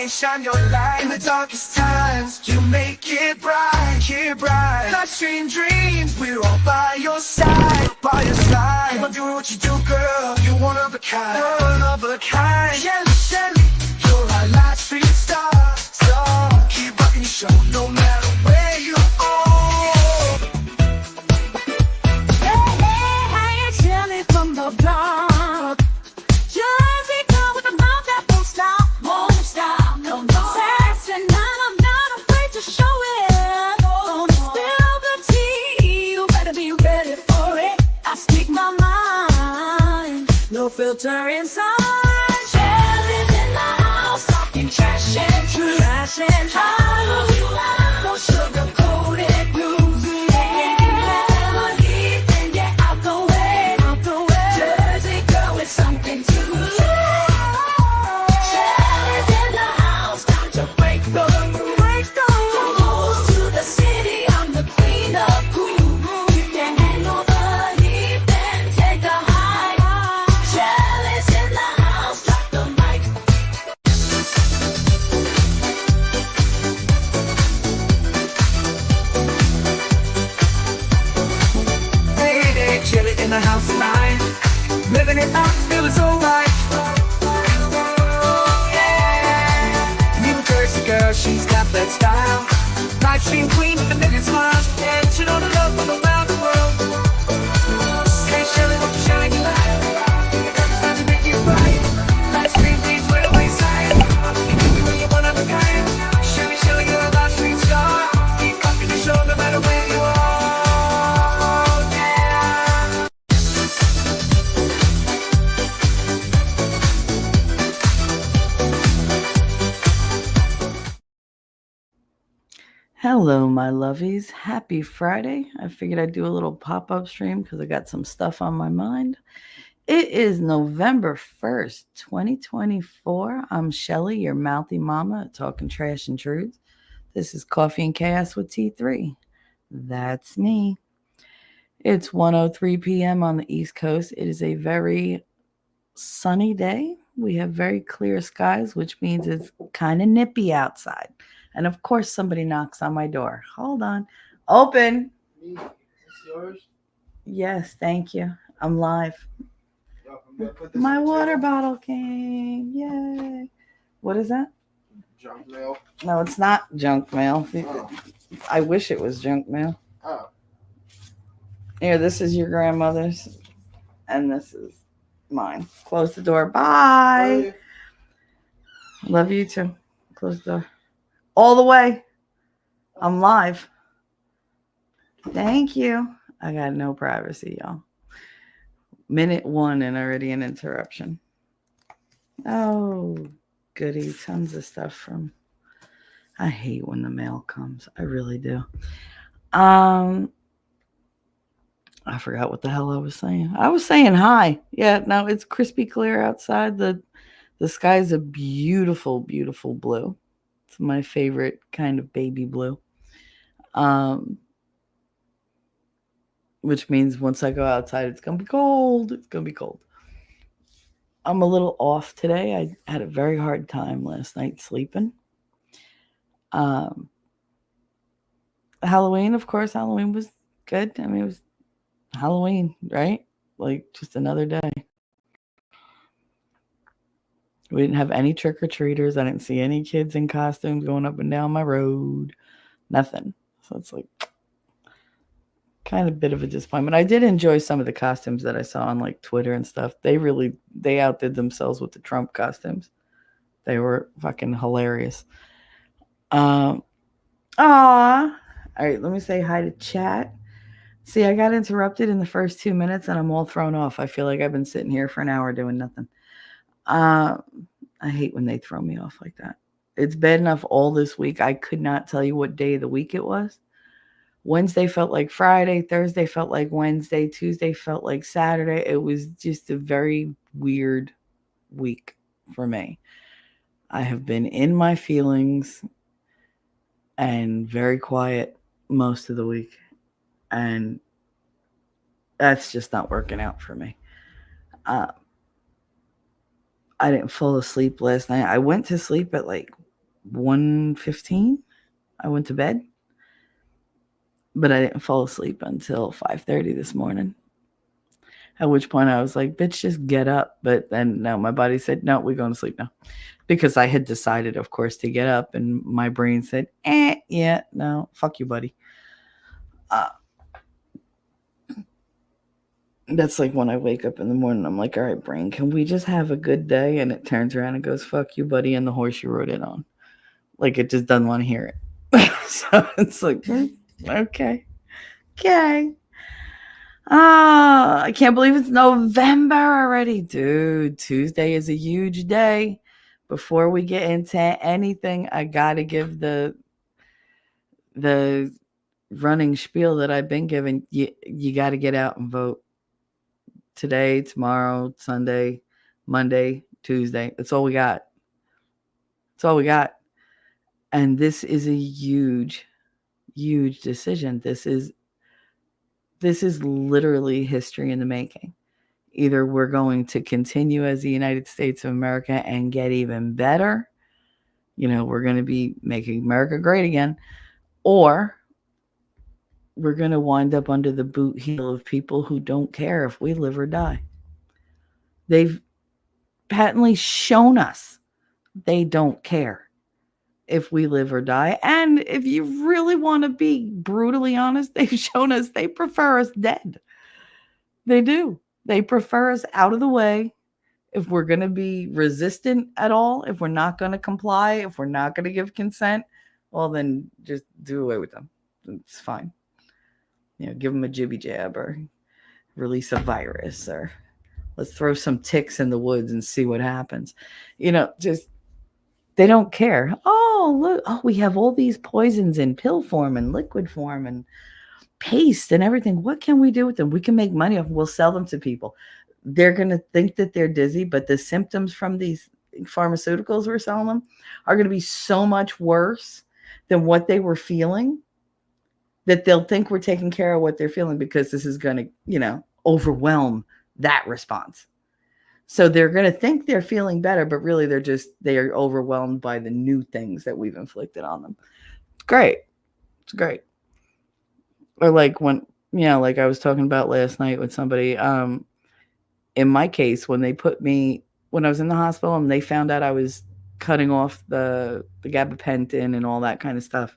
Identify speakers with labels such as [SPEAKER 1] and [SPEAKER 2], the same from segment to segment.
[SPEAKER 1] Shine your light in the darkest times. You make it bright. Life's dream dreams, we're all by your side, Come on, do what you do, girl. You're one of a kind. Shelly, you're our last street star. Keep rocking your show, no matter where you are.
[SPEAKER 2] Hey, Shelly from the block. Jersey girl with a mouth that won't stop. No. Sassy, and I'm not afraid to show it. Gonna spill the tea, you better be ready for it. I speak my mind, no filter inside. Shelly's in the house, talking trash and truth. No sugar-coated grooves. Never deep, and yeah, out the way. Jersey girl with something to say. Shelly's in the house, time to break the rules. From Bulls to the city, I'm the queen of cool. You can handle the heat, then take the high. Shelly's in the house, drop the mic.
[SPEAKER 1] Hey, Shelly in the house tonight. Living it up, feeling so right. New Jersey girl, she's got that style. Life stream queen with a million smiles. And she know the love from around the world. Hey, Shelly, won't you shine your light? It's time to make you right. Life stream queens, we're the wayside. You're one of a kind. Shelly, you're a life stream star. Keep rocking the show no matter where you are.
[SPEAKER 3] Hello, my lovies. Happy Friday. I figured I'd do a little pop-up stream because I got some stuff on my mind. It is November 1st, 2024. I'm Shelly, your mouthy mama, talking trash and truth. This is Coffee and Chaos with T3. That's me. It's 1:03 p.m. on the East Coast. It is a very sunny day. We have very clear skies, which means it's kind of nippy outside. And of course, somebody knocks on my door. Hold on. Open.
[SPEAKER 4] Is this yours?
[SPEAKER 3] Yes, thank you. I'm live.
[SPEAKER 4] Yo, I'm gonna put this
[SPEAKER 3] My
[SPEAKER 4] in the
[SPEAKER 3] water
[SPEAKER 4] table.
[SPEAKER 3] bottle came. Yay. What is that?
[SPEAKER 4] Junk mail.
[SPEAKER 3] No, it's not junk mail.
[SPEAKER 4] Oh.
[SPEAKER 3] I wish it was junk mail.
[SPEAKER 4] Oh.
[SPEAKER 3] Here, this is your grandmother's, and this is mine. Close the door. Bye. Love you too. Close the door. All the way. I'm live. Thank you. I got no privacy, y'all. Minute 1 and already an interruption. Oh, goody. Tons of stuff from... I hate when the mail comes. I really do. I forgot what the hell I was saying. I was saying hi. Yeah, no, it's crispy clear outside. The sky's a beautiful, beautiful blue. It's my favorite kind of baby blue. Which means once I go outside, it's going to be cold. It's going to be cold. I'm a little off today. I had a very hard time last night sleeping. Halloween, of course, Halloween was good. I mean, it was Halloween, right? Like just another day. We didn't have any trick-or-treaters. I didn't see any kids in costumes going up and down my road. Nothing. So it's like kind of a bit of a disappointment. I did enjoy some of the costumes that I saw on like Twitter and stuff. They outdid themselves with the Trump costumes. They were fucking hilarious. All right, let me say hi to chat. See, I got interrupted in the first 2 minutes and I'm all thrown off. I feel like I've been sitting here for an hour doing nothing. I hate when they throw me off like that. It's bad enough all this week. I could not tell you what day of the week it was. Wednesday felt like Friday. Thursday felt like Wednesday. Tuesday felt like Saturday. It was just a very weird week for me. I have been in my feelings and very quiet most of the week. And that's just not working out for me. I didn't fall asleep last night. I went to sleep at like 1:15. I went to bed, but I didn't fall asleep until 5:30 this morning. At which point I was like, bitch, just get up. But then no, my body said, no, we're going to sleep now. Because I had decided, of course, to get up. And my brain said, yeah, no, fuck you, buddy. That's like when I wake up in the morning, I'm like, all right, brain, can we just have a good day? And it turns around and goes, fuck you, buddy, and the horse you rode it on. Like, it just doesn't want to hear it. So it's like, okay. I can't believe it's November already. Dude, Tuesday is a huge day. Before we get into anything, I got to give the running spiel that I've been given. You got to get out and vote. Today, tomorrow, Sunday, Monday, Tuesday. That's all we got. And this is a huge, huge decision. This is literally history in the making. Either we're going to continue as the United States of America and get even better. We're going to be making America great again. Or we're going to wind up under the boot heel of people who don't care if we live or die. They've patently shown us they don't care if we live or die. And if you really want to be brutally honest, they've shown us they prefer us dead. They do. They prefer us out of the way. If we're going to be resistant at all, if we're not going to comply, if we're not going to give consent, well, then just do away with them. It's fine. Give them a jibby jab or release a virus, or let's throw some ticks in the woods and see what happens. Just they don't care. Oh, look. Oh, we have all these poisons in pill form and liquid form and paste and everything. What can we do with them? We can make money off them. We'll sell them to people. They're going to think that they're dizzy, but the symptoms from these pharmaceuticals we're selling them are going to be so much worse than what they were feeling that they'll think we're taking care of what they're feeling, because this is going to, overwhelm that response. So they're going to think they're feeling better, but really they are overwhelmed by the new things that we've inflicted on them. It's great. Or like when, like I was talking about last night with somebody, in my case, when I was in the hospital and they found out I was cutting off the gabapentin and all that kind of stuff,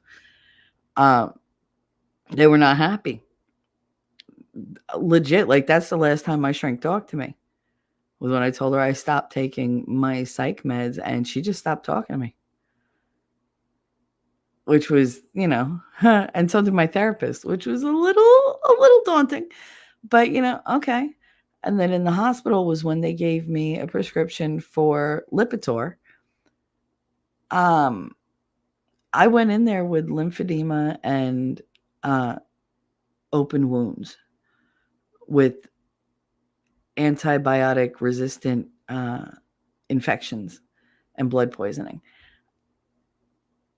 [SPEAKER 3] they were not happy. Legit. Like, that's the last time my shrink talked to me, was when I told her I stopped taking my psych meds, and she just stopped talking to me. Which was, and so did my therapist, which was a little daunting, but okay. And then in the hospital was when they gave me a prescription for Lipitor. I went in there with lymphedema and open wounds with antibiotic resistant infections and blood poisoning.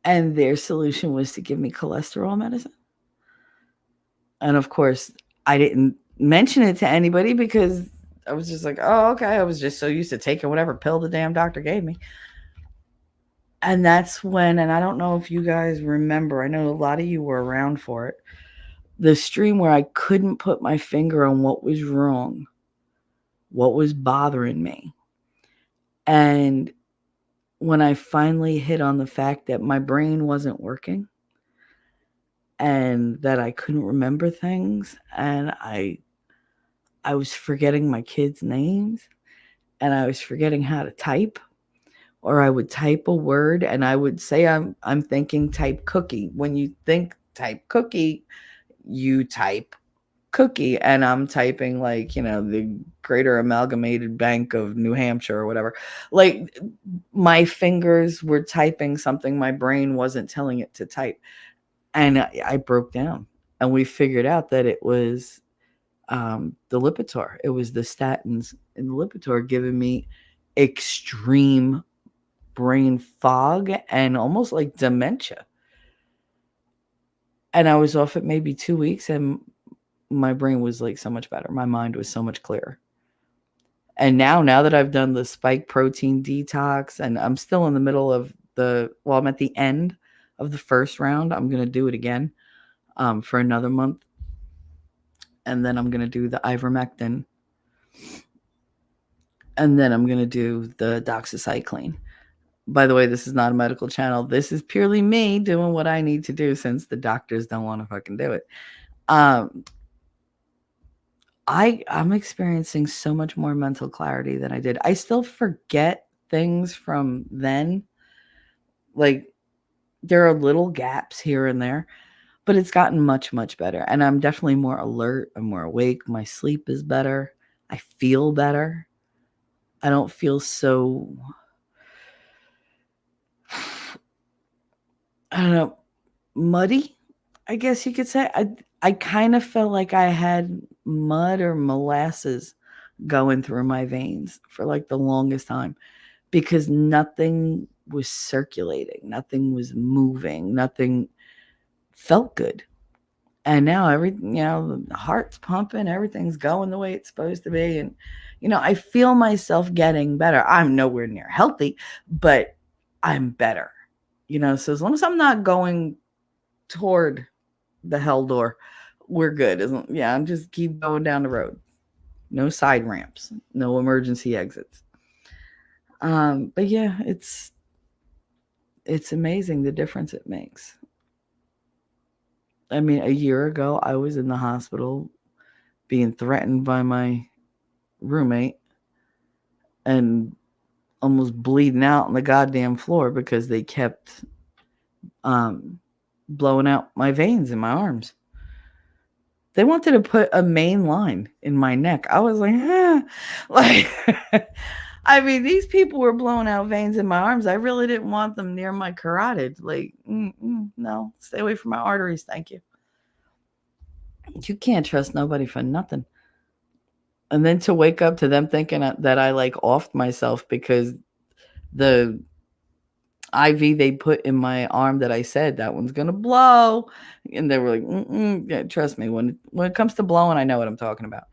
[SPEAKER 3] And their solution was to give me cholesterol medicine. And of course, I didn't mention it to anybody because I was just like, oh, okay. I was just so used to taking whatever pill the damn doctor gave me. And that's when, and I don't know if you guys remember, I know a lot of you were around for it, the stream where I couldn't put my finger on what was wrong, what was bothering me. And when I finally hit on the fact that my brain wasn't working and that I couldn't remember things, and I was forgetting my kids' names, and I was forgetting how to type, or I would type a word and I would say I'm thinking type cookie. When you think type cookie, you type cookie, and I'm typing like, the Greater Amalgamated Bank of New Hampshire or whatever. Like, my fingers were typing something my brain wasn't telling it to type. And I broke down, and we figured out that it was the Lipitor. It was the statins in the Lipitor giving me extreme brain fog and almost like dementia. And I was off it maybe 2 weeks, and my brain was like so much better. My mind was so much clearer. And now that I've done the spike protein detox, and I'm still in the middle of I'm at the end of the first round. I'm going to do it again for another month. And then I'm going to do the ivermectin. And then I'm going to do the doxycycline. By the way, this is not a medical channel. This is purely me doing what I need to do since the doctors don't want to fucking do it. I'm experiencing so much more mental clarity than I did. I still forget things from then. Like, there are little gaps here and there, but it's gotten much, much better. And I'm definitely more alert. I'm more awake. My sleep is better. I feel better. I don't feel so, I don't know, muddy, I guess you could say. I kind of felt like I had mud or molasses going through my veins for like the longest time because nothing was circulating, nothing was moving, nothing felt good. And now the heart's pumping, everything's going the way it's supposed to be. And, I feel myself getting better. I'm nowhere near healthy, but I'm better, so as long as I'm not going toward the hell door, we're good. I'm just keep going down the road. No side ramps, no emergency exits. But yeah, it's amazing the difference it makes. I mean, a year ago, I was in the hospital being threatened by my roommate and almost bleeding out on the goddamn floor because they kept blowing out my veins in my arms. They wanted to put a main line in my neck. I was like, like, I mean, these people were blowing out veins in my arms. I really didn't want them near my carotid. Like, no, stay away from my arteries. Thank you. You can't trust nobody for nothing. And then to wake up to them thinking that I like offed myself because the IV they put in my arm that I said that one's gonna blow, and they were like, yeah, trust me, when it comes to blowing, I know what I'm talking about.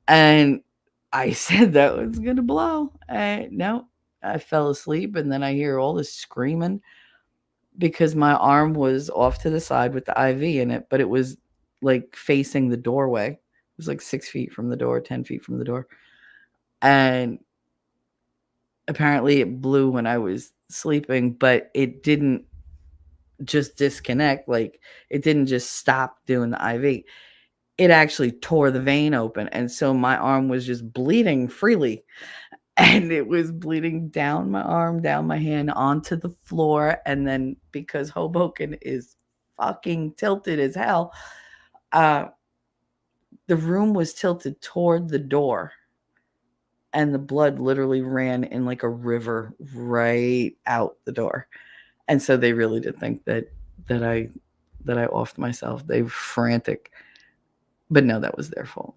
[SPEAKER 3] And I said that one's gonna blow. No, I fell asleep, and then I hear all this screaming because my arm was off to the side with the IV in it, but it was like facing the doorway. It was like 6 feet from the door, 10 feet from the door. And apparently it blew when I was sleeping, but it didn't just disconnect. Like, it didn't just stop doing the IV. It actually tore the vein open. And so my arm was just bleeding freely. And it was bleeding down my arm, down my hand, onto the floor. And then because Hoboken is fucking tilted as hell, the room was tilted toward the door. And the blood literally ran in like a river right out the door. And so they really did think that I offed myself. They were frantic. But no, that was their fault.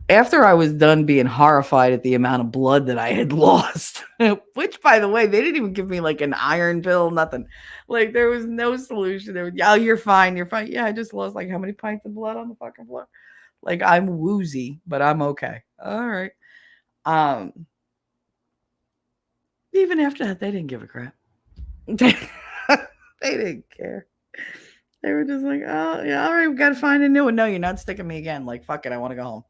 [SPEAKER 3] After I was done being horrified at the amount of blood that I had lost, which, by the way, they didn't even give me like an iron pill, nothing. Like, there was no solution. They were, oh, you're fine. You're fine. Yeah, I just lost like how many pints of blood on the fucking floor? Like, I'm woozy, but I'm okay. All right. Even after that, they didn't give a crap. They didn't care. They were just like, oh, yeah, all right, we got to find a new one. No, you're not sticking me again. Like, fuck it, I want to go home.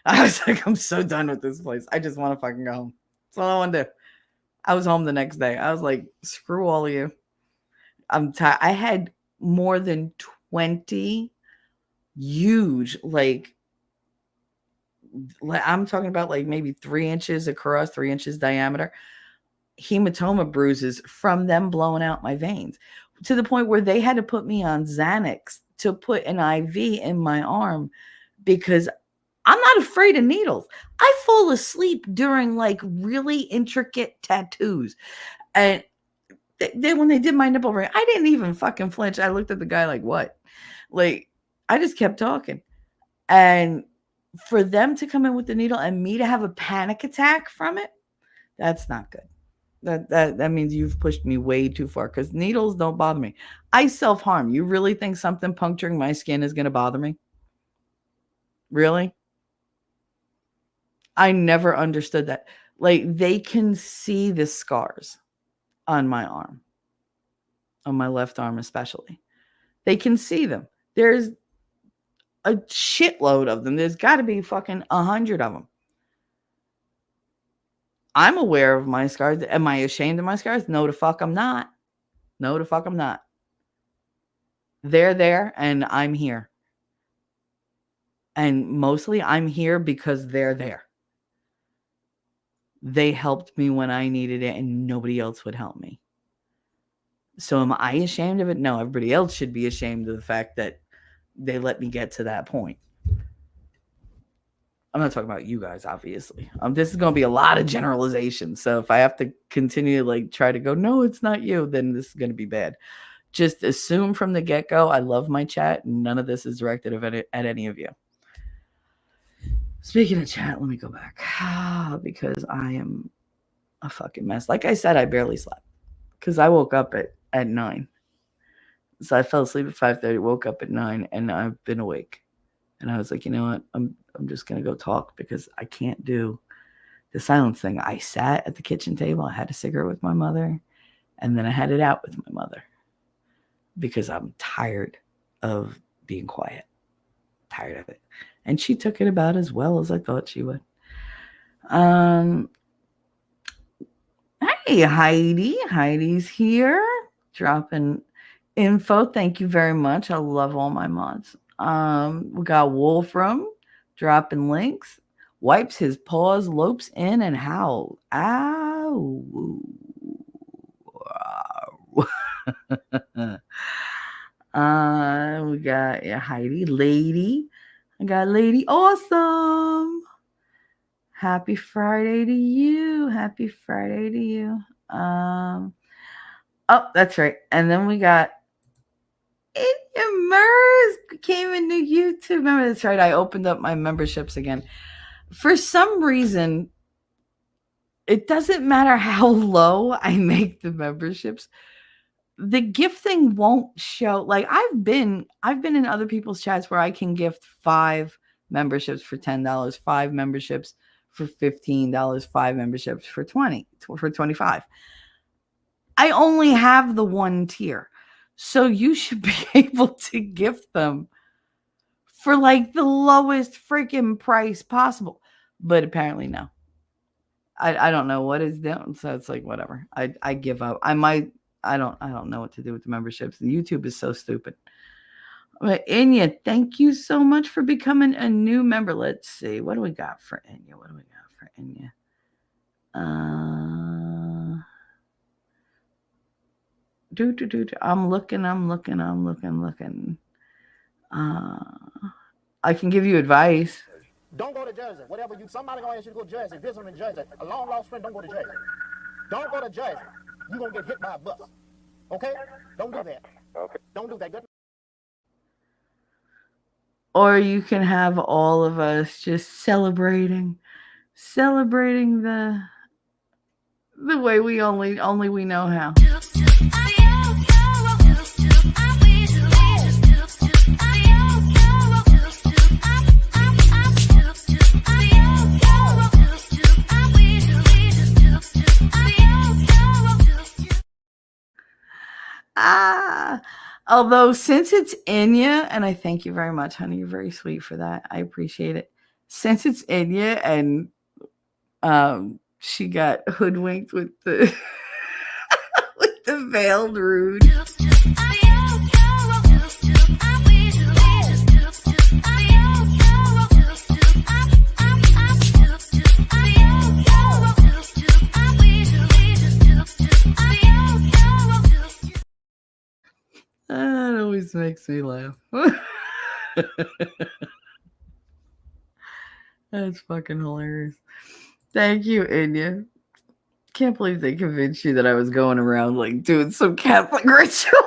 [SPEAKER 3] I was like, I'm so done with this place. I just want to fucking go home. That's all I want to do. I was home the next day. I was like, screw all of you. I'm tired. I had more than 20 huge, like, I'm talking about like maybe 3 inches across, 3 inches diameter, hematoma bruises from them blowing out my veins, to the point where they had to put me on Xanax to put an IV in my arm because I'm not afraid of needles. I fall asleep during like really intricate tattoos. And then when they did my nipple ring, I didn't even fucking flinch. I looked at the guy like, what? Like, I just kept talking. And for them to come in with the needle and me to have a panic attack from it, that's not good. That means you've pushed me way too far, because needles don't bother me. I self-harm. You really think something puncturing my skin is going to bother me? Really? I never understood that. Like, they can see the scars on my arm, on my left arm especially. They can see them. There's a shitload of them. There's got to be fucking 100 of them. I'm aware of my scars. Am I ashamed of my scars? No, the fuck I'm not. No, the fuck I'm not. They're there and I'm here. And mostly I'm here because they're there. They helped me when I needed it and nobody else would help me. So am I ashamed of it? No, everybody else should be ashamed of the fact that they let me get to that point. I'm not talking about you guys, obviously. This is going to be a lot of generalizations. So if I have to continue to like try to go, no, it's not you, then this is going to be bad. Just assume from the get-go, I love my chat. And none of this is directed at any of you. Speaking of chat, let me go back. Because I am a fucking mess. Like I said, I barely slept. Because I woke up at 9. So I fell asleep at 5:30, woke up at 9, and I've been awake. And I was like, you know what? I'm just going to go talk because I can't do the silence thing. I sat at the kitchen table. I had a cigarette with my mother. And then I had it out with my mother. Because I'm tired of being quiet. Tired of it. And she took it about as well as I thought she would. Hey, Heidi. Heidi's here. Dropping info. Thank you very much. I love all my mods. We got Wolfram dropping links. Wipes his paws, lopes in, and howls. Ow. We got Heidi, Lady. I got Lady Awesome. Happy Friday to you. Happy Friday to you. Oh, that's right. And then we got Immerse came into YouTube. Remember, that's right. I opened up my memberships again. For some reason, it doesn't matter how low I make the memberships. The gifting won't show. Like I've been in other people's chats where I can gift 5 memberships for $10, 5 memberships for $15, 5 memberships for $25. I only have the one tier. So you should be able to gift them for like the lowest freaking price possible. But apparently no. I don't know what is doing. So it's like whatever. I give up. I don't know what to do with the memberships. The YouTube is so stupid. But Inya, thank you so much for becoming a new member. Let's see. What do we got for Inya? I'm looking. I can give you advice.
[SPEAKER 5] Don't go to Jersey. Somebody gonna ask you to go to Jersey. Visit them in Jersey. A long lost friend, don't go to Jersey. Don't go to Jersey. You're gonna get hit by a bus. Okay? Don't do that. Okay. Don't do that. Good.
[SPEAKER 3] Or you can have all of us just celebrating the way we only we know how. Although since it's Inya, and I thank you very much, honey, you're very sweet for that. I appreciate it. Since it's Inya and she got hoodwinked with the with the veiled rude. That always makes me laugh. That's fucking hilarious. Thank you, Inya. Can't believe they convinced you that I was going around like doing some Catholic ritual.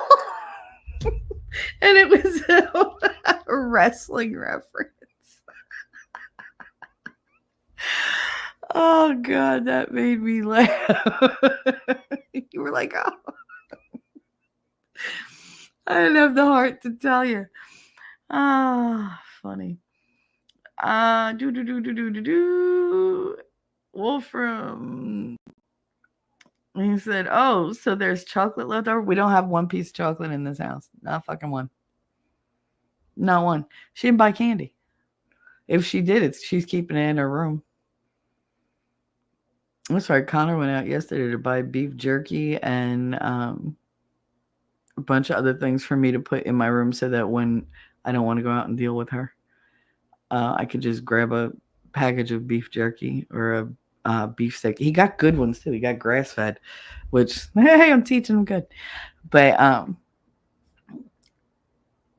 [SPEAKER 3] And it was a wrestling reference. Oh, God, that made me laugh. You were like, oh. I didn't have the heart to tell you. Ah, funny. Wolfram. He said, "Oh, so there's chocolate left over? We don't have one piece of chocolate in this house. Not fucking one. Not one. She didn't buy candy. If she did, she's keeping it in her room." That's right. Connor went out yesterday to buy beef jerky and a bunch of other things for me to put in my room so that when I don't want to go out and deal with her, I could just grab a package of beef jerky or a beef steak. He got good ones too. He got grass fed, which, hey, I'm teaching him good. But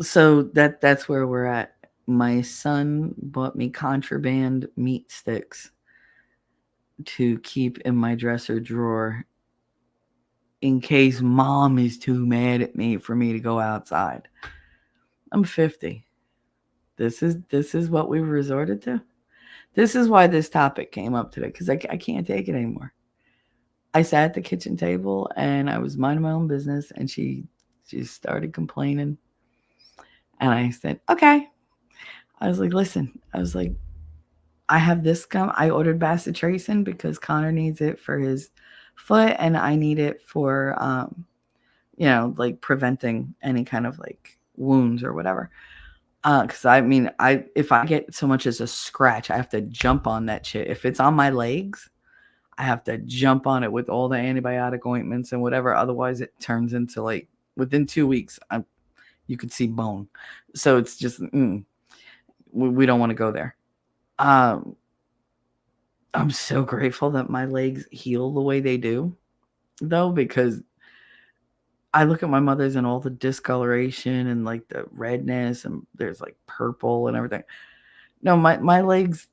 [SPEAKER 3] so that's where we're at. My son bought me contraband meat sticks to keep in my dresser drawer in case mom is too mad at me for me to go outside. I'm 50. This is what we've resorted to. This is why this topic came up today, because I can't take it anymore. I sat at the kitchen table and I was minding my own business, and she started complaining. And I said, okay. I was like, listen, I have this gum. I ordered bacitracin because Connor needs it for his foot, and I need it for, like preventing any kind of like wounds or whatever. Because if I get so much as a scratch, I have to jump on that shit. If it's on my legs, I have to jump on it with all the antibiotic ointments and whatever. Otherwise, it turns into like within 2 weeks, you could see bone. So it's just we don't want to go there. I'm so grateful that my legs heal the way they do, though, because I look at my mother's and all the discoloration and like the redness, and there's like purple and everything. No, my legs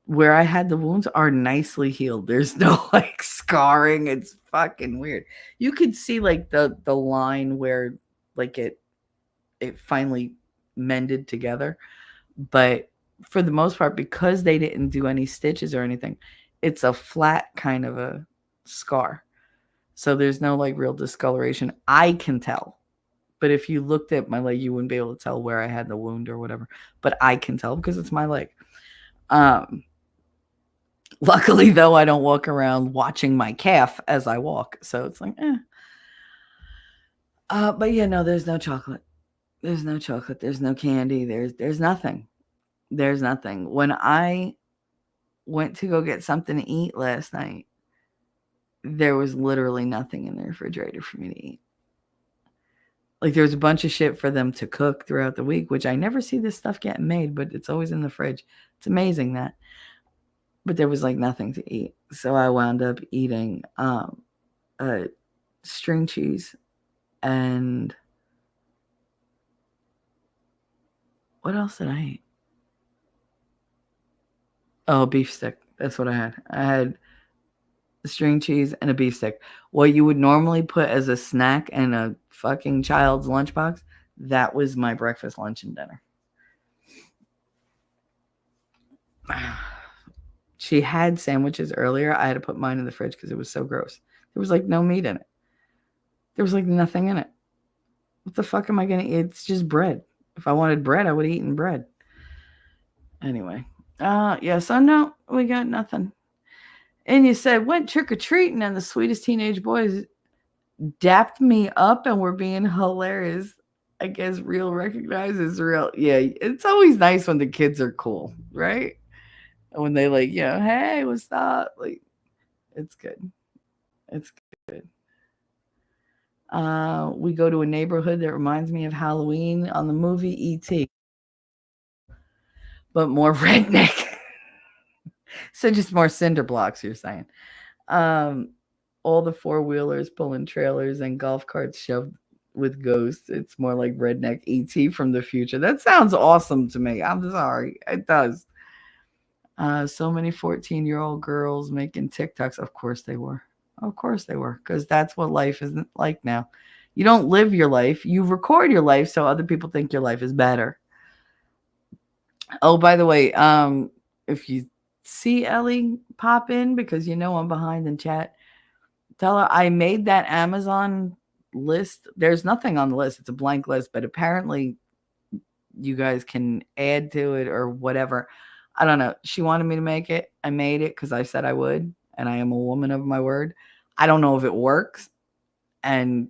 [SPEAKER 3] where I had the wounds are nicely healed. There's no like scarring. It's fucking weird. You could see like the line where like it finally mended together. But for the most part, because they didn't do any stitches or anything, it's a flat kind of a scar. So there's no like real discoloration. I can tell. But if you looked at my leg, you wouldn't be able to tell where I had the wound or whatever. But I can tell because it's my leg. Luckily, though, I don't walk around watching my calf as I walk. So it's like, but yeah, no, there's no chocolate. There's no chocolate. There's no candy. There's nothing. There's nothing. When I went to go get something to eat last night, there was literally nothing in the refrigerator for me to eat. Like, there's a bunch of shit for them to cook throughout the week, which I never see this stuff getting made, but it's always in the fridge. It's amazing that. But there was like nothing to eat. So I wound up eating string cheese and what else did I eat? Oh, beef stick. That's what I had. I had string cheese and a beef stick. What you would normally put as a snack in a fucking child's lunchbox, that was my breakfast, lunch, and dinner. She had sandwiches earlier. I had to put mine in the fridge because it was so gross. There was like no meat in it. There was like nothing in it. What the fuck am I going to eat? It's just bread. If I wanted bread, I would have eaten bread. Anyway. Yeah, so no, we got nothing. And you said, went trick-or-treating, and the sweetest teenage boys dapped me up and were being hilarious. I guess real recognizes real. Yeah, it's always nice when the kids are cool, right? And when they like, hey, what's up? Like, it's good. It's good. We go to a neighborhood that reminds me of Halloween on the movie E.T., but more redneck. So just more cinder blocks, you're saying. All the four-wheelers pulling trailers and golf carts shoved with ghosts. It's more like redneck E.T. from the future. That sounds awesome to me. I'm sorry. It does. So many 14-year-old girls making TikToks. Of course they were. Of course they were. Because that's what life is like now. You don't live your life. You record your life so other people think your life is better. Oh, by the way, if you see Ellie pop in, because I'm behind in chat, tell her I made that Amazon list. There's nothing on the list. It's a blank list, but apparently you guys can add to it or whatever. I don't know. She wanted me to make it. I made it because I said I would, and I am a woman of my word. I don't know if it works, and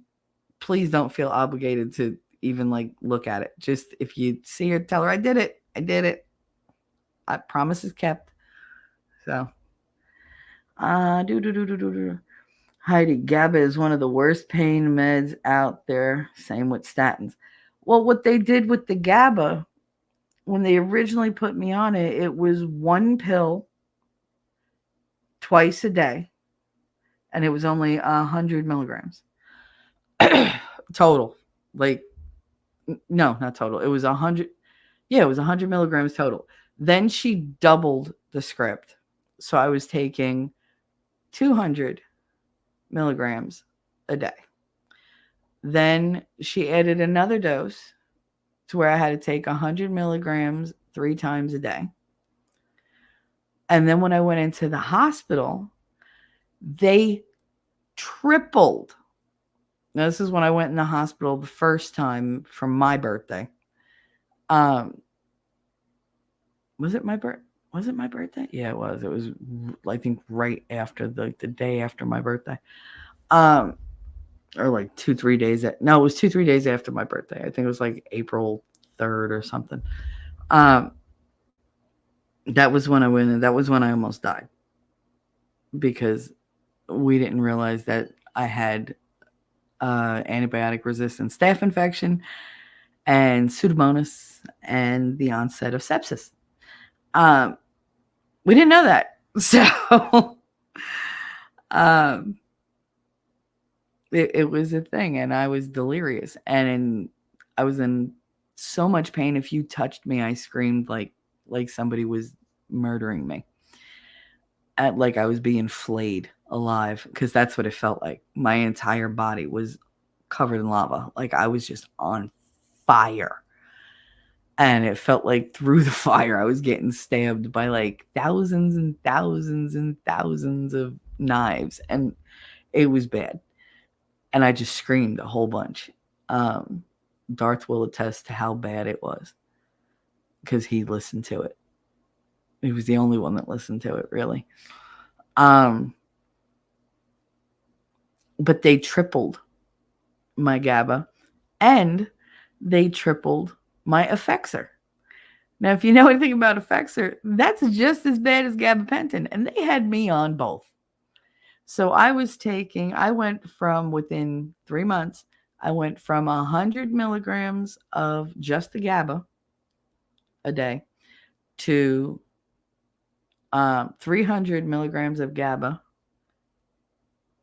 [SPEAKER 3] please don't feel obligated to even like look at it. Just if you see her, tell her I did it. I did it. I promise is kept. So, Heidi, GABA is one of the worst pain meds out there. Same with statins. Well, what they did with the GABA when they originally put me on it, it was one pill twice a day, and it was only 100 milligrams total. Like, no, not total. It was 100. Yeah, it was 100 milligrams total. Then she doubled the script. So I was taking 200 milligrams a day. Then she added another dose to where I had to take 100 milligrams 3 times a day. And then when I went into the hospital, they tripled. Now, this is when I went in the hospital the first time for my birthday. Was it my birthday? Was it my birthday? Yeah, it was. It was, I think, right after the day after my birthday. Or like 2-3 days. No, it was 2-3 days after my birthday. I think it was like April 3rd or something. That was when I went in. That was when I almost died. Because we didn't realize that I had antibiotic resistant staph infection and Pseudomonas and the onset of sepsis. We didn't know that. So it was a thing, and I was delirious, and I was in so much pain. If you touched me, I screamed like somebody was murdering me. Like I was being flayed alive, because that's what it felt like. My entire body was covered in lava. Like I was just on fire. And it felt like through the fire, I was getting stabbed by like thousands and thousands and thousands of knives. And it was bad. And I just screamed a whole bunch. Darth will attest to how bad it was, because he listened to it. He was the only one that listened to it, really. But they tripled my GABA, and they tripled my Effexor. Now, if you know anything about Effexor, that's just as bad as gabapentin, and they had me on both. So I went from, within 3 months, I went from 100 milligrams of just the GABA a day to 300 milligrams of GABA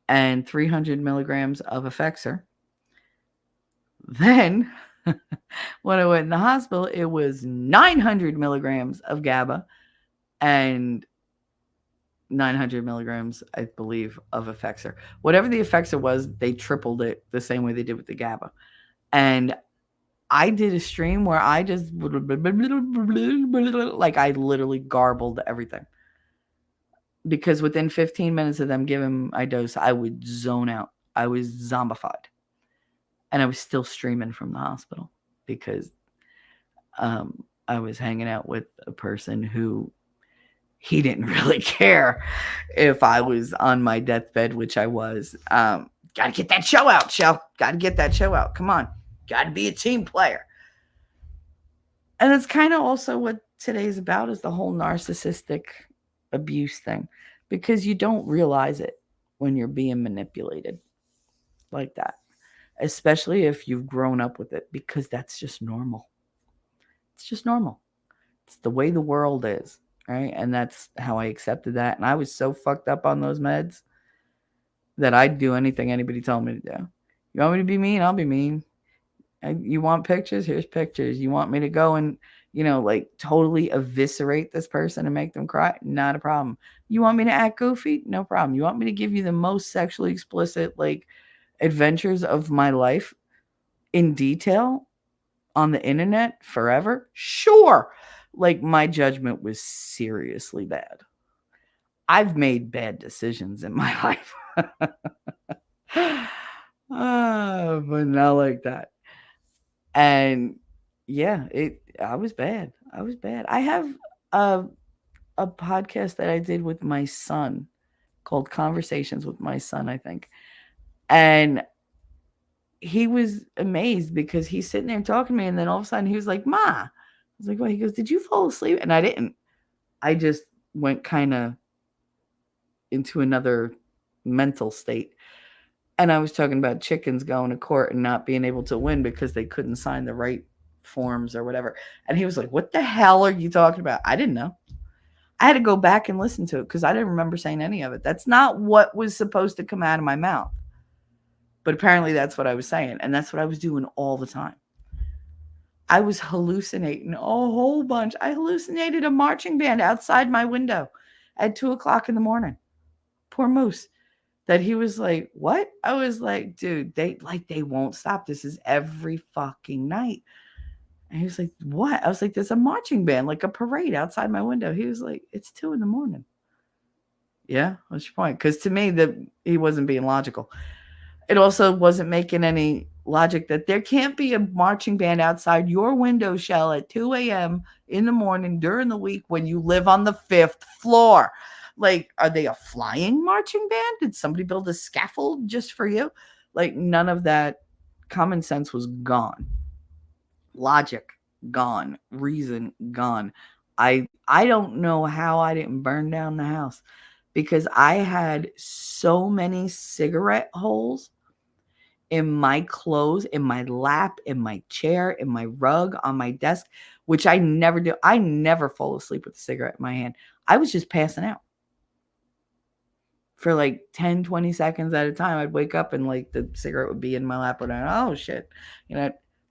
[SPEAKER 3] and 300 milligrams of Effexor. Then, when I went in the hospital, it was 900 milligrams of GABA and 900 milligrams, I believe, of Effexor. Whatever the Effexor was, they tripled it the same way they did with the GABA. And I did a stream where I just, like, I literally garbled everything. Because within 15 minutes of them giving my dose, I would zone out. I was zombified. And I was still streaming from the hospital because I was hanging out with a person who, he didn't really care if I was on my deathbed, which I was. Got to get that show out, Shell. Got to get that show out. Come on. Got to be a team player. And that's kind of also what today's about, is the whole narcissistic abuse thing. Because you don't realize it when you're being manipulated like that. Especially if you've grown up with it, because that's just normal. It's just normal. It's the way the world is, right? And that's how I accepted that. And I was so fucked up on those meds that I'd do anything anybody told me to do. You want me to be mean? I'll be mean. You want pictures? Here's pictures. You want me to go and, like totally eviscerate this person and make them cry? Not a problem. You want me to act goofy? No problem. You want me to give you the most sexually explicit, like, adventures of my life in detail on the internet forever? Sure. Like, my judgment was seriously bad. I've made bad decisions in my life. But not like that. And yeah, I was bad. I have a podcast that I did with my son called Conversations with My Son, I think. And he was amazed because he's sitting there talking to me, and then all of a sudden he was like, "Ma." I was like, "What?" He goes, "Did you fall asleep?" And I didn't. I just went kind of into another mental state. And I was talking about chickens going to court and not being able to win because they couldn't sign the right forms or whatever. And he was like, "What the hell are you talking about?" I didn't know. I had to go back and listen to it because I didn't remember saying any of it. That's not what was supposed to come out of my mouth. But apparently that's what I was saying. And that's what I was doing all the time. I was hallucinating a whole bunch. I hallucinated a marching band outside my window at 2:00 in the morning. Poor Moose. That he was like, "What?" I was like, "Dude, they won't stop. This is every fucking night." And he was like, "What?" I was like, "There's a marching band, like a parade outside my window." He was like, "It's 2 a.m. Yeah, what's your point? Because to me, he wasn't being logical. It also wasn't making any logic that there can't be a marching band outside your window shell at 2 a.m. in the morning during the week when you live on the 5th floor. Like, are they a flying marching band? Did somebody build a scaffold just for you? Like, none of that. Common sense was gone. Logic gone. Reason gone. I don't know how I didn't burn down the house because I had so many cigarette holes in my clothes, in my lap, in my chair, in my rug, on my desk, which I never do. I never fall asleep with a cigarette in my hand. I was just passing out. For like 10, 20 seconds at a time, I'd wake up and like the cigarette would be in my lap and oh shit,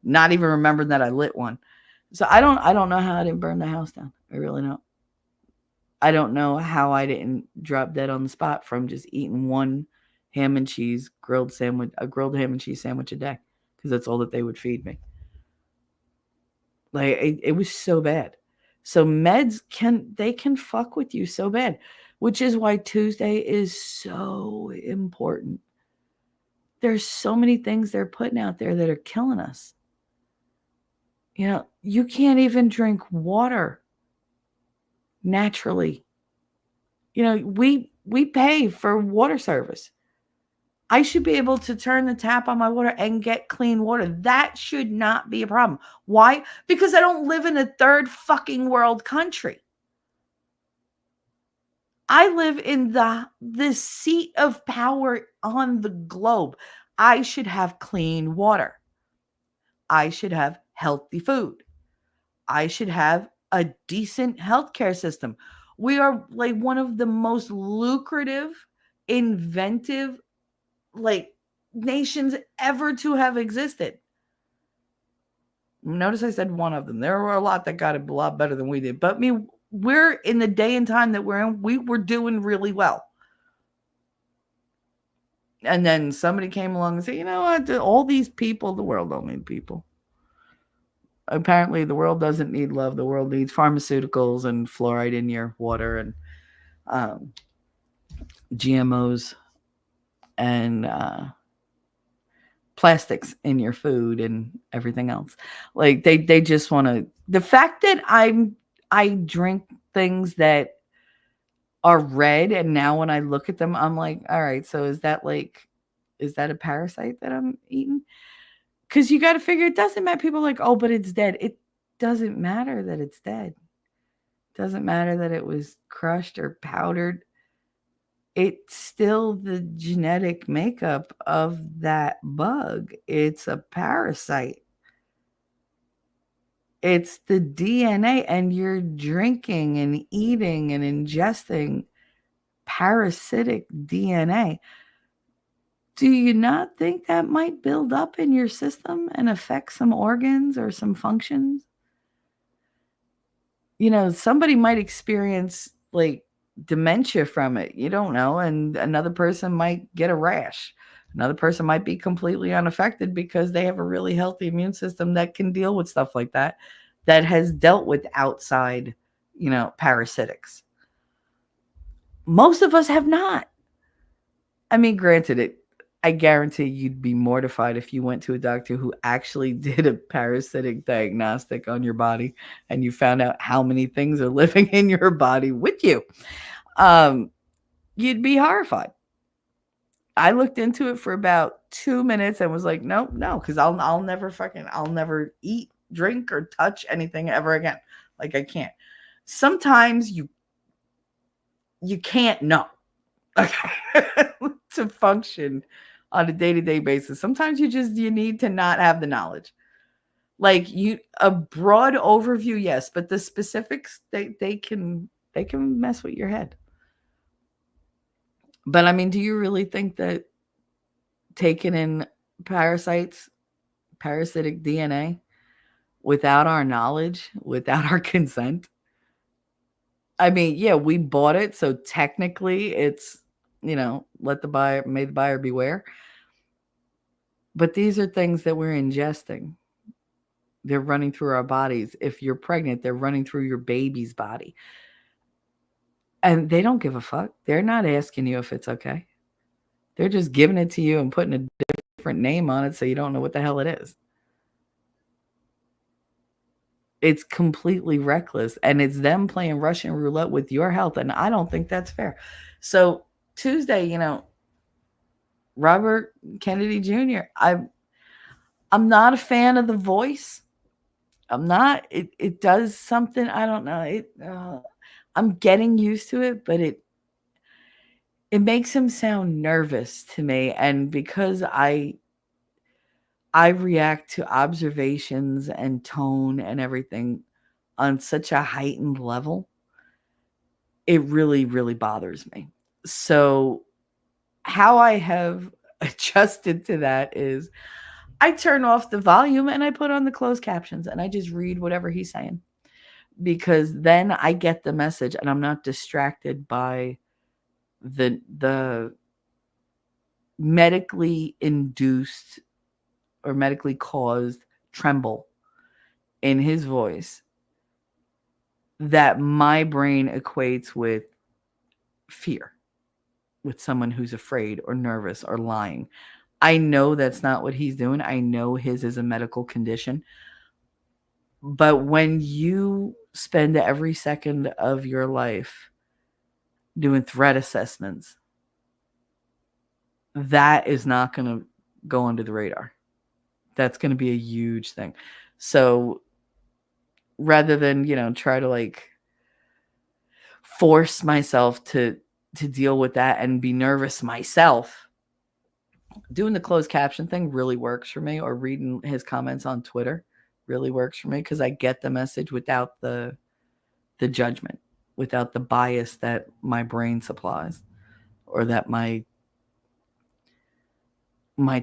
[SPEAKER 3] not even remembering that I lit one. So I don't know how I didn't burn the house down. I really don't. I don't know how I didn't drop dead on the spot from just eating one ham and cheese grilled ham and cheese sandwich a day because that's all that they would feed me. Like it was so bad. So meds can fuck with you so bad, which is why Tuesday is so important. There's so many things they're putting out there that are killing us. You can't even drink water naturally. We pay for water service. I should be able to turn the tap on my water and get clean water. That should not be a problem. Why? Because I don't live in a third fucking world country. I live in the seat of power on the globe. I should have clean water. I should have healthy food. I should have a decent healthcare system. We are like one of the most lucrative, inventive, nations ever to have existed. Notice I said one of them. There were a lot that got it a lot better than we did. But we're in the day and time that we're in, we were doing really well. And then somebody came along and said, "You know what? All these people, the world don't need people." Apparently, the world doesn't need love. The world needs pharmaceuticals and fluoride in your water and GMOs and plastics in your food and everything else. Like they just want to. The fact that I drink things that are red, and now when I look at them, I'm like, all right, so is that a parasite that I'm eating? Because you got to figure it doesn't matter. People are like, "Oh, but it's dead." It doesn't matter that it's dead. It doesn't matter that it was crushed or powdered. It's still the genetic makeup of that bug. It's a parasite. It's the DNA, and you're drinking and eating and ingesting parasitic DNA. Do you not think that might build up in your system and affect some organs or some functions? Somebody might experience dementia from it. You don't know. And another person might get a rash. Another person might be completely unaffected because they have a really healthy immune system that can deal with stuff like that has dealt with outside, parasitics. Most of us have not. I mean, granted, I guarantee you'd be mortified if you went to a doctor who actually did a parasitic diagnostic on your body and you found out how many things are living in your body with you. Um, you'd be horrified. I looked into it for about 2 minutes and was like, nope, no, because I'll never eat, drink, or touch anything ever again. Like I can't. Sometimes you can't know. Okay. To function on a day-to-day basis. Sometimes you need to not have the knowledge. Like a broad overview, yes, but the specifics they can mess with your head. But I mean, do you really think that taking in parasitic DNA without our knowledge, without our consent? I mean, yeah, we bought it, so technically it's, let the buyer, may the buyer beware. But these are things that we're ingesting. They're running through our bodies. If you're pregnant, they're running through your baby's body. And they don't give a fuck. They're not asking you if it's okay. They're just giving it to you and putting a different name on it so you don't know what the hell it is. It's completely reckless. And it's them playing Russian roulette with your health. And I don't think that's fair. So Tuesday, Robert Kennedy Jr., I'm not a fan of the voice. I'm not. It does something. I don't know. I'm getting used to it, but it makes him sound nervous to me. And because I react to observations and tone and everything on such a heightened level, it really, really bothers me. So how I have adjusted to that is I turn off the volume and I put on the closed captions and I just read whatever he's saying, because then I get the message and I'm not distracted by the medically induced or medically caused tremble in his voice that my brain equates with fear, with someone who's afraid or nervous or lying. I know that's not what he's doing. I know his is a medical condition. But when you spend every second of your life doing threat assessments, that is not going to go under the radar. That's going to be a huge thing. So rather than, try to force myself to deal with that and be nervous myself, doing the closed caption thing really works for me, or reading his comments on Twitter really works for me, because I get the message without the judgment, without the bias that my brain supplies, or that my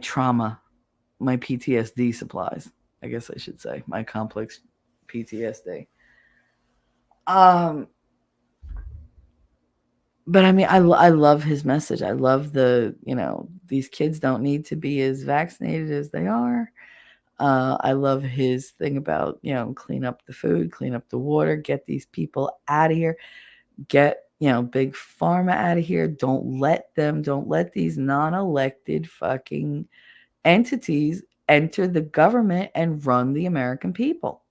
[SPEAKER 3] trauma, my PTSD supplies. I guess I should say my complex PTSD. But I mean, I love his message. I love these kids don't need to be as vaccinated as they are. I love his thing about, clean up the food, clean up the water, get these people out of here, get, big pharma out of here. Don't let these non-elected fucking entities enter the government and run the American people.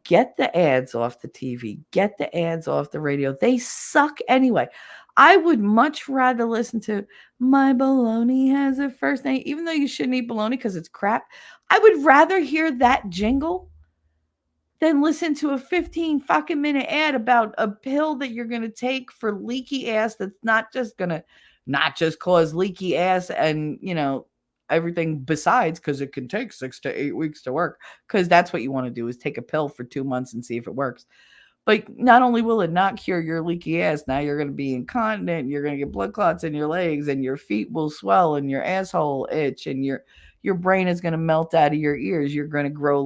[SPEAKER 3] Get the ads off the TV, get the ads off the radio. They suck anyway. I would much rather listen to "My bologna has a first name," even though you shouldn't eat bologna because it's crap. I would rather hear that jingle than listen to a 15 fucking minute ad about a pill that you're going to take for leaky ass that's not just cause leaky ass and, everything besides, because it can take 6 to 8 weeks to work, because that's what you want to do, is take a pill for 2 months and see if it works. But not only will it not cure your leaky ass, now you're going to be incontinent, you're going to get blood clots in your legs, and your feet will swell, and your asshole itch, and your brain is going to melt out of your ears. You're going to grow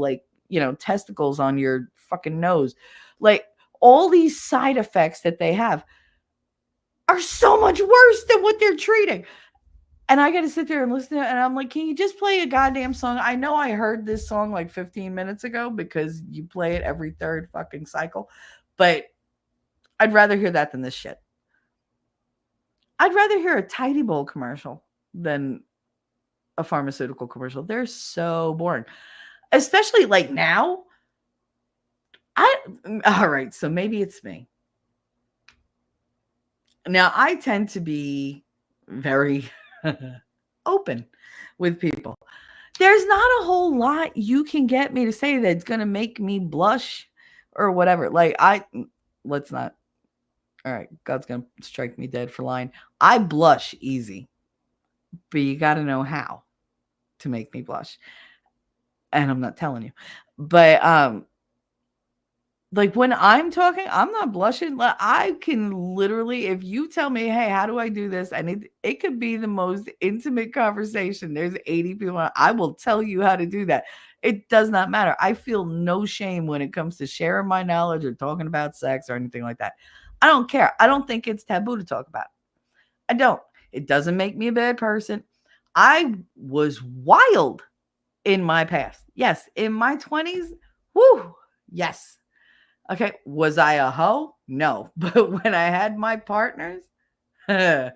[SPEAKER 3] testicles on your fucking nose. All these side effects that they have are so much worse than what they're treating. And I got to sit there and listen to it. And I'm like, can you just play a goddamn song? I know I heard this song 15 minutes ago because you play it every third fucking cycle. But I'd rather hear that than this shit. I'd rather hear a Tidy Bowl commercial than a pharmaceutical commercial. They're so boring. Especially like now. All right, so maybe it's me. Now, I tend to be very open with people. There's not a whole lot you can get me to say that's going to make me blush or whatever. Like, let's not. All right, God's going to strike me dead for lying. I blush easy, but you got to know how to make me blush. And I'm not telling you. But like when I'm talking, I'm not blushing. Like, I can literally, if you tell me, hey, how do I do this? And it could be the most intimate conversation. There's 80 people. I will tell you how to do that. It does not matter. I feel no shame when it comes to sharing my knowledge or talking about sex or anything like that. I don't care. I don't think it's taboo to talk about. I don't. It doesn't make me a bad person. I was wild in my past. Yes. In my 20s. Whoo. Yes. Okay, was I a hoe? No. But when I had my partners, let's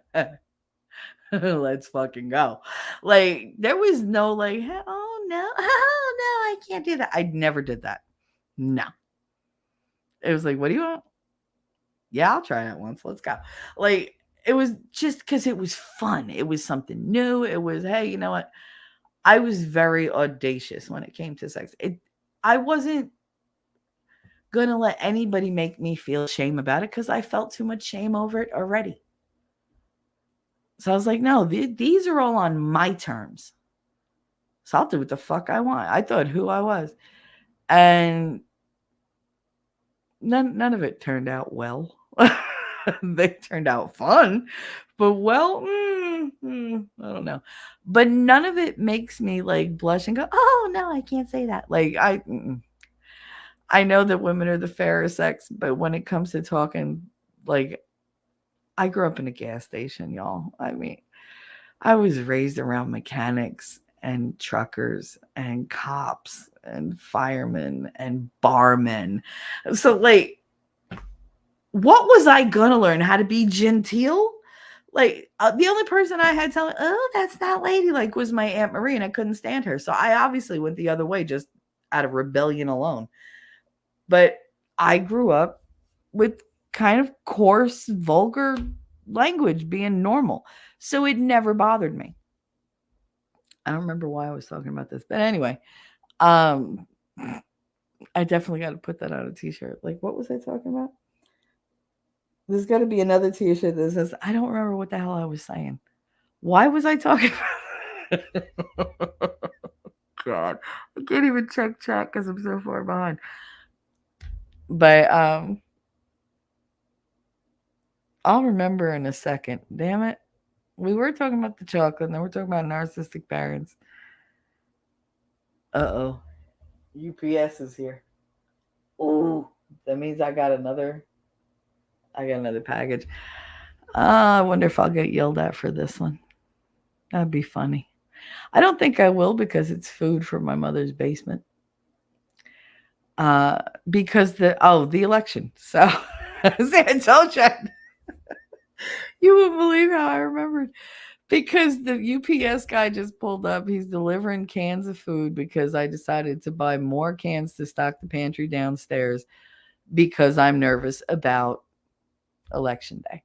[SPEAKER 3] fucking go. Like, there was no like, oh no, I can't do that. I never did that. No. It was like, what do you want? Yeah, I'll try it once. Let's go. Like, it was just because it was fun. It was something new. It was, hey, you know what? I was very audacious when it came to sex. I wasn't gonna let anybody make me feel shame about it because I felt too much shame over it already. So I was like, no, these are all on my terms. So I'll do what the fuck I want. I thought who I was. And none of it turned out well. They turned out fun, but well, I don't know. But none of it makes me like blush and go, oh no, I can't say that. Like I know that women are the fairer sex, but when it comes to talking, like, I grew up in a gas station, y'all. I mean, I was raised around mechanics and truckers and cops and firemen and barmen. So, like, what was I going to learn? How to be genteel? Like, the only person I had telling, oh, that's not ladylike, was my Aunt Marie, and I couldn't stand her. So I obviously went the other way just out of rebellion alone. But I grew up with kind of coarse, vulgar language being normal. So it never bothered me. I don't remember why I was talking about this. But anyway, I definitely got to put that on a t-shirt. Like, what was I talking about? There's got to be another t-shirt that says, I don't remember what the hell I was saying. Why was I talking about God, I can't even check chat because I'm so far behind. But I'll remember in a second. Damn it. We were talking about the chocolate, and then we're talking about narcissistic parents. Uh-oh. UPS is here. Ooh. That means I got another package. I wonder if I'll get yelled at for this one. That'd be funny. I don't think I will because it's food from my mother's basement. Because the election. So see, I told you. You wouldn't believe how I remembered. Because the UPS guy just pulled up. He's delivering cans of food because I decided to buy more cans to stock the pantry downstairs because I'm nervous about election day.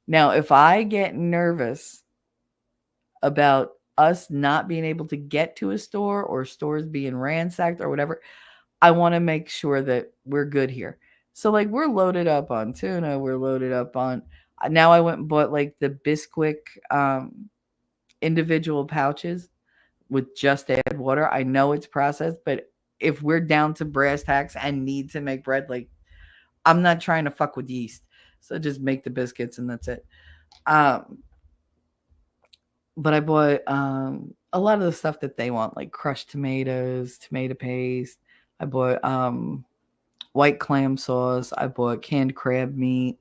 [SPEAKER 3] Now, if I get nervous about us not being able to get to a store or stores being ransacked or whatever, I want to make sure that we're good here. So, like, we're loaded up on tuna. We're loaded up on... Now I went and bought, like, the Bisquick individual pouches with just add water. I know it's processed, but if we're down to brass tacks and need to make bread, like, I'm not trying to fuck with yeast. So just make the biscuits and that's it. But I bought a lot of the stuff that they want, like crushed tomatoes, tomato paste. I bought white clam sauce. I bought canned crab meat.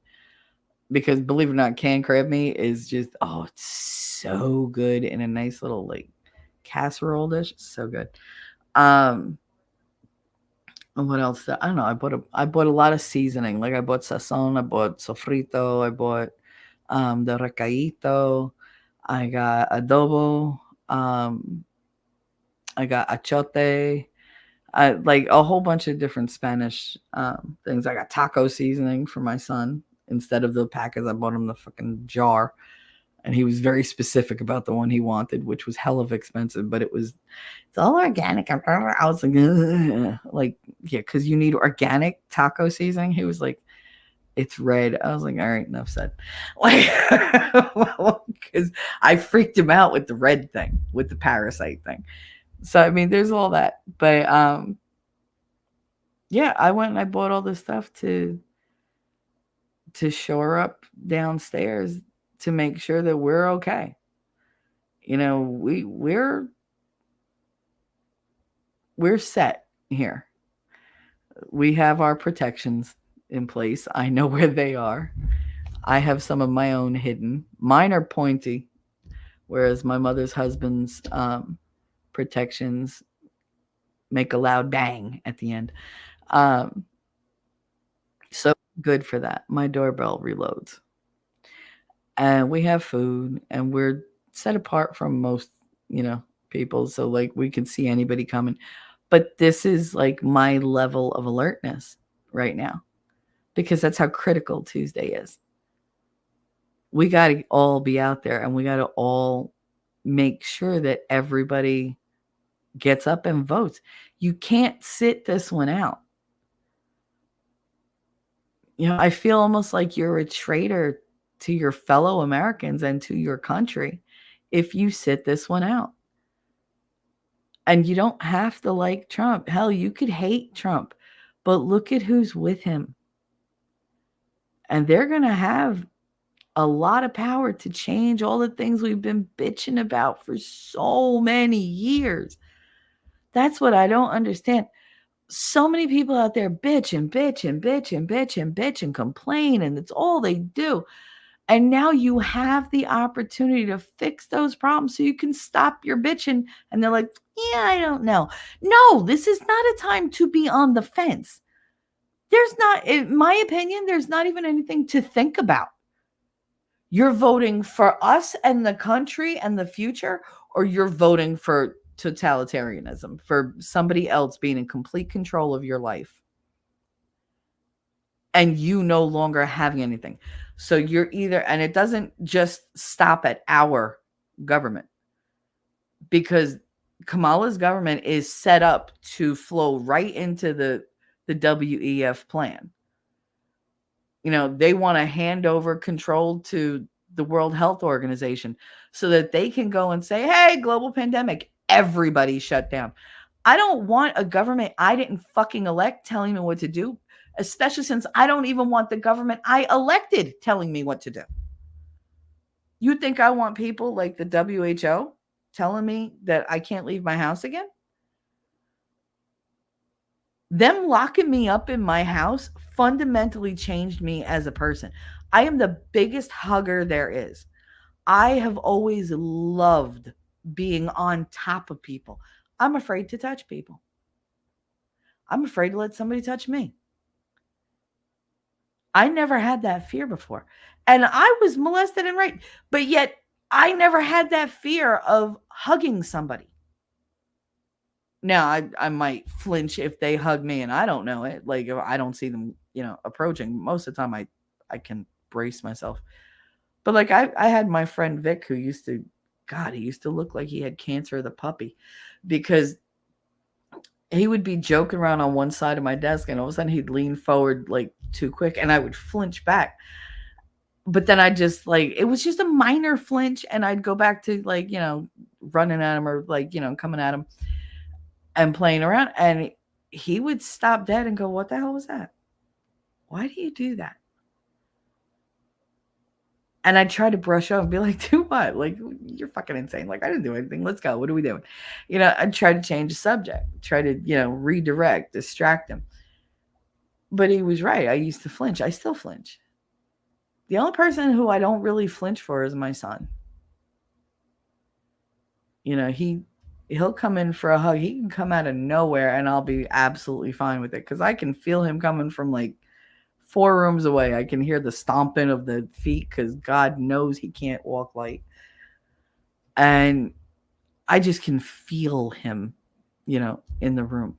[SPEAKER 3] Because believe it or not, canned crab meat is just, it's so good in a nice little like casserole dish. It's so good. And what else? I don't know. I bought a lot of seasoning. Like I bought sazon, I bought sofrito, I bought the recaito. I got adobo. I got achote. I like a whole bunch of different Spanish things. I got taco seasoning for my son instead of the packets. I bought him the fucking jar, and he was very specific about the one he wanted, which was hell of expensive, but it's all organic. I was like, yeah, because you need organic taco seasoning. He was like, it's red. I was like, all right, enough said. Like, because I freaked him out with the red thing, with the parasite thing. So I mean, there's all that, but yeah, I went and I bought all this stuff to shore up downstairs to make sure that we're okay. You know, we're set here. We have our protections in place. I know where they are. I have some of my own hidden. Mine are pointy, whereas my mother's husband's protections make a loud bang at the end. So good for that. My doorbell reloads. And we have food and we're set apart from most, people. So like we can see anybody coming. But this is like my level of alertness right now because that's how critical Tuesday is. We got to all be out there and we got to all make sure that everybody gets up and votes. You can't sit this one out. I feel almost like you're a traitor to your fellow Americans and to your country if you sit this one out. And you don't have to like Trump. Hell, you could hate Trump, but look at who's with him. And they're going to have a lot of power to change all the things we've been bitching about for so many years. That's what I don't understand. So many people out there bitch and bitch and bitch and bitch and bitch and complain, and it's all they do. And now you have the opportunity to fix those problems so you can stop your bitching. And they're like, yeah, I don't know. No, this is not a time to be on the fence. There's not, in my opinion, there's not even anything to think about. You're voting for us and the country and the future, or you're voting for totalitarianism, for somebody else being in complete control of your life. And you no longer having anything. So you're either, and it doesn't just stop at our government, because Kamala's government is set up to flow right into the WEF plan. They want to hand over control to the World Health Organization so that they can go and say, hey, global pandemic, everybody shut down. I don't want a government I didn't fucking elect telling me what to do, especially since I don't even want the government I elected telling me what to do. You think I want people like the WHO telling me that I can't leave my house again? Them locking me up in my house fundamentally changed me as a person. I am the biggest hugger there is. I have always loved being on top of people. I'm afraid to touch people. I'm afraid to let somebody touch me. I never had that fear before. And I was molested and raped, but yet I never had that fear of hugging somebody. Now, I might flinch if they hug me and I don't know it. Like, if I don't see them, approaching. Most of the time I can brace myself. But like I had my friend Vic who used to look like he had cancer of the puppy, because he would be joking around on one side of my desk and all of a sudden he'd lean forward like too quick and I would flinch back. But then I just it was just a minor flinch and I'd go back to running at him or coming at him and playing around. And he would stop dead and go, what the hell was that? Why do you do that? And I'd try to brush up and be like, do what? Like, you're fucking insane. Like, I didn't do anything. Let's go. What are we doing? I'd try to change the subject, try to, redirect, distract him. But he was right. I used to flinch. I still flinch. The only person who I don't really flinch for is my son. He'll come in for a hug. He can come out of nowhere and I'll be absolutely fine with it because I can feel him coming from 4 rooms away. I can hear the stomping of the feet because God knows he can't walk light. And I just can feel him, in the room.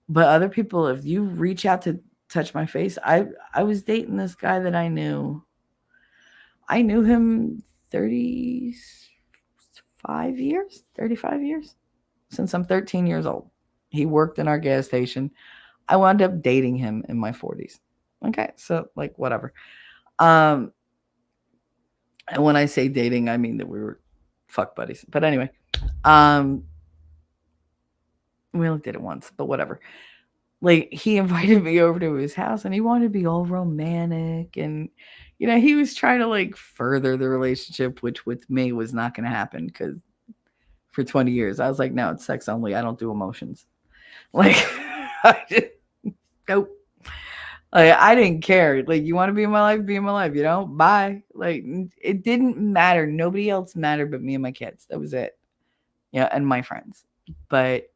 [SPEAKER 3] But other people, if you reach out to touch my face, I was dating this guy that I knew. I knew him 35 years since I'm 13 years old. He worked in our gas station. I wound up dating him in my 40s. Okay, so like whatever. And when I say dating, I mean that we were fuck buddies. But anyway, we only did it once, but whatever. Like, he invited me over to his house and he wanted to be all romantic, and he was trying to like further the relationship, which with me was not going to happen, because for 20 years I was like, no, it's sex only. I don't do emotions. Like, I just, nope. Like, I didn't care. Like, you want to be in my life, be in my life, bye. Like, it didn't matter. Nobody else mattered but me and my kids. That was it. And my friends. But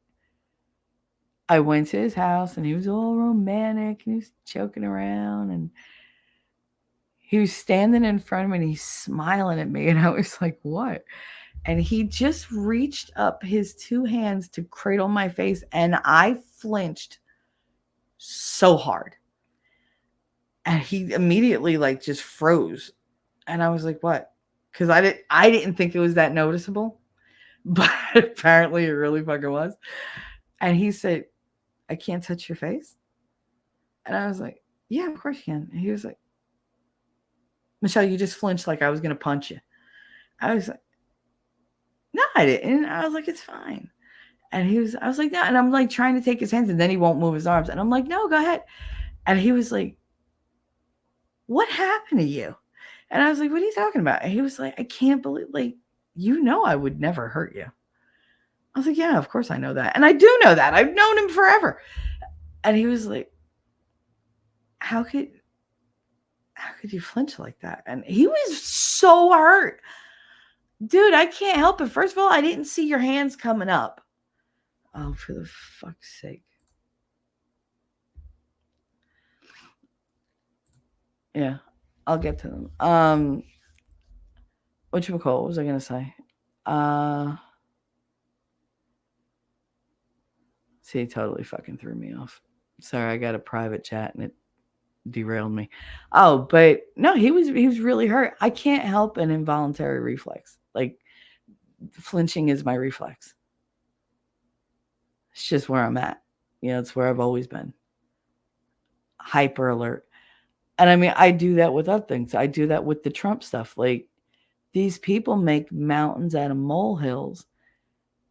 [SPEAKER 3] I went to his house and he was all romantic and he was choking around and he was standing in front of me and he's smiling at me. And I was like, what? And he just reached up his two hands to cradle my face, and I flinched so hard. And he immediately like just froze. And I was like, what? Because I didn't think it was that noticeable. But apparently it really fucking was. And he said, I can't touch your face? And I was like, yeah, of course you can. And he was like, Michelle, you just flinched like I was going to punch you. I was like, no, I didn't. I was like, it's fine. And I was like, no. And I'm like trying to take his hands and then he won't move his arms. And I'm like, no, go ahead. And he was like, what happened to you? And I was like, what are you talking about? And he was like, I can't believe, like, I would never hurt you. I was like, yeah, of course I know that. And I do know that. I've known him forever. And he was like, how could you flinch like that? And he was so hurt. Dude, I can't help it. First of all, I didn't see your hands coming up. Oh, for the fuck's sake. Yeah, I'll get to them. What was I gonna say? See, it totally fucking threw me off. Sorry, I got a private chat and it derailed me. Oh, but no, he was really hurt. I can't help an involuntary reflex. Like, flinching is my reflex. It's just where I'm at. It's where I've always been. Hyper alert. And I mean, I do that with other things. I do that with the Trump stuff. Like, these people make mountains out of molehills,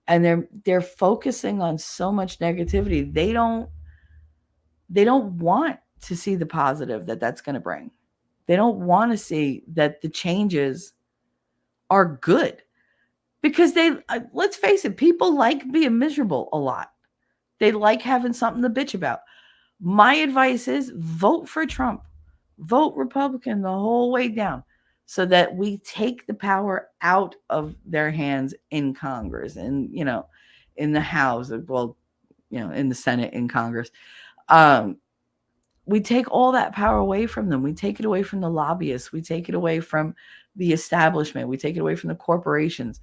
[SPEAKER 3] and they're focusing on so much negativity. They don't want to see the positive that's going to bring. They don't want to see that the changes are good, because let's face it, people like being miserable a lot. They like having something to bitch about. My advice is vote for Trump. Vote Republican the whole way down, so that we take the power out of their hands in Congress and, in the House, well, in the Senate, in Congress. We take all that power away from them. We take it away from the lobbyists. We take it away from the establishment. We take it away from the corporations.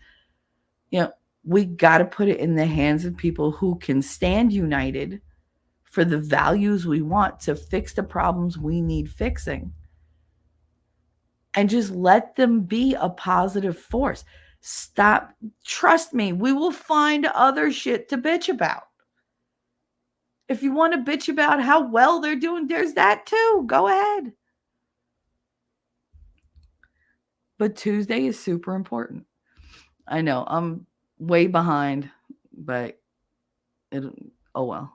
[SPEAKER 3] We got to put it in the hands of people who can stand united for the values we want to fix the problems we need fixing. And just let them be a positive force. Stop. Trust me, we will find other shit to bitch about. If you want to bitch about how well they're doing, there's that too. Go ahead. But Tuesday is super important. I know I'm way behind, but oh well.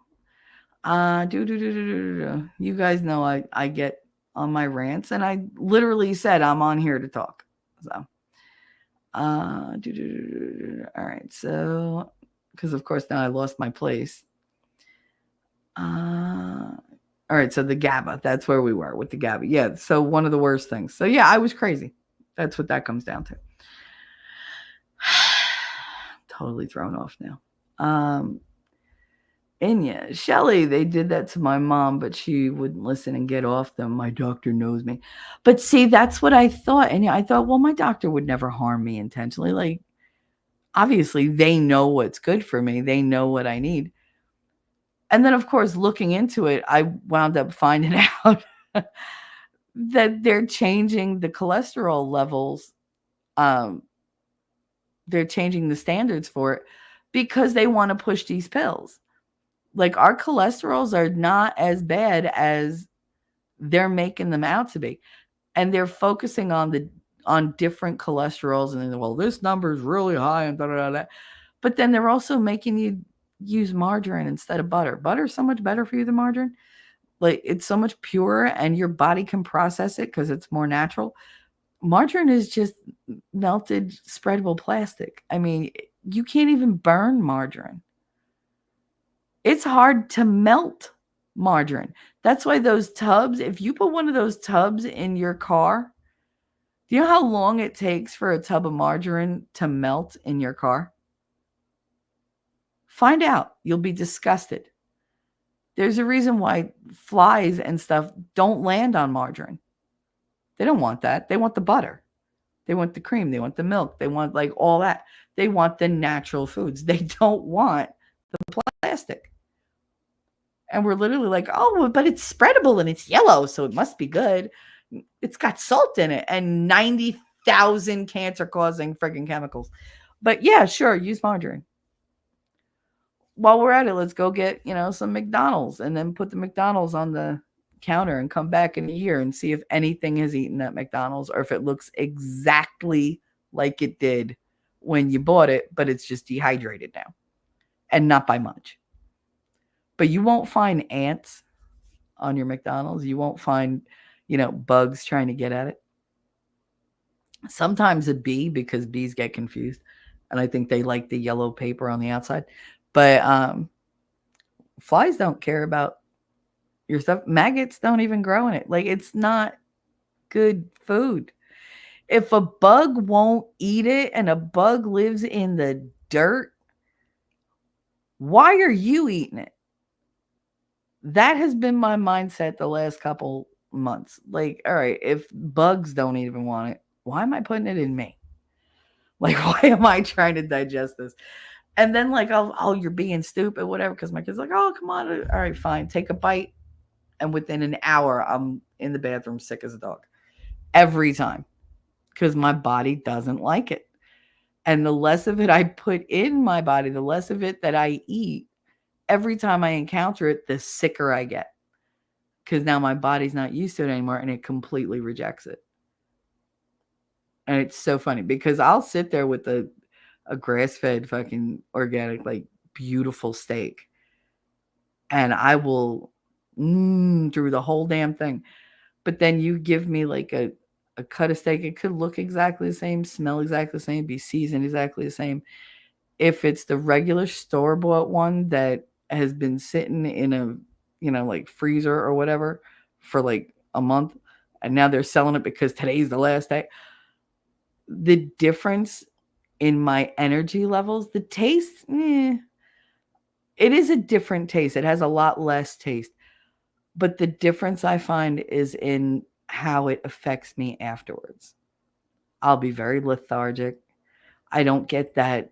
[SPEAKER 3] You guys know I get on my rants, and I literally said I'm on here to talk. So, all right. So, because of course now I lost my place. All right. So the GABA, that's where we were with the GABA. Yeah. So one of the worst things. So yeah, I was crazy. That's what that comes down to. Totally thrown off now. And yeah, Shelly, they did that to my mom, but she wouldn't listen and get off them. My doctor knows me. But see, that's what I thought. And yeah, I thought, well, my doctor would never harm me intentionally. Like, obviously, they know what's good for me, they know what I need. And then, of course, looking into it, I wound up finding out that they're changing the cholesterol levels. They're changing the standards for it because they want to push these pills. Like, our cholesterols are not as bad as they're making them out to be. And they're focusing on different cholesterols, and then, well, this number is really high and da da da da. But then they're also making you use margarine instead of butter. Butter is so much better for you than margarine. Like, it's so much purer and your body can process it because it's more natural. Margarine is just melted spreadable plastic. I mean, you can't even burn margarine. It's hard to melt margarine. That's why those tubs, if you put one of those tubs in your car, do you know how long it takes for a tub of margarine to melt in your car? Find out. You'll be disgusted. There's a reason why flies and stuff don't land on margarine. They don't want that. They want the butter. They want the cream. They want the milk. They want like all that. They want the natural foods. They don't want the plastic. And we're literally like, oh, but it's spreadable and it's yellow, so it must be good. It's got salt in it and 90,000 cancer-causing friggin' chemicals. But yeah, sure, use margarine. While we're at it, let's go get, some McDonald's and then put the McDonald's on the counter and come back in a year and see if anything has eaten at McDonald's or if it looks exactly like it did when you bought it, but it's just dehydrated now and not by much. But you won't find ants on your McDonald's. You won't find, bugs trying to get at it. Sometimes a bee, because bees get confused. And I think they like the yellow paper on the outside. But flies don't care about your stuff. Maggots don't even grow in it. Like, it's not good food. If a bug won't eat it and a bug lives in the dirt, why are you eating it? That has been my mindset the last couple months. Like, all right, if bugs don't even want it, why am I putting it in me? Like, why am I trying to digest this? And then like, oh, you're being stupid, whatever. Because my kid's like, oh, come on. All right, fine. Take a bite. And within an hour, I'm in the bathroom sick as a dog. Every time. Because my body doesn't like it. And the less of it I put in my body, the less of it that I eat, every time I encounter it, the sicker I get. Because now my body's not used to it anymore and it completely rejects it. And it's so funny because I'll sit there with a grass-fed fucking organic, like beautiful steak. And I will through the whole damn thing. But then you give me like a cut of steak. It could look exactly the same, smell exactly the same, be seasoned exactly the same. If it's the regular store-bought one that has been sitting in a, like freezer or whatever for like a month, and now they're selling it because today's the last day. The difference in my energy levels, the taste, it is a different taste. It has a lot less taste. But the difference I find is in how it affects me afterwards. I'll be very lethargic. I don't get that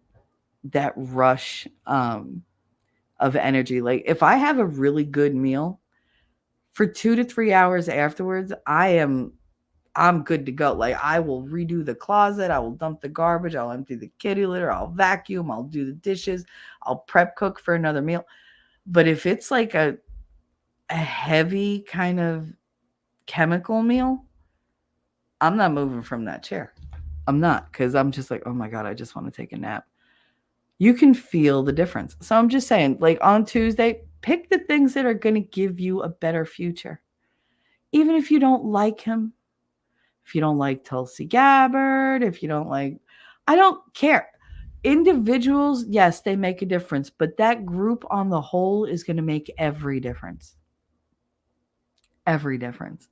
[SPEAKER 3] rush of energy. Like, if I have a really good meal, for 2 to 3 hours afterwards, I'm good to go. Like, I will redo the closet. I will dump the garbage. I'll empty the kitty litter. I'll vacuum. I'll do the dishes. I'll prep cook for another meal. But if it's like a heavy kind of chemical meal, I'm not moving from that chair. I'm not, because I'm just like, oh my God, I just want to take a nap. You can feel the difference. So I'm just saying, like, on Tuesday, pick the things that are going to give you a better future. Even if you don't like him, if you don't like Tulsi Gabbard, if you don't like, I don't care. Individuals, yes, they make a difference, but that group on the whole is going to make every difference. Every difference.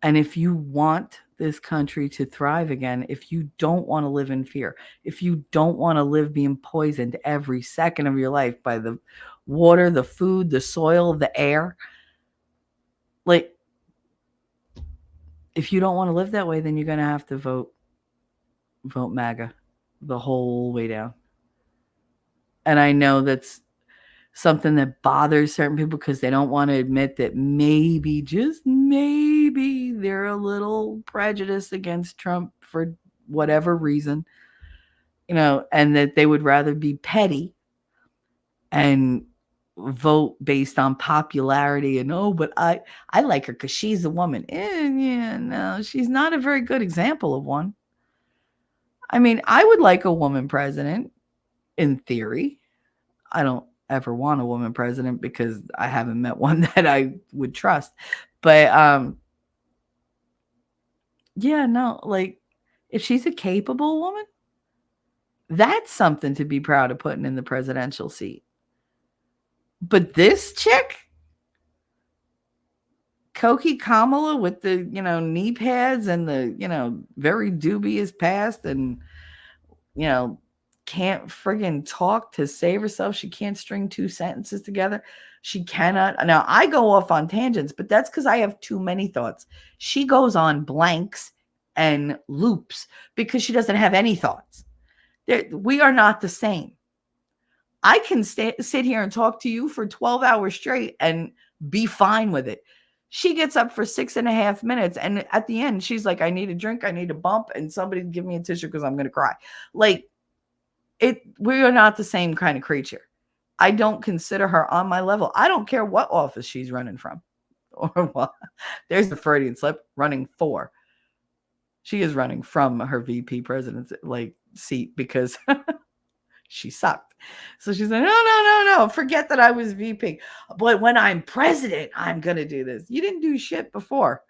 [SPEAKER 3] And if you want this country to thrive again, if you don't want to live in fear, if you don't want to live being poisoned every second of your life by the water, the food, the soil, the air. Like, if you don't want to live that way, then you're going to have to vote MAGA the whole way down. And I know that's something that bothers certain people because they don't want to admit that maybe, just maybe, they're a little prejudiced against Trump for whatever reason, and that they would rather be petty and vote based on popularity and, but I like her because she's a woman. Yeah, no, she's not a very good example of one. I mean, I would like a woman president in theory. I don't ever want a woman president because I haven't met one that I would trust. But yeah, no, like, if she's a capable woman, that's something to be proud of putting in the presidential seat. But this chick, Koki Kamala, with the, knee pads and the, very dubious past, and, can't friggin' talk to save herself. She can't string two sentences together. She cannot. Now, I go off on tangents, but that's because I have too many thoughts. She goes on blanks and loops because she doesn't have any thoughts. We are not the same. I can sit here and talk to you for 12 hours straight and be fine with it. She gets up for 6.5 minutes, and at the end, she's like, I need a drink, I need a bump, and somebody give me a tissue because I'm going to cry. Like, we are not the same kind of creature. I don't consider her on my level. I don't care what office she's running from. Or what. There's the Freudian slip, running for. She is running from her VP president's seat because she sucked. So she's like, no, forget that I was VP. But when I'm president, I'm going to do this. You didn't do shit before.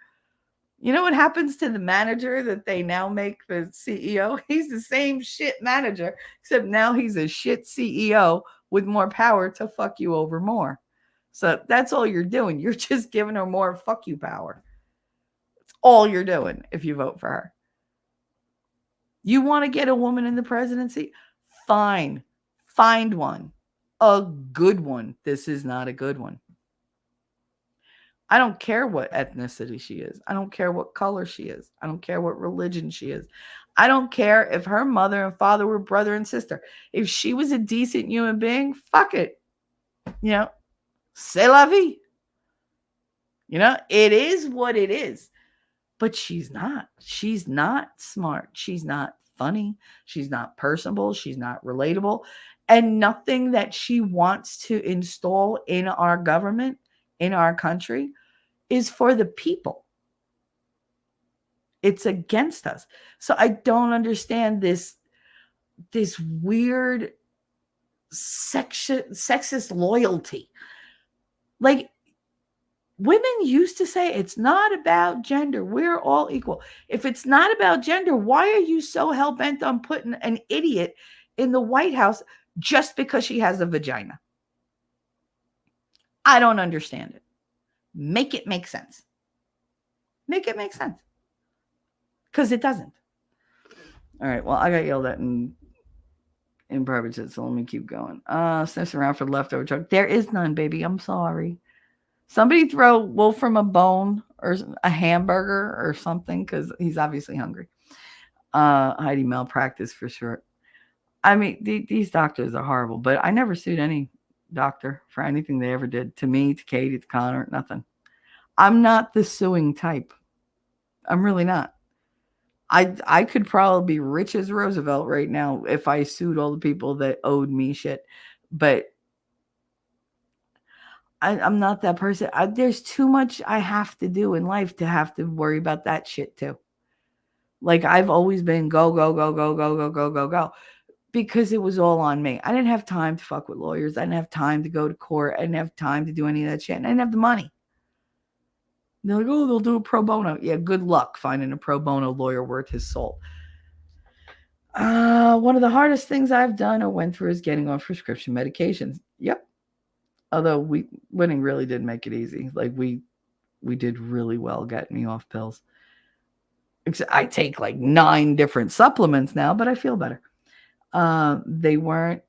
[SPEAKER 3] You know what happens to the manager that they now make the CEO? He's the same shit manager, except now he's a shit CEO with more power to fuck you over more. So that's all you're doing. You're just giving her more fuck you power. That's all you're doing if you vote for her. You want to get a woman in the presidency? Fine. Find one. A good one. This is not a good one. I don't care what ethnicity she is. I don't care what color she is. I don't care what religion she is. I don't care if her mother and father were brother and sister. If she was a decent human being, fuck it. C'est la vie. It is what it is. But she's not. She's not smart. She's not funny. She's not personable. She's not relatable. And nothing that she wants to install in our government, in our country, is for the people. It's against us. So I don't understand this weird sexist loyalty. Like, women used to say it's not about gender. We're all equal. If it's not about gender, why are you so hell-bent on putting an idiot in the White House just because she has a vagina? I don't understand it. Make it make sense. Make it make sense. Because it doesn't. All right. Well, I got yelled at in Burbage, so let me keep going. Sniffs around for the leftover truck. There is none, baby. I'm sorry. Somebody throw Wolfram a bone or a hamburger or something, because he's obviously hungry. Heidi malpractice for sure. I mean, these doctors are horrible, but I never sued any doctor for anything they ever did to me, to Katie, to Connor, nothing. I'm not the suing type. I'm really not. I could probably be rich as Roosevelt right now if I sued all the people that owed me shit, but I'm not that person. There's too much I have to do in life to have to worry about that shit too. Like, I've always been go, go, go, go, go, go, go, go, go. Because it was all on me. I didn't have time to fuck with lawyers. I didn't have time to go to court. I didn't have time to do any of that shit. And I didn't have the money. And they're like, oh, they'll do a pro bono. Yeah, good luck finding a pro bono lawyer worth his salt. One of the hardest things I've done or went through is getting on prescription medications. Yep. Although winning really did make it easy. Like, we did really well getting me off pills. I take like 9 different supplements now, but I feel better. They weren't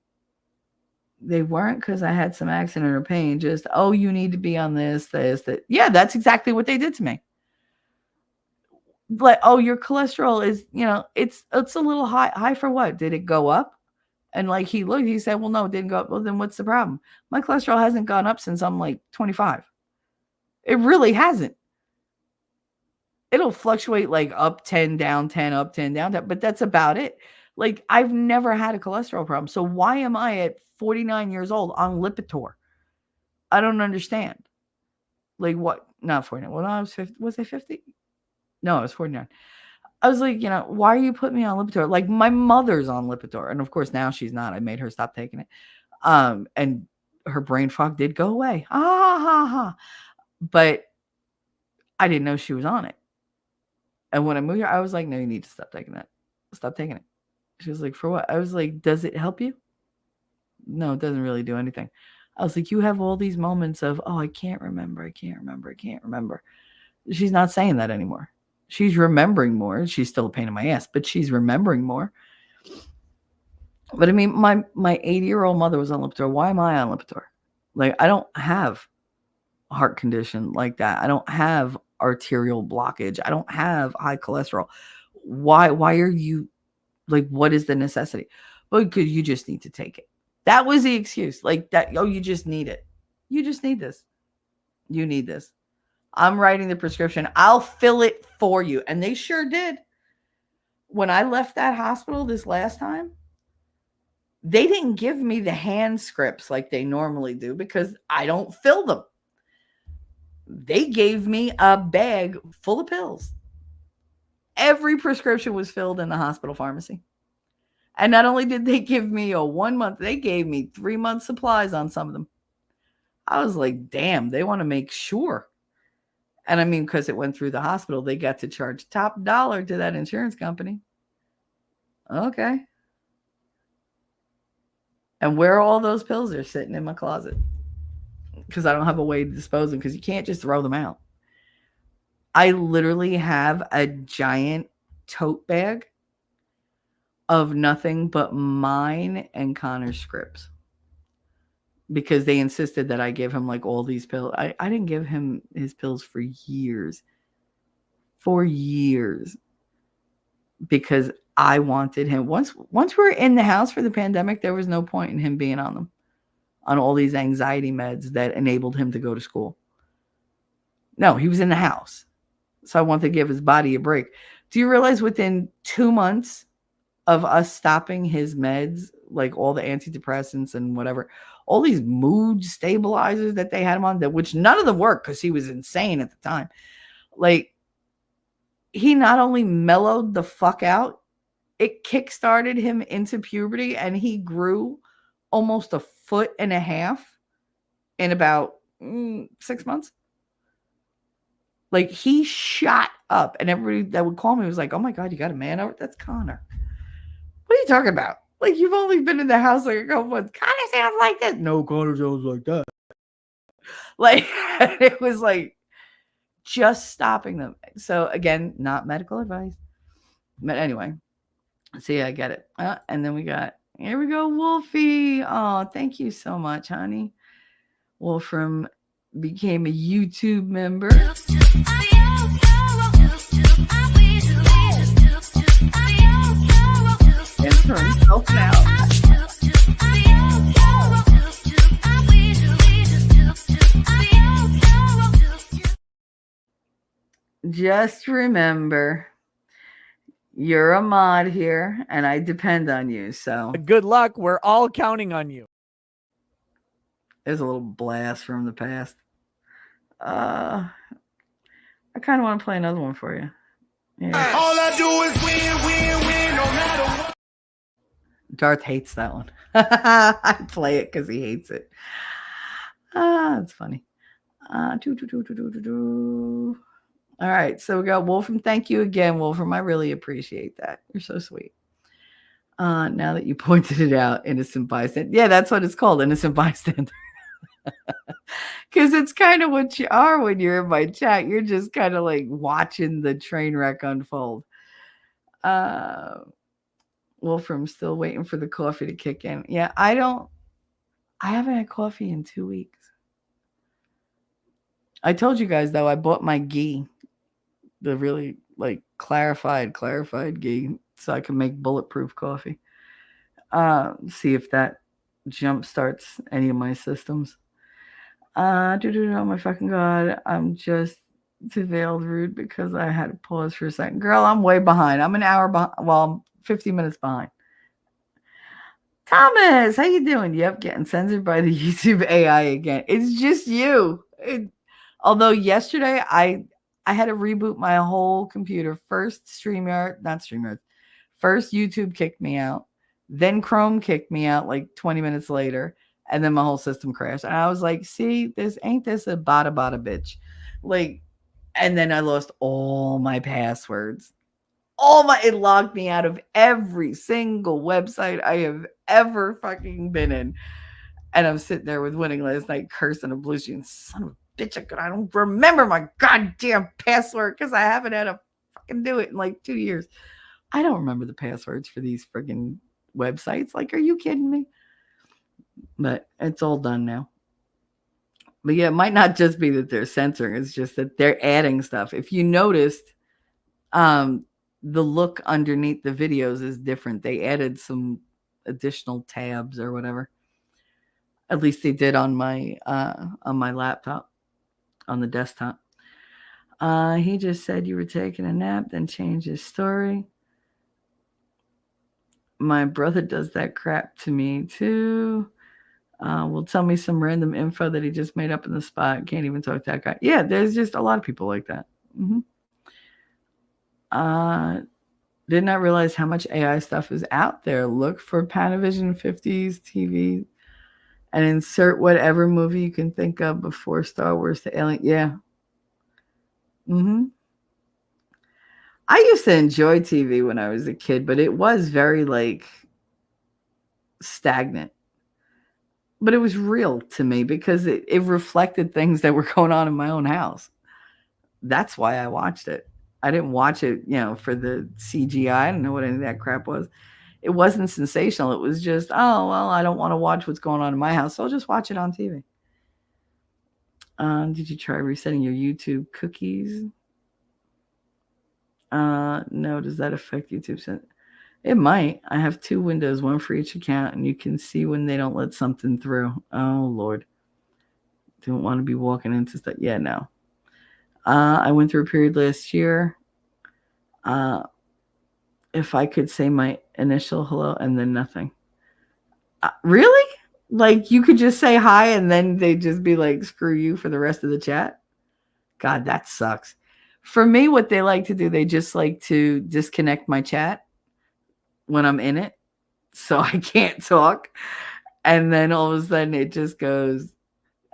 [SPEAKER 3] They weren't because I had some accident or pain. Just, oh, you need to be on this, that. Yeah, that's exactly what they did to me. Like, oh, your cholesterol is, it's a little high. High for what? Did it go up? And like he looked, he said, well, no, it didn't go up. Well, then what's the problem? My cholesterol hasn't gone up since I'm like 25. It really hasn't. It'll fluctuate like up 10, down 10, up 10, down 10, but that's about it. Like, I've never had a cholesterol problem. So why am I at 49 years old on Lipitor? I don't understand. Like, what? Not 49. Well, no, I was 50. Was I 50? No, I was 49. I was like, why are you putting me on Lipitor? Like, my mother's on Lipitor. And of course, now she's not. I made her stop taking it. And her brain fog did go away. But I didn't know she was on it. And when I moved here, I was like, no, you need to stop taking that. Stop taking it. She was like, for what? I was like, does it help you? No, it doesn't really do anything. I was like, you have all these moments of, oh, I can't remember. I can't remember. She's not saying that anymore. She's remembering more. She's still a pain in my ass, but she's remembering more. But I mean, my 80-year-old mother was on Lipitor. Why am I on Lipitor? Like, I don't have a heart condition like that. I don't have arterial blockage. I don't have high cholesterol. Why are you, like, what is the necessity? Well, because you just need to take it. That was the excuse. Like that, oh, you just need it. You just need this. You need this. I'm writing the prescription. I'll fill it for you. And they sure did. When I left that hospital this last time, they didn't give me the hand scripts like they normally do because I don't fill them. They gave me a bag full of pills. Every prescription was filled in the hospital pharmacy. And not only did they give me a 1 month, they gave me 3 month supplies on some of them. I was like, damn, they want to make sure. And I mean, because it went through the hospital, they got to charge top dollar to that insurance company. Okay. And where all those pills are sitting in my closet. Because I don't have a way to dispose them, because you can't just throw them out. I literally have a giant tote bag of nothing but mine and Connor's scripts. Because they insisted that I give him like all these pills. I didn't give him his pills for years. For years. Because I wanted him. Once we were in the house for the pandemic, there was no point in him being on them. On all these anxiety meds that enabled him to go to school. No, he was in the house. So I wanted to give his body a break. Do you realize within 2 months of us stopping his meds, like all the antidepressants and whatever, all these mood stabilizers that they had him on, which none of them worked because he was insane at the time. Like, he not only mellowed the fuck out, it kickstarted him into puberty, and he grew almost 1.5 feet in about 6 months. Like, he shot up, and everybody that would call me was like, oh my God, you got a man over? That's Connor. What are you talking about? Like, you've only been in the house like a couple months. Connor sounds like this. No, Connor sounds like that. Like, it was like just stopping them. So again, not medical advice. But anyway, so yeah, I get it. And then here we go, Wolfie. Oh, thank you so much, honey. Wolfram became a YouTube member. And for himself now. Just remember, you're a mod here, and I depend on you. So
[SPEAKER 6] good luck. We're all counting on you.
[SPEAKER 3] There's a little blast from the past. I kind of want to play another one for you. Yeah.
[SPEAKER 1] All I do is win, no matter what.
[SPEAKER 3] Darth hates that one. I play it because he hates it. It's funny. All right, so we got Wolfram. Thank you again, Wolfram. I really appreciate that. You're so sweet. Now that you pointed it out, innocent bystander. Yeah, that's what it's called, innocent bystander. Because it's kind of what you are when you're in my chat. You're just kind of like watching the train wreck unfold. Wolfram still waiting for the coffee to kick in. Yeah, I don't I haven't had coffee in 2 weeks. I told you guys though, I bought my ghee, the really like clarified ghee, so I can make bulletproof coffee. See if that jump starts any of my systems. Oh my fucking god, I'm just veiled rude because I had to pause for a second. Girl, I'm way behind. I'm an hour behind. Well, I'm 50 minutes behind. Thomas, how you doing? Yep, getting censored by the YouTube AI again. It's just you. Although yesterday I had to reboot my whole computer. First StreamYard, not StreamYard. First YouTube kicked me out. Then Chrome kicked me out like 20 minutes later. And then my whole system crashed. And I was like, see, this ain't this a bada bitch. Like, and then I lost all my passwords. It logged me out of every single website I have ever fucking been in. And I'm sitting there with Winning last night cursing a blue screen. Son of a bitch, I don't remember my goddamn password because I haven't had to fucking do it in like 2 years. I don't remember the passwords for these friggin' websites. Like, are you kidding me? But it's all done now. But yeah, it might not just be that they're censoring. It's just that they're adding stuff. If you noticed, the look underneath the videos is different. They added some additional tabs or whatever. At least they did on my laptop, on the desktop. He just said you were taking a nap, then changed his story. My brother does that crap to me too. Will tell me some random info that he just made up in the spot. Can't even talk to that guy. Yeah, there's just a lot of people like that. Mm-hmm. Did not realize how much AI stuff is out there. Look for Panavision 50s TV and insert whatever movie you can think of before Star Wars to Alien. Yeah. Mm-hmm. I used to enjoy TV when I was a kid, but it was very like stagnant. But it was real to me because it reflected things that were going on in my own house. That's why I watched it. I didn't watch it, for the CGI. I didn't know what any of that crap was. It wasn't sensational. It was just, oh, well, I don't want to watch what's going on in my house, so I'll just watch it on TV. Did you try resetting your YouTube cookies? No, does that affect YouTube? It might. I have 2 windows, one for each account, and you can see when they don't let something through. Oh, Lord. Don't want to be walking into stuff. Yeah, no. I went through a period last year. If I could say my initial hello and then nothing. Really? Like you could just say hi and then they'd just be like, screw you for the rest of the chat? God, that sucks. For me, what they like to do, they just like to disconnect my chat when I'm in it. So I can't talk. And then all of a sudden it just goes,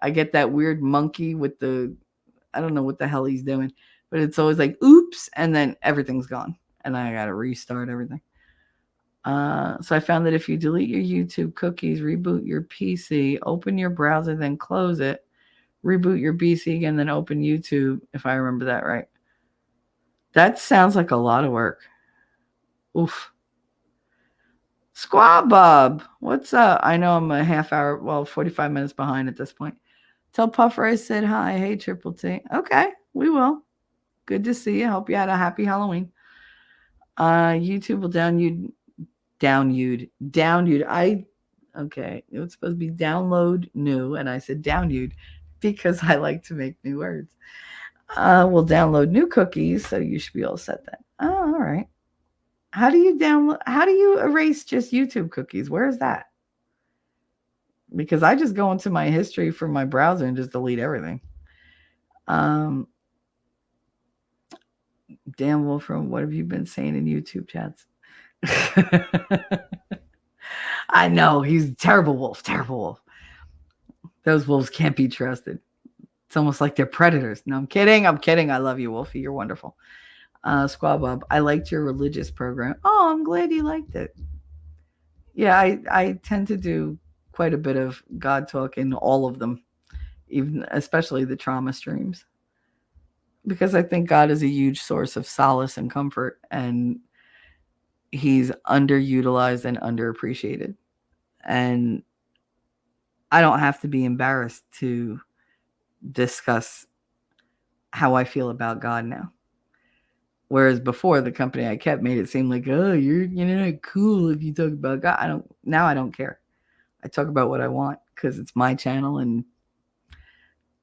[SPEAKER 3] I get that weird monkey with I don't know what the hell he's doing, but it's always like, oops. And then everything's gone. And I got to restart everything. So I found that if you delete your YouTube cookies, reboot your PC, open your browser, then close it, reboot your PC again, then open YouTube, if I remember that right. That sounds like a lot of work. Oof. Squaw Bob, what's up? I know I'm a half hour, 45 minutes behind at this point. Tell Puffer I said hi. Hey, Triple T. Okay, we will. Good to see you. Hope you had a happy Halloween. YouTube will download. Okay, it was supposed to be download new, and I said download because I like to make new words. We'll download new cookies, so you should be all set then. Oh, all right. How do you erase just YouTube cookies? Where is that? Because I just go into my history from my browser and just delete everything. Dan Wolfram, what have you been saying in YouTube chats? I know, he's a terrible wolf. Those wolves can't be trusted. It's almost like they're predators. No, I'm kidding. I love you, Wolfie. You're wonderful. Squab Bob, I liked your religious program. Oh, I'm glad you liked it. Yeah, I tend to do quite a bit of God talk in all of them, especially the trauma streams, because I think God is a huge source of solace and comfort, and he's underutilized and underappreciated. And I don't have to be embarrassed to discuss how I feel about God now. Whereas before, the company I kept made it seem like, oh, you're not cool if you talk about God. I don't care. I talk about what I want because it's my channel and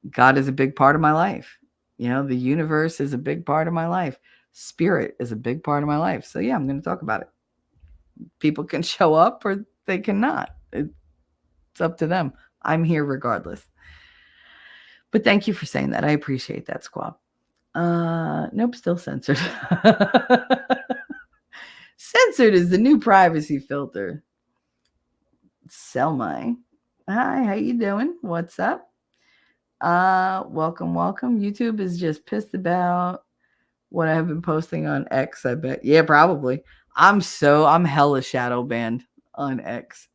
[SPEAKER 3] God is a big part of my life. The universe is a big part of my life. Spirit is a big part of my life. So yeah, I'm going to talk about it. People can show up or they cannot. It's up to them. I'm here regardless. But thank you for saying that. I appreciate that, Squab. Nope, still censored. Censored is the new privacy filter. Selmai. Hi, how you doing? What's up? Welcome. YouTube is just pissed about what I have been posting on X, I bet. Yeah, probably. I'm hella shadow banned on X.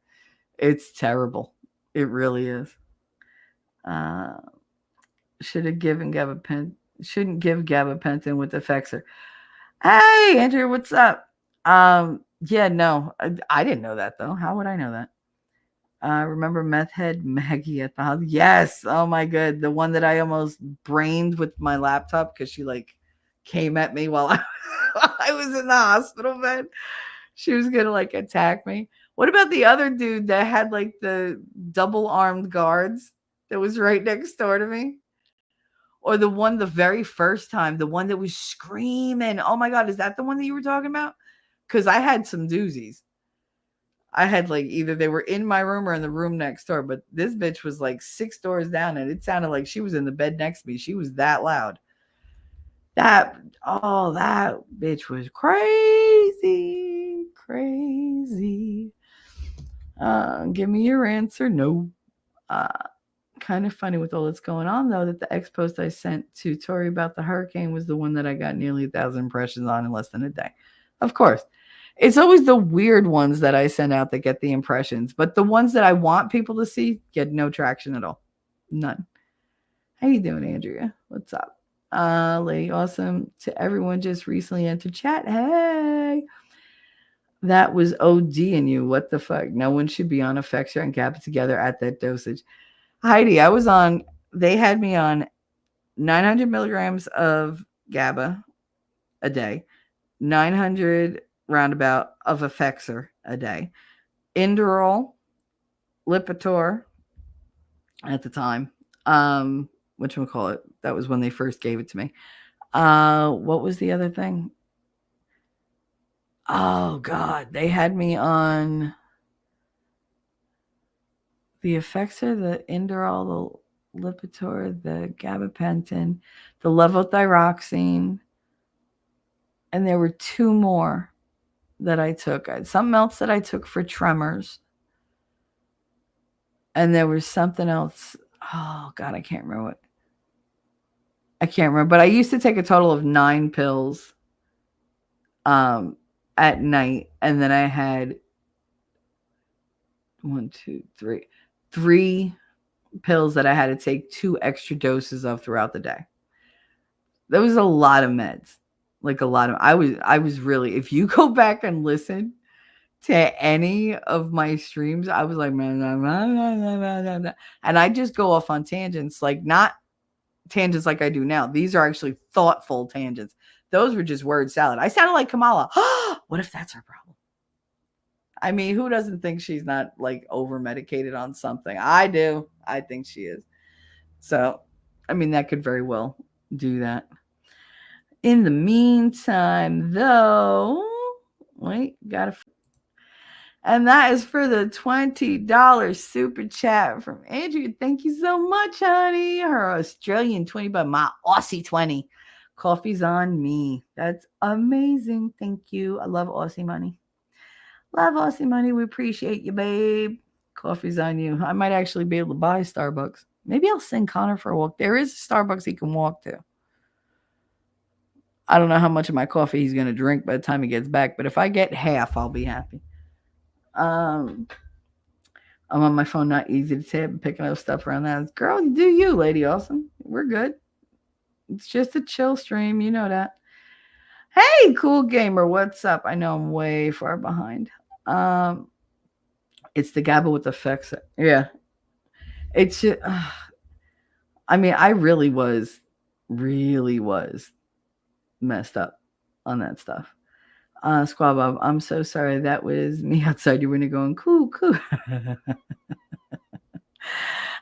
[SPEAKER 3] It's terrible. It really is. Shouldn't give gabapentin with the Fexer. Hey, Andrew, what's up? Yeah, no, I didn't know that though. How would I know that? Remember meth head Maggie at the house? Yes. Oh my god, the one that I almost brained with my laptop because she came at me while I was in the hospital bed. She was gonna attack me. What about the other dude that had the double armed guards that was right next door to me? Or the one the very first time, the one that was screaming. Oh my God, is that the one that you were talking about? Because I had some doozies. I had either they were in my room or in the room next door, but this bitch was 6 doors down and it sounded like she was in the bed next to me. She was that loud. That bitch was crazy. Give me your answer. No. Kind of funny with all that's going on, though, that the X post I sent to Tori about the hurricane was the one that I got nearly 1,000 impressions on in less than a day. Of course. It's always the weird ones that I send out that get the impressions, but the ones that I want people to see get no traction at all. None. How you doing, Andrea? What's up? Lady Awesome. To everyone just recently entered chat. Hey. That was OD in you. What the fuck? No one should be on Effexor and GABA together at that dosage. Heidi, they had me on 900 milligrams of GABA a day, 900 roundabout of Effexor a day, Inderol, Lipitor at the time, whatchamacallit, that was when they first gave it to me. What was the other thing? Oh God, they had me on the Effexor, the Inderol, the Lipitor, the gabapentin, the levothyroxine, and there were 2 more that I took. I had something else that I took for tremors, and there was something else. Oh God, I can't remember but I used to take a total of 9 pills at night, and then I had 3 pills that I had to take 2 extra doses of throughout the day. There was a lot of meds. I was really, if you go back and listen to any of my streams, I was like, and I just go off on tangents, not tangents like I do now. These are actually thoughtful tangents. Those were just word salad. I sounded like Kamala. What if that's her problem? I mean, who doesn't think she's not over medicated on something? I do. I think she is. So, I mean, that could very well do that. In the meantime, though, and that is for the $20 super chat from Andrea. Thank you so much, honey. Her Australian 20, but my Aussie 20. Coffee's on me. That's amazing. Thank you. I love Aussie money. Love Aussie money. We appreciate you, babe. Coffee's on you. I might actually be able to buy Starbucks. Maybe I'll send Connor for a walk. There is a Starbucks he can walk to. I don't know how much of my coffee he's going to drink by the time he gets back, but if I get half, I'll be happy. I'm on my phone, not easy to tap, and picking up stuff around that. Girl, you do you, Lady Awesome. We're good. It's just a chill stream. You know that. Hey, cool gamer. What's up? I know I'm way far behind. It's the GABA with the Effexor. Yeah. It's just, I mean, I really was messed up on that stuff. Squad Bob, I'm so sorry. That was me outside your window going, coo, coo.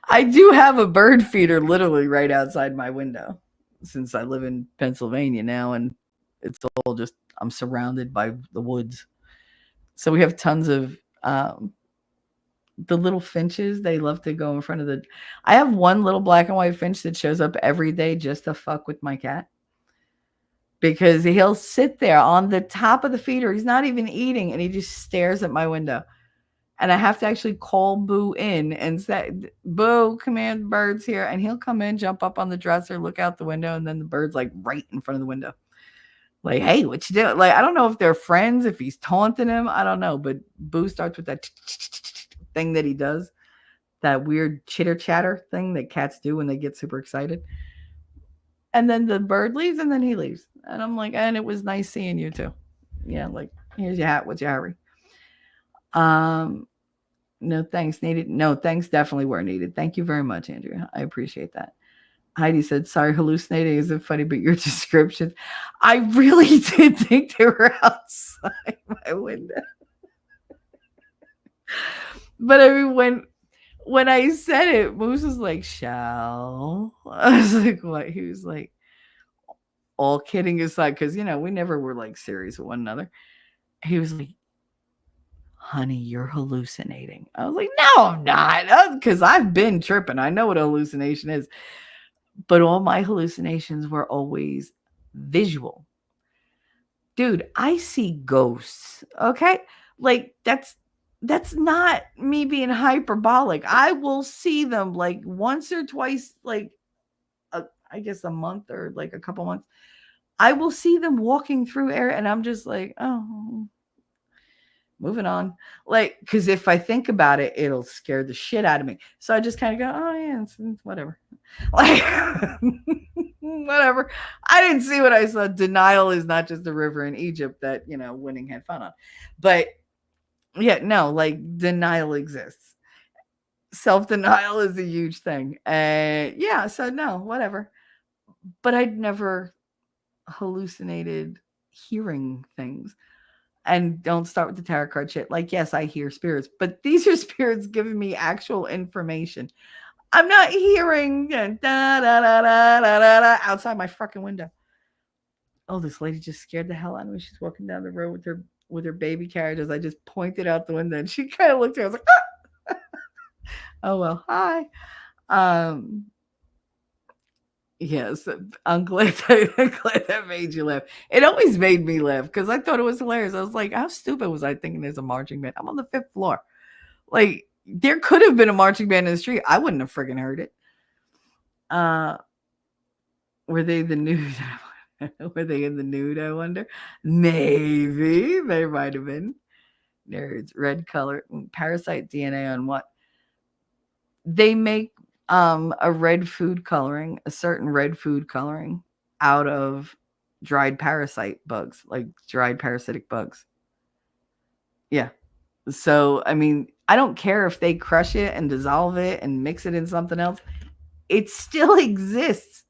[SPEAKER 3] I do have a bird feeder literally right outside my window since I live in Pennsylvania now, and it's all just, I'm surrounded by the woods. So we have tons of the little finches. They love to go in front of the. I have one little black and white finch that shows up every day just to fuck with my cat. Because he'll sit there on the top of the feeder. He's not even eating, and he just stares at my window. And I have to actually call Boo in and say, Boo, come in, bird's here. And he'll come in, jump up on the dresser, look out the window, and then the bird's like right in front of the window. Like, hey, what you doing? Like, I don't know if they're friends, if he's taunting him. I don't know. But Boo starts with that thing that he does. That weird chitter chatter thing that cats do when they get super excited. And then the bird leaves, and then he leaves. And I'm like, and it was nice seeing you too. Yeah, like, here's your hat. What's your hurry? No thanks needed. No thanks definitely were needed. Thank you very much, Andrea. I appreciate that. Heidi said, sorry, hallucinating isn't funny, but your descriptions, I really did think they were outside my window. But I mean, when I said it, Moose was like, shall. I was like, what? He was like, all kidding aside, because, you know, we never were like serious with one another. He was like, honey, you're hallucinating. I was like, no, I'm not. Because I've been tripping. I know what a hallucination is. But all my hallucinations were always visual. Dude, I see ghosts. Okay? Like, that's not me being hyperbolic. I will see them like once or twice, like, I guess a month or like a couple months. I will see them walking through air, and I'm just like, oh, moving on. Like, because if I think about it, it'll scare the shit out of me. So I just kind of go, oh yeah, it's whatever. Like, whatever. I didn't see what I saw. Denial is not just a river in Egypt that, you know, Winning had fun on. But yeah, no, like, denial exists. Self-denial is a huge thing. Yeah, so no, whatever. But I'd never hallucinated hearing things. And don't start with the tarot card shit. Like, yes, I hear spirits, but these are spirits giving me actual information. I'm not hearing da, da, da, da, da, da, outside my fucking window. Oh, this lady just scared the hell out of me. She's walking down the road with her baby carriage as I just pointed out the window, and she kind of looked at me. I was like, ah! Oh well, hi. Yes, I'm glad that made you laugh. It always made me laugh because I thought it was hilarious. I was like, how stupid was I thinking there's a marching band? I'm on the 5th floor. Like, there could have been a marching band in the street. I wouldn't have friggin' heard it. Were they the nude? Were they in the nude, I wonder? Maybe. They might have been. Nerds. Red color. Parasite DNA on what? They make a red food coloring, a certain red food coloring out of dried parasite bugs, like dried parasitic bugs. Yeah. So, I mean, I don't care if they crush it and dissolve it and mix it in something else. It still exists.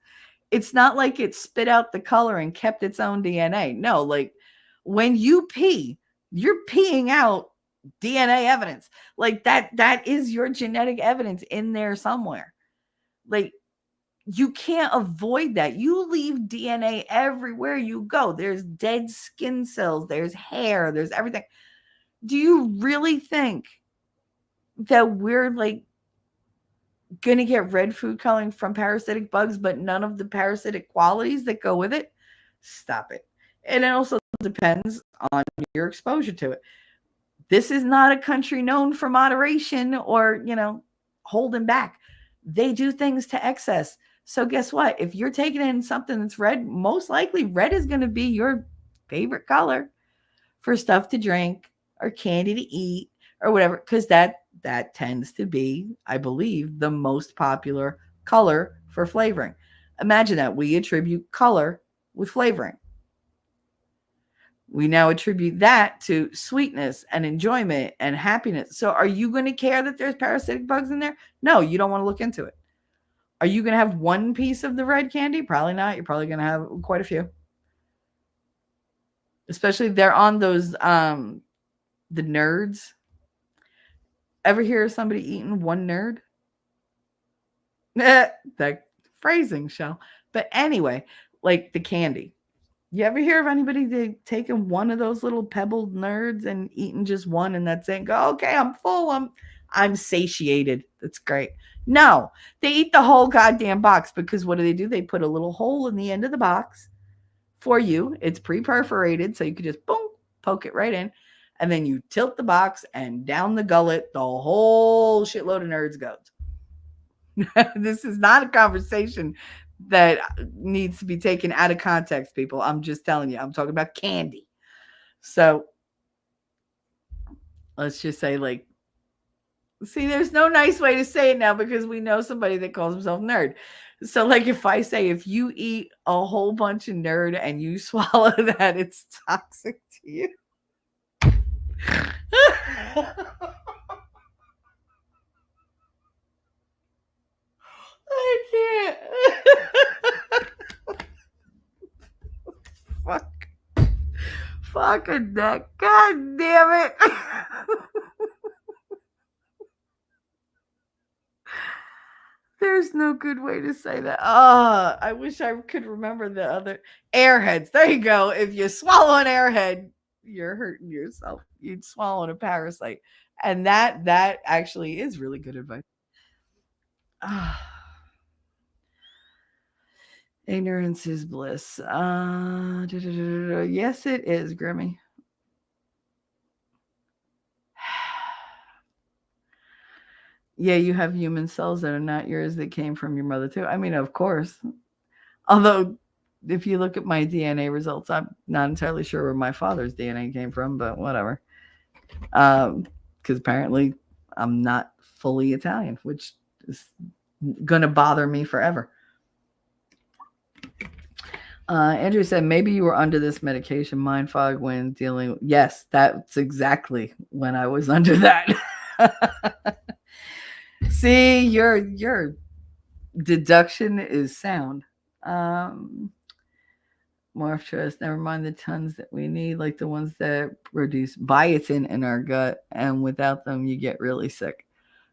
[SPEAKER 3] It's not like it spit out the color and kept its own DNA. No, like, when you pee, you're peeing out DNA evidence. Like, that is your genetic evidence in there somewhere. Like, you can't avoid that. You leave DNA everywhere you go. There's dead skin cells, there's hair, there's everything. Do you really think that we're like gonna get red food coloring from parasitic bugs, but none of the parasitic qualities that go with it? Stop it. And it also depends on your exposure to it. This is not a country known for moderation or, you know, holding back. They do things to excess. So guess what? If you're taking in something that's red, most likely red is going to be your favorite color for stuff to drink or candy to eat or whatever, because that tends to be, I believe, the most popular color for flavoring. Imagine that. We attribute color with flavoring. We now attribute that to sweetness and enjoyment and happiness. So are you going to care that there's parasitic bugs in there? No, you don't want to look into it. Are you going to have one piece of the red candy? Probably not. You're probably going to have quite a few. Especially they're on those the nerds. Ever hear of somebody eating one nerd? That phrasing, shell. But anyway, like the candy. You ever hear of anybody taking one of those little pebbled nerds and eating just one and that's it? And go, okay, I'm full. I'm satiated. That's great. No, they eat the whole goddamn box because what do? They put a little hole in the end of the box for you. It's pre-perforated, so you could just boom, poke it right in. And then you tilt the box and down the gullet, the whole shitload of nerds goes. This is not a conversation that needs to be taken out of context, people. I'm just telling you. I'm talking about candy. So let's just say, like, see, there's no nice way to say it now because we know somebody that calls himself nerd. So, like, if I say if you eat a whole bunch of nerd and you swallow that, it's toxic to you. I can't. Fucking that. God damn it. There's no good way to say that. I wish I could remember the other airheads. There you go. If you swallow an airhead, you're hurting yourself. You'd swallow a parasite. And that actually is really good advice. Ignorance is bliss. Yes, it is, Grimmy. Yeah, you have human cells that are not yours that came from your mother too. I mean, of course. Although, if you look at my DNA results, I'm not entirely sure where my father's DNA came from, but whatever. Because apparently I'm not fully Italian, which is going to bother me forever. Andrew said, maybe you were under this medication, mind fog, when dealing. Yes, that's exactly when I was under that. See, your deduction is sound. Morph trust, never mind the tons that we need, like the ones that produce biotin in our gut, and without them, you get really sick.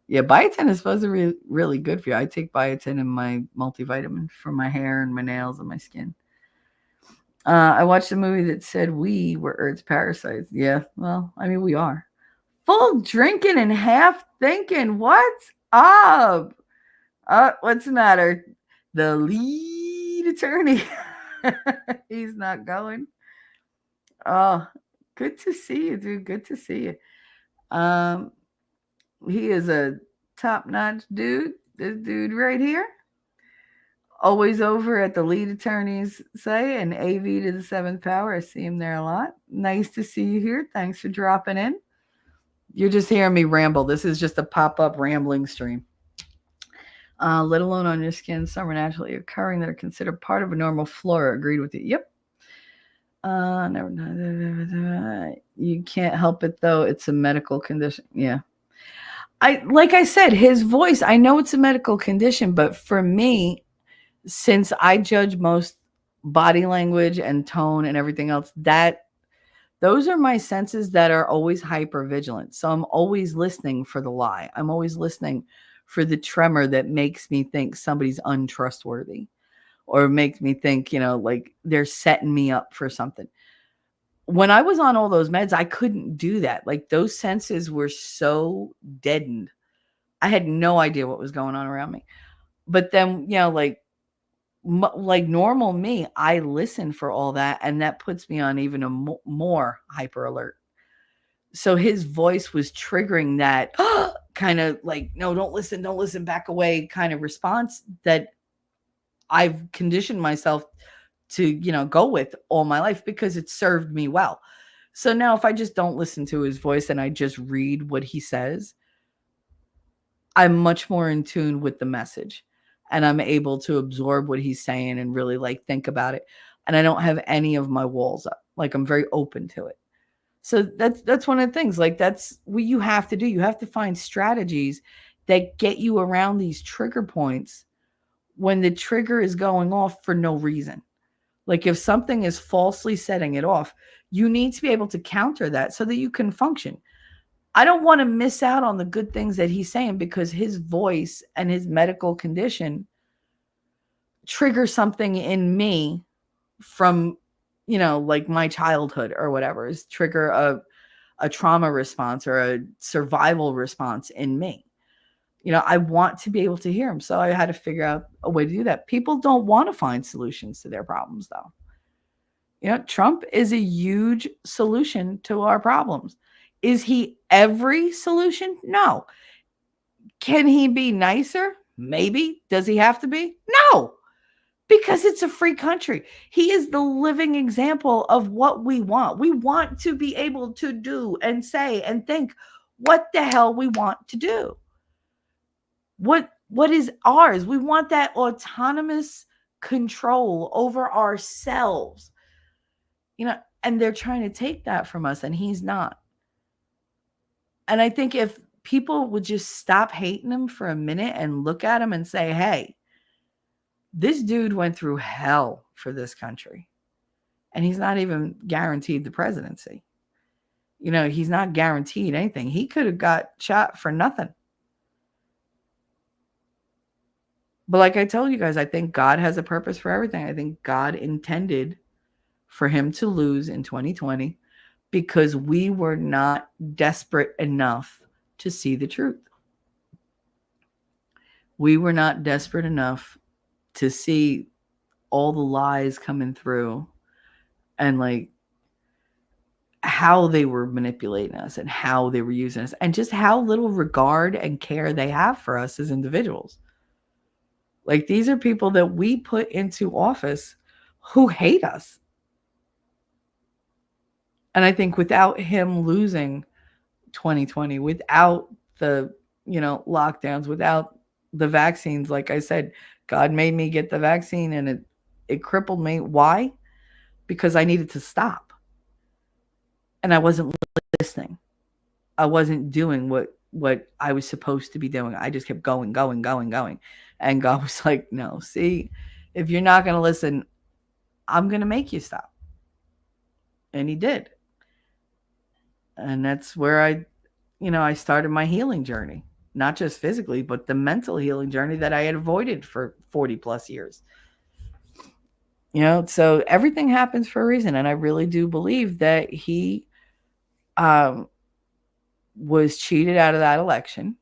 [SPEAKER 3] Yeah, biotin is supposed to be really good for you. I take biotin in my multivitamin for my hair and my nails and my skin. I watched a movie that said we were Earth's parasites. Yeah, well, I mean, we are. Full drinking and half thinking. What's up? What's the matter? The lead attorney. He's not going. Oh, good to see you, dude. Good to see you. He is a top-notch dude. This dude right here. Always over at the lead attorney's say, and AV to the seventh power. I see him there a lot. Nice to see you here. Thanks for dropping in. You're just hearing me ramble. This is just a pop-up rambling stream. Let alone on your skin, some are naturally occurring that are considered part of a normal flora. Agreed with you. Yep. You can't help it though. It's a medical condition. Yeah. Like I said, his voice, I know it's a medical condition, but for me, since I judge most body language and tone and everything else, those are my senses that are always hyper vigilant. So I'm always listening for the lie. I'm always listening for the tremor that makes me think somebody's untrustworthy or makes me think, like they're setting me up for something. When I was on all those meds, I couldn't do that. Like those senses were so deadened. I had no idea what was going on around me. But then, like normal me, I listen for all that. And that puts me on even a more hyper alert. So his voice was triggering that kind of like, no, don't listen, back away kind of response that I've conditioned myself to, go with all my life because it served me well. So now if I just don't listen to his voice and I just read what he says, I'm much more in tune with the message and I'm able to absorb what he's saying and really like think about it. And I don't have any of my walls up. Like I'm very open to it. So that's one of the things. Like that's what you have to do. You have to find strategies that get you around these trigger points when the trigger is going off for no reason. Like if something is falsely setting it off, you need to be able to counter that so that you can function. I don't want to miss out on the good things that he's saying because his voice and his medical condition trigger something in me from, like my childhood or whatever, is trigger a trauma response or a survival response in me. I want to be able to hear him. So I had to figure out a way to do that. People don't want to find solutions to their problems, though. Trump is a huge solution to our problems. Is he every solution? No. Can he be nicer? Maybe. Does he have to be? No. Because it's a free country. He is the living example of what we want. We want to be able to do and say and think what the hell we want to do. What is ours? We want that autonomous control over ourselves. And they're trying to take that from us, and he's not. And I think if people would just stop hating him for a minute and look at him and say, hey, this dude went through hell for this country, and he's not even guaranteed the presidency. He's not guaranteed anything. He could have got shot for nothing. But like I told you guys, I think God has a purpose for everything. I think God intended for him to lose in 2020 because we were not desperate enough to see the truth. We were not desperate enough to see all the lies coming through and like how they were manipulating us and how they were using us and just how little regard and care they have for us as individuals. Like these are people that we put into office who hate us. And I think without him losing 2020, without the, lockdowns, without the vaccines, like I said, God made me get the vaccine and it crippled me. Why? Because I needed to stop. And I wasn't listening. I wasn't doing what I was supposed to be doing. I just kept going. And God was like, no, see, if you're not going to listen, I'm going to make you stop. And he did. And that's where I started my healing journey, not just physically, but the mental healing journey that I had avoided for 40 plus years. So everything happens for a reason. And I really do believe that he was cheated out of that election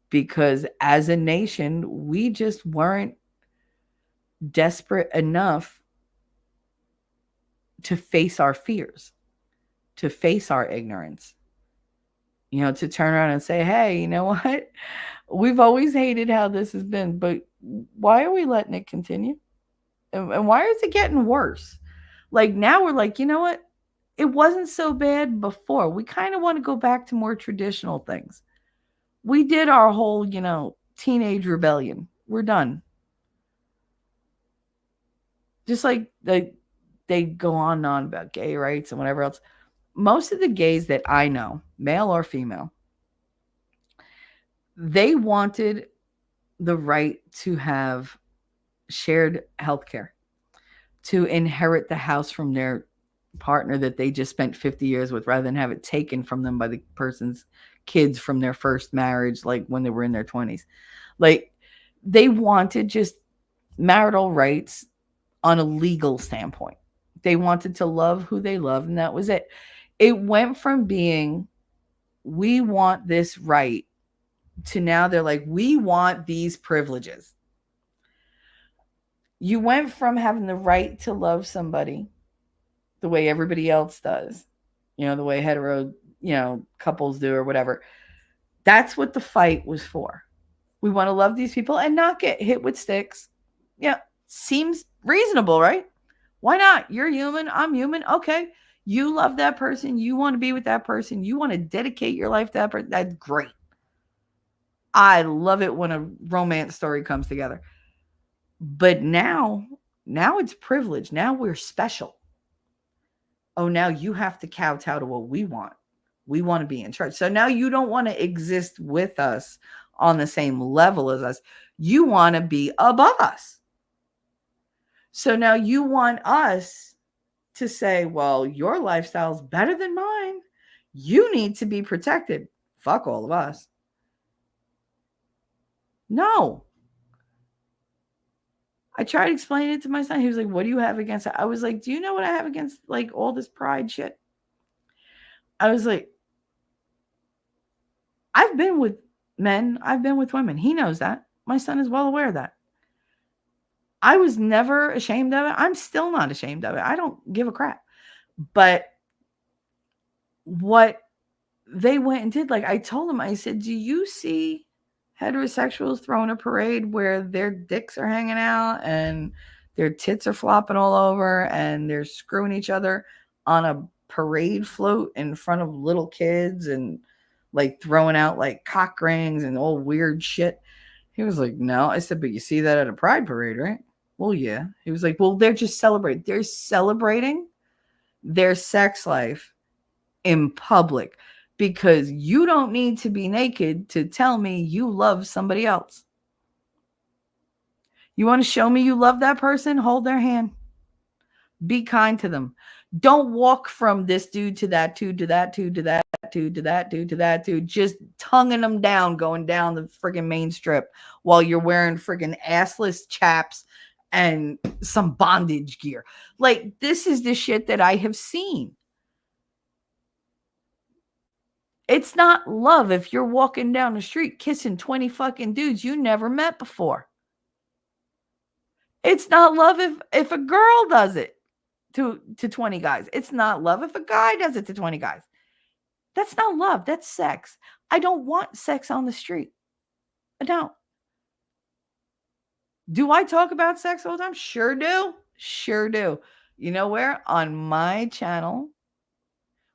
[SPEAKER 3] because as a nation, we just weren't desperate enough to face our fears, to face our ignorance, to turn around and say, hey, you know what? We've always hated how this has been, but why are we letting it continue? And why is it getting worse? Like now we're like, you know what? It wasn't so bad before. We kind of want to go back to more traditional things. We did our whole, teenage rebellion. We're done. Just like they go on and on about gay rights and whatever else. Most of the gays that I know, male or female, they wanted the right to have shared health care, to inherit the house from their partner that they just spent 50 years with rather than have it taken from them by the person's kids from their first marriage, like when they were in their 20s. Like they wanted just marital rights on a legal standpoint. They wanted to love who they love, and that was it. It went from being, we want this right, to now they're like, we want these privileges. You went from having the right to love somebody the way everybody else does, the way hetero, couples do or whatever. That's what the fight was for. We want to love these people and not get hit with sticks. Yeah, seems reasonable, right? Why not? You're human. I'm human. Okay. You love that person. You want to be with that person. You want to dedicate your life to that person. That's great. I love it when a romance story comes together. But now it's privilege. Now we're special. Oh, now you have to kowtow to what we want. We want to be in charge. So now you don't want to exist with us on the same level as us. You want to be above us. So now you want us to say, well, your lifestyle is better than mine. You need to be protected. Fuck all of us. No. I tried explaining it to my son. He was like, what do you have against it? I was like, do you know what I have against like all this pride shit? I was like, I've been with men. I've been with women. He knows that. My son is well aware of that. I was never ashamed of it. I'm still not ashamed of it. I don't give a crap. But what they went and did, like I told him, I said, do you see heterosexuals throwing a parade where their dicks are hanging out and their tits are flopping all over and they're screwing each other on a parade float in front of little kids and like throwing out like cock rings and all weird shit? He was like, no. I said, but you see that at a pride parade, right? Well, yeah. He was like, well, they're just celebrating. They're celebrating their sex life in public because you don't need to be naked to tell me you love somebody else. You want to show me you love that person? Hold their hand. Be kind to them. Don't walk from this dude to that dude to that dude to that dude to that dude to that dude, just tonguing them down, going down the friggin' main strip while you're wearing friggin' assless chaps and some bondage gear. Like, this is the shit that I have seen. It's not love if you're walking down the street kissing 20 fucking dudes you never met before. It's not love if a girl does it to 20 guys. It's not love if a guy does it to 20 guys. That's not love. That's sex. I don't want sex on the street. I don't. Do I talk about sex all the time? Sure do. Sure do. You know where? On my channel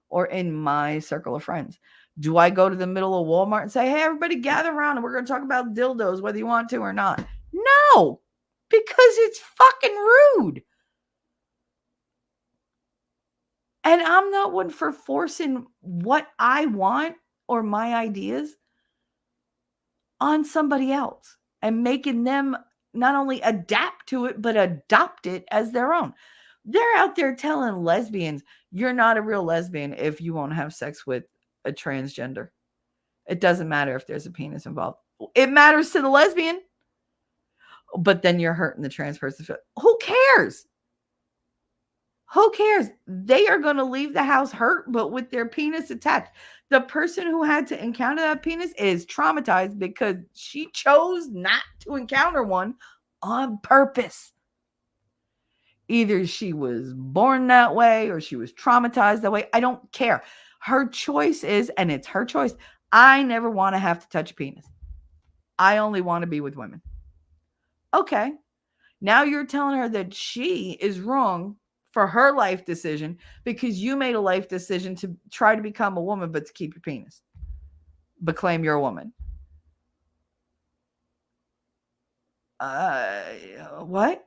[SPEAKER 3] or in my circle of friends. Do I go to the middle of Walmart and say, hey, everybody gather around and we're going to talk about dildos, whether you want to or not? No, because it's fucking rude. And I'm not one for forcing what I want or my ideas on somebody else and making them not only adapt to it, but adopt it as their own. They're out there telling lesbians, you're not a real lesbian if you won't have sex with a transgender. It doesn't matter if there's a penis involved. It matters to the lesbian, but then you're hurting the trans person. Who cares? Who cares? They are going to leave the house hurt, but with their penis attached. The person who had to encounter that penis is traumatized because she chose not to encounter one on purpose. Either she was born that way or she was traumatized that way. I don't care. Her choice is, and it's her choice. I never want to have to touch a penis. I only want to be with women. Okay. Now you're telling her that she is wrong for her life decision because you made a life decision to try to become a woman, but to keep your penis. But claim you're a woman. What?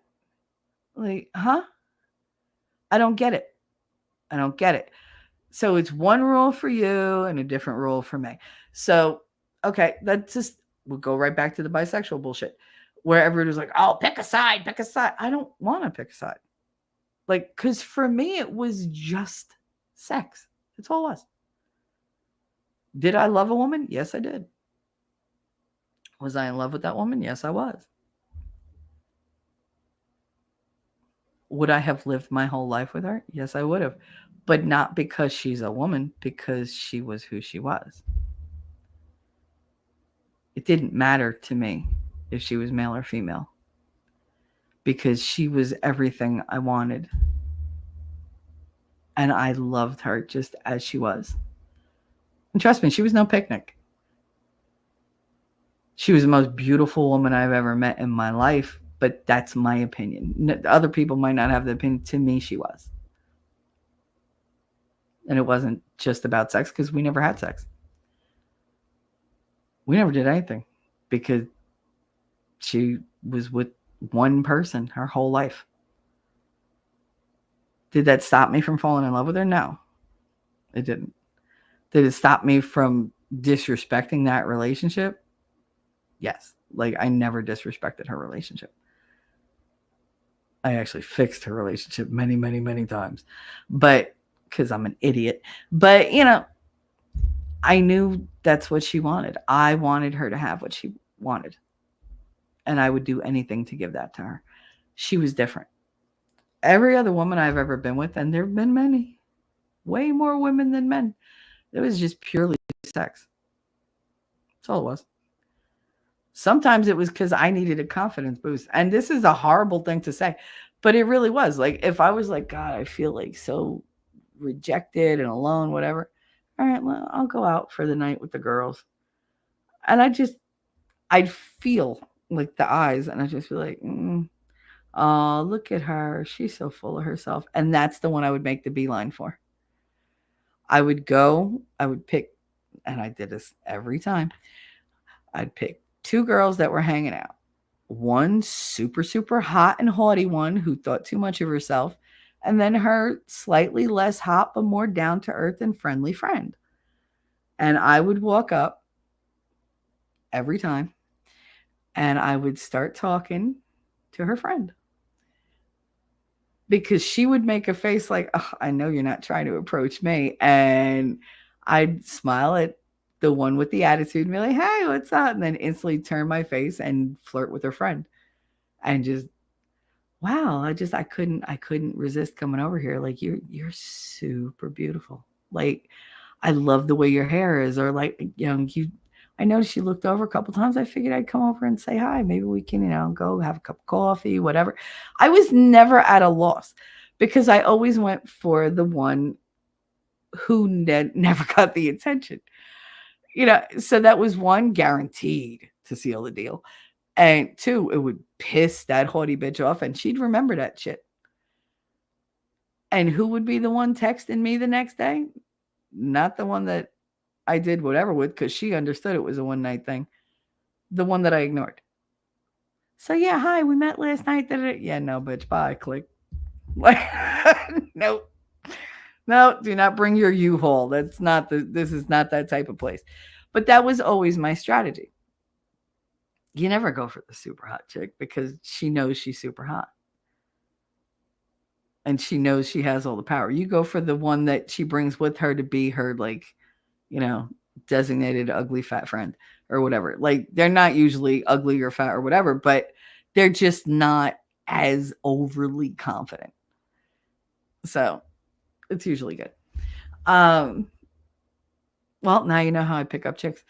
[SPEAKER 3] Like, huh? I don't get it. I don't get it. So it's one rule for you and a different rule for me. So, okay, that's just, we'll go right back to the bisexual bullshit where everybody's like, oh, pick a side, pick a side. I don't want to pick a side. Like, because for me, it was just sex. That's all it was. Did I love a woman? Yes, I did. Was I in love with that woman? Yes, I was. Would I have lived my whole life with her? Yes, I would have. But not because she's a woman, because she was who she was. It didn't matter to me if she was male or female, because she was everything I wanted. And I loved her just as she was. And trust me, she was no picnic. She was the most beautiful woman I've ever met in my life, but that's my opinion. Other people might not have the opinion. To me, she was. And it wasn't just about sex, because we never had sex. We never did anything because she was with one person her whole life. Did that stop me from falling in love with her? No, it didn't. Did it stop me from disrespecting that relationship? Yes. Like, I never disrespected her relationship. I actually fixed her relationship many, many, many times. But because I'm an idiot. But, I knew that's what she wanted. I wanted her to have what she wanted. And I would do anything to give that to her. She was different. Every other woman I've ever been with, and there have been many, way more women than men, it was just purely sex. That's all it was. Sometimes it was because I needed a confidence boost. And this is a horrible thing to say, but it really was. Like, if I was like, God, I feel like so rejected and alone, whatever. All right, well, I'll go out for the night with the girls. And I'd feel like the eyes, and I'd just be like, oh, look at her. She's so full of herself. And that's the one I would make the beeline for. I would pick, and I did this every time. I'd pick 2 girls that were hanging out. One super, super hot and haughty one who thought too much of herself, and then her slightly less hot but more down-to-earth and friendly friend. And I would walk up every time, and I would start talking to her friend. Because she would make a face like, oh, I know you're not trying to approach me. And I'd smile at the one with the attitude and be like, hey, what's up? And then instantly turn my face and flirt with her friend. And just, wow, I couldn't resist coming over here. Like, you're super beautiful. Like, I love the way your hair is. Or like, I noticed she looked over a couple times. I figured I'd come over and say hi. Maybe we can, go have a cup of coffee, whatever. I was never at a loss because I always went for the one who never got the attention. So that was 1, guaranteed to seal the deal. And 2, it would piss that haughty bitch off and she'd remember that shit. And who would be the one texting me the next day? Not the one that I did whatever with, because she understood it was a one-night thing. The one that I ignored. So yeah, hi, we met last night. Yeah, no, bitch, bye, click. Like, nope. No, do not bring your U-Haul. This is not that type of place. But that was always my strategy. You never go for the super hot chick because she knows she's super hot. And she knows she has all the power. You go for the one that she brings with her to be her, like, designated ugly fat friend or whatever. Like, they're not usually ugly or fat or whatever, but they're just not as overly confident. So it's usually good. Well, now you know how I pick up chicks.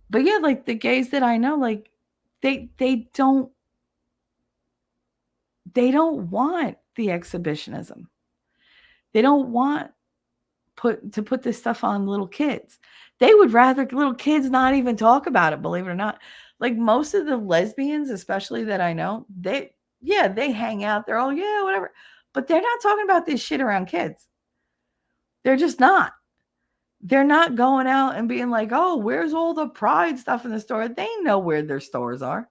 [SPEAKER 3] But yeah, like the gays that I know, like they don't want the exhibitionism. They don't want to put this stuff on little kids. They would rather little kids not even talk about it, believe it or not. Like most of the lesbians, especially that I know, they hang out. They're all, yeah, whatever. But they're not talking about this shit around kids. They're just not. They're not going out and being like, oh, where's all the pride stuff in the store? They know where their stores are.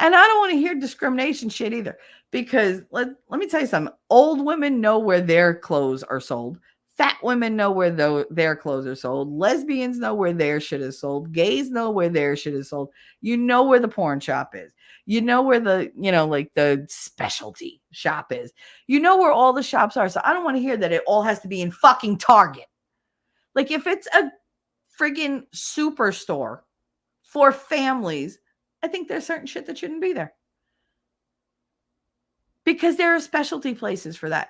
[SPEAKER 3] And I don't want to hear discrimination shit either. Because let me tell you something. Old women know where their clothes are sold. Fat women know where their clothes are sold. Lesbians know where their shit is sold. Gays know where their shit is sold. You know where the porn shop is. You know where the, like the specialty shop is. You know where all the shops are. So I don't want to hear that it all has to be in fucking Target. Like if it's a friggin' superstore for families, I think there's certain shit that shouldn't be there. Because there are specialty places for that.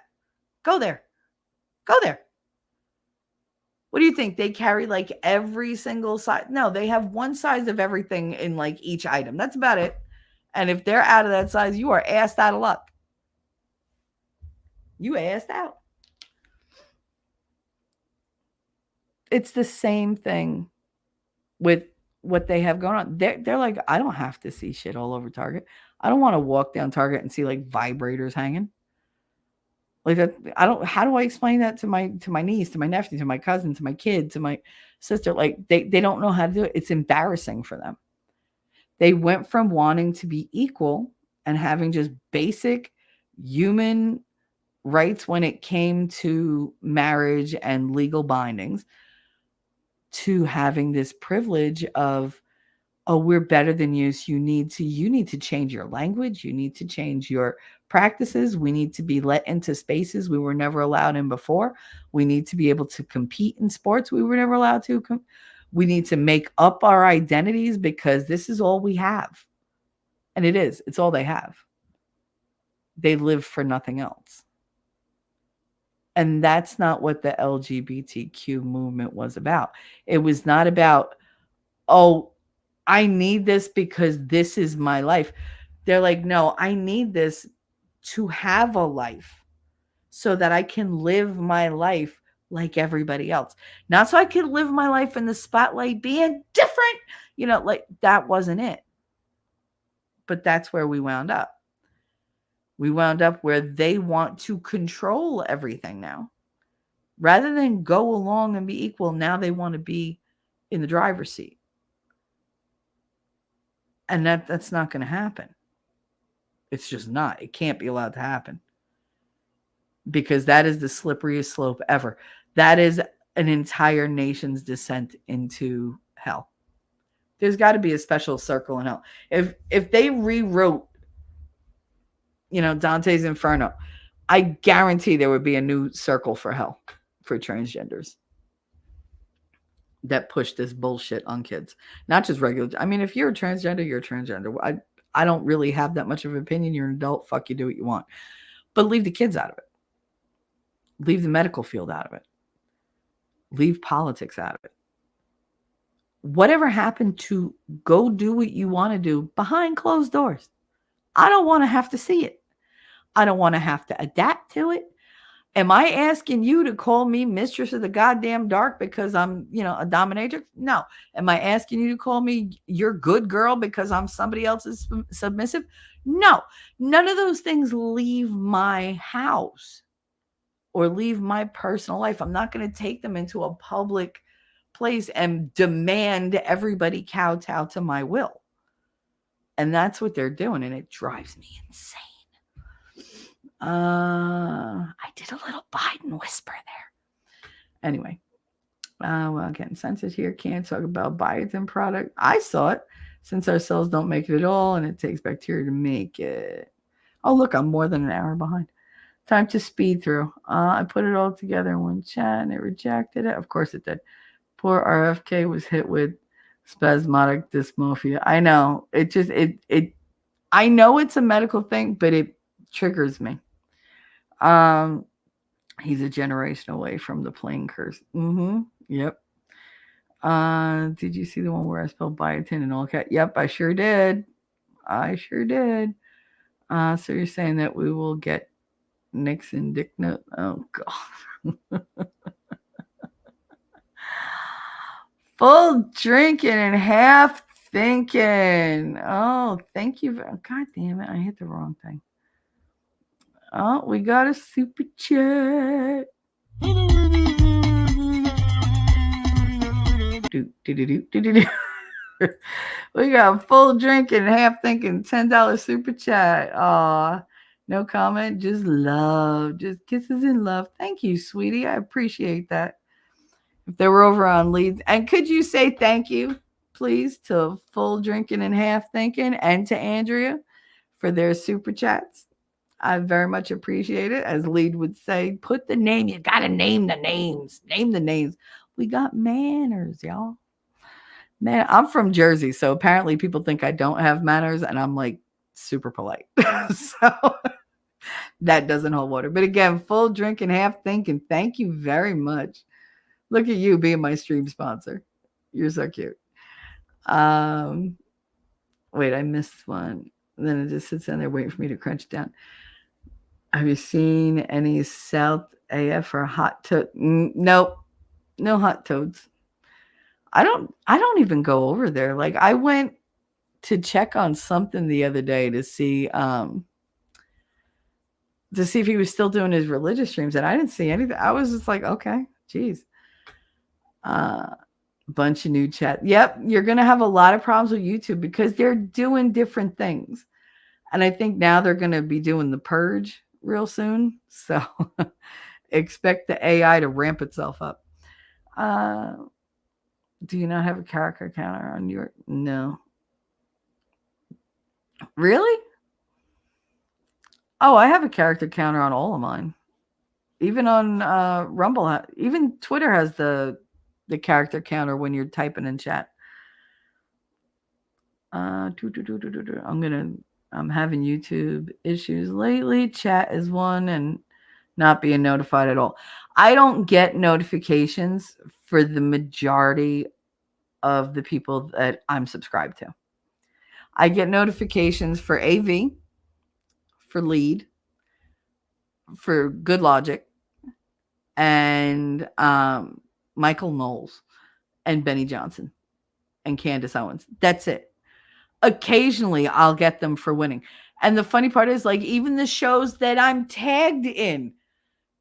[SPEAKER 3] Go there. Go there. What do you think? They carry like every single size? No, they have one size of everything in like each item. That's about it. And if they're out of that size, you are assed out of luck. You assed out. It's the same thing with what they have going on. They're like, I don't have to see shit all over Target. I don't want to walk down Target and see like vibrators hanging. Like that, how do I explain that to my niece, to my nephew, to my cousin, to my kid, to my sister? Like they don't know how to do it. It's embarrassing for them. They went from wanting to be equal and having just basic human rights when it came to marriage and legal bindings, to having this privilege of, oh, we're better than you, so you need to change your language, you need to change your practices, we need to be let into spaces we were never allowed in before, we need to be able to compete in sports we were never allowed to, we need to make up our identities because this is all we have. And it's all they have. They live for nothing else. And that's not what the LGBTQ movement was about. It was not about, oh, I need this because this is my life. They're like, no, I need this to have a life so that I can live my life like everybody else. Not so I can live my life in the spotlight being different. Like that wasn't it. But that's where we wound up. We wound up where they want to control everything now. Rather than go along and be equal, now they want to be in the driver's seat. And that's not going to happen. It's just not. It can't be allowed to happen. Because that is the slipperyest slope ever. That is an entire nation's descent into hell. There's got to be a special circle in hell. If they rewrote, Dante's Inferno, I guarantee there would be a new circle for hell for transgenders that push this bullshit on kids. Not just regular. I mean, if you're a transgender, you're a transgender. I don't really have that much of an opinion. You're an adult. Fuck you, do what you want. But leave the kids out of it. Leave the medical field out of it. Leave politics out of it. Whatever happened to go do what you want to do behind closed doors? I don't want to have to see it. I don't want to have to adapt to it. Am I asking you to call me mistress of the goddamn dark because I'm, a dominatrix? No. Am I asking you to call me your good girl because I'm somebody else's submissive? No. None of those things leave my house or leave my personal life. I'm not going to take them into a public place and demand everybody kowtow to my will. And that's what they're doing, and it drives me insane. I did a little Biden whisper there. Anyway, well, getting censored here. Can't talk about biotin product. I saw it. Since our cells don't make it at all, and it takes bacteria to make it. Oh, look, I'm more than an hour behind. Time to speed through. I put it all together in one chat, and it rejected it. Of course it did. Poor RFK was hit with spasmodic dysmorphia. I know. I know it's a medical thing, but it triggers me. He's a generation away from the plane curse. Yep. Did you see the one where I spelled biotin in all caps? Yep, I sure did. So you're saying that we will get Nixon dick note? Oh God. Full drinking and half thinking. Oh, thank you. God damn it. I hit the wrong thing. Oh, we got a super chat. We got full drinking and half thinking $10 super chat. Aw, no comment, just love. Just kisses and love. Thank you, sweetie. I appreciate that. If they were over on Leeds. And could you say thank you, please, to Full Drinking and Half Thinking and to Andrea for their super chats? I very much appreciate it. As Lead would say, put the name. You got to name the names. Name the names. We got manners, y'all. Man, I'm from Jersey, so apparently people think I don't have manners, and I'm like super polite. So that doesn't hold water. But again, Full Drinking, Half Thinking, thank you very much. Look at you being my stream sponsor. You're so cute. Wait, I missed one. And then it just sits in there waiting for me to crunch down. Have you seen any South AF or hot toad? Nope. No hot toads. I don't even go over there. Like I went to check on something the other day to see if he was still doing his religious streams, and I didn't see anything. I was just like, okay, geez. Bunch of new chat. Yep, you're gonna have a lot of problems with YouTube because they're doing different things. And I think now they're gonna be doing the purge real soon. So expect the AI to ramp itself up. Do you not have a character counter on your? No. Really? Oh, I have a character counter on all of mine. Even on Rumble, even Twitter has the character counter when you're typing in chat. I'm having YouTube issues lately. Chat is one, and not being notified at all. I don't get notifications for the majority of the people that I'm subscribed to. I get notifications for AV, for Lead, for Good Logic, and Michael Knowles, and Benny Johnson, and Candace Owens. That's it. Occasionally, I'll get them for winning. And the funny part is, like, even the shows that I'm tagged in,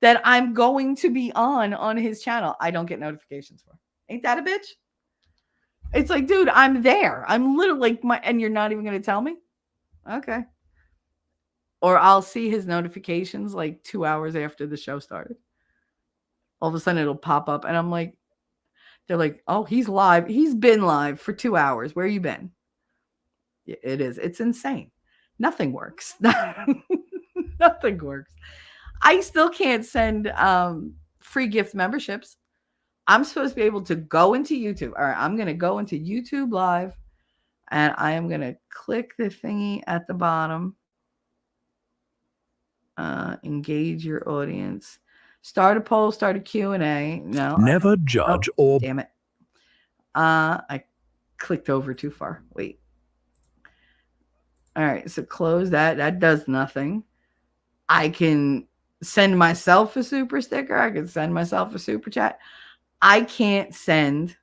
[SPEAKER 3] that I'm going to be on his channel, I don't get notifications for. Ain't that a bitch? It's like, dude, I'm there. I'm literally like and you're not even going to tell me? Okay. Or I'll see his notifications like 2 hours after the show started. All of a sudden it'll pop up and I'm like, they're like, oh, he's live. He's been live for 2 hours. Where you been? It is. It's insane. Nothing works. Nothing works. I still can't send free gift memberships. I'm supposed to be able to go into YouTube. All right, I'm going to go into YouTube Live, and I am going to click the thingy at the bottom. Engage your audience. Start a poll, start a Q&A. No.
[SPEAKER 7] Never judge or...
[SPEAKER 3] Damn it. I clicked over too far. Wait. All right, so close that. That does nothing. I can send myself a super sticker. I can send myself a super chat. I can't send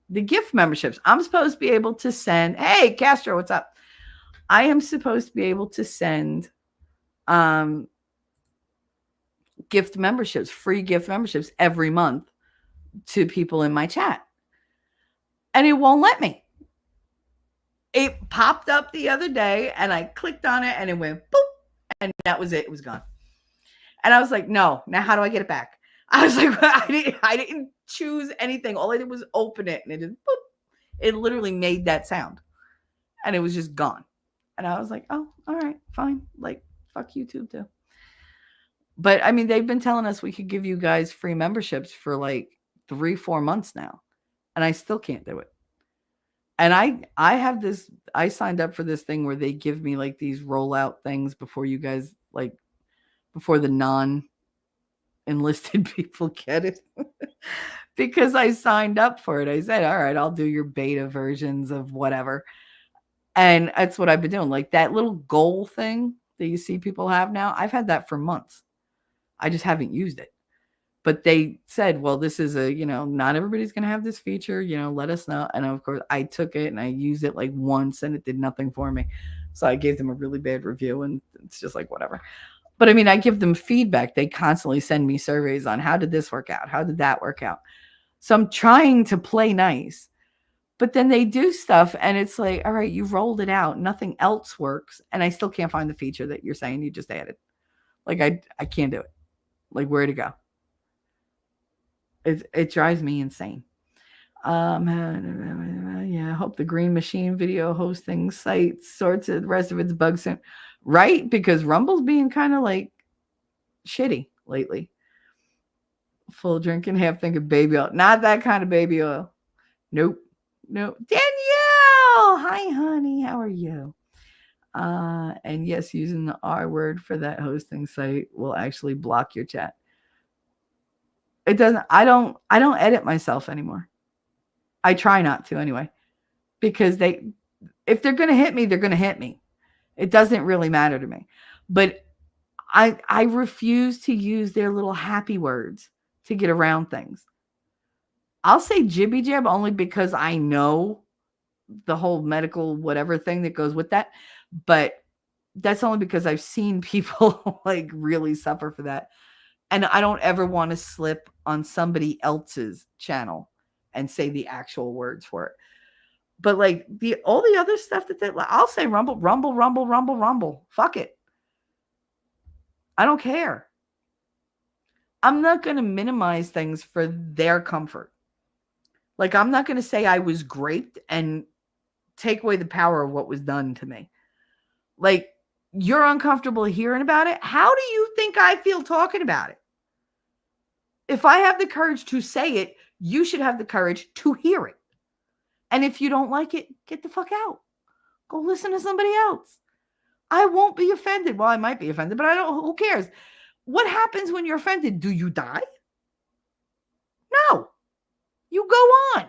[SPEAKER 3] the gift memberships. I'm supposed to be able to send, hey, Castro, what's up? I am supposed to be able to send gift memberships, free gift memberships every month to people in my chat. And it won't let me. It popped up the other day and I clicked on it and it went boop. And that was it. It was gone. And I was like, no, now how do I get it back? I was like, I didn't choose anything. All I did was open it and it just boop. It literally made that sound. And it was just gone. And I was like, oh, all right, fine. Like, fuck YouTube too. But I mean, they've been telling us we could give you guys free memberships for like 3-4 months now. And I still can't do it. And I have this, I signed up for this thing where they give me like these rollout things before you guys, like before the non-enlisted people get it. Because I signed up for it. I said, all right, I'll do your beta versions of whatever. And that's what I've been doing. Like that little goal thing that you see people have now. I've had that for months. I just haven't used it. But they said, well, this is a, not everybody's going to have this feature, let us know. And of course, I took it and I used it like once and it did nothing for me. So I gave them a really bad review and it's just like, whatever. But I mean, I give them feedback. They constantly send me surveys on how did this work out? How did that work out? So I'm trying to play nice. But then they do stuff and it's like, all right, you rolled it out. Nothing else works. And I still can't find the feature that you're saying you just added. Like, I can't do it. Like, where to go? It drives me insane. Yeah, I hope the Green Machine video hosting site sorts the rest of its bugs soon. Right? Because Rumble's being kind of like shitty lately. Full drinking, half thinking baby oil. Not that kind of baby oil. Nope. Danielle! Hi, honey. How are you? And yes, using the R word for that hosting site will actually block your chat. It doesn't, I don't edit myself anymore. I try not to anyway, because if they're going to hit me, they're going to hit me. It doesn't really matter to me, but I refuse to use their little happy words to get around things. I'll say jibby jab only because I know the whole medical whatever thing that goes with that, but that's only because I've seen people like really suffer for that. And I don't ever want to slip on somebody else's channel and say the actual words for it. But like all the other stuff I'll say rumble. Fuck it. I don't care. I'm not going to minimize things for their comfort. Like, I'm not going to say I was great and take away the power of what was done to me. Like, you're uncomfortable hearing about it. How do you think I feel talking about it? If I have the courage to say it, you should have the courage to hear it. And if you don't like it, get the fuck out. Go listen to somebody else. I won't be offended. Well, I might be offended, but I don't. Who cares? What happens when you're offended? Do you die? No. You go on.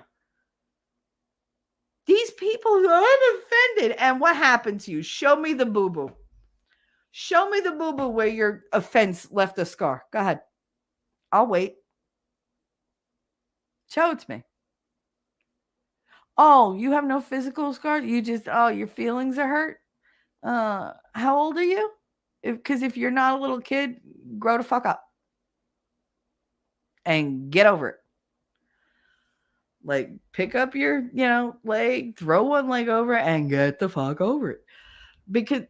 [SPEAKER 3] These people who are offended, and what happened to you? Show me the boo-boo. Show me the boo-boo where your offense left a scar. Go ahead. I'll wait. Show it to me. Oh, you have no physical scar? You just, your feelings are hurt? How old are you? Because if you're not a little kid, grow the fuck up. And get over it. Like, pick up your, leg, throw one leg over it, and get the fuck over it. Because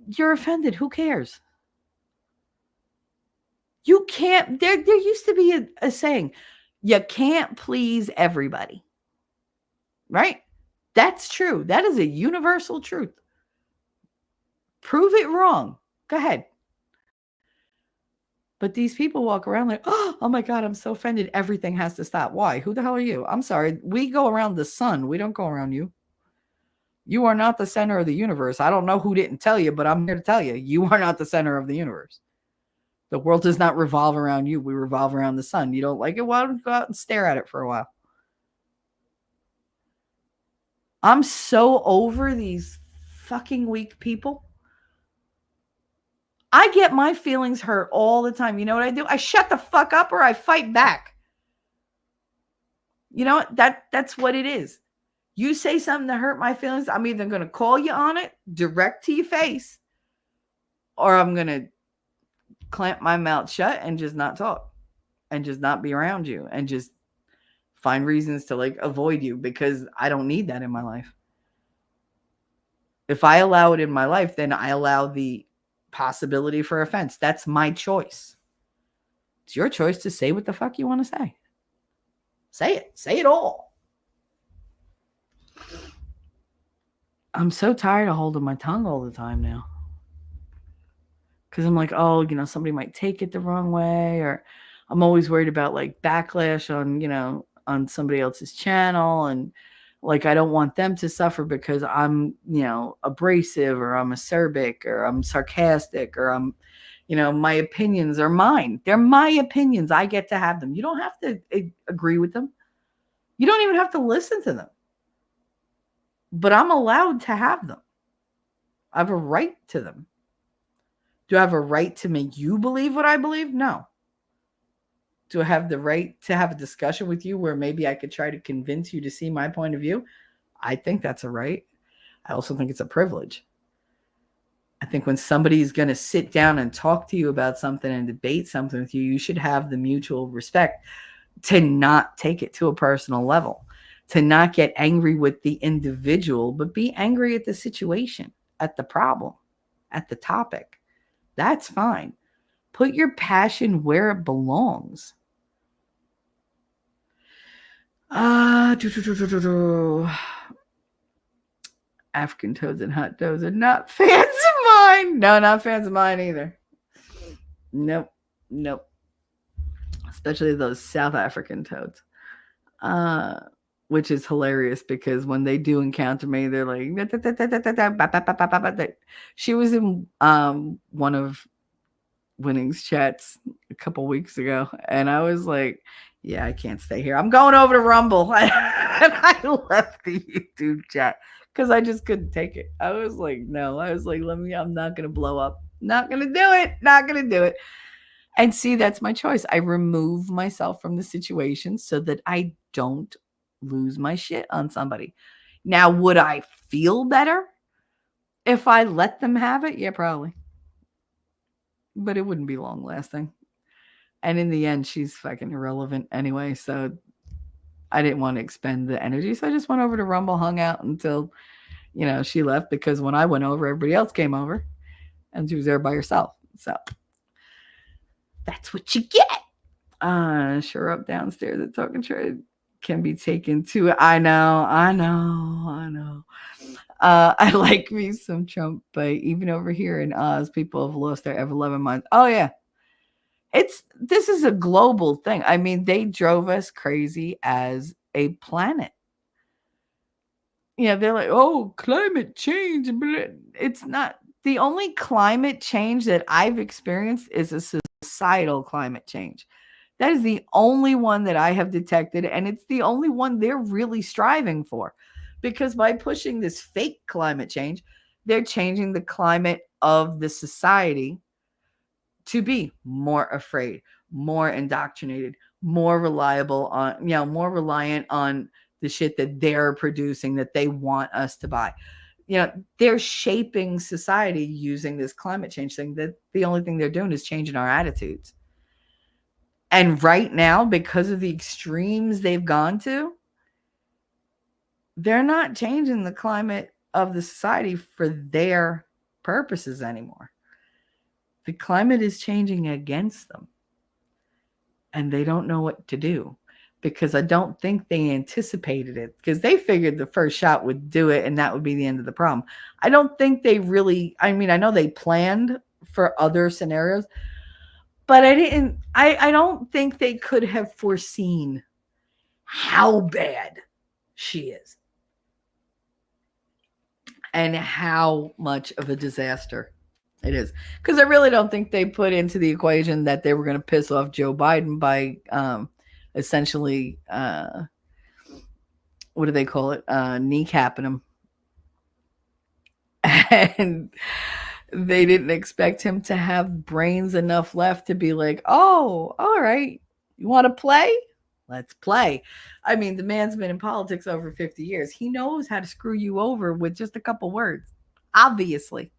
[SPEAKER 3] you're offended. Who cares? You can't, there used to be a saying, you can't please everybody. Right? That's true. That is a universal truth. Prove it wrong. Go ahead. But these people walk around like, oh my God, I'm so offended. Everything has to stop. Why? Who the hell are you? I'm sorry. We go around the sun. We don't go around you. You are not the center of the universe. I don't know who didn't tell you, but I'm here to tell you, you are not the center of the universe. The world does not revolve around you. We revolve around the sun. You don't like it? Well, go out and stare at it for a while. I'm so over these fucking weak people. I get my feelings hurt all the time. You know what I do? I shut the fuck up or I fight back. You know what? That's what it is. You say something to hurt my feelings, I'm either going to call you on it direct to your face, or I'm going to clamp my mouth shut and just not talk and just not be around you and just find reasons to avoid you, because I don't need that in my life. If I allow it in my life, then I allow the possibility for offense. That's my choice. It's your choice to say what the fuck you want to say. Say it. Say it all. I'm so tired of holding my tongue all the time now. Because I'm like, somebody might take it the wrong way, or I'm always worried about backlash on somebody else's channel, and I don't want them to suffer because I'm, abrasive, or I'm acerbic, or I'm sarcastic, or I'm, my opinions are mine. They're my opinions. I get to have them. You don't have to agree with them. You don't even have to listen to them. But I'm allowed to have them. I have a right to them. Do I have a right to make you believe what I believe? No. Do I have the right to have a discussion with you where maybe I could try to convince you to see my point of view? I think that's a right. I also think it's a privilege. I think when somebody's going to sit down and talk to you about something and debate something with you, you should have the mutual respect to not take it to a personal level, to not get angry with the individual, but be angry at the situation, at the problem, at the topic. That's fine. Put your passion where it belongs. African toads and hot dogs are not fans of mine. No, not fans of mine either. Nope. Especially those South African toads. Which is hilarious because when they do encounter me, they're like, she was in one of Winning's chats a couple weeks ago, and I was like, yeah, I can't stay here. I'm going over to Rumble. And I left the YouTube chat because I just couldn't take it. I was like, no. I was like, I'm not going to blow up. Not going to do it. And see, that's my choice. I remove myself from the situation so that I don't lose my shit on somebody. Now, would I feel better if I let them have it? Yeah, probably. But it wouldn't be long lasting. And in the end, she's fucking irrelevant anyway. So I didn't want to expend the energy. So I just went over to Rumble, hung out until, she left, because when I went over, everybody else came over and she was there by herself. So That's what you get. Sure up downstairs at Talking Trade can be taken to. I know. I like me some Trump, but even over here in Oz, people have lost their ever-loving minds. Oh yeah, this is a global thing. I mean, they drove us crazy as a planet. They're like, oh, climate change. It's not. The only climate change that I've experienced is a societal climate change. That is the only one that I have detected, and it's the only one they're really striving for. Because by pushing this fake climate change, they're changing the climate of the society to be more afraid, more indoctrinated, more reliant on the shit that they're producing that they want us to buy. They're shaping society using this climate change thing. That the only thing they're doing is changing our attitudes. And right now, because of the extremes they've gone to, they're not changing the climate of the society for their purposes anymore. The climate is changing against them. And they don't know what to do, because I don't think they anticipated it, because they figured the first shot would do it and that would be the end of the problem. I don't think they really, I know they planned for other scenarios, but I don't think they could have foreseen how bad she is and how much of a disaster it is. Because I really don't think they put into the equation that they were going to piss off Joe Biden by essentially, what do they call it? Kneecapping him. And they didn't expect him to have brains enough left to be like, oh, all right, you want to play? Let's play. I mean, the man's been in politics over 50 years. He knows how to screw you over with just a couple words, obviously.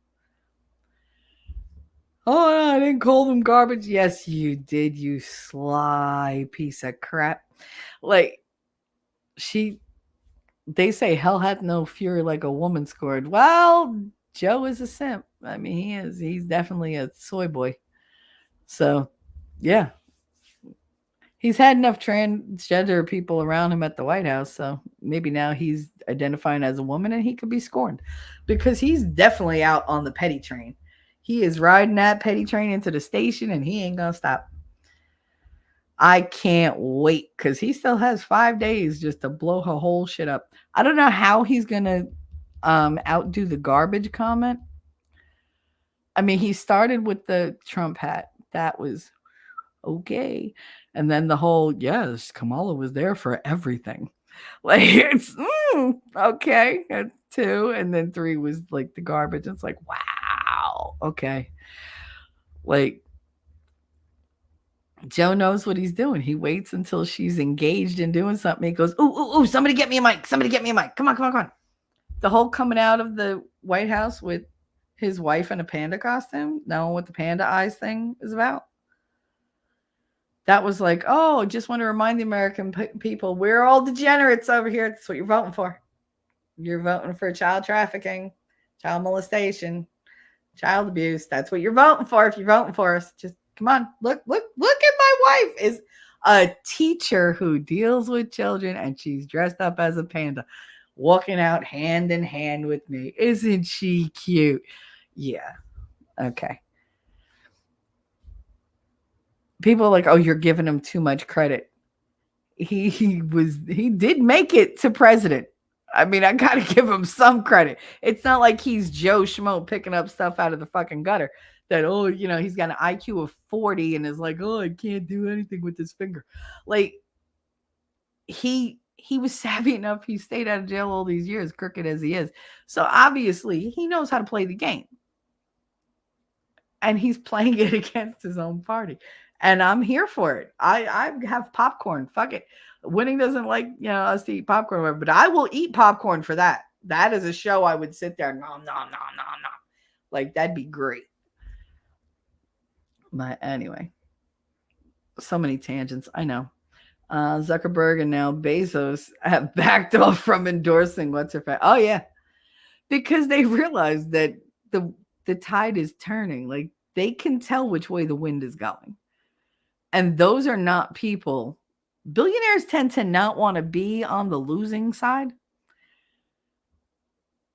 [SPEAKER 3] Oh, I didn't call them garbage. Yes, you did, you sly piece of crap. Like, they say hell hath no fury like a woman scorned. Well, Joe is a simp. I mean, he is. He's definitely a soy boy. So, yeah. He's had enough transgender people around him at the White House, so maybe now he's identifying as a woman and he could be scorned, because he's definitely out on the petty train. He is riding that petty train into the station and he ain't gonna stop. I can't wait, because he still has 5 days just to blow her whole shit up. I don't know how he's gonna outdo the garbage comment. I mean, he started with the Trump hat. That was okay. And then the whole, yes, Kamala was there for everything. Like, it's okay. That's 2. And then 3 was like the garbage. It's like, wow. Okay. Like, Joe knows what he's doing. He waits until she's engaged in doing something. He goes, ooh, somebody get me a mic. Somebody get me a mic. Come on. The whole coming out of the White House with his wife in a panda costume, knowing what the panda eyes thing is about. That was like, oh, just want to remind the American people, we're all degenerates over here. That's what you're voting for. You're voting for child trafficking, child molestation, child abuse. That's what you're voting for if you're voting for us. Just come on. Look at my wife is a teacher who deals with children, and she's dressed up as a panda, walking out hand in hand with me. Isn't she cute? Yeah. Okay. People are like, oh, you're giving him too much credit. He did make it to president. I mean, I gotta give him some credit. It's not like he's Joe Schmo picking up stuff out of the fucking gutter. That, oh, he's got an IQ of 40 and is like, oh, I can't do anything with this finger. Like, he was savvy enough. He stayed out of jail all these years, crooked as he is. So obviously he knows how to play the game. And he's playing it against his own party. And I'm here for it. I have popcorn. Fuck it. Winning doesn't like, us to eat popcorn, or whatever, but I will eat popcorn for that. That is a show I would sit there. No. Like, that'd be great. But anyway, so many tangents. I know. Zuckerberg and now Bezos have backed off from endorsing what's her face. Oh, yeah. Because they realized that the tide is turning. Like, they can tell which way the wind is going. And those are not people. Billionaires tend to not want to be on the losing side.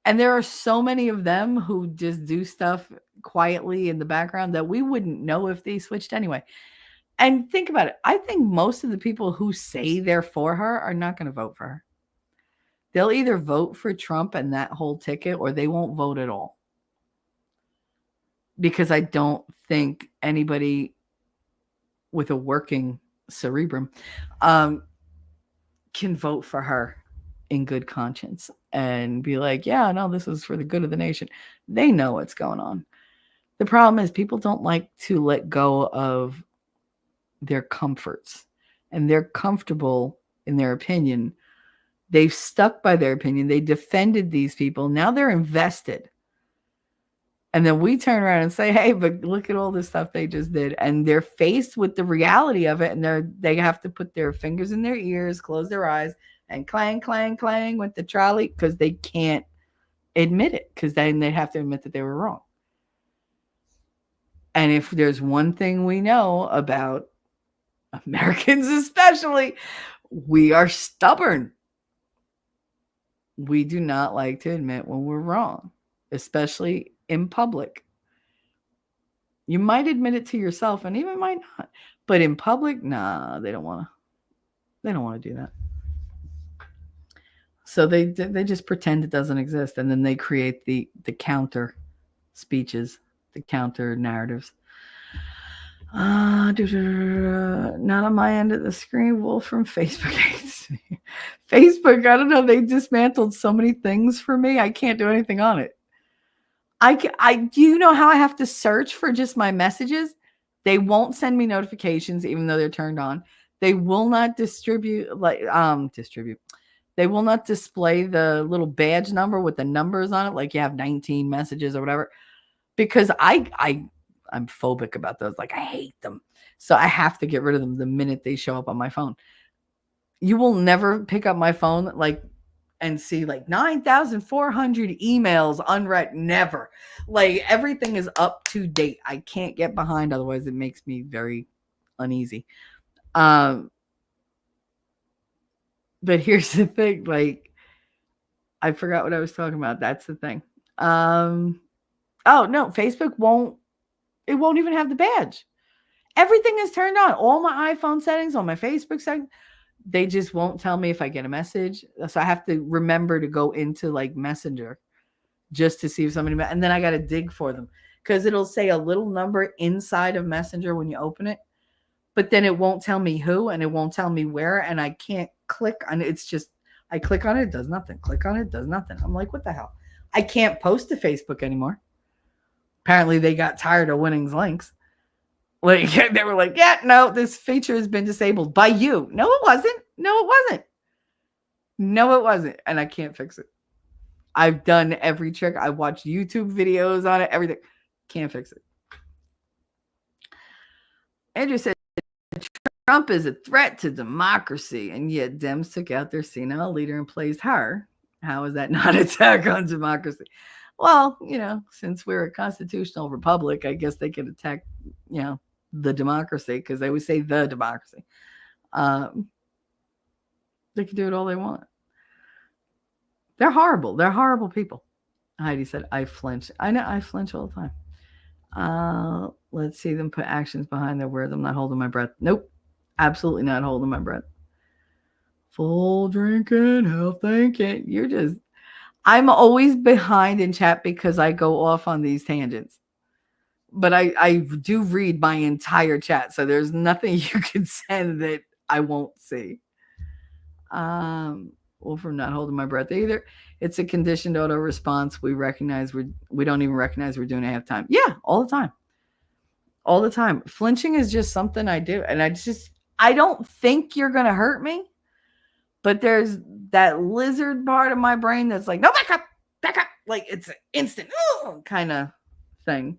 [SPEAKER 3] And there are so many of them who just do stuff quietly in the background that we wouldn't know if they switched anyway. And think about it. I think most of the people who say they're for her are not going to vote for her. They'll either vote for Trump and that whole ticket, or they won't vote at all. Because I don't think anybody with a working cerebrum can vote for her in good conscience and be like, yeah, no, this is for the good of the nation. They know what's going on. The problem is people don't like to let go of their comforts, and they're comfortable in their opinion. They've stuck by their opinion. They defended these people. Now they're invested. And then we turn around and say, hey, but look at all this stuff they just did. And they're faced with the reality of it. And they have to put their fingers in their ears, close their eyes, and clang, clang, clang with the trolley because they can't admit it, because then they have to admit that they were wrong. And if there's one thing we know about Americans especially, we are stubborn. We do not like to admit when we're wrong, especially in public. You might admit it to yourself and even might not, but in public, nah, they don't want to do that. So they just pretend it doesn't exist, and then they create the counter speeches, the counter narratives. Not on my end of the screen. Wolf from Facebook hates me. Facebook, I don't know. They dismantled so many things for me. I can't do anything on it. Do you know how I have to search for just my messages? They won't send me notifications even though they're turned on. They will not distribute. They will not display the little badge number with the numbers on it, like you have 19 messages or whatever, because I'm phobic about those. Like, I hate them. So I have to get rid of them the minute they show up on my phone. You will never pick up my phone and see 9,400 emails unread. Never. Everything is up to date. I can't get behind. Otherwise, it makes me very uneasy. But here's the thing. I forgot what I was talking about. That's the thing. Oh, no. Facebook won't even have the badge. Everything is turned on. All my iPhone settings, all my Facebook settings. They just won't tell me if I get a message. So I have to remember to go into Messenger just to see if somebody, and then I got to dig for them, because it'll say a little number inside of Messenger when you open it, but then it won't tell me who, and it won't tell me where, and I can't click on it. It's just, I click on it, it does nothing. Click on it, it does nothing. I'm like, what the hell? I can't post to Facebook anymore. Apparently they got tired of Winning's links. They were like, yeah, no, this feature has been disabled by you. No, it wasn't. No, it wasn't. No, it wasn't. And I can't fix it. I've done every trick. I watched YouTube videos on it, everything. Can't fix it. Andrew said, Trump is a threat to democracy, and yet Dems took out their senile leader and placed her. How is that not an attack on democracy? Well, since we're a constitutional republic, I guess they could attack, the democracy, because they would say the democracy. They can do it all they want. They're horrible. They're horrible people. Heidi said, I flinch. I know, I flinch all the time. Let's see them put actions behind their words. I'm not holding my breath. Nope. Absolutely not holding my breath. Full drinking, health thinking. I'm always behind in chat because I go off on these tangents. But I do read my entire chat, so there's nothing you can send that I won't see. Well, from not holding my breath either. It's a conditioned auto response. We don't even recognize we're doing it half time. Yeah, all the time. All the time. Flinching is just something I do. And I don't think you're going to hurt me. But there's that lizard part of my brain that's like, no, back up. It's an instant kind of thing.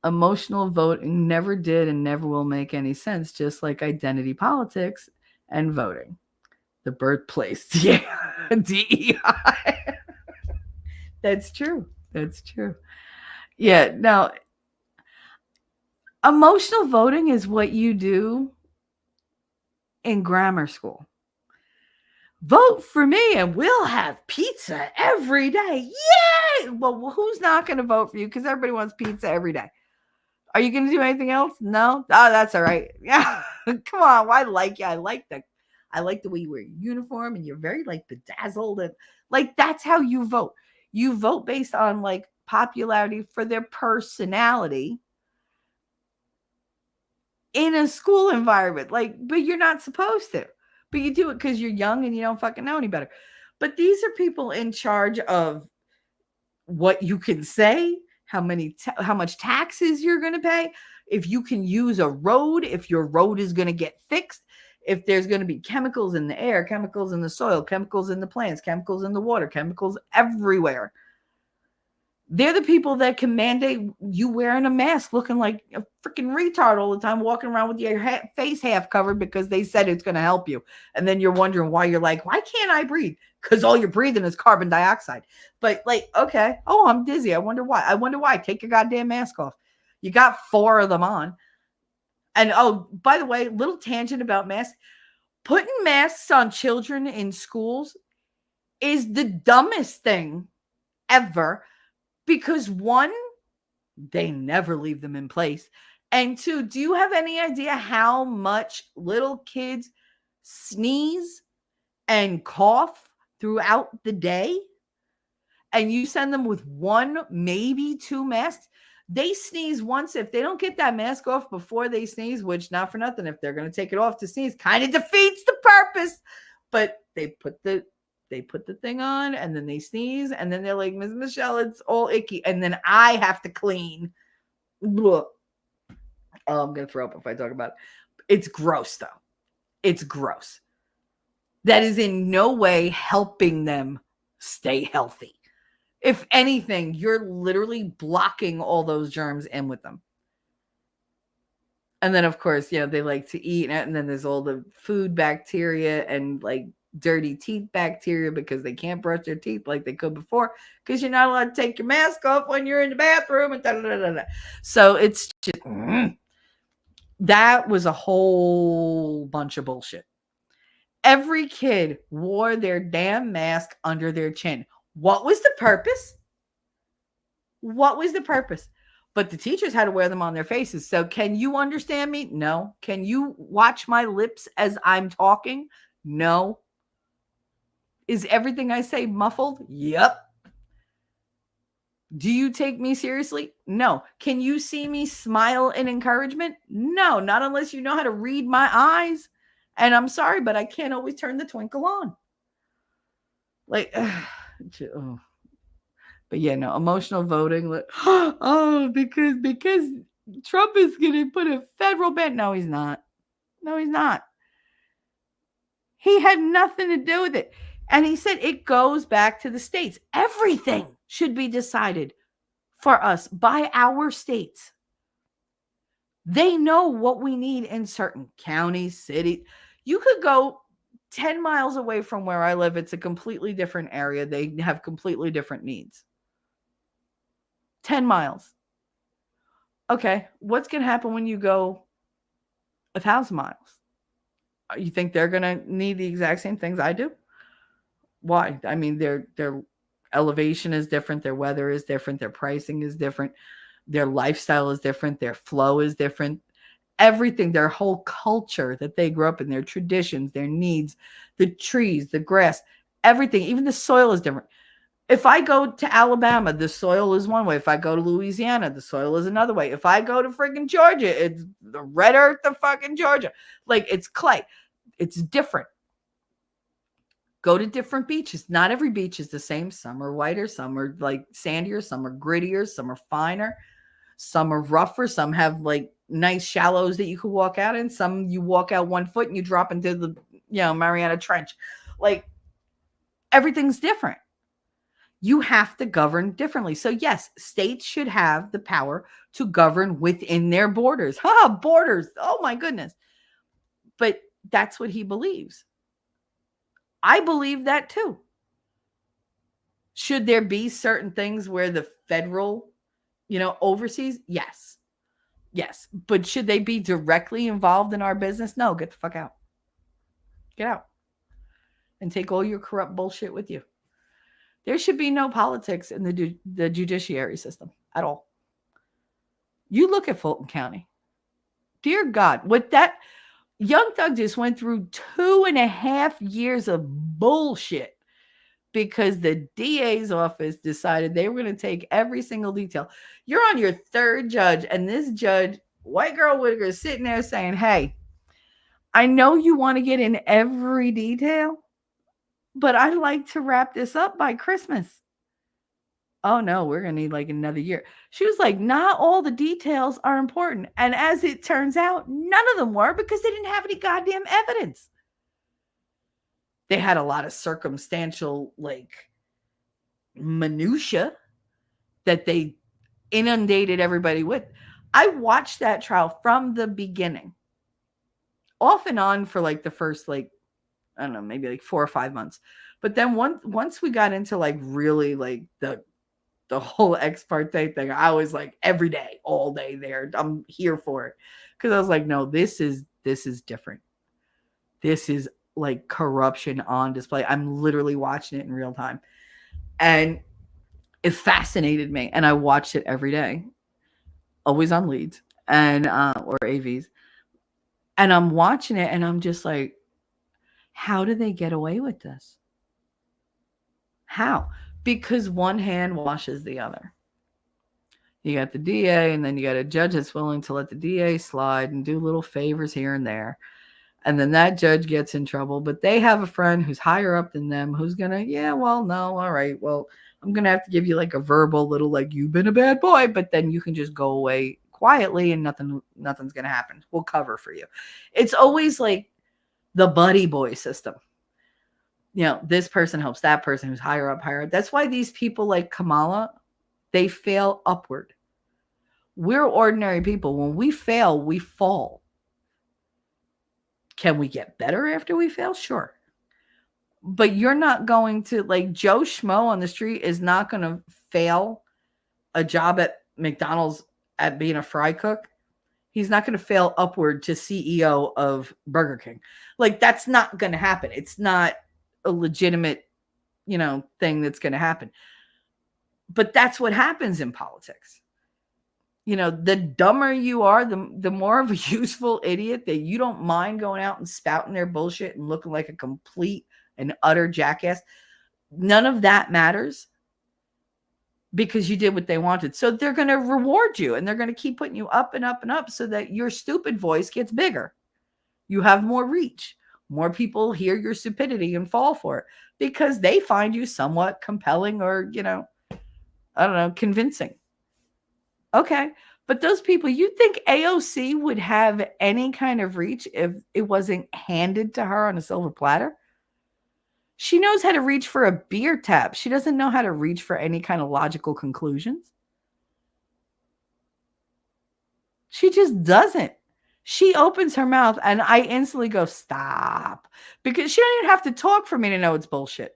[SPEAKER 3] Emotional voting never did and never will make any sense, just like identity politics and voting. The birthplace. Yeah. DEI. That's true. Yeah. Now, Emotional voting is what you do in grammar school. Vote for me and we'll have pizza every day. Yay! Well, who's not going to vote for you? Because everybody wants pizza every day. Are you going to do anything else? No? Oh, that's all right. Yeah. Come on. Well, I like you. I like the way you wear your uniform and you're very like bedazzled. And like, that's how you vote. You vote based on like popularity for their personality in a school environment. Like, but you're not supposed to. But you do it because you're young and you don't fucking know any better. But these are people in charge of what you can say, how much taxes you're going to pay, if you can use a road, if your road is going to get fixed, if there's going to be chemicals in the air, chemicals in the soil, chemicals in the plants, chemicals in the water, chemicals everywhere. They're the people that can mandate you wearing a mask, looking like a freaking retard all the time, walking around with your face half covered because they said it's going to help you. And then you're wondering why you're like, why can't I breathe? Because all you're breathing is carbon dioxide. But like, okay, oh, I'm dizzy. I wonder why. Take your goddamn mask off. You got 4 of them on. And oh, by the way, little tangent about masks. Putting masks on children in schools is the dumbest thing ever. Because 1, they never leave them in place. And 2, do you have any idea how much little kids sneeze and cough throughout the day? And you send them with 1, maybe 2 masks. They sneeze once. If they don't get that mask off before they sneeze, which not for nothing, if they're going to take it off to sneeze, kind of defeats the purpose. But they put the thing on and then they sneeze and then they're like, Ms. Michelle, it's all icky. And then I have to clean. Blah. Oh, I'm going to throw up if I talk about it. It's gross though. It's gross. That is in no way helping them stay healthy. If anything, you're literally blocking all those germs in with them. And then of course, they like to eat and then there's all the food bacteria and like dirty teeth bacteria because they can't brush their teeth like they could before because you're not allowed to take your mask off when you're in the bathroom and da-da-da-da-da. So it's just that was a whole bunch of bullshit. Every kid wore their damn mask under their chin. What was the purpose? But the teachers had to wear them on their faces. So can you understand me? No. Can you watch my lips as I'm talking? No. Is everything I say muffled? Yep. Do you take me seriously? No. Can you see me smile in encouragement? No, not unless you know how to read my eyes. And I'm sorry, but I can't always turn the twinkle on. Like, oh. But yeah, no, emotional voting. Like, oh, because Trump is going to put a federal ban. No, he's not. He had nothing to do with it. And he said it goes back to the states. Everything should be decided for us by our states. They know what we need in certain counties, cities. You could go 10 miles away from where I live. It's a completely different area. They have completely different needs. 10 miles. Okay, what's going to happen when you go 1,000 miles? You think they're going to need the exact same things I do? Why? I mean, their elevation is different. Their weather is different. Their pricing is different. Their lifestyle is different. Their flow is different. Everything, their whole culture that they grew up in, their traditions, their needs, the trees, the grass, everything, even the soil is different. If I go to Alabama, the soil is one way. If I go to Louisiana, the soil is another way. If I go to freaking Georgia, it's the red earth of fucking Georgia. Like, it's clay. It's different. Go to different beaches. Not every beach is the same. Some are whiter, some are like sandier, some are grittier, some are finer, some are rougher, some have like nice shallows that you could walk out in. Some you walk out 1 foot and you drop into the, Mariana Trench. Like, everything's different. You have to govern differently. So yes, states should have the power to govern within their borders. Borders. Oh my goodness. But that's what he believes. I believe that too. Should there be certain things where the federal, oversees? Yes. Yes. But should they be directly involved in our business? No, get the fuck out. Get out. And take all your corrupt bullshit with you. There should be no politics in the judiciary system at all. You look at Fulton County. Dear God, what that Young Thug just went through 2.5 years of bullshit because the DA's office decided they were going to take every single detail. You're on your third judge, and this judge, white girl Whitaker, is sitting there saying, hey, I know you want to get in every detail, but I'd like to wrap this up by Christmas. Oh no, we're going to need like another year. She was like, not all the details are important. And as it turns out, none of them were because they didn't have any goddamn evidence. They had a lot of circumstantial, like, minutia that they inundated everybody with. I watched that trial from the beginning, off and on for like the first, like, I don't know, maybe like 4 or 5 months. But then once we got into like really like the whole ex parte thing, I was like every day, all day there. I'm here for it. Because I was like, no, this is different. This is like corruption on display. I'm literally watching it in real time. And it fascinated me. And I watched it every day. Always on leads and or AVs. And I'm watching it and I'm just like, how do they get away with this? How? Because one hand washes the other. You got the DA, and then you got a judge that's willing to let the DA slide and do little favors here and there. And then that judge gets in trouble, but they have a friend who's higher up than them who's going to, yeah, well, no, all right, well, I'm going to have to give you like a verbal little, like, you've been a bad boy, but then you can just go away quietly and nothing's going to happen. We'll cover for you. It's always like the buddy boy system. You know, this person helps that person who's higher up. That's why these people like Kamala, they fail upward. We're ordinary people. When we fail, we fall. Can we get better after we fail? Sure. But you're not going to, like, Joe Schmo on the street is not going to fail a job at McDonald's at being a fry cook. He's not going to fail upward to CEO of Burger King. Like, that's not going to happen. It's not a legitimate, thing that's going to happen. But that's what happens in politics. The dumber you are, the more of a useful idiot that you don't mind going out and spouting their bullshit and looking like a complete and utter jackass. None of that matters because you did what they wanted. So they're going to reward you and they're going to keep putting you up and up and up so that your stupid voice gets bigger. You have more reach. More people hear your stupidity and fall for it because they find you somewhat compelling or, I don't know, convincing. Okay. But those people, you think AOC would have any kind of reach if it wasn't handed to her on a silver platter? She knows how to reach for a beer tap. She doesn't know how to reach for any kind of logical conclusions. She just doesn't. She opens her mouth and I instantly go, stop. Because she don't even have to talk for me to know it's bullshit.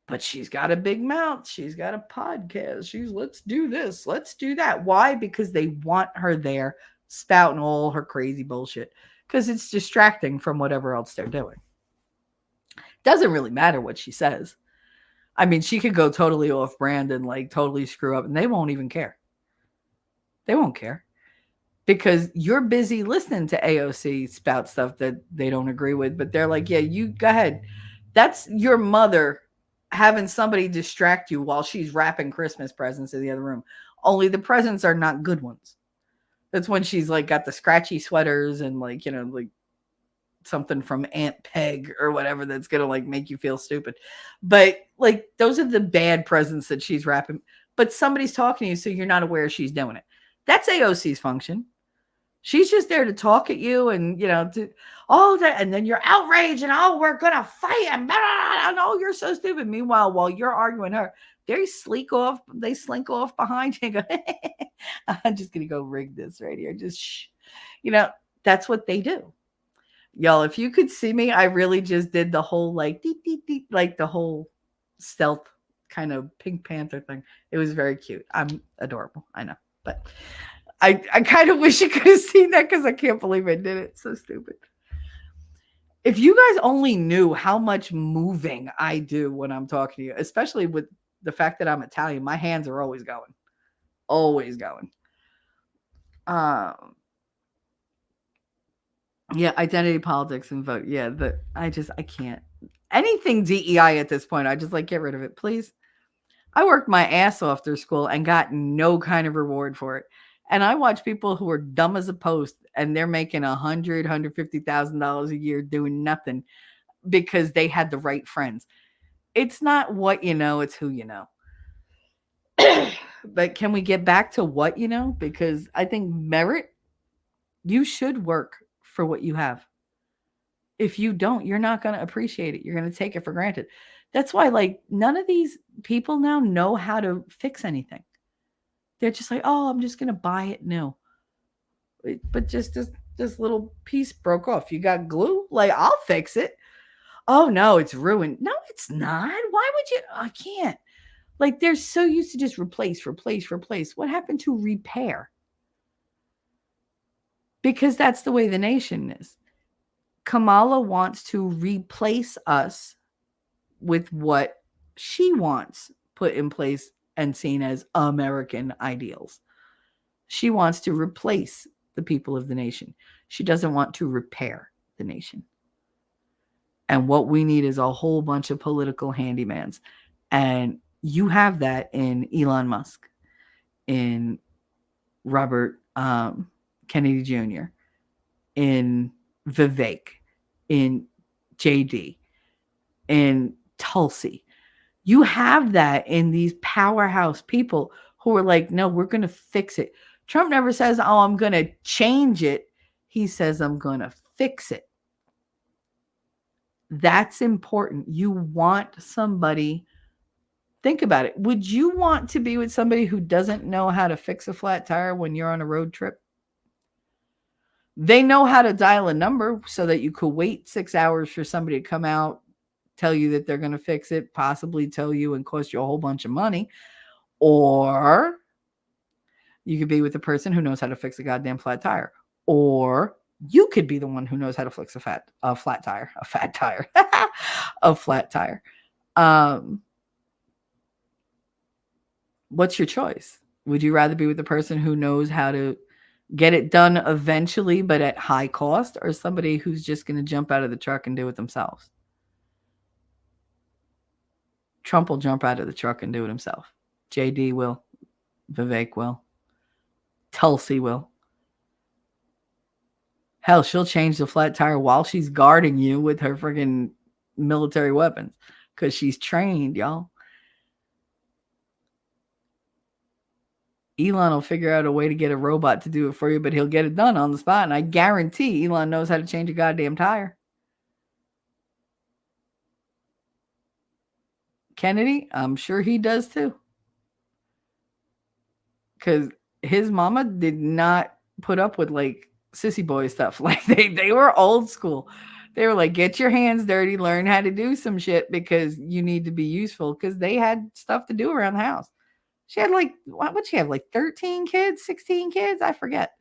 [SPEAKER 3] But she's got a big mouth. She's got a podcast. Let's do this. Let's do that. Why? Because they want her there spouting all her crazy bullshit. Because it's distracting from whatever else they're doing. Doesn't really matter what she says. I mean, she could go totally off brand and like totally screw up and they won't even care. They won't care. Because you're busy listening to AOC spout stuff that they don't agree with. But they're like, yeah, you go ahead. That's your mother having somebody distract you while she's wrapping Christmas presents in the other room. Only the presents are not good ones. That's when she's like got the scratchy sweaters and like, like something from Aunt Peg or whatever that's going to like make you feel stupid. But like those are the bad presents that she's wrapping. But somebody's talking to you so you're not aware she's doing it. That's AOC's function. She's just there to talk at you and, and then you're outraged and, we're going to fight and, you're so stupid. Meanwhile, while you're arguing her, they slink off behind you and go, I'm just going to go rig this right here. Just shh. That's what they do. Y'all, if you could see me, I really just did the whole like, deep, deep, deep, like the whole stealth kind of Pink Panther thing. It was very cute. I'm adorable. I know. But I kind of wish you could have seen that because I can't believe I did it. So stupid. If you guys only knew how much moving I do when I'm talking to you, especially with the fact that I'm Italian, my hands are always going. Always going. Yeah, identity politics and vote. Yeah, I can't. Anything DEI at this point, I just like get rid of it, please. I worked my ass off through school and got no kind of reward for it. And I watch people who are dumb as a post and they're making $150,000 a year doing nothing because they had the right friends. It's not what you know, it's who you know. But can we get back to what you know? Because I think merit, you should work for what you have. If you don't, you're not going to appreciate it. You're going to take it for granted. That's why, like, none of these people now know how to fix anything. They're just like, oh, I'm just going to buy it new. But just this little piece broke off. You got glue? Like, I'll fix it. Oh, no, it's ruined. No, it's not. Why would you? I can't. Like, they're so used to just replace. What happened to repair? Because that's the way the nation is. Kamala wants to replace us with what she wants put in place and seen as American ideals. She wants to replace the people of the nation. She doesn't want to repair the nation. And what we need is a whole bunch of political handymans. And you have that in Elon Musk, in Robert Kennedy Jr., in Vivek, in JD, in Tulsi. You have that in these powerhouse people who are like, no, we're going to fix it. Trump never says, oh, I'm going to change it. He says, I'm going to fix it. That's important. You want somebody, think about it. Would you want to be with somebody who doesn't know how to fix a flat tire when you're on a road trip? They know how to dial a number so that you could wait 6 hours for somebody to come out, tell you that they're going to fix it, possibly tell you and cost you a whole bunch of money. Or you could be with a person who knows how to fix a goddamn flat tire. Or you could be the one who knows how to fix a flat tire. What's your choice? Would you rather be with the person who knows how to get it done eventually, but at high cost, or somebody who's just going to jump out of the truck and do it themselves? Trump will jump out of the truck and do it himself. JD will. Vivek will. Tulsi will. Hell, she'll change the flat tire while she's guarding you with her freaking military weapons because she's trained, y'all. Elon will figure out a way to get a robot to do it for you, but he'll get it done on the spot. And I guarantee Elon knows how to change a goddamn tire. Kennedy, I'm sure he does too. Because his mama did not put up with like sissy boy stuff. Like they were old school. They were like, get your hands dirty, learn how to do some shit because you need to be useful. Because they had stuff to do around the house. She had like, what'd she have? Like 13 kids, 16 kids? I forget.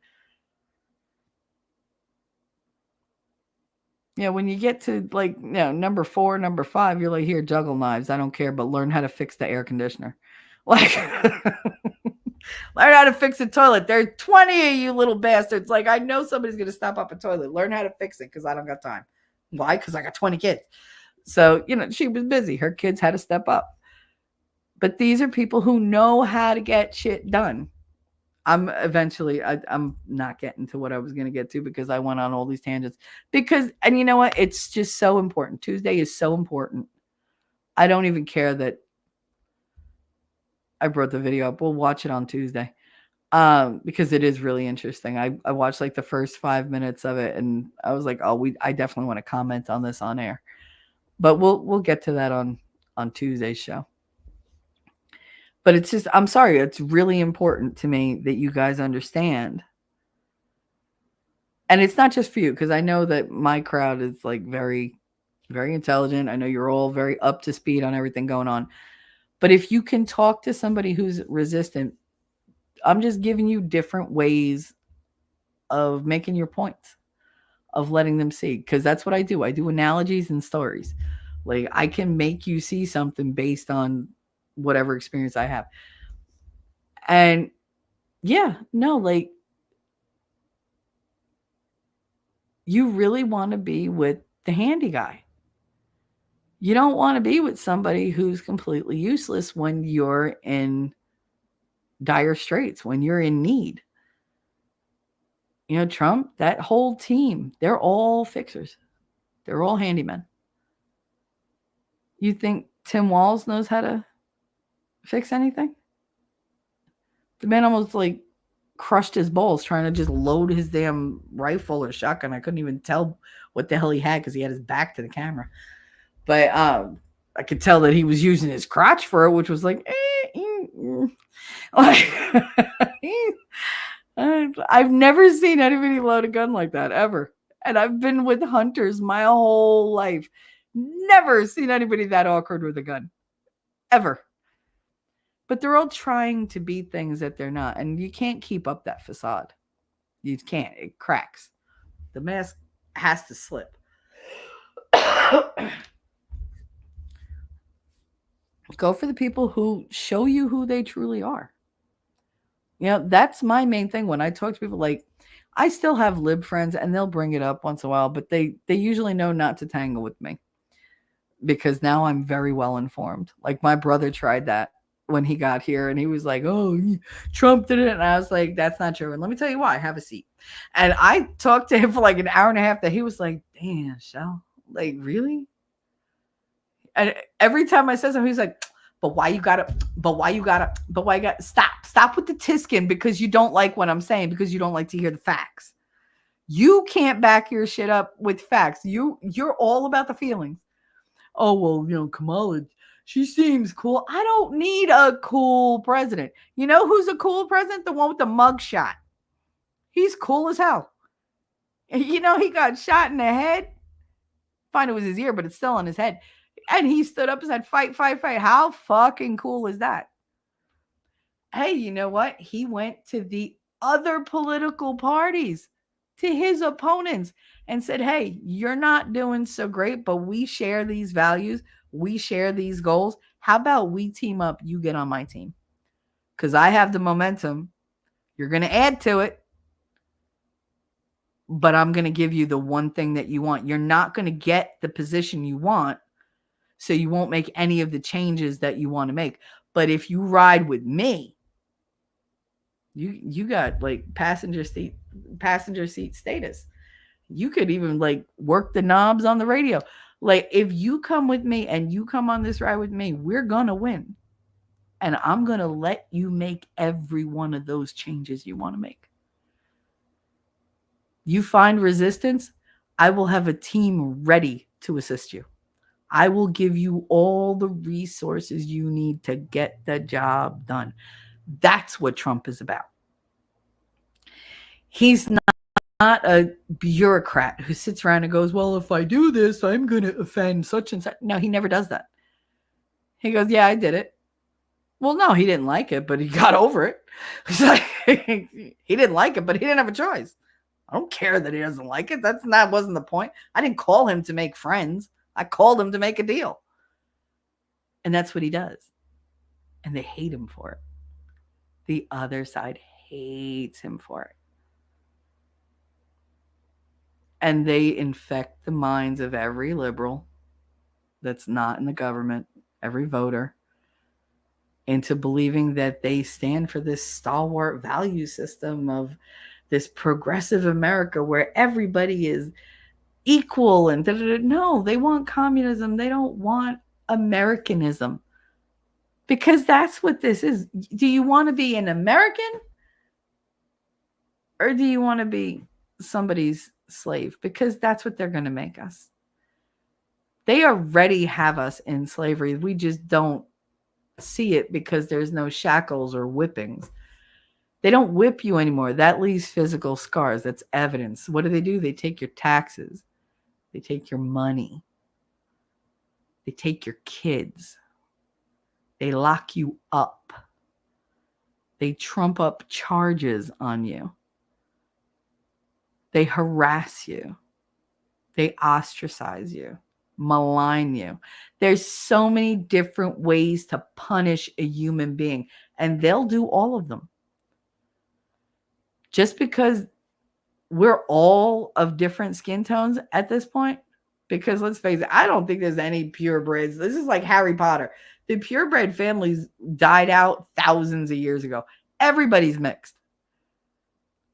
[SPEAKER 3] Yeah, when you get to like, you know, number 4, number 5, you're like, here, juggle knives. I don't care, but learn how to fix the air conditioner. Like, learn how to fix a toilet. There are 20 of you little bastards. Like, I know somebody's going to stop up a toilet. Learn how to fix it because I don't got time. Why? Because I got 20 kids. So, you know, she was busy. Her kids had to step up. But these are people who know how to get shit done. I'm not getting to what I was going to get to because I went on all these tangents. And you know what? It's just so important. Tuesday is so important. I don't even care that I brought the video up. We'll watch it on Tuesday because it is really interesting. I watched like the first 5 minutes of it and I was like, I definitely want to comment on this on air. But we'll get to that on Tuesday's show. But it's just, I'm sorry, it's really important to me that you guys understand. And it's not just for you, because I know that my crowd is like very, very intelligent. I know you're all very up to speed on everything going on. But if you can talk to somebody who's resistant, I'm just giving you different ways of making your points, of letting them see, because that's what I do. I do analogies and stories. Like, I can make you see something based on whatever experience I have. And yeah, no, like, you really want to be with the handy guy. You don't want to be with somebody who's completely useless when you're in dire straits, when you're in need. You know, Trump, that whole team, they're all fixers. They're all handymen. You think Tim Walz knows how to fix anything? The man almost like crushed his balls trying to just load his damn rifle or shotgun. I couldn't even tell what the hell he had because he had his back to the camera. But I could tell that he was using his crotch for it, which was like, like I've never seen anybody load a gun like that ever. And I've been with hunters my whole life. Never seen anybody that awkward with a gun. Ever. But they're all trying to be things that they're not. And you can't keep up that facade. You can't. It cracks. The mask has to slip. Go for the people who show you who they truly are. You know, that's my main thing when I talk to people. Like, I still have lib friends and they'll bring it up once in a while, but they usually know not to tangle with me because now I'm very well informed. Like, my brother tried that when he got here and he was like, oh, Trump did it. And I was like, that's not true. And let me tell you why. Have a seat. And I talked to him for like an hour and a half that he was like, damn, Shell, like, really? And every time I said something, he's like, but why you gotta stop with the tisking because you don't like what I'm saying, because you don't like to hear the facts. You can't back your shit up with facts. You're all about the feelings. Oh, well, you know, Kamala, she seems cool. I don't need a cool president. You know who's a cool president? The one with the mug shot. He's cool as hell. You know, he got shot in the head. Fine, it was his ear, but it's still on his head. And he stood up and said, fight, fight, fight. How fucking cool is that? Hey, you know what? He went to the other political parties, to his opponents, and said, hey, you're not doing so great, but we share these values. We share these goals. How about we team up? You get on my team. Because I have the momentum. You're going to add to it. But I'm going to give you the one thing that you want. You're not going to get the position you want. So you won't make any of the changes that you want to make. But if you ride with me, you got like passenger seat status. You could even like work the knobs on the radio. Like, if you come with me and you come on this ride with me, we're going to win. And I'm going to let you make every one of those changes you want to make. You find resistance, I will have a team ready to assist you. I will give you all the resources you need to get the job done. That's what Trump is about. He's not a bureaucrat who sits around and goes, well, if I do this, I'm going to offend such and such. No, he never does that. He goes, yeah, I did it. Well, no, he didn't like it, but he got over it. He didn't like it, but he didn't have a choice. I don't care that he doesn't like it. That wasn't the point. I didn't call him to make friends. I called him to make a deal. And that's what he does. And they hate him for it. The other side hates him for it. And they infect the minds of every liberal that's not in the government, every voter, into believing that they stand for this stalwart value system of this progressive America where everybody is equal and no, they want communism. They don't want Americanism, because that's what this is. Do you want to be an American, or do you want to be somebody's slave? Because that's what they're going to make us. They already have us in slavery. We just don't see it because there's no shackles or whippings. They don't whip you anymore. That leaves physical scars. That's evidence. What do? They take your taxes. They take your money. They take your kids. They lock you up. They trump up charges on you. They harass you. They ostracize you, malign you. There's so many different ways to punish a human being, and they'll do all of them. Just because we're all of different skin tones at this point, because let's face it, I don't think there's any purebreds. This is like Harry Potter. The purebred families died out thousands of years ago. Everybody's mixed.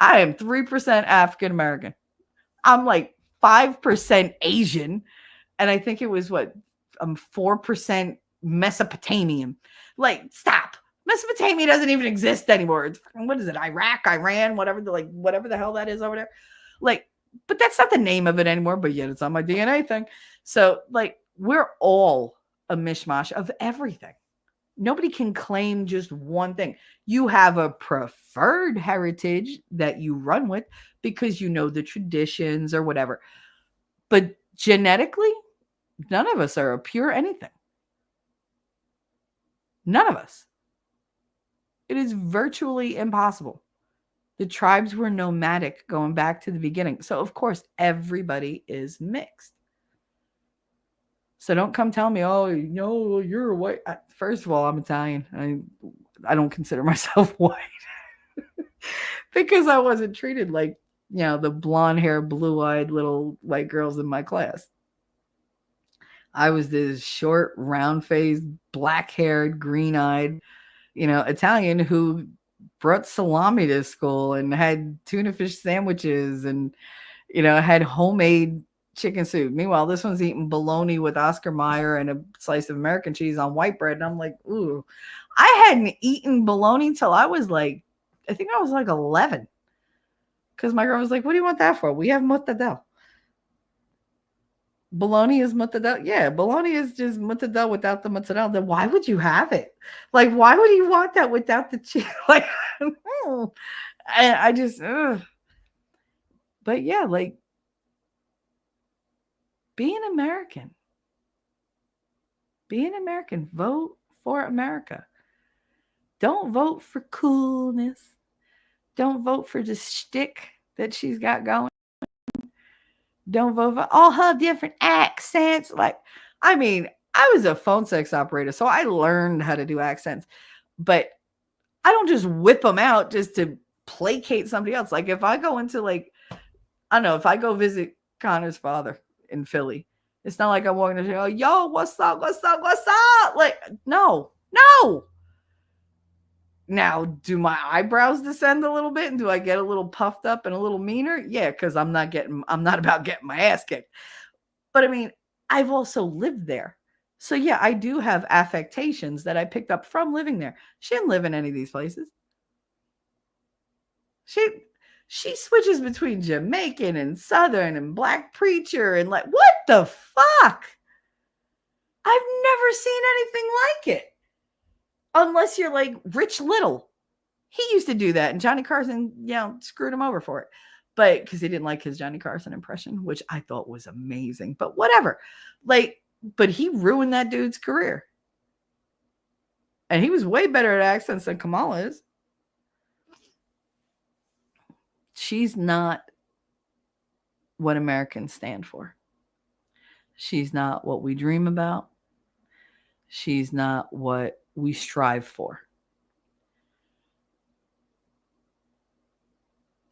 [SPEAKER 3] I am 3% African American. I'm like 5% Asian. And I think it was 4% Mesopotamian. Like, stop. Mesopotamia doesn't even exist anymore. It's, what is it? Iraq, Iran, whatever the hell that is over there. Like, but that's not the name of it anymore, but yet it's on my DNA thing. So, like, we're all a mishmash of everything. Nobody can claim just one thing. You have a preferred heritage that you run with because you know the traditions or whatever. But genetically, none of us are a pure anything. None of us. It is virtually impossible. The tribes were nomadic going back to the beginning. So, of course, everybody is mixed. So don't come tell me, oh, no, you're white. First of all, I'm Italian. I don't consider myself white because I wasn't treated like, the blonde hair, blue-eyed little white girls in my class. I was this short, round-faced, black-haired, green-eyed, Italian who brought salami to school and had tuna fish sandwiches and, had homemade chicken soup. Meanwhile, this one's eating bologna with Oscar Mayer and a slice of American cheese on white bread. And I'm like, ooh, I hadn't eaten bologna till I was like 11. Because my girl was like, what do you want that for? We have mortadella. Bologna is mozzarella. Yeah, bologna is just mozzarella without the mozzarella. Then why would you have it? Like, why would you want that without the cheese? Like, I just, but yeah, like, be an American. Be an American. Vote for America. Don't vote for coolness. Don't vote for the shtick that she's got going. Don't vote for all her different accents. Like, I mean, I was a phone sex operator, so I learned how to do accents. But I don't just whip them out just to placate somebody else. Like, if I go into, I don't know, if I go visit Connor's father in Philly, it's not like I'm walking to go, yo, what's up? Like, no. Now, do my eyebrows descend a little bit and do I get a little puffed up and a little meaner? Yeah, because I'm not about getting my ass kicked. But I mean, I've also lived there. So yeah, I do have affectations that I picked up from living there. She didn't live in any of these places. She switches between Jamaican and Southern and Black preacher and like, what the fuck? I've never seen anything like it. Unless you're like Rich Little. He used to do that. And Johnny Carson, screwed him over for it. But because he didn't like his Johnny Carson impression, which I thought was amazing. But whatever. But he ruined that dude's career. And he was way better at accents than Kamala is. She's not what Americans stand for. She's not what we dream about. She's not what we strive for.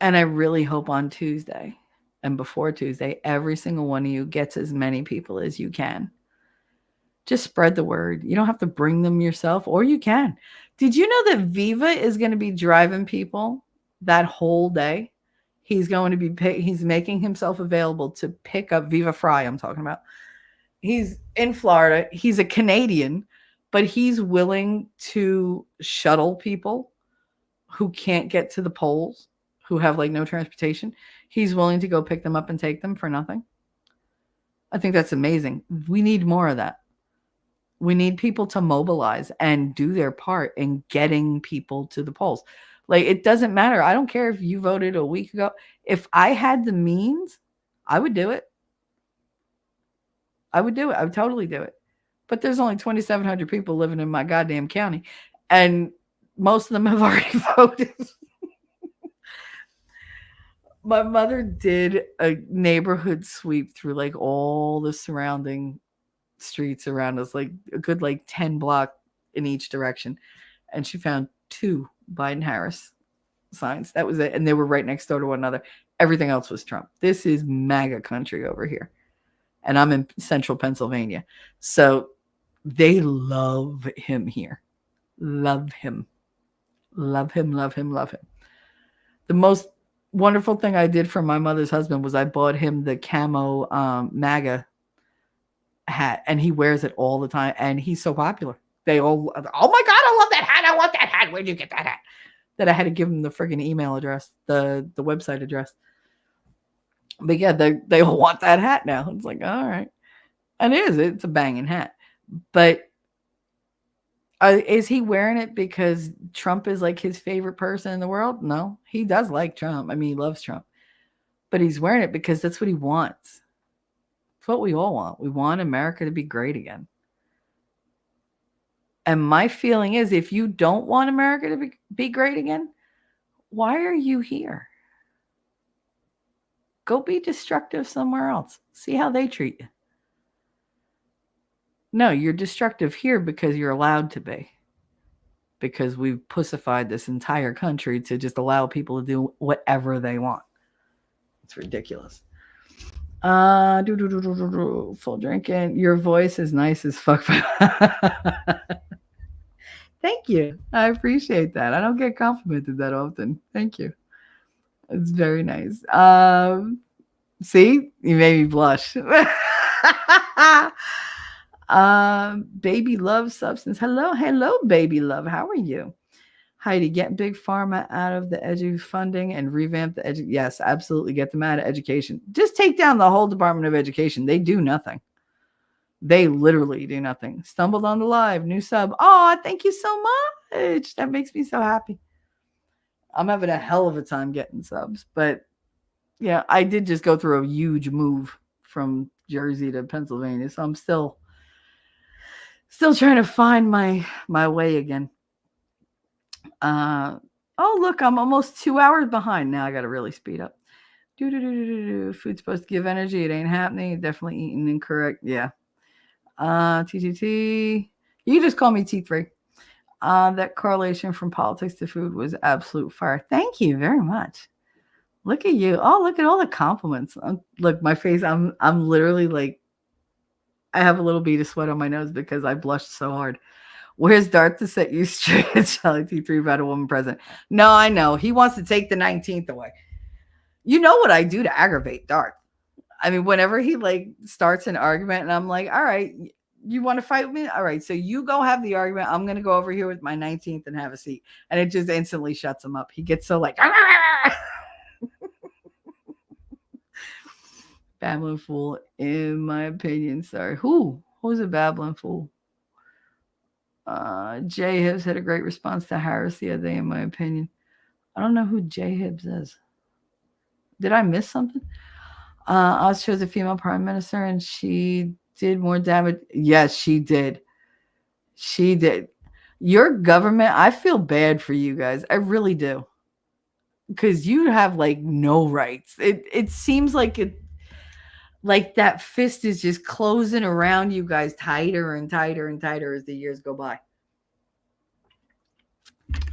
[SPEAKER 3] And I really hope on Tuesday and before Tuesday, every single one of you gets as many people as you can. Just spread the word. You don't have to bring them yourself, or you can. Did you know that Viva is going to be driving people that whole day? He's making himself available to pick up Viva Fry, I'm talking about. He's in Florida. He's a Canadian, but he's willing to shuttle people who can't get to the polls, who have no transportation. He's willing to go pick them up and take them for nothing. I think that's amazing. We need more of that. We need people to mobilize and do their part in getting people to the polls. It doesn't matter. I don't care if you voted a week ago. If I had the means, I would do it. I would totally do it. But there's only 2,700 people living in my goddamn county. And most of them have already voted. My mother did a neighborhood sweep through like all the surrounding streets around us, like a good like 10 block in each direction. And she found 2 Biden Harris signs. That was it. And they were right next door to one another. Everything else was Trump. This is MAGA country over here. And I'm in central Pennsylvania. So they love him here. Love him. Love him, love him, love him. The most wonderful thing I did for my mother's husband was I bought him the camo MAGA hat, and he wears it all the time, and he's so popular. They all, oh my God, I love that hat. I want that hat. Where'd you get that hat? That I had to give him the friggin' email address, the website address. But yeah, they all want that hat now. It's like, all right. And it's a banging hat. But is he wearing it because Trump is like his favorite person in the world? No, he does like Trump. I mean, he loves Trump. But he's wearing it because that's what he wants. It's what we all want. We want America to be great again. And my feeling is, if you don't want America to be great again, why are you here? Go be destructive somewhere else. See how they treat you. No, you're destructive here because you're allowed to be. Because we've pussified this entire country to just allow people to do whatever they want. It's ridiculous. Full drinking. Your voice is nice as fuck. Thank you. I appreciate that. I don't get complimented that often. Thank you. It's very nice. See, you made me blush. Baby Love Substance. Hello, Baby Love. How are you? Heidi, get Big Pharma out of the edu funding and revamp the edu. Yes, absolutely. Get them out of education. Just take down the whole Department of Education. They do nothing. They literally do nothing. Stumbled on the live. New sub. Oh, thank you so much. That makes me so happy. I'm having a hell of a time getting subs. But yeah, I did just go through a huge move from Jersey to Pennsylvania. So I'm still trying to find my way again. Oh, look, I'm almost 2 hours behind. Now I got to really speed up. Food's supposed to give energy. It ain't happening. Definitely eating incorrect. Yeah. TTT. You can just call me T3. That correlation from politics to food was absolute fire. Thank you very much. Look at you. Oh, look at all the compliments. Look, my face. I'm literally like, I have a little bead of sweat on my nose because I blushed so hard. Where's Dart to set you straight? Charlie T3 about a woman president. No, I know. He wants to take the 19th away. You know what I do to aggravate Dart. I mean, whenever he like starts an argument and I'm like, all right, you want to fight with me? All right, so you go have the argument. I'm going to go over here with my 19th and have a seat. And it just instantly shuts him up. He gets so like, babbling fool, in my opinion. Sorry. Who's a babbling fool? Jay Hibbs had a great response to Harris the other day, in my opinion. I don't know who Jay Hibbs is. Did I miss something? Oz chose a female prime minister and she did more damage. Yes, she did. She did. Your government, I feel bad for you guys. I really do. Because you have like no rights. It seems like like that fist is just closing around you guys tighter and tighter and tighter as the years go by.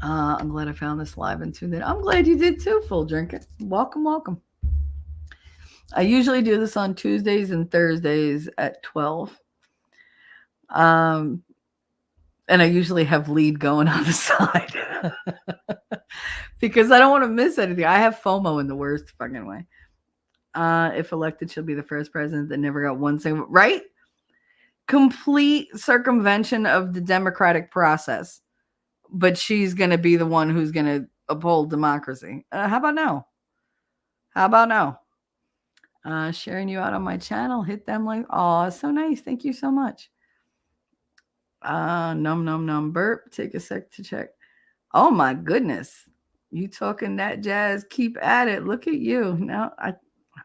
[SPEAKER 3] I'm glad I found this live and tuned in. I'm glad you did too, Full Drinking. Welcome, welcome. I usually do this on Tuesdays and Thursdays at 12. And I usually have lead going on the side. Because I don't want to miss anything. I have FOMO in the worst fucking way. If elected, she'll be the first president that never got one single, right? Complete circumvention of the democratic process. But she's going to be the one who's going to uphold democracy. How about now? How about now? Sharing you out on my channel. Hit them like, oh, so nice. Thank you so much. Num burp. Take a sec to check. Oh my goodness. You talking that jazz. Keep at it. Look at you. Now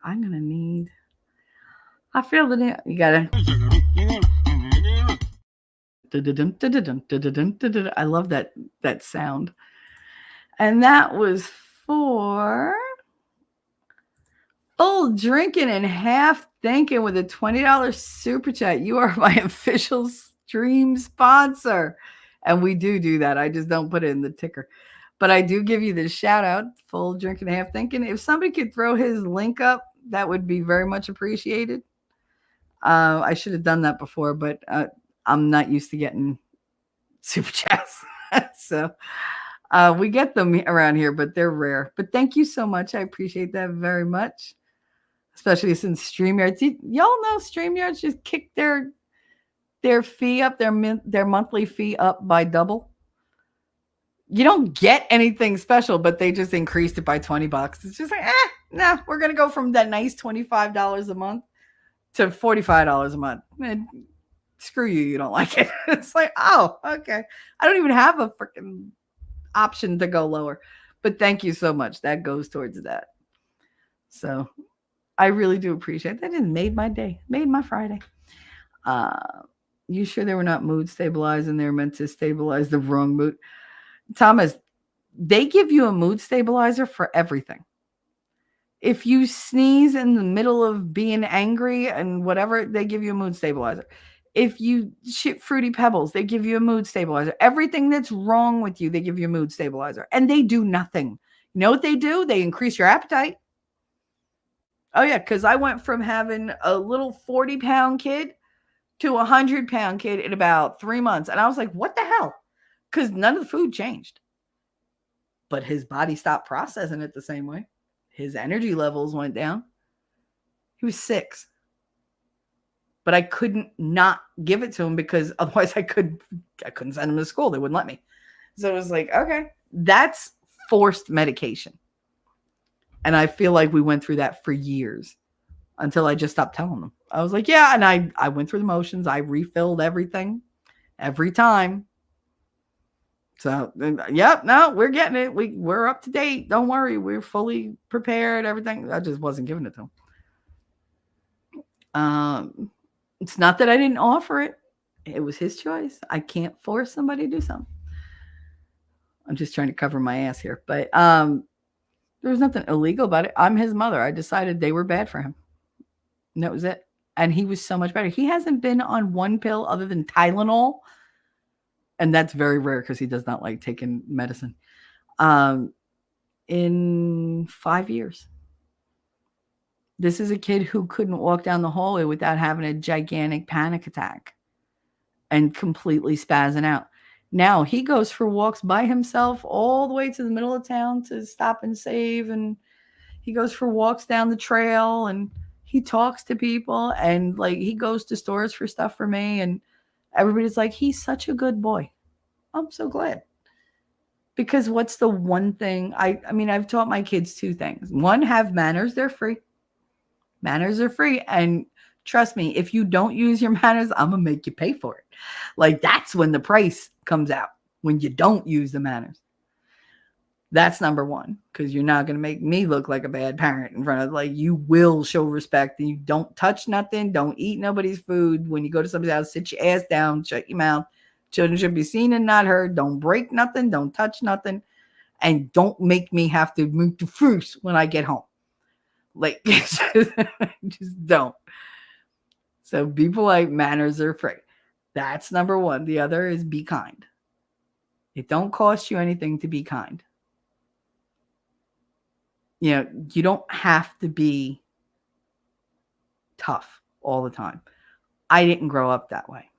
[SPEAKER 3] I'm going to need. I feel the need. You got to I love that sound. And that was for Full Drinking and Half Thinking with a $20 super chat. You are my official stream sponsor. And we do that. I just don't put it in the ticker. But I do give you the shout out, Full Drinking and Half Thinking. If somebody could throw his link up, that would be very much appreciated. I should have done that before, but I'm not used to getting super chats. So we get them around here, but they're rare. But thank you so much. I appreciate that very much. Especially since StreamYard, y'all know StreamYard just kicked their fee up, their monthly fee up by double. You don't get anything special, but they just increased it by $20. It's just like, nah, we're gonna go from that nice $25 a month to $45 a month. And screw you, you don't like it. It's like, oh, okay. I don't even have a freaking option to go lower. But thank you so much. That goes towards that. So I really do appreciate that. It made my day, made my Friday. You sure they were not mood stabilizing? They were meant to stabilize the wrong mood. Thomas, they give you a mood stabilizer for everything. If you sneeze in the middle of being angry and whatever, they give you a mood stabilizer. If you shit Fruity Pebbles, they give you a mood stabilizer. Everything that's wrong with you, they give you a mood stabilizer. And they do nothing. You know what they do? They increase your appetite. Oh, yeah, because I went from having a little 40-pound kid to a 100-pound kid in about 3 months. And I was like, what the hell? Because none of the food changed. But his body stopped processing it the same way. His energy levels went down. He was 6. But I couldn't not give it to him because otherwise I couldn't send him to school. They wouldn't let me. So it was like, okay, that's forced medication. And I feel like we went through that for years until I just stopped telling them. I was like, yeah. And I went through the motions. I refilled everything every time. So, yep, no, we're getting it. We're up to date. Don't worry. We're fully prepared. Everything. I just wasn't giving it to him. It's not that I didn't offer it. It was his choice. I can't force somebody to do something. I'm just trying to cover my ass here. But there was nothing illegal about it. I'm his mother. I decided they were bad for him. And that was it. And he was so much better. He hasn't been on one pill other than Tylenol. And that's very rare because he does not like taking medicine. In 5 years. This is a kid who couldn't walk down the hallway without having a gigantic panic attack and completely spazzing out. Now he goes for walks by himself all the way to the middle of town to stop and save. And he goes for walks down the trail and he talks to people and like he goes to stores for stuff for me. And everybody's like, he's such a good boy. I'm so glad. Because what's the one thing I mean, I've taught my kids 2 things. One, have manners. They're free. Manners are free. And trust me, if you don't use your manners, I'm going to make you pay for it. Like that's when the price comes out, when you don't use the manners. That's number 1, because you're not going to make me look like a bad parent in front of, like, you will show respect and you don't touch nothing. Don't eat nobody's food. When you go to somebody's house, sit your ass down, shut your mouth. Children should be seen and not heard. Don't break nothing. Don't touch nothing. And don't make me have to move to first when I get home. Like, just don't. So be polite. Manners are free. That's number 1. The other is be kind. It don't cost you anything to be kind. You know, you don't have to be tough all the time. I didn't grow up that way.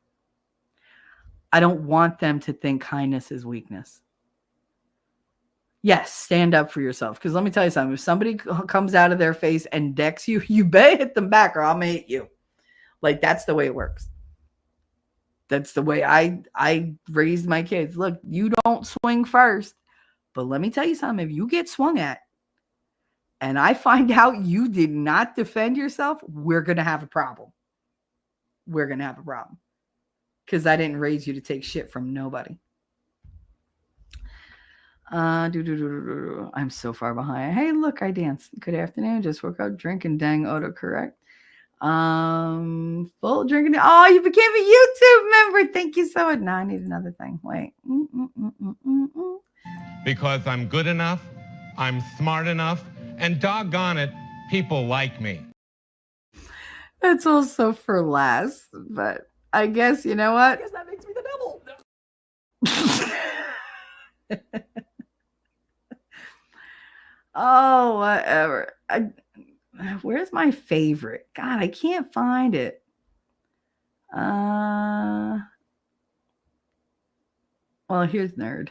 [SPEAKER 3] I don't want them to think kindness is weakness. Yes, stand up for yourself. Because let me tell you something. If somebody comes out of their face and decks you, you better hit them back or I'm going to hit you. Like, that's the way it works. That's the way I raised my kids. Look, you don't swing first. But let me tell you something. If you get swung at and I find out you did not defend yourself, we're going to have a problem. We're going to have a problem. Because I didn't raise you to take shit from nobody. I'm so far behind. Hey, look, I dance. Good afternoon. Just woke up drinking dang autocorrect. Full drinking. Oh, you became a YouTube member. Thank you so much. Now I need another thing. Wait.
[SPEAKER 7] Because I'm good enough, I'm smart enough, and doggone it, people like me.
[SPEAKER 3] That's also for last, but I guess you know what?
[SPEAKER 6] Guess that makes me the devil.
[SPEAKER 3] Oh, whatever. Where's my favorite? God, I can't find it. Well, here's Nerd.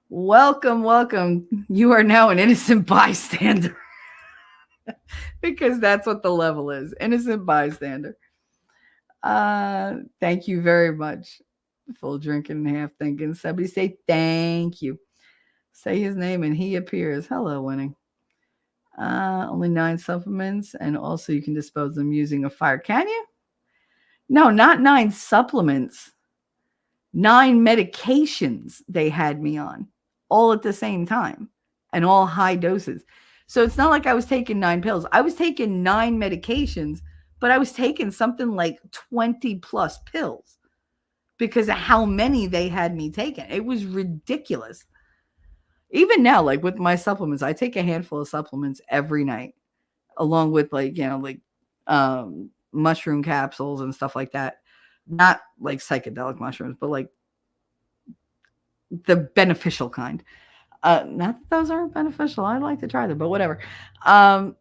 [SPEAKER 3] Welcome. You are now an innocent bystander. Because that's what the level is. Innocent bystander. Thank you very much. Full drinking and half thinking. Somebody say thank you. Say his name and he appears. Hello, Winning. Only 9 supplements, and also you can dispose them using a fire. Can you? No, not 9 supplements. 9 medications they had me on, all at the same time, and all high doses. So it's not like I was taking 9 pills. I was taking 9 medications, but I was taking something like 20 plus pills because of how many they had me taking. It was ridiculous. Even now, like with my supplements, I take a handful of supplements every night, along with mushroom capsules and stuff like that. Not like psychedelic mushrooms, but like the beneficial kind. Not that those aren't beneficial. I'd like to try them, but whatever. I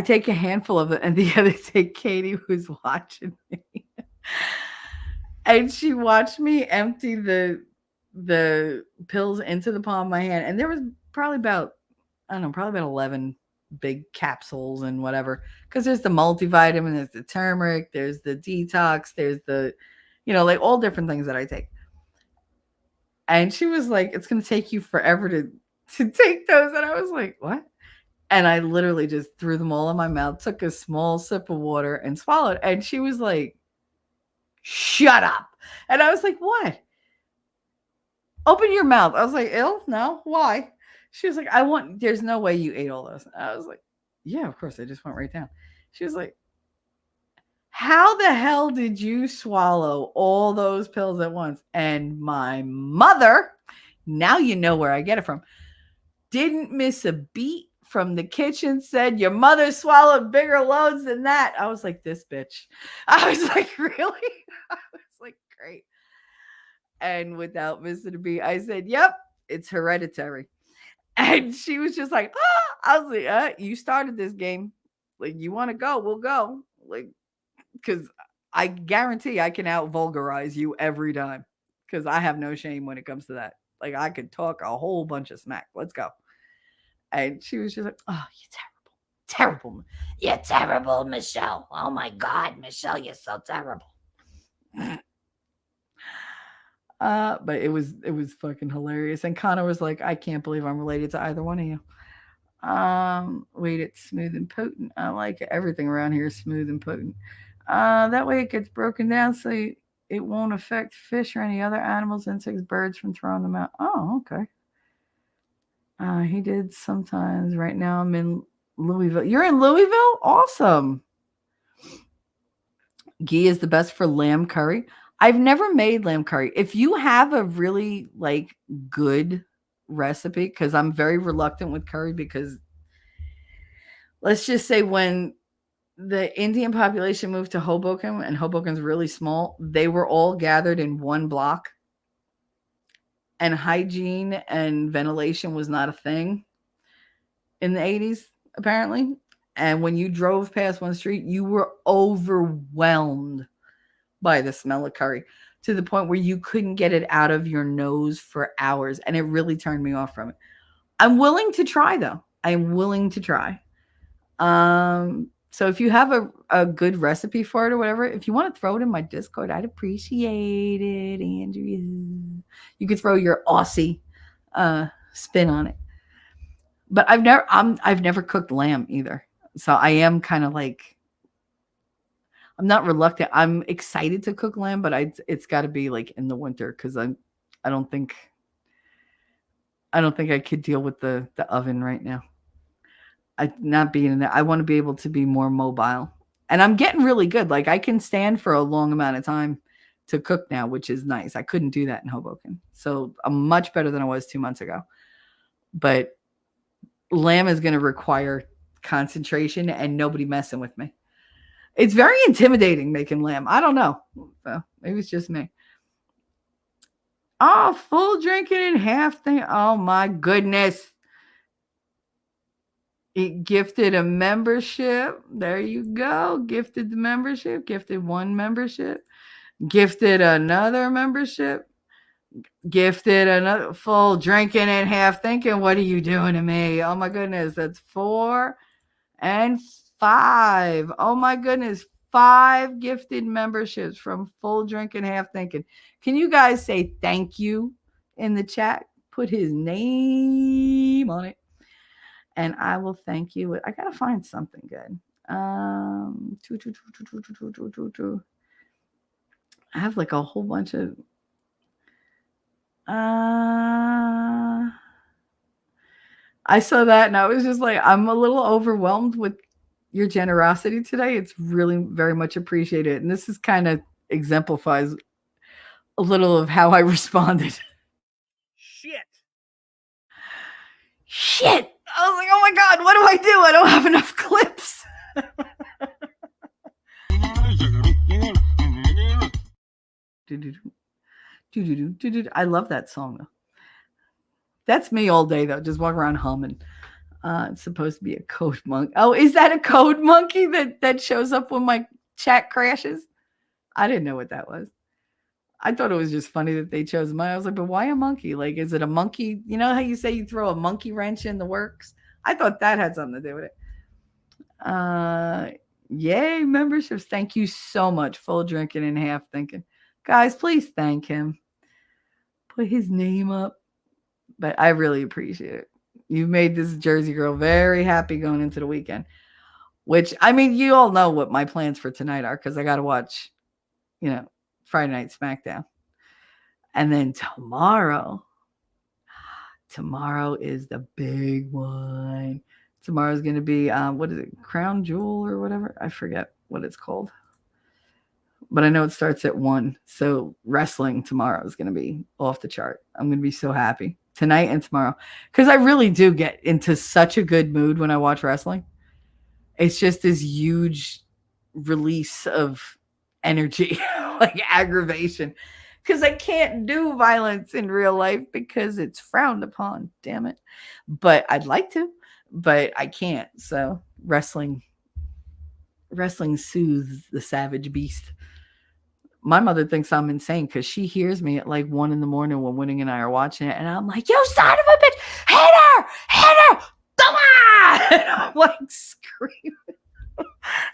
[SPEAKER 3] take a handful of it, and the other day, Katie was watching me, and she watched me empty the pills into the palm of my hand, and there was probably about 11 big capsules and whatever, because there's the multivitamin, there's the turmeric, there's the detox, there's the like all different things that I take. And she was like, it's going to take you forever to take those. And I was like, what? And I literally just threw them all in my mouth, took a small sip of water and swallowed. And she was like, shut up. And I was like, what? Open your mouth. I was like, ill? No. Why? She was like, there's no way you ate all those. I was like, yeah, of course. I just went right down. She was like, how the hell did you swallow all those pills at once? And my mother, now you know where I get it from, didn't miss a beat from the kitchen, said, your mother swallowed bigger loads than that. I was like, this bitch. I was like, really? I was like, great. And without missing a beat, I said, yep, it's hereditary. And she was just like, I was like, you started this game. Like, you want to go, we'll go. Like, because I guarantee I can out vulgarize you every time, because I have no shame when it comes to that. Like, I could talk a whole bunch of smack. Let's go. And she was just like, oh, you're terrible. You're terrible, Michelle. Oh my God, Michelle, you're so terrible. But it was fucking hilarious. And Connor was like, I can't believe I'm related to either one of you. Wait, it's smooth and potent. I like it. Everything around here is smooth and potent. That way it gets broken down so it won't affect fish or any other animals, insects, birds from throwing them out. Oh, okay. He did sometimes. Right now I'm in Louisville. You're in Louisville? Awesome. Ghee is the best for lamb curry. I've never made lamb curry. If you have a really good recipe, because I'm very reluctant with curry, because let's just say when the Indian population moved to Hoboken, and Hoboken's really small, they were all gathered in one block, and hygiene and ventilation was not a thing in the 80s, apparently. And when you drove past one street, you were overwhelmed by the smell of curry, to the point where you couldn't get it out of your nose for hours. And it really turned me off from it. I'm willing to try, though. I'm willing to try. So if you have a good recipe for it or whatever, if you want to throw it in my Discord, I'd appreciate it, Andrea. You could throw your Aussie spin on it. But I've never cooked lamb either. So I am kind of like, I'm not reluctant. I'm excited to cook lamb, but it's got to be like in the winter because I don't think I could deal with the oven right now. I not being in there. I want to be able to be more mobile, and I'm getting really good. Like I can stand for a long amount of time to cook now, which is nice. I couldn't do that in Hoboken, so I'm much better than I was 2 months ago. But lamb is going to require concentration and nobody messing with me. It's very intimidating making lamb. I don't know. So maybe it's just me. Oh, full drinking in half thing. Oh my goodness. It gifted a membership. There you go. Gifted the membership. Gifted one membership. Gifted another membership. Gifted another full drinking and half thinking. What are you doing to me? Oh my goodness. That's 4 and 5. Oh my goodness. 5 gifted memberships from full drinking half thinking. Can you guys say thank you in the chat? Put his name on it. And I will thank you. I gotta find something good. I have like a whole bunch of. I saw that and I was just like, I'm a little overwhelmed with your generosity today. It's really very much appreciated. And this is kind of exemplifies a little of how I responded. Shit. I was like, oh my God, what do I do? I don't have enough clips. I love that song though. That's me all day though. Just walk around humming. It's supposed to be a code monkey. Oh, is that a code monkey that shows up when my chat crashes? I didn't know what that was. I thought it was just funny that they chose mine. I was like, but why a monkey? Like, is it a monkey? You know how you say you throw a monkey wrench in the works? I thought that had something to do with it. Yay, memberships. Thank you so much. Full drinking and half thinking. Guys, please thank him. Put his name up. But I really appreciate it. You've made this Jersey girl very happy going into the weekend. Which, I mean, you all know what my plans for tonight are because I got to watch, Friday Night SmackDown. And then tomorrow is the big one. Tomorrow's going to be, what is it? Crown Jewel or whatever. I forget what it's called. But I know it starts at 1. So wrestling tomorrow is going to be off the chart. I'm going to be so happy tonight and tomorrow. Because I really do get into such a good mood when I watch wrestling. It's just this huge release of energy, like aggravation. Because I can't do violence in real life because it's frowned upon. Damn it. But I'd like to, but I can't. So wrestling soothes the savage beast. My mother thinks I'm insane because she hears me at like 1 a.m. when Winning and I are watching it. And I'm like, you son of a bitch, hit her, come on. And I'm like screaming.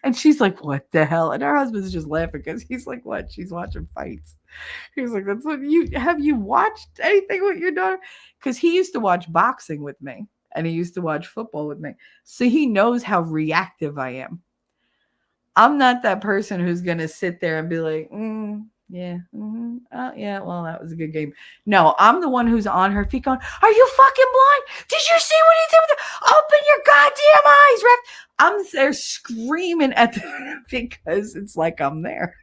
[SPEAKER 3] And she's like, what the hell? And her husband's just laughing because he's like, what? She's watching fights. He's like, that's what have you watched anything with your daughter? Because he used to watch boxing with me and he used to watch football with me. So he knows how reactive I am. I'm not that person who's going to sit there and be like, yeah, yeah, well, that was a good game. No, I'm the one who's on her feet going, are you fucking blind? Did you see what he did with it? Open your goddamn eyes, ref. I'm there screaming at them because it's like I'm there.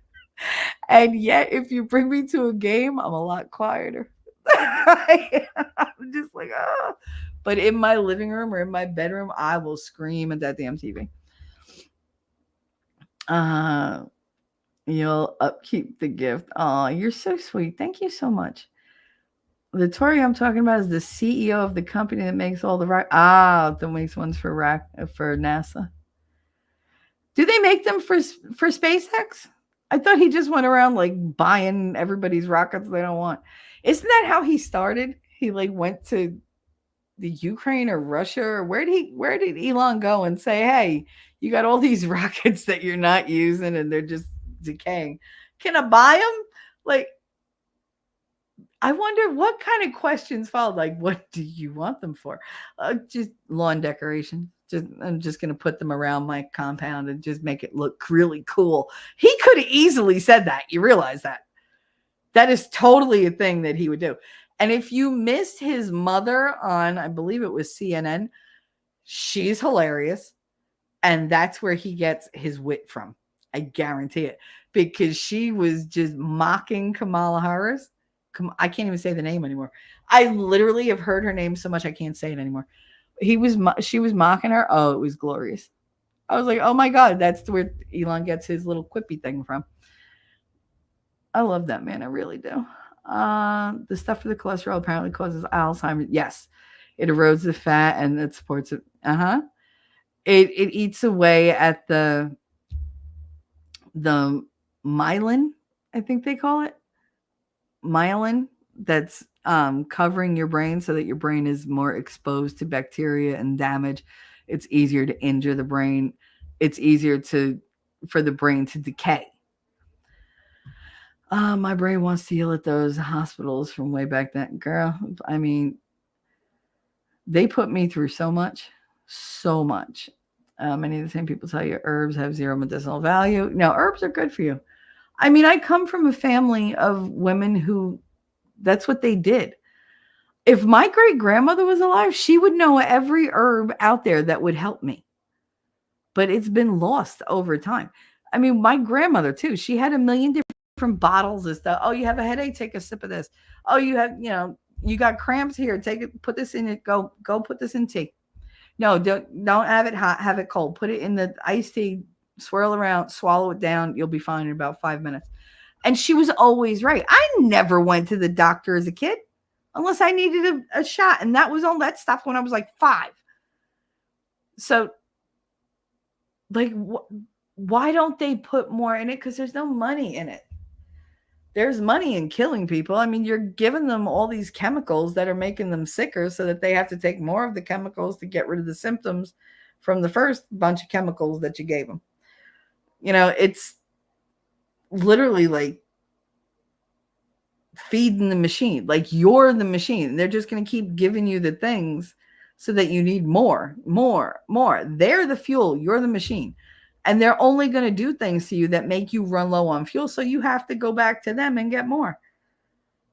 [SPEAKER 3] And yet, if you bring me to a game, I'm a lot quieter. I'm just like, oh. But in my living room or in my bedroom, I will scream at that damn TV. You'll upkeep the gift. Oh, you're so sweet. Thank you so much. The Tori I'm talking about is the CEO of the company that makes all the that makes ones for NASA. Do they make them for SpaceX? I thought he just went around like buying everybody's rockets they don't want. Isn't that how he started? He like went to the Ukraine or Russia or where did Elon go and say, hey, you got all these rockets that you're not using and they're just decaying. Can I buy them? Like, I wonder what kind of questions followed. Like, what do you want them for? Just lawn decoration. I'm just going to put them around my compound and just make it look really cool. He could have easily said that. You realize that? That is totally a thing that he would do. And if you missed his mother on, I believe it was CNN, she's hilarious. And that's where he gets his wit from. I guarantee it. Because she was just mocking Kamala Harris. I can't even say the name anymore. I literally have heard her name so much I can't say it anymore. She was mocking her. Oh, it was glorious. I was like, oh my God, that's where Elon gets his little quippy thing from. I love that man. I really do. The stuff for the cholesterol apparently causes Alzheimer's. Yes. It erodes the fat and it supports it. It eats away at the myelin, I think they call it. Myelin that's covering your brain so that your brain is more exposed to bacteria and damage. It's easier to injure the brain. It's easier for the brain to decay. My brain wants to yell at those hospitals from way back then. Girl, I mean, they put me through so much. Many of the same people tell you herbs have zero medicinal value. No, herbs are good for you. I mean, I come from a family of women who that's what they did. If my great grandmother was alive, she would know every herb out there that would help me. But it's been lost over time. I mean, my grandmother too, she had a million different bottles of stuff. Oh, you have a headache? Take a sip of this. Oh, you got cramps here. Take it, put this in it. Go put this in tea. No, don't have it hot, have it cold. Put it in the iced tea, swirl around, swallow it down. You'll be fine in about 5 minutes. And she was always right. I never went to the doctor as a kid unless I needed a shot. And that stopped when I was like 5. So like, why don't they put more in it? Because there's no money in it. There's money in killing people. I mean, you're giving them all these chemicals that are making them sicker so that they have to take more of the chemicals to get rid of the symptoms from the first bunch of chemicals that you gave them. It's literally like feeding the machine. Like you're the machine. They're just going to keep giving you the things so that you need more. They're the fuel. You're the machine. And they're only going to do things to you that make you run low on fuel. So you have to go back to them and get more.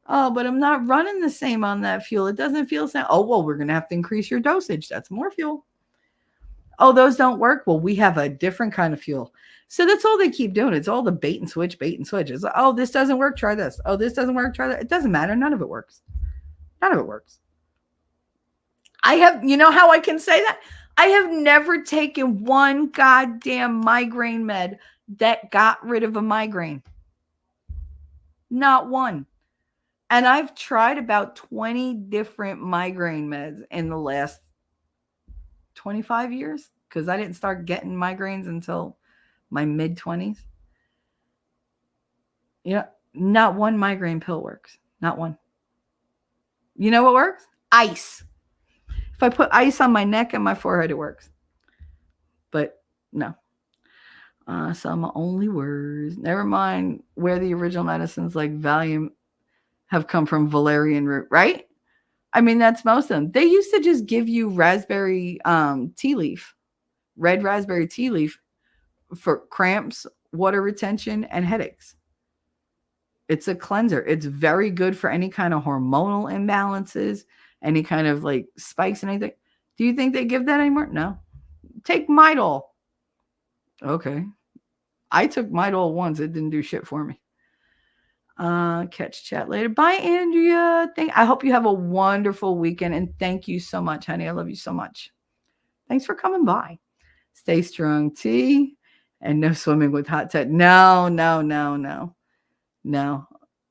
[SPEAKER 3] Oh, but I'm not running the same on that fuel. It doesn't feel the same. Oh, well, we're going to have to increase your dosage. That's more fuel. Oh, those don't work. Well, we have a different kind of fuel. So that's all they keep doing. It's all the bait and switch. It's like, oh, this doesn't work. Try this. Oh, this doesn't work. Try that. It doesn't matter. None of it works. You know how I can say that? I have never taken one goddamn migraine med that got rid of a migraine. Not one. And I've tried about 20 different migraine meds in the last 25 years because I didn't start getting migraines until my mid-20s. Not one migraine pill works. Not one. You know what works? Ice. If I put ice on my neck and my forehead, it works. But no. Some only words. Never mind where the original medicines like Valium have come from, valerian root, right? I mean, that's most of them. They used to just give you raspberry tea leaf, red raspberry tea leaf for cramps, water retention, and headaches. It's a cleanser. It's very good for any kind of hormonal imbalances, any kind of like spikes and anything. Do you think they give that anymore? No. Take Midol. Okay. I took Midol once. It didn't do shit for me. Catch chat later. Bye, Andrea. I hope you have a wonderful weekend. And thank you so much, honey. I love you so much. Thanks for coming by. Stay strong, T. And no swimming with hot tub. No.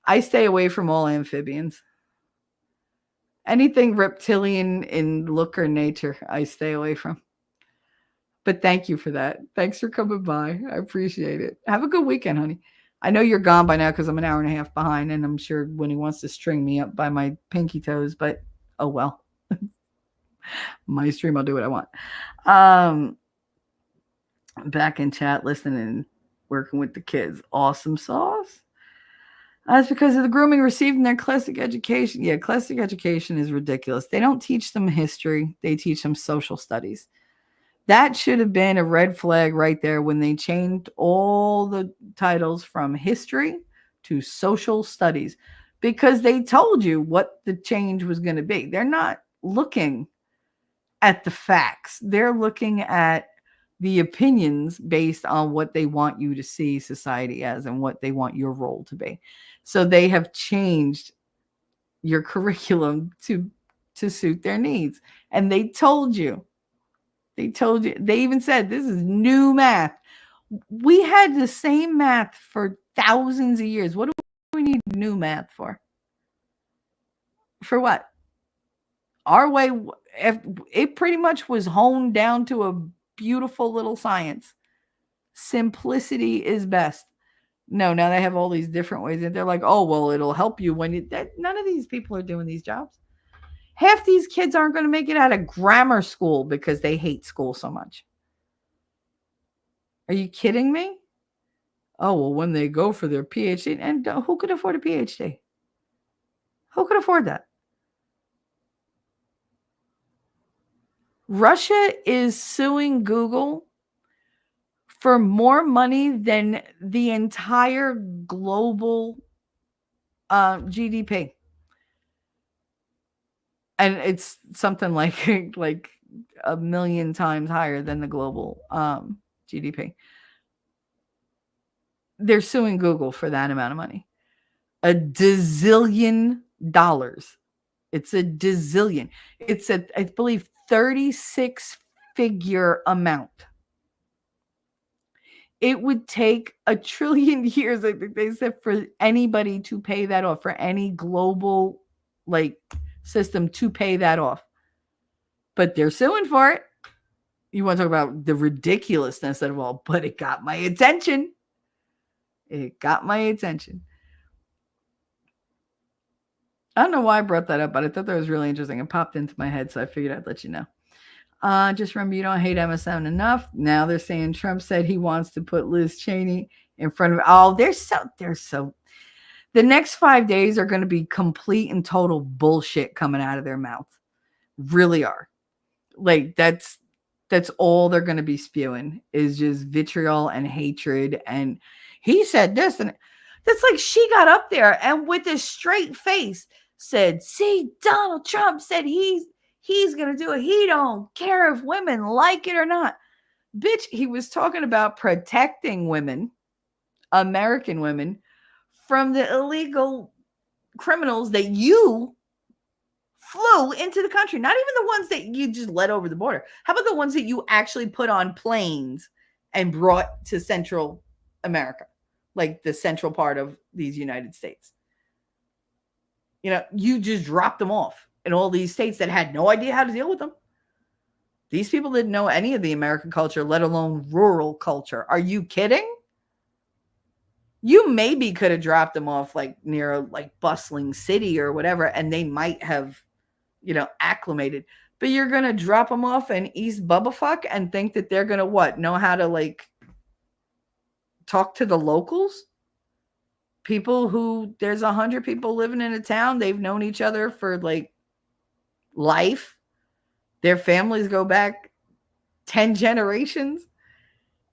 [SPEAKER 3] I stay away from all amphibians. Anything reptilian in look or nature, I stay away from. But thank you for that. Thanks for coming by. I appreciate it. Have a good weekend, honey. I know you're gone by now because I'm an hour and a half behind, and I'm sure when he wants to string me up by my pinky toes, but oh well. My stream, I'll do what I want. Back in chat, listening, working with the kids. Awesome sauce. That's because of the grooming received in their classic education. Yeah, classic education is ridiculous. They don't teach them history. They teach them social studies. That should have been a red flag right there when they changed all the titles from history to social studies, because they told you what the change was going to be. They're not looking at the facts. They're looking at the opinions based on what they want you to see society as and what they want your role to be. So they have changed your curriculum to suit their needs. And they told you. They even said this is new math. We had the same math for thousands of years. What do we need new math for? For what? Our way, it pretty much was honed down to a beautiful little science. Simplicity is best. No, now they have all these different ways, and they're like, oh, well, it'll help you when you. None of these people are doing these jobs. Half these kids aren't going to make it out of grammar school because they hate school so much. Are you kidding me? Oh, well, when they go for their PhD, and who could afford a PhD? Who could afford that? Russia is suing Google for more money than the entire global GDP. And it's something like 1,000,000 times higher than the global GDP. They're suing Google for that amount of money. A dizillion dollars. It's a dizillion. It's I believe, 36-figure amount. It would take 1 trillion years, I think they said, for anybody to pay that off, for any global system to pay that off. But they're suing for it. You want to talk about the ridiculousness of it all, but it got my attention. It got my attention. I don't know why I brought that up, but I thought that was really interesting. It popped into my head, so I figured I'd let you know. Just remember, you don't hate MSM enough. Now they're saying Trump said he wants to put Liz Cheney in front of. Oh, they're so. The next 5 days are going to be complete and total bullshit coming out of their mouth. Really are. That's all they're going to be spewing is just vitriol and hatred. And he said this, and that's like she got up there and with a straight face said, see, Donald Trump said he's going to do it. He don't care if women like it or not. Bitch, he was talking about protecting women, American women, from the illegal criminals that you flew into the country. Not even the ones that you just let over the border. How about the ones that you actually put on planes and brought to Central America, like the central part of these United States? You just dropped them off in all these states that had no idea how to deal with them. These people didn't know any of the American culture, let alone rural culture. Are you kidding? You maybe could have dropped them off near a bustling city or whatever, and they might have, acclimated. But you're going to drop them off in East Bubblefuck and think that they're going to what? Know how to talk to the locals? People who, there's 100 people living in a town. They've known each other for life. Their families go back 10 generations.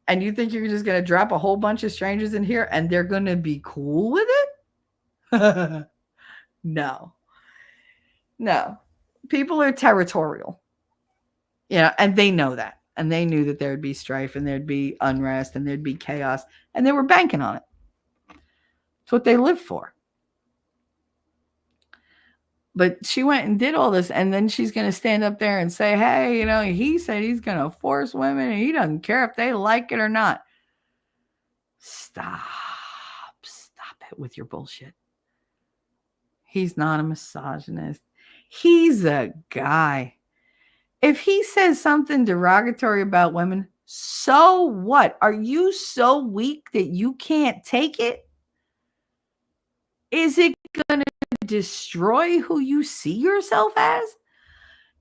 [SPEAKER 3] And you think you're just going to drop a whole bunch of strangers in here and they're going to be cool with it? No. People are territorial. And they know that. And they knew that there would be strife and there'd be unrest and there'd be chaos. And they were banking on it. It's what they live for. But she went and did all this, and then she's going to stand up there and say, hey, he said he's going to force women, and he doesn't care if they like it or not. Stop it with your bullshit. He's not a misogynist. He's a guy. If he says something derogatory about women, so what? Are you so weak that you can't take it? Is it going to destroy who you see yourself as?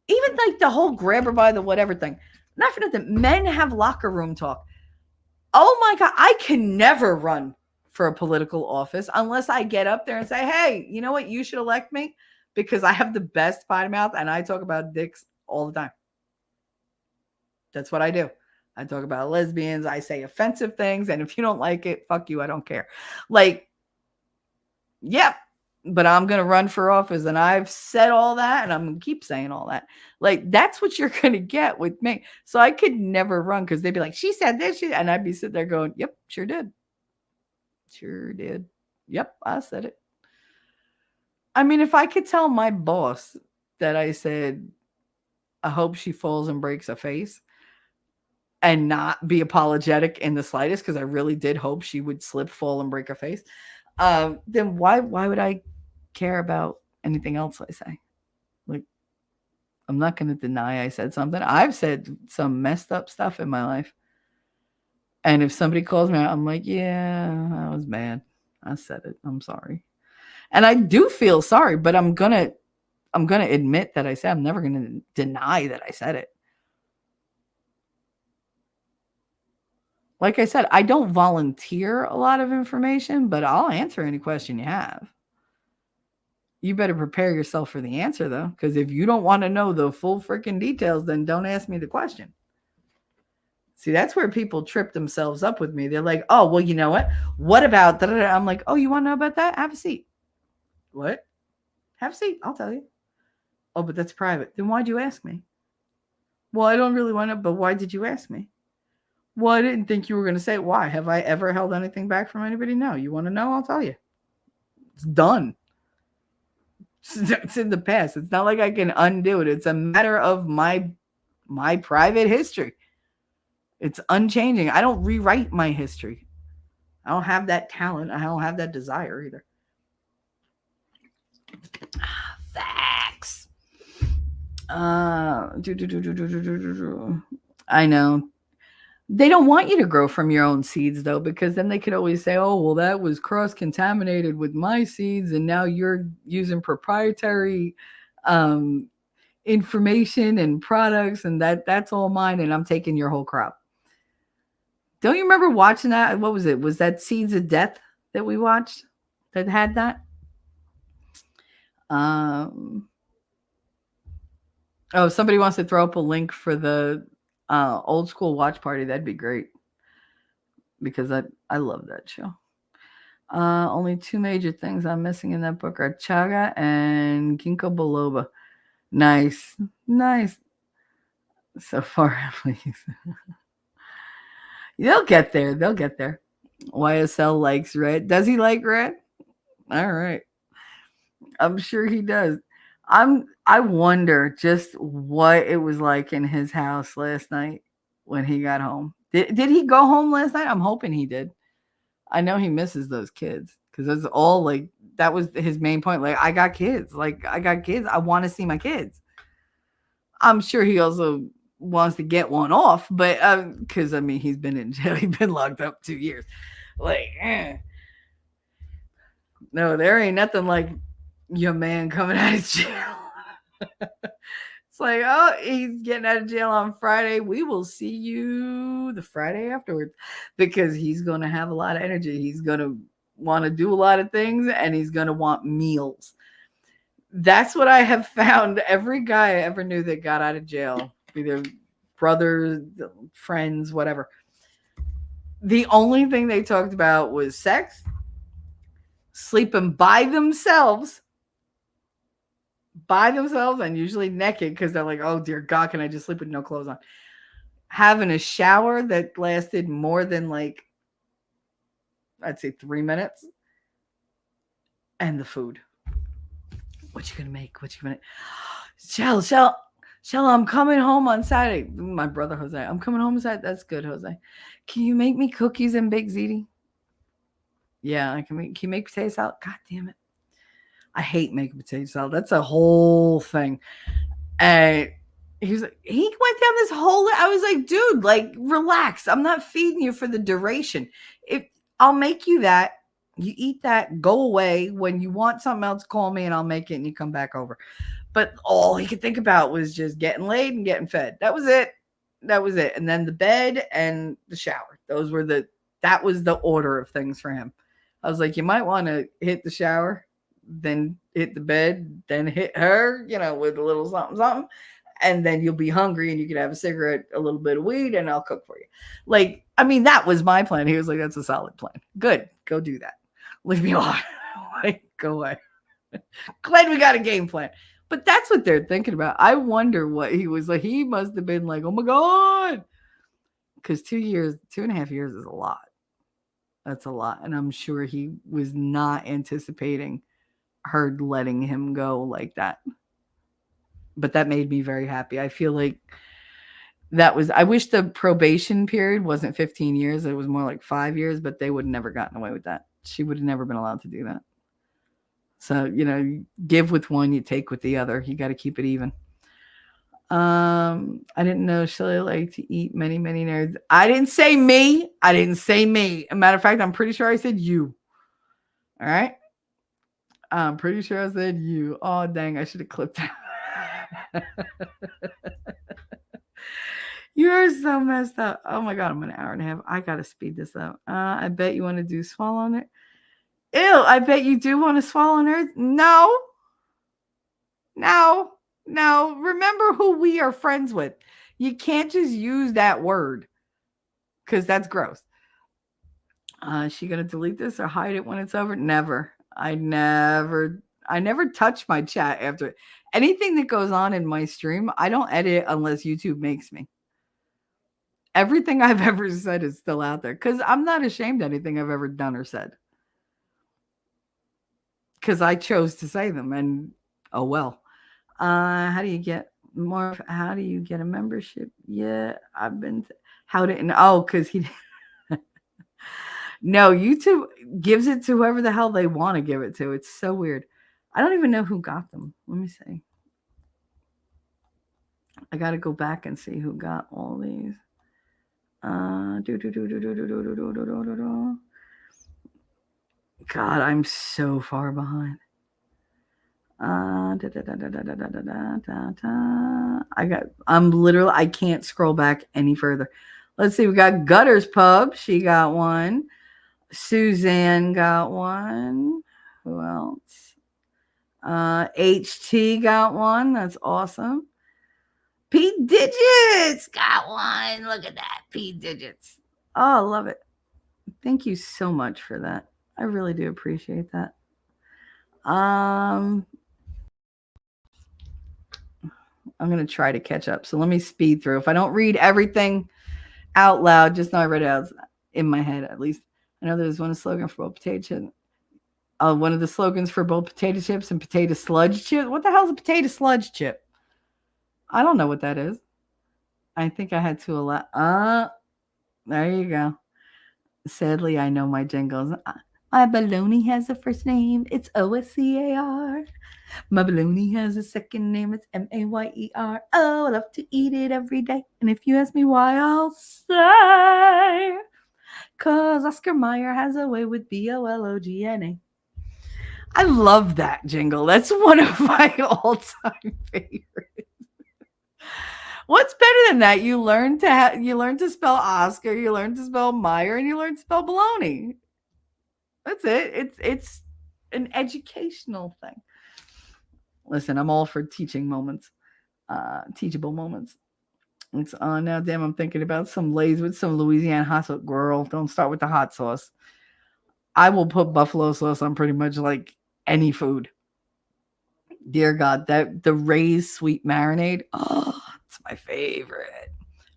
[SPEAKER 3] Even the whole grab her by the whatever thing. Not for nothing. Men have locker room talk. Oh my God. I can never run for a political office unless I get up there and say, hey, you know what? You should elect me because I have the best potty mouth and I talk about dicks all the time. That's what I do. I talk about lesbians. I say offensive things. And if you don't like it, fuck you. I don't care. Like, yep. But I'm going to run for office. And I've said all that. And I'm going to keep saying all that. Like, that's what you're going to get with me. So I could never run because they'd be like, she said this. And I'd be sitting there going, yep, sure did. Sure did. Yep, I said it. I mean, if I could tell my boss that I said, I hope she falls and breaks a face and not be apologetic in the slightest, because I really did hope she would slip, fall, and break her face, then why would I care about anything else I say? Like, I'm not going to deny I said something. I've said some messed up stuff in my life. And if somebody calls me out, I'm like, yeah, I was bad. I said it. I'm sorry. And I do feel sorry, but I'm going to admit that I said, I'm never going to deny that I said it. Like I said, I don't volunteer a lot of information, but I'll answer any question you have. You better prepare yourself for the answer, though, because if you don't want to know the full freaking details, then don't ask me the question. See, that's where people trip themselves up with me. They're like, oh, well, you know what? What about that? I'm like, oh, you want to know about that? Have a seat. What? Have a seat. I'll tell you. Oh, but that's private. Then why'd you ask me? Well, I don't really want to, but why did you ask me? Well, I didn't think you were going to say why. Have I ever held anything back from anybody? No. You want to know? I'll tell you. It's done. It's in the past. It's not like I can undo it. It's a matter of my private history. It's unchanging. I don't rewrite my history. I don't have that talent. I don't have that desire either. Facts. I know. They don't want you to grow from your own seeds, though, because then they could always say, oh, well, that was cross-contaminated with my seeds, and now you're using proprietary information and products, and that's all mine, and I'm taking your whole crop. Don't you remember watching that? What was it? Was that Seeds of Death that we watched that had that? Oh, somebody wants to throw up a link for the old school watch party. That'd be great, because I love that show. Only two major things I'm missing in that book are chaga and ginkgo biloba. Nice. So far, please. They'll get there. YSL likes red. Does he like red? All right. I'm sure he does. I wonder just what it was like in his house last night when he got home. Did he go home last night? I'm hoping he did. I know he misses those kids, because that's all, like, that was his main point. Like, I got kids. I want to see my kids. I'm sure he also wants to get one off, but because I mean, he's been in jail. He's been locked up 2 years. Like, no, there ain't nothing like your man coming out of jail. It's like, oh, he's getting out of jail on Friday. We will see you the Friday afterwards, because he's going to have a lot of energy. He's going to want to do a lot of things, and he's going to want meals. That's what I have found. Every guy I ever knew that got out of jail, either brothers, friends, whatever, the only thing they talked about was sex, sleeping by themselves, and usually naked, because they're like, oh dear God, can I just sleep with no clothes on? Having a shower that lasted more than, like, I'd say 3 minutes, and the food. What you gonna make? Shell, I'm coming home on Saturday. My brother Jose, I'm coming home on Saturday. That's good, Jose. Can you make me cookies and bake ziti? Yeah, I can you make potato salad? God damn it. I hate making potato salad. That's a whole thing. And he went down this whole, I was like, dude, like, relax. I'm not feeding you for the duration. I'll make you that. You eat that, go away. When you want something else, call me and I'll make it and you come back over. But all he could think about was just getting laid and getting fed. That was it. And then the bed and the shower. That was the order of things for him. I was like, you might want to hit the shower, then hit the bed, then hit her, with a little something. and then you'll be hungry and you can have a cigarette, a little bit of weed, and I'll cook for you. Like, I mean, that was my plan. He was like, that's a solid plan. Good. Go do that. Leave me alone. Like, go away. Glad we got a game plan. But that's what they're thinking about. I wonder what he was like. He must have been like, oh my God. Because 2.5 years is a lot. That's a lot. And I'm sure he was not anticipating her letting him go like that. But that made me very happy. I feel like I wish the probation period wasn't 15 years. It was more like 5 years, but they would have never gotten away with that. She would have never been allowed to do that. So, you give with one, you take with the other. You got to keep it even. I didn't know Shelly liked to eat many, many nerds. I didn't say me. As a matter of fact, I'm pretty sure I said you. All right. I'm pretty sure I said you. Oh, dang. I should have clipped that. You are so messed up. Oh my God. I'm an hour and a half. I got to speed this up. I bet you want to do swallow it. Ew, I bet you do want to swallow nerds. No. Remember who we are friends with. You can't just use that word because that's gross. She gonna delete this or hide it when it's over? Never. I never touch my chat after anything that goes on in my stream. I don't edit unless YouTube makes me. Everything I've ever said is still out there because I'm not ashamed of anything I've ever done or said. Because I chose to say them, and oh well. How do you get a membership? Yeah, I've been because he no, YouTube gives it to whoever the hell they want to give it to. It's so weird. I don't even know who got them. Let me see. I got to go back and see who got all these. God, I'm so far behind. I can't scroll back any further. Let's see. We got Gutters Pub. She got one. Suzanne got one. Who else? HT got one. That's awesome. Pete Digits got one. Look at that. Pete Digits. Oh, I love it. Thank you so much for that. I really do appreciate that. I'm going to try to catch up. So let me speed through. If I don't read everything out loud, just know I read it out in my head at least. I know there's one slogan for both potato chips. One of the slogans for both potato chips and potato sludge chip. What the hell is a potato sludge chip? I don't know what that is. I think I had to allow. There you go. Sadly, I know my jingles. My baloney has a first name. It's OSCAR. My baloney has a second name. It's MAYER. Oh, I love to eat it every day. And if you ask me why, I'll say, 'cause Oscar Mayer has a way with BOLOGNA. I love that jingle. That's one of my all-time favorites. What's better than that? You learn to spell Oscar, you learn to spell Meyer, and you learn to spell baloney. That's it. It's an educational thing. Listen, I'm all for teaching moments, teachable moments. It's on now. Damn, I'm thinking about some Lay's with some Louisiana hot sauce. Girl, don't start with the hot sauce. I will put buffalo sauce on pretty much like any food. Dear God, the Ray's sweet marinade. Oh, it's my favorite.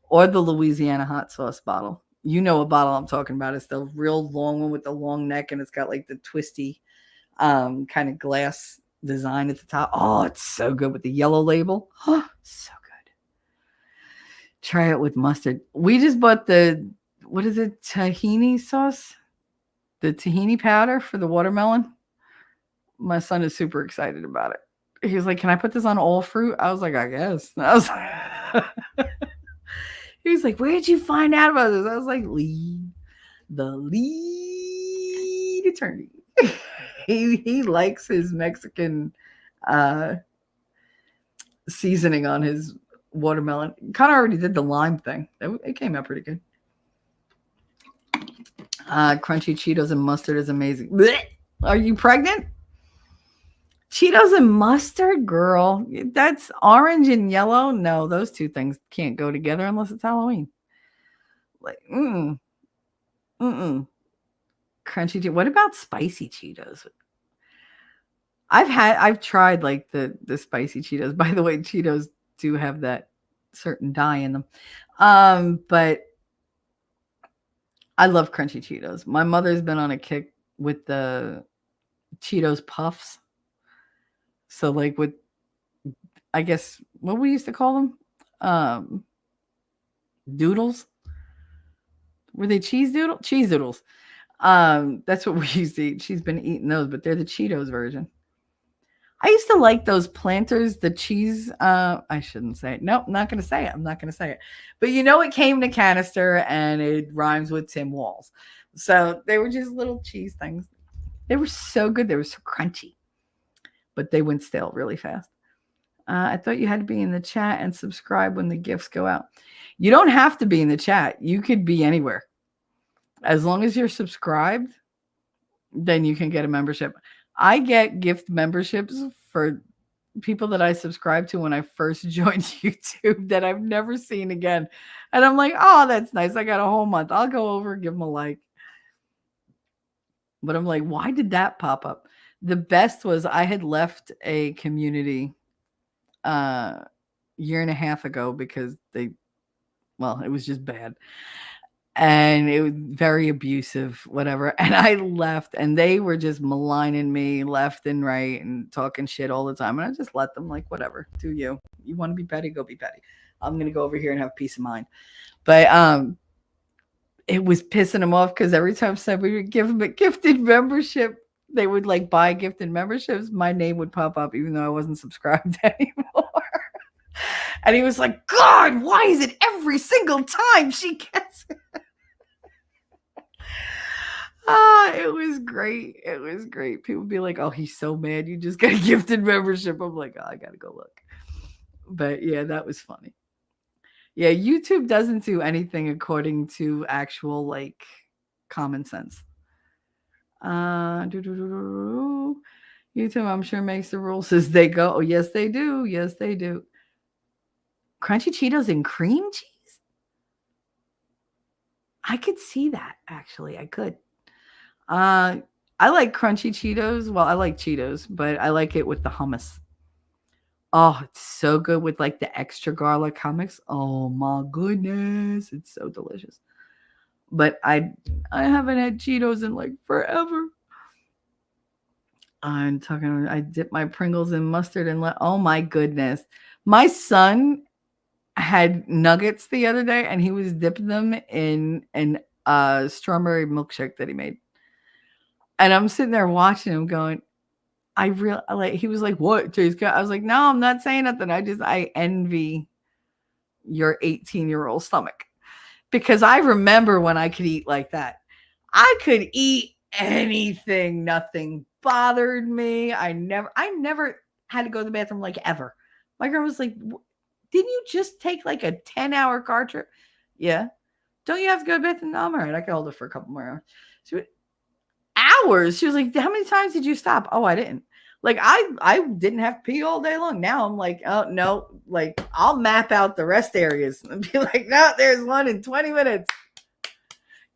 [SPEAKER 3] Or the Louisiana hot sauce bottle. You know what bottle I'm talking about. It's the real long one with the long neck, and it's got like the twisty kind of glass design at the top. Oh, it's so good with the yellow label. Oh, so good. Try it with mustard. We just bought what is it? Tahini sauce? The tahini powder for the watermelon. My son is super excited about it. He was like, "Can I put this on all fruit?" I was like, "I guess." I was like, he was like, "Where'd you find out about this?" I was like, the lead attorney. he likes his Mexican seasoning on his watermelon. Kind of already did the lime thing. It came out pretty good. Crunchy Cheetos and mustard is amazing. Blech! Are you pregnant? Cheetos and mustard, girl. That's orange and yellow. No, those two things can't go together unless it's Halloween. Like, mm, mm. Crunchy Cheetos. What about spicy Cheetos? I've tried like the spicy Cheetos. By the way, Cheetos do have that certain dye in them. But I love crunchy Cheetos. My mother's been on a kick with the Cheetos puffs. So like with, I guess what we used to call them, doodles. Were they cheese doodles? Cheese doodles. That's what we used to eat. She's been eating those, but they're the Cheetos version. I used to like those Planters, the cheese. I shouldn't say it. Nope, not going to say it. I'm not going to say it. But you know, it came in a canister and it rhymes with Tim Walls. So they were just little cheese things. They were so good. They were so crunchy, but they went stale really fast. I thought you had to be in the chat and subscribe when the gifts go out. You don't have to be in the chat. You could be anywhere. As long as you're subscribed, then you can get a membership. I get gift memberships for people that I subscribed to when I first joined YouTube that I've never seen again. And I'm like, oh, that's nice. I got a whole month. I'll go over and give them a like. But I'm like, why did that pop up? The best was I had left a community year and a half ago because it was just bad. And it was very abusive, whatever. And I left and they were just maligning me left and right and talking shit all the time. And I just let them, like, whatever, do you. You want to be petty, go be petty. I'm going to go over here and have peace of mind. But it was pissing them off because every time somebody would give them a gifted membership, they would like buy gifted memberships. My name would pop up even though I wasn't subscribed anymore. And he was like, God, why is it every single time she gets it? It was great. It was great. People would be like, oh, he's so mad. You just got a gifted membership. I'm like, oh, I got to go look. But yeah, that was funny. Yeah, YouTube doesn't do anything according to actual like common sense. YouTube, I'm sure, makes the rules as they go. Oh, yes, they do. Yes, they do. Crunchy Cheetos and cream cheese? I could see that, actually. I could. I like crunchy Cheetos. Well, I like Cheetos, but I like it with the hummus. Oh, it's so good with like the extra garlic hummus. Oh my goodness. It's so delicious. But I haven't had Cheetos in like forever. I dip my Pringles in mustard and oh my goodness. My son had nuggets the other day and he was dipping them in an strawberry milkshake that he made. And I'm sitting there watching him going, he was like, what tastes good? I was like, no, I'm not saying nothing. I envy your 18-year-old stomach because I remember when I could eat like that. I could eat anything. Nothing bothered me. I never had to go to the bathroom like ever. My grandma was like, didn't you just take like a 10-hour car trip? Yeah. Don't you have to go to the bathroom? No, I'm all right. I can hold it for a couple more hours. Hours. She was like, how many times did you stop? Oh, I didn't. Like, I didn't have to pee all day long. Now I'm like, oh, no. Like, I'll map out the rest areas and be like, no, there's one in 20 minutes.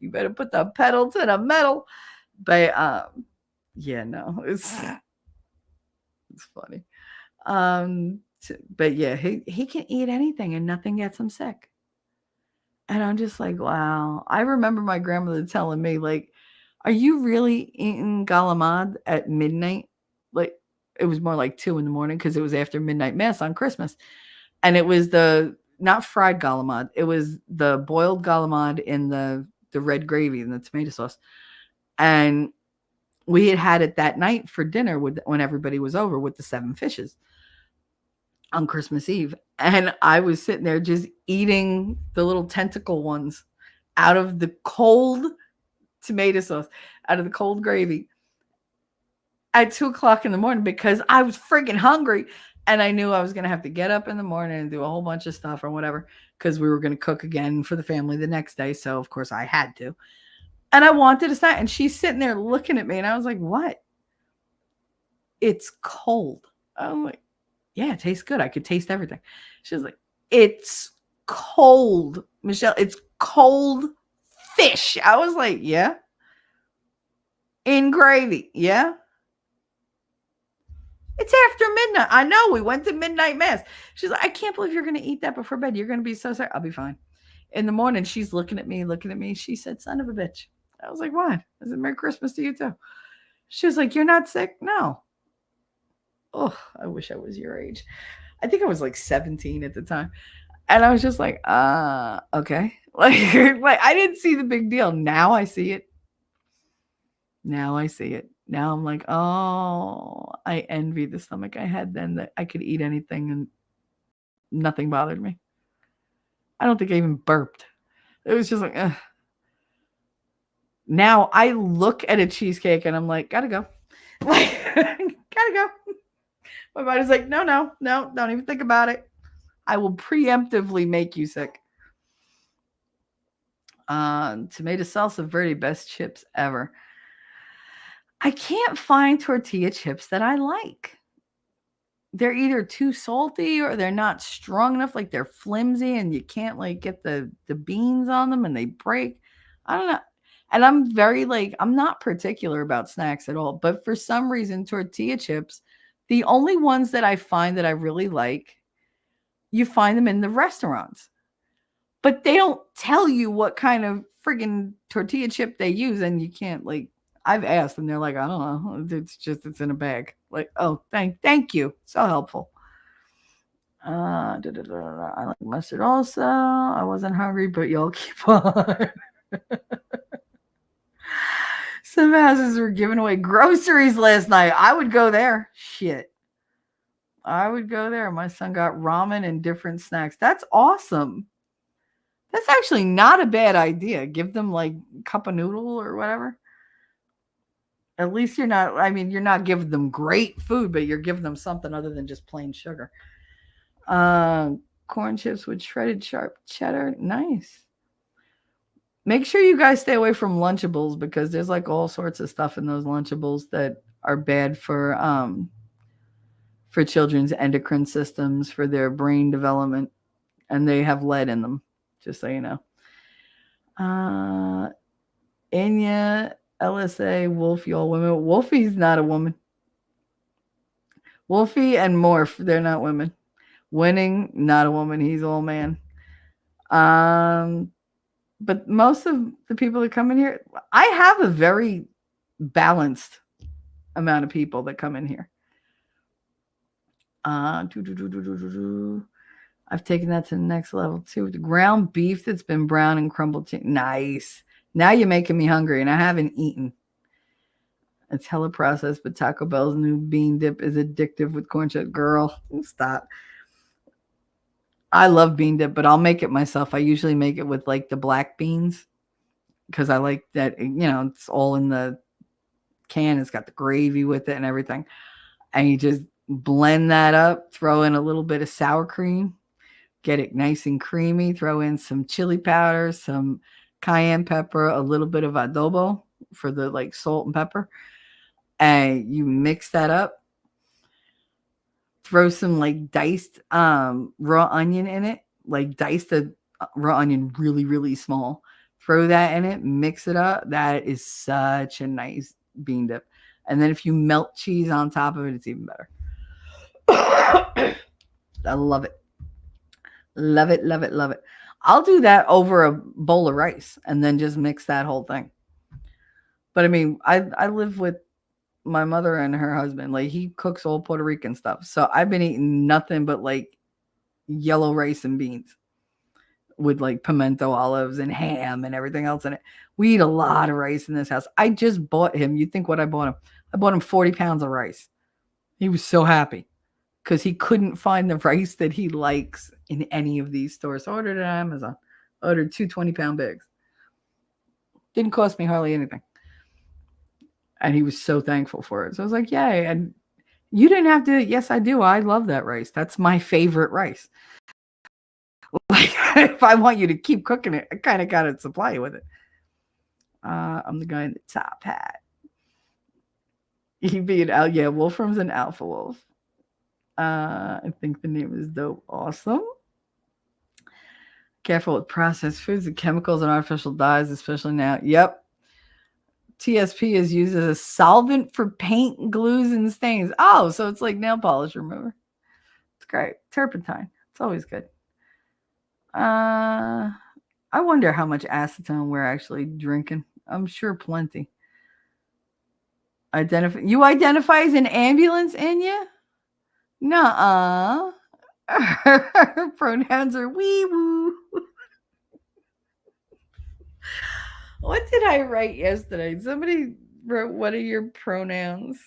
[SPEAKER 3] You better put the pedal to the metal. But, yeah, no. It's funny. But, yeah, he can eat anything and nothing gets him sick. And I'm just like, wow. I remember my grandmother telling me, like, are you really eating galamad at midnight? Like, it was more like 2 a.m. because it was after midnight mass on Christmas. And it was not fried galamad. It was the boiled galamad in the red gravy and the tomato sauce. And we had it that night for dinner when everybody was over with the 7 fishes on Christmas Eve. And I was sitting there just eating the little tentacle ones out of the cold tomato sauce, out of the cold gravy at 2 a.m. because I was freaking hungry and I knew I was going to have to get up in the morning and do a whole bunch of stuff or whatever because we were going to cook again for the family the next day. So of course I had to, and I wanted to snack. And she's sitting there looking at me and I was like, what? it's cold. I'm like, yeah, it tastes good. I could taste everything. She was like, it's cold, Michelle. It's cold fish. I was like, yeah. In gravy. Yeah. It's after midnight. I know. We went to midnight mass. She's like, I can't believe you're going to eat that before bed. You're going to be so sorry. I'll be fine. In the morning, she's looking at me. She said, son of a bitch. I was like, what? I said, Merry Christmas to you too. She was like, you're not sick? No. Oh, I wish I was your age. I think I was like 17 at the time. And I was just like, okay. Like I didn't see the big deal. Now I see it. Now I'm like, oh, I envy the stomach I had then, that I could eat anything and nothing bothered me. I don't think I even burped. It was just like, ugh. Now I look at a cheesecake and I'm like, gotta go. Like, gotta go. My body's like, no, don't even think about it. I will preemptively make you sick. Tomato salsa verde, best chips ever. I can't find tortilla chips that I like. They're either too salty or they're not strong enough, like they're flimsy and you can't like get the beans on them and they break. I don't know. And I'm very like, I'm not particular about snacks at all, but for some reason, tortilla chips, the only ones that I find that I really like, you find them in the restaurants, but they don't tell you what kind of friggin' tortilla chip they use. And you can't like, I've asked and they're like, I don't know. It's in a bag. Like, oh, thank you. So helpful. I like mustard also. I wasn't hungry, but y'all keep on. Some houses were giving away groceries last night. I would go there. Shit. I would go there. My son got ramen and different snacks. That's awesome. That's actually not a bad idea. Give them like a cup of noodle or whatever. At least you're not giving them great food, but you're giving them something other than just plain sugar. Corn chips with shredded sharp cheddar. Nice. Make sure you guys stay away from Lunchables because there's like all sorts of stuff in those Lunchables that are bad for children's endocrine systems, for their brain development, and they have lead in them, just so you know. Enya, LSA, Wolfie, all women. Wolfie's not a woman. Wolfie and Morph, they're not women. Winning, not a woman. He's all man. But most of the people that come in here, I have a very balanced amount of people that come in here. I've taken that to the next level too. The ground beef that's been brown and crumbled. Nice. Now you're making me hungry, and I haven't eaten. It's hella processed, but Taco Bell's new bean dip is addictive with corn chips. Girl, stop. I love bean dip, but I'll make it myself. I usually make it with like the black beans because I like that, it's all in the can. It's got the gravy with it and everything. And you just blend that up, throw in a little bit of sour cream, get it nice and creamy, throw in some chili powder, some cayenne pepper, a little bit of adobo for the like salt and pepper. And you mix that up. Throw some like diced raw onion in it, like dice the raw onion really, really small. Throw that in it, mix it up. That is such a nice bean dip. And then if you melt cheese on top of it, it's even better. I love it. Love it, love it, love it. I'll do that over a bowl of rice and then just mix that whole thing. But I mean, I live with my mother and her husband. Like, he cooks all Puerto Rican stuff. So I've been eating nothing but like yellow rice and beans with like pimento olives and ham and everything else in it. We eat a lot of rice in this house. I just bought him. You think what I bought him? I bought him 40 pounds of rice. He was so happy because he couldn't find the rice that he likes in any of these stores. So I ordered it on Amazon. I ordered 2 20-pound bags. Didn't cost me hardly anything. And he was so thankful for it. So I was like, yay. And you didn't have to. Yes, I do. I love that rice. That's my favorite rice. Like, if I want you to keep cooking it, I kind of got to supply you with it. I'm the guy in the top hat. He'd be an alpha. Yeah, Wolfram's an alpha wolf. I think the name is dope. Awesome. Careful with processed foods and chemicals and artificial dyes, especially now. Yep. TSP is used as a solvent for paint, glues, and stains. Oh, so it's like nail polish remover. It's great. Turpentine. It's always good. I wonder how much acetone we're actually drinking. I'm sure plenty. You identify as an ambulance, Enya? Nuh-uh. Her pronouns are wee woo. What did I write yesterday? Somebody wrote, what are your pronouns?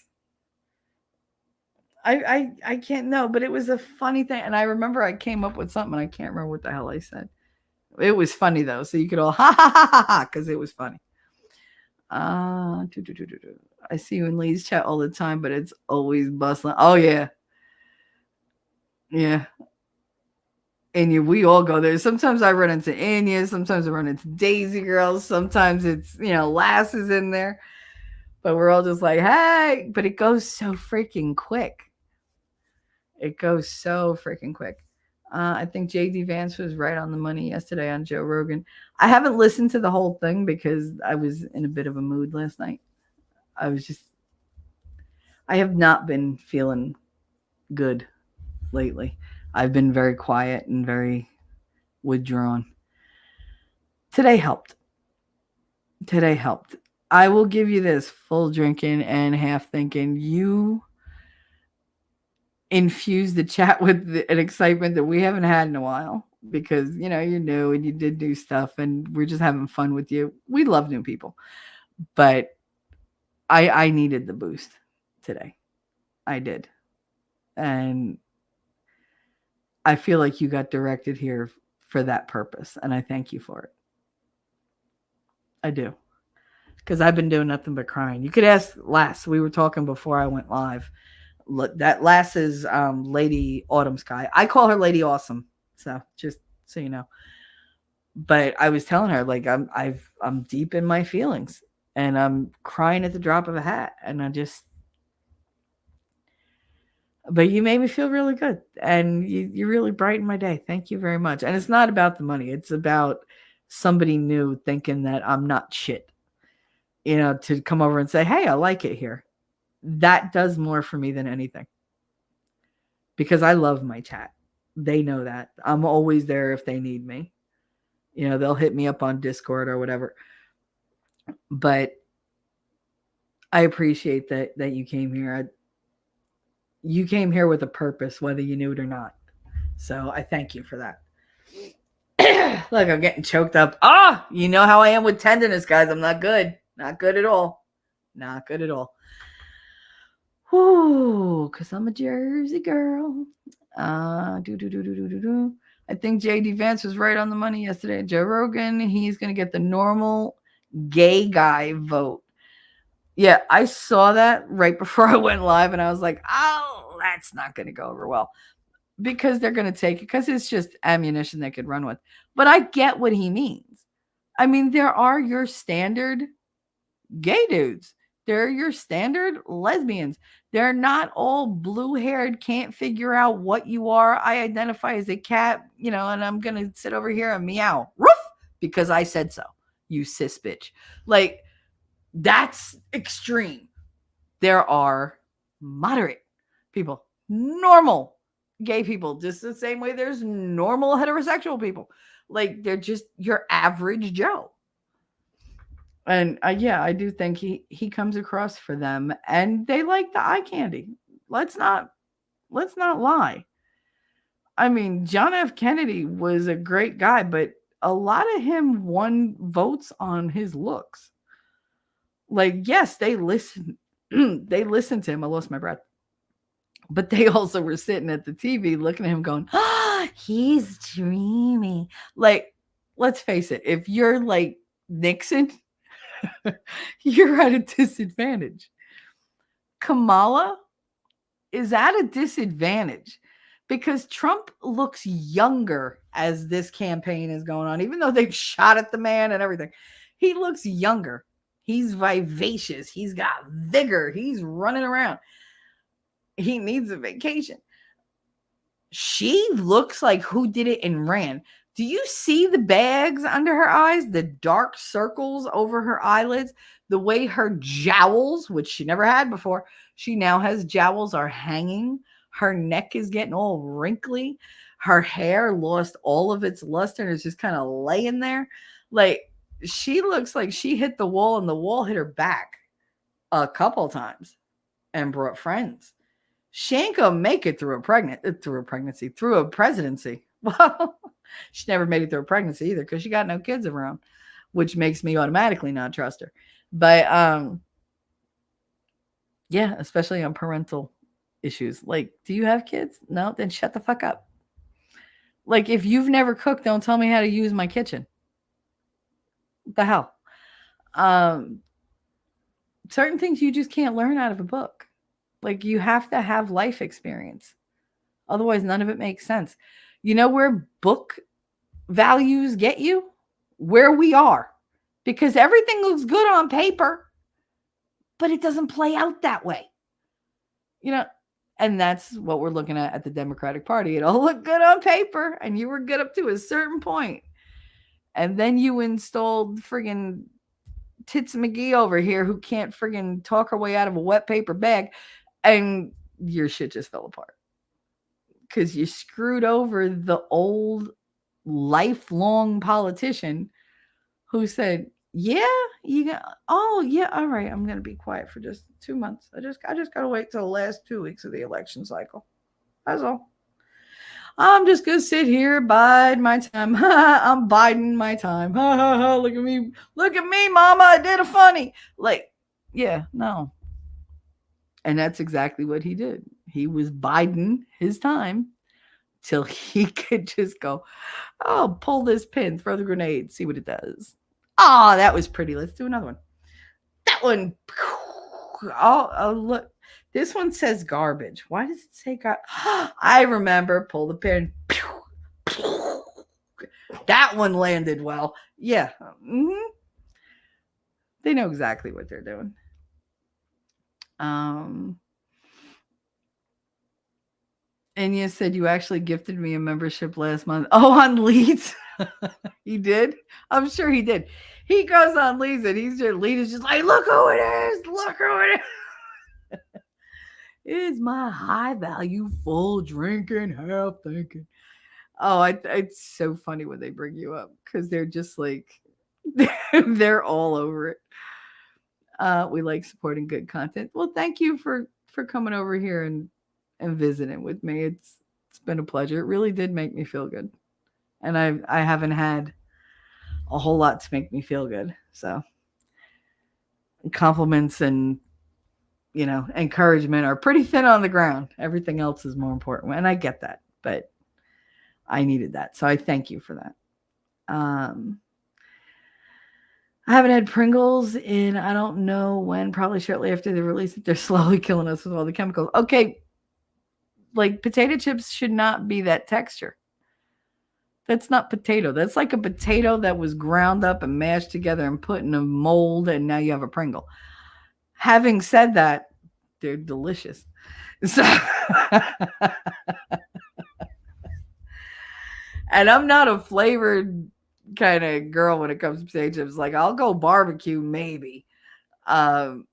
[SPEAKER 3] I can't know, but it was a funny thing. And I remember I came up with something. I can't remember what the hell I said. It was funny though. So you could all ha ha ha ha ha because it was funny. I see you in Lee's chat all the time, but it's always bustling. Oh yeah. Yeah. Anya, we all go there. Sometimes I run into Anya, sometimes I run into Daisy Girls, sometimes it's, Lass is in there. But we're all just like, hey, but it goes so freaking quick. It goes so freaking quick. I think JD Vance was right on the money yesterday on Joe Rogan. I haven't listened to the whole thing because I was in a bit of a mood last night. I have not been feeling good lately. I've been very quiet and very withdrawn. Today helped. I will give you this: full drinking and half thinking. You infuse the chat with an excitement that we haven't had in a while because, you're new and you did new stuff and we're just having fun with you. We love new people, but I needed the boost today. I did. And I feel like you got directed here for that purpose. And I thank you for it. I do. Because I've been doing nothing but crying. You could ask Lass. We were talking before I went live. That Lass is Lady Autumn Sky. I call her Lady Awesome. So just so you know. But I was telling her, like, I'm deep in my feelings. And I'm crying at the drop of a hat. And but you made me feel really good. And you really brightened my day. Thank you very much. And it's not about the money. It's about somebody new thinking that I'm not shit. To come over and say, hey, I like it here. That does more for me than anything. Because I love my chat. They know that. I'm always there if they need me. They'll hit me up on Discord or whatever. But I appreciate that you came here. You came here with a purpose, whether you knew it or not. So I thank you for that. Look, I'm getting choked up. You know how I am with tenderness, guys. I'm not good. Not good at all. Not good at all. Whoo, because I'm a Jersey girl. I think JD Vance was right on the money yesterday. Joe Rogan, he's going to get the normal gay guy vote. Yeah, I saw that right before I went live, and I was like, oh, that's not going to go over well. Because they're going to take it, because it's just ammunition they could run with. But I get what he means. I mean, there are your standard gay dudes. They're your standard lesbians. They're not all blue-haired, can't figure out what you are. I identify as a cat, and I'm going to sit over here and meow. Roof! Because I said so. You cis bitch. Like, that's extreme. There are moderate people, normal gay people, just the same way there's normal heterosexual people. Like, they're just your average Joe. And I do think he comes across for them, and they like the eye candy. Let's not lie. I mean, John F. Kennedy was a great guy, but a lot of him won votes on his looks. Like, yes, they listened. They listened to him. I lost my breath. But they also were sitting at the TV looking at him going, he's dreamy. Like, let's face it. If you're like Nixon, you're at a disadvantage. Kamala is at a disadvantage because Trump looks younger as this campaign is going on, even though they've shot at the man and everything. He looks younger. He's vivacious. He's got vigor. He's running around. He needs a vacation. She looks like who did it and ran. Do you see the bags under her eyes? The dark circles over her eyelids? The way her jowls, which she never had before, she now has jowls, are hanging. Her neck is getting all wrinkly. Her hair lost all of its luster and is just kind of laying there. Like, she looks like she hit the wall and the wall hit her back a couple times and brought friends. She ain't gonna make it through a presidency. Well, she never made it through a pregnancy either because she got no kids around, which makes me automatically not trust her. But yeah, especially on parental issues. Like, do you have kids? No, then shut the fuck up. Like, if you've never cooked, don't tell me how to use my kitchen. What the hell? Certain things you just can't learn out of a book. Like, you have to have life experience. Otherwise, none of it makes sense. You know where book values get you? Where we are. Because everything looks good on paper, but it doesn't play out that way. You know, and that's what we're looking at the Democratic Party. It all looked good on paper, and you were good up to a certain point. And then you installed friggin' Tits McGee over here who can't friggin' talk her way out of a wet paper bag, and your shit just fell apart. Because you screwed over the old lifelong politician who said, yeah, all right, I'm going to be quiet for just 2 months. I just got to wait till the last 2 weeks of the election cycle. That's all. I'm just going to sit here, bide my time. I'm biding my time. Look at me. Look at me, mama. I did a funny. Like, yeah, no. And that's exactly what he did. He was biding his time till he could just go, oh, pull this pin, throw the grenade, see what it does. Oh, that was pretty. Let's do another one. That one. Oh, look. This one says garbage. Why does it say garbage? I remember. Pull the pin. That one landed well. Yeah. Mm-hmm. They know exactly what they're doing. And you said you actually gifted me a membership last month. Oh, on Leeds. He did? I'm sure he did. He goes on Leeds and Leeds is just like, look who it is. Look who it is. It's my high value, full drinking, half thinking. Oh, it's so funny when they bring you up because they're just like, they're all over it. We like supporting good content. Well, thank you for coming over here and visiting with me. It's been a pleasure. It really did make me feel good. And I haven't had a whole lot to make me feel good. So compliments and, encouragement are pretty thin on the ground. Everything else is more important. And I get that, but I needed that. So I thank you for that. I haven't had Pringles in, I don't know when, probably shortly after they release it. They're slowly killing us with all the chemicals. Okay. Like, potato chips should not be that texture. That's not potato. That's like a potato that was ground up and mashed together and put in a mold, and now you have a Pringle. Having said that, they're delicious. So, and I'm not a flavored kind of girl when it comes to potato chips. Like, I'll go barbecue maybe. I'm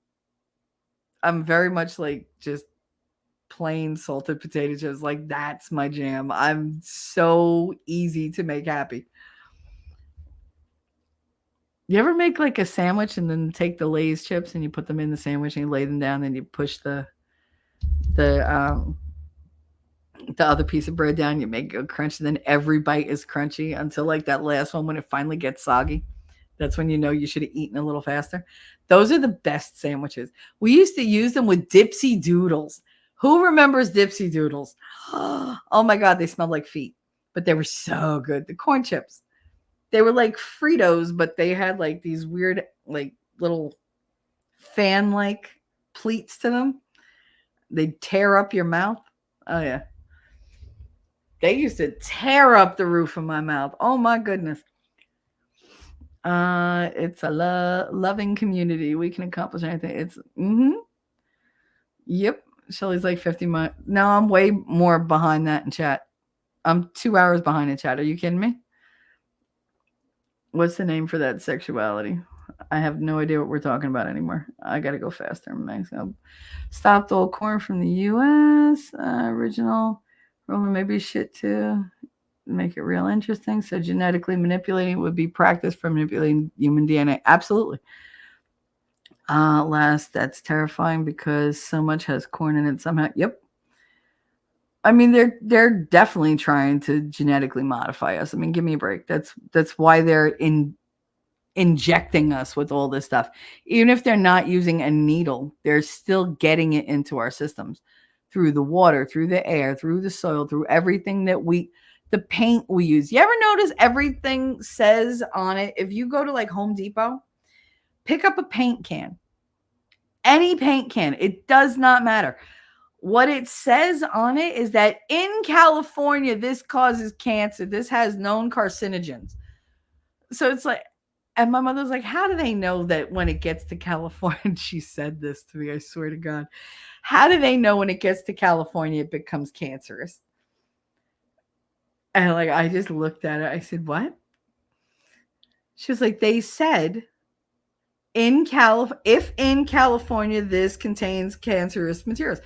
[SPEAKER 3] very much like just plain salted potato chips. Like, that's my jam. I'm so easy to make happy. You ever make like a sandwich and then take the Lay's chips and you put them in the sandwich and you lay them down and you push the other piece of bread down, you make a crunch, and then every bite is crunchy until like that last one when it finally gets soggy. That's when you know you should have eaten a little faster. Those are the best sandwiches. We used to use them with Dipsy Doodles. Who remembers Dipsy Doodles? Oh my God, they smelled like feet, but they were so good. The corn chips. They were like Fritos, but they had like these weird, like little fan-like pleats to them. They'd tear up your mouth. Oh yeah. They used to tear up the roof of my mouth. Oh my goodness. It's a loving community. We can accomplish anything. It's Yep. Shelly's like 50 months. No, I'm way more behind that in chat. I'm 2 hours behind in chat. Are you kidding me? What's the name for that sexuality? I have no idea what we're talking about anymore. I gotta go faster. Stopped all corn from the U.S. Original. Maybe shit too. Make it real interesting. So genetically manipulating would be practice for manipulating human DNA. Absolutely. Last, that's terrifying because so much has corn in it somehow. Yep. I mean, they're definitely trying to genetically modify us. I mean, give me a break. That's why they're injecting us with all this stuff. Even if they're not using a needle, they're still getting it into our systems through the water, through the air, through the soil, through everything that the paint we use. You ever notice everything says on it? If you go to like Home Depot, pick up a paint can, any paint can, it does not matter. What it says on it is that in California, this causes cancer. This has known carcinogens. So it's like, and my mother's like, how do they know that when it gets to California? She said this to me, I swear to God. How do they know when it gets to California, it becomes cancerous? And like, I just looked at it. I said, what? She was like, they said if in California, this contains cancerous materials.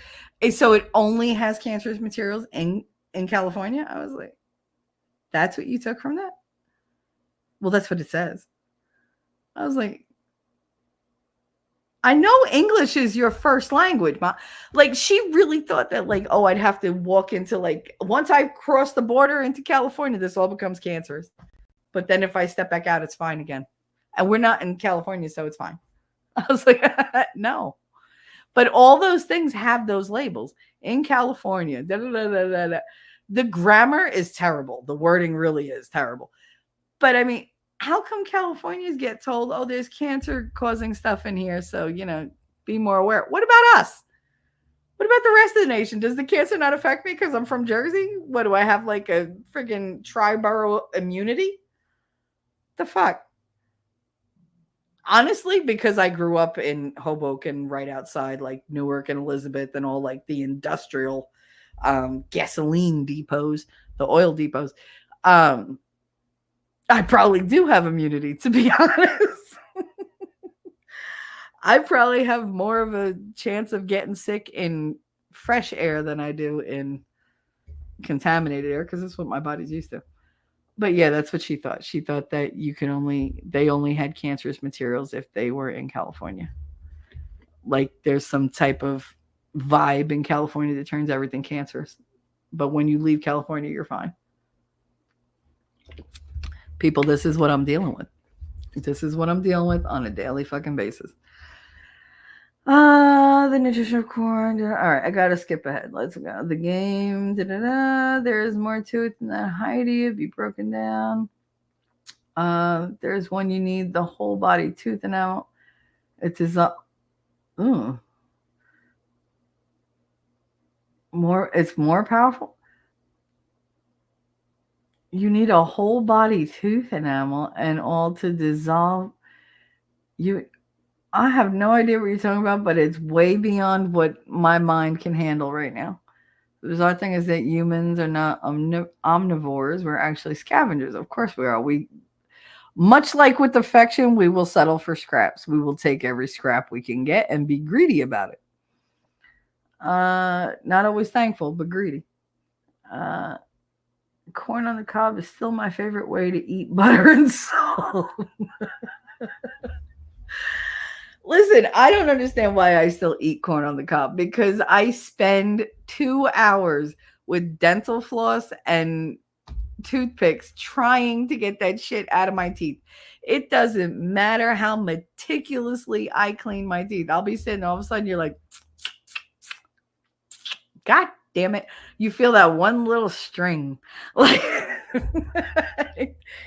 [SPEAKER 3] So it only has cancerous materials in California? I was like, that's what you took from that? Well, that's what it says. I was like, I know English is your first language, Mom. Like, she really thought that, like, oh, I'd have to walk into, like, once I cross the border into California, this all becomes cancerous. But then if I step back out, it's fine again. And we're not in California, so it's fine. I was like, no. But all those things have those labels. In California, the grammar is terrible. The wording really is terrible. But I mean, how come Californians get told, oh, there's cancer causing stuff in here, so, be more aware? What about us? What about the rest of the nation? Does the cancer not affect me because I'm from Jersey? What, do I have like a freaking tri-borough immunity? The fuck? Honestly, because I grew up in Hoboken, right outside like Newark and Elizabeth and all like the industrial gasoline depots, the oil depots. I probably do have immunity, to be honest. I probably have more of a chance of getting sick in fresh air than I do in contaminated air, because that's what my body's used to. But yeah, that's what she thought. She thought that they only had cancerous materials if they were in California. Like there's some type of vibe in California that turns everything cancerous. But when you leave California, you're fine. People, this is what I'm dealing with. This is what I'm dealing with on a daily fucking basis. The nutrition of corn. All right, I gotta skip ahead. Let's go. The game. There is more to it than that. Heidi, it'd be broken down. There's one you need the whole body tooth and out. It is it's more powerful. You need a whole body tooth enamel and all to dissolve. I have no idea what you're talking about, but it's way beyond what my mind can handle right now. The bizarre thing is that humans are not omnivores. We're actually scavengers. Of course we are. We, much like with affection, we will settle for scraps. We will take every scrap we can get and be greedy about it. Not always thankful, but greedy. Corn on the cob is still my favorite way to eat butter and salt. Listen, I don't understand why I still eat corn on the cob, because I spend 2 hours with dental floss and toothpicks trying to get that shit out of my teeth. It doesn't matter how meticulously I clean my teeth. I'll be sitting, all of a sudden you're like, God damn it. You feel that one little string. Like,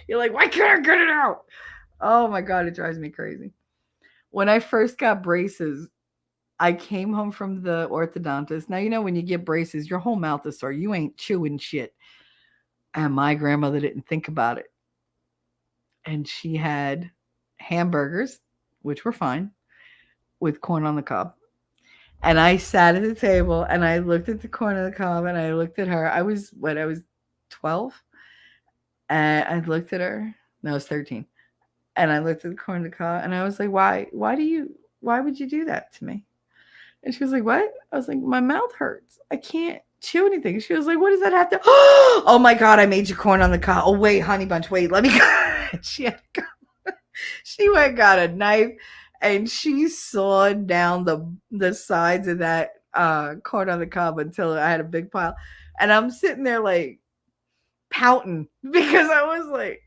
[SPEAKER 3] you're like, why can't I get it out? Oh my God, it drives me crazy. When I first got braces, I came home from the orthodontist. Now, when you get braces, your whole mouth is sore. You ain't chewing shit. And my grandmother didn't think about it. And she had hamburgers, which were fine, with corn on the cob. And I sat at the table and I looked at the corn on the cob and I looked at her. I was 12. And I looked at her. No, I was 13. And I looked at the corn on the cob and I was like, why would you do that to me? And she was like, what? I was like, my mouth hurts. I can't chew anything. She was like, what does that have to? Oh my God, I made you corn on the cob. Oh, wait, honey bunch, wait, let me go. She went and got a knife and she sawed down the sides of that corn on the cob until I had a big pile. And I'm sitting there like pouting because I was like,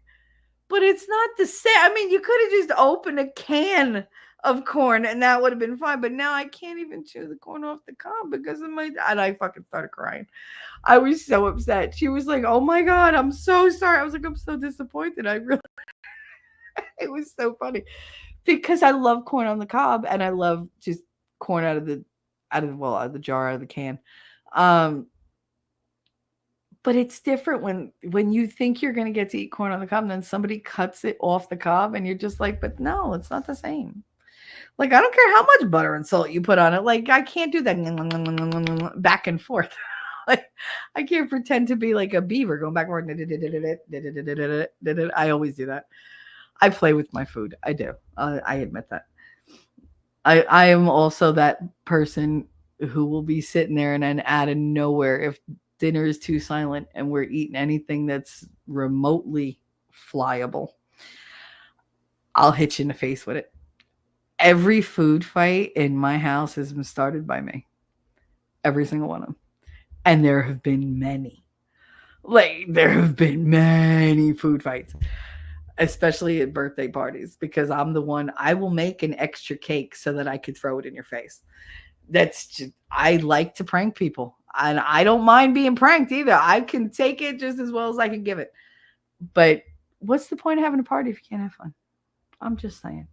[SPEAKER 3] but it's not the same. I mean, you could have just opened a can of corn and that would have been fine. But now I can't even chew the corn off the cob because of and I fucking started crying. I was so upset. She was like, oh my God, I'm so sorry. I was like, I'm so disappointed. I really, it was so funny because I love corn on the cob and I love just corn out of the jar, out of the can. But it's different when you think you're going to get to eat corn on the cob and then somebody cuts it off the cob and you're just like, but no, it's not the same. Like, I don't care how much butter and salt you put on it. Like, I can't do that back and forth. Like, I can't pretend to be like a beaver going back and forth. I always do that. I play with my food. I do. I admit that. I am also that person who will be sitting there and then out of nowhere, if dinner is too silent and we're eating anything that's remotely flyable, I'll hit you in the face with it. Every food fight in my house has been started by me. Every single one of them. And there have been many. Like, there have been many food fights, especially at birthday parties, because I'm the one, I will make an extra cake so that I could throw it in your face. That's just, I like to prank people. And I don't mind being pranked either. I can take it just as well as I can give it. But what's the point of having a party if you can't have fun? I'm just saying.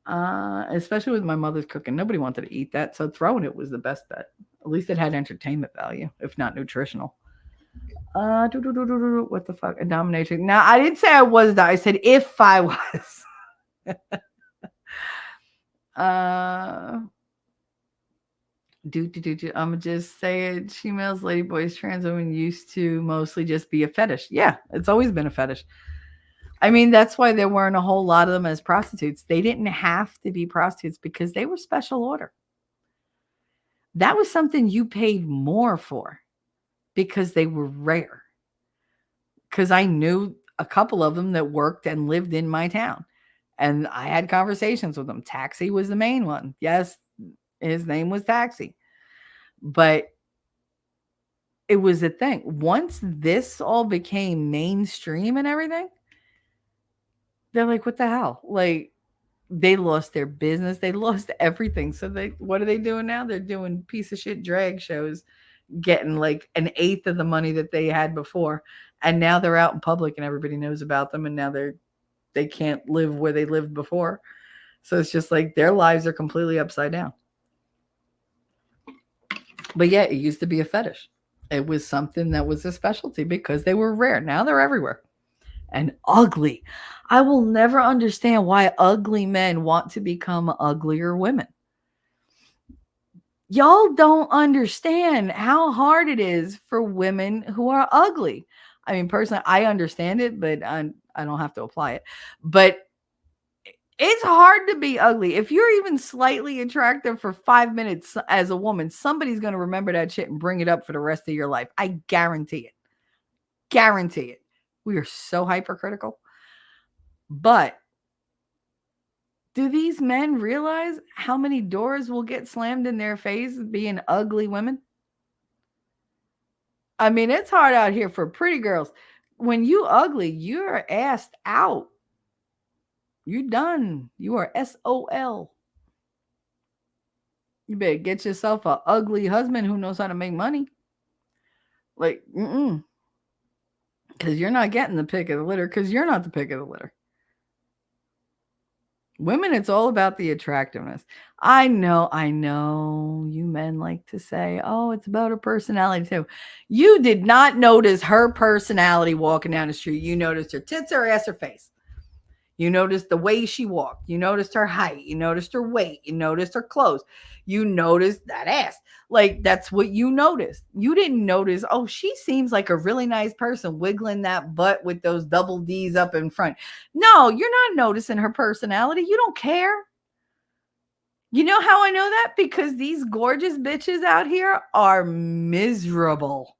[SPEAKER 3] Especially with my mother's cooking. Nobody wanted to eat that. So throwing it was the best bet. At least it had entertainment value, if not nutritional. What the fuck? A domination. Now, I didn't say I was that. I said if I was. I'm just saying, females, ladyboys, trans women used to mostly just be a fetish. Yeah, it's always been a fetish. I mean, that's why there weren't a whole lot of them as prostitutes. They didn't have to be prostitutes because they were special order. That was something you paid more for because they were rare. Because I knew a couple of them that worked and lived in my town. And I had conversations with them. Taxi was the main one. Yes, his name was Taxi. But it was a thing. Once this all became mainstream and everything, they're like, what the hell? Like, they lost their business. They lost everything. So what are they doing now? They're doing piece of shit drag shows, getting like an eighth of the money that they had before. And now they're out in public and everybody knows about them. And now they can't live where they lived before. So it's just like their lives are completely upside down. But yeah, it used to be a fetish. It was something that was a specialty because they were rare. Now they're everywhere. And ugly. I will never understand why ugly men want to become uglier women. Y'all don't understand how hard it is for women who are ugly. I mean, personally, I understand it, but I don't have to apply it. But it's hard to be ugly. If you're even slightly attractive for 5 minutes as a woman, somebody's going to remember that shit and bring it up for the rest of your life. I guarantee it. Guarantee it. We are so hypercritical. But do these men realize how many doors will get slammed in their face being ugly women? I mean, it's hard out here for pretty girls. When you ugly, you're asked out. You done. You are SOL. You better get yourself an ugly husband who knows how to make money. Like, because you're not getting the pick of the litter because you're not the pick of the litter. Women, it's all about the attractiveness. I know you men like to say, oh, it's about her personality too. You did not notice her personality walking down the street. You noticed her tits, her ass, her face. You noticed the way she walked. You noticed her height. You noticed her weight. You noticed her clothes. You noticed that ass. Like, that's what you noticed. You didn't notice, oh, she seems like a really nice person wiggling that butt with those double D's up in front. No, you're not noticing her personality. You don't care. You know how I know that? Because these gorgeous bitches out here are miserable.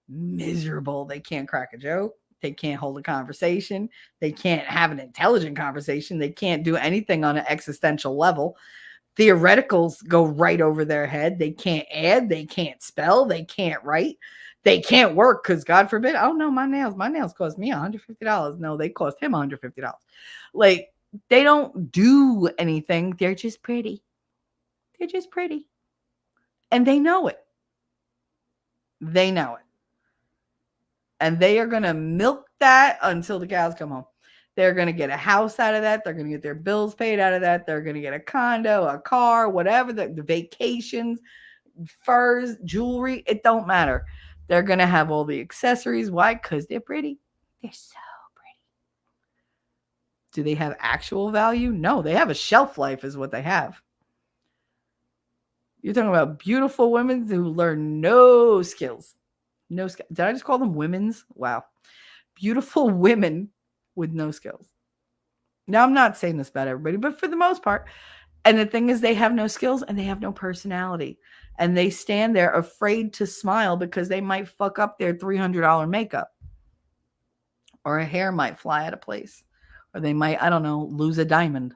[SPEAKER 3] Miserable. They can't crack a joke. They can't hold a conversation. They can't have an intelligent conversation. They can't do anything on an existential level. Theoreticals go right over their head. They can't add. They can't spell. They can't write. They can't work because, God forbid, oh no, my nails cost me $150. No, they cost him $150. Like, they don't do anything. They're just pretty. They're just pretty. And they know it. They know it. And they are going to milk that until the cows come home. They're going to get a house out of that. They're going to get their bills paid out of that. They're going to get a condo, a car, whatever, the vacations, furs, jewelry. It don't matter. They're going to have all the accessories. Why? Because they're pretty. They're so pretty. Do they have actual value? No, they have a shelf life is what they have. You're talking about beautiful women who learn no skills. No skill. Did I just call them women's? Wow. Beautiful women with no skills. Now, I'm not saying this about everybody, but for the most part. And the thing is, they have no skills and they have no personality. And they stand there afraid to smile because they might fuck up their $300 makeup. Or a hair might fly out of place. Or they might, I don't know, lose a diamond.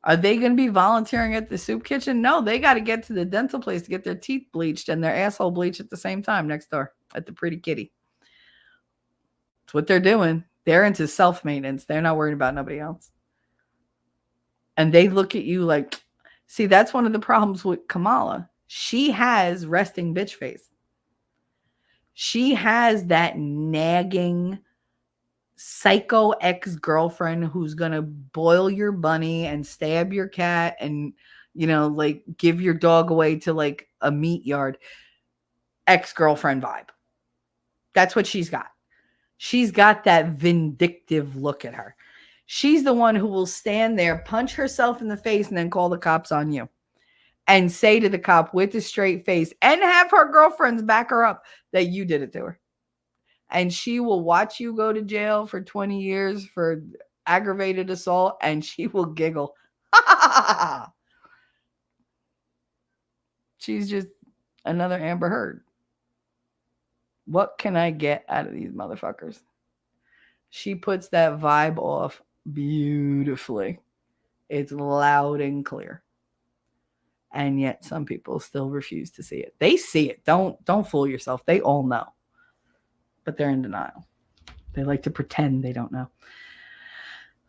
[SPEAKER 3] Are they going to be volunteering at the soup kitchen? No, they got to get to the dental place to get their teeth bleached and their asshole bleached at the same time next door at the Pretty Kitty. That's what they're doing. They're into self-maintenance. They're not worried about nobody else. And they look at you like, see, that's one of the problems with Kamala. She has resting bitch face. She has that nagging psycho ex-girlfriend who's gonna boil your bunny and stab your cat and, you know, like give your dog away to like a meat yard. Ex-girlfriend vibe. That's what she's got. She's got that vindictive look at her. She's the one who will stand there, punch herself in the face, and then call the cops on you and say to the cop with a straight face and have her girlfriends back her up that you did it to her. And she will watch you go to jail for 20 years for aggravated assault, and she will giggle. She's just another Amber Heard. What can I get out of these motherfuckers? She puts that vibe off beautifully. It's loud and clear. And yet some people still refuse to see it. They see it. Don't fool yourself. They all know. But they're in denial. They like to pretend they don't know.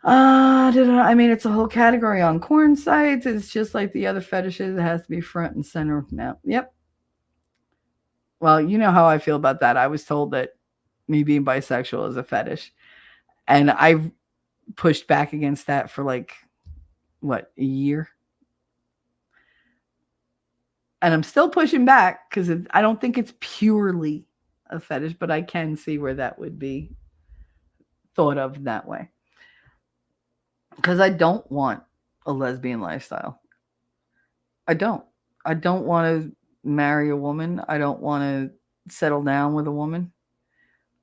[SPEAKER 3] I mean, it's a whole category on corn sites. It's just like the other fetishes. It has to be front and center now. Yep. Well, you know how I feel about that. I was told that me being bisexual is a fetish. And I've pushed back against that for like, what, a year? And I'm still pushing back because I don't think it's purely a fetish, but I can see where that would be thought of that way. Because I don't want a lesbian lifestyle. I don't want to marry a woman. I don't want to settle down with a woman.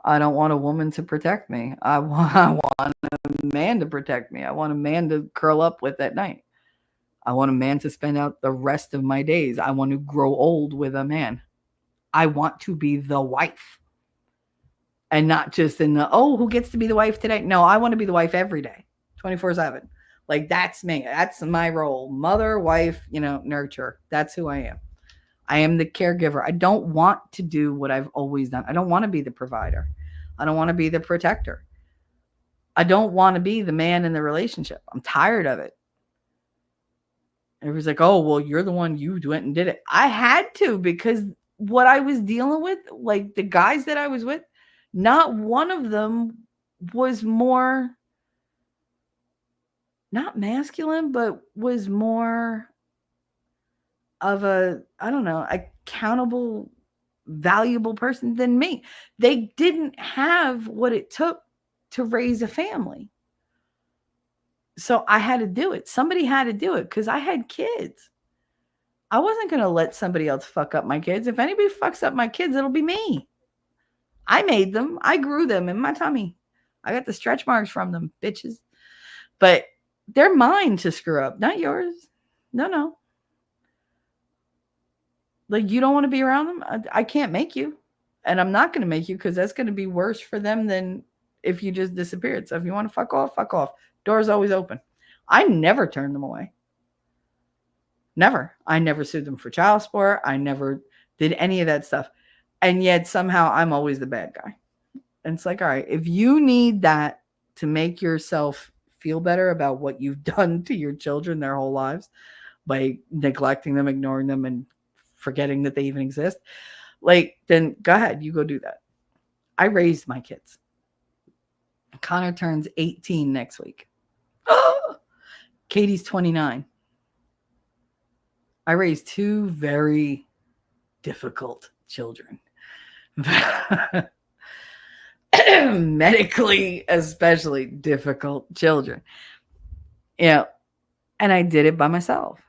[SPEAKER 3] I don't want a woman to protect me. I want a man to protect me. I want a man to curl up with at night. I want a man to spend out the rest of my days. I want to grow old with a man. I want to be the wife. And not just in the, oh, who gets to be the wife today? No, I want to be the wife every day, 24/7. Like, that's me. That's my role. Mother, wife, nurture. That's who I am. I am the caregiver. I don't want to do what I've always done. I don't want to be the provider. I don't want to be the protector. I don't want to be the man in the relationship. I'm tired of it. Everybody's like, oh, well, you're the one, you went and did it. I had to, because what I was dealing with, like the guys that I was with, not one of them was more, not masculine, but was more of a, I don't know, accountable, valuable person than me. They didn't have what it took to raise a family. So I had to do it. Somebody had to do it because I had kids. I wasn't going to let somebody else fuck up my kids. If anybody fucks up my kids, it'll be me. I made them. I grew them in my tummy. I got the stretch marks from them, bitches. But they're mine to screw up, not yours. No. Like, you don't want to be around them? I can't make you. And I'm not going to make you because that's going to be worse for them than if you just disappeared. So if you want to fuck off, fuck off. Door's always open. I never turned them away. Never. I never sued them for child support. I never did any of that stuff. And yet somehow I'm always the bad guy. And it's like, all right, if you need that to make yourself feel better about what you've done to your children their whole lives by neglecting them, ignoring them, and forgetting that they even exist, like, then go ahead, you go do that. I raised my kids. Connor turns 18 next week. Katie's 29. I raised two very difficult children. Medically, especially difficult children. And I did it by myself.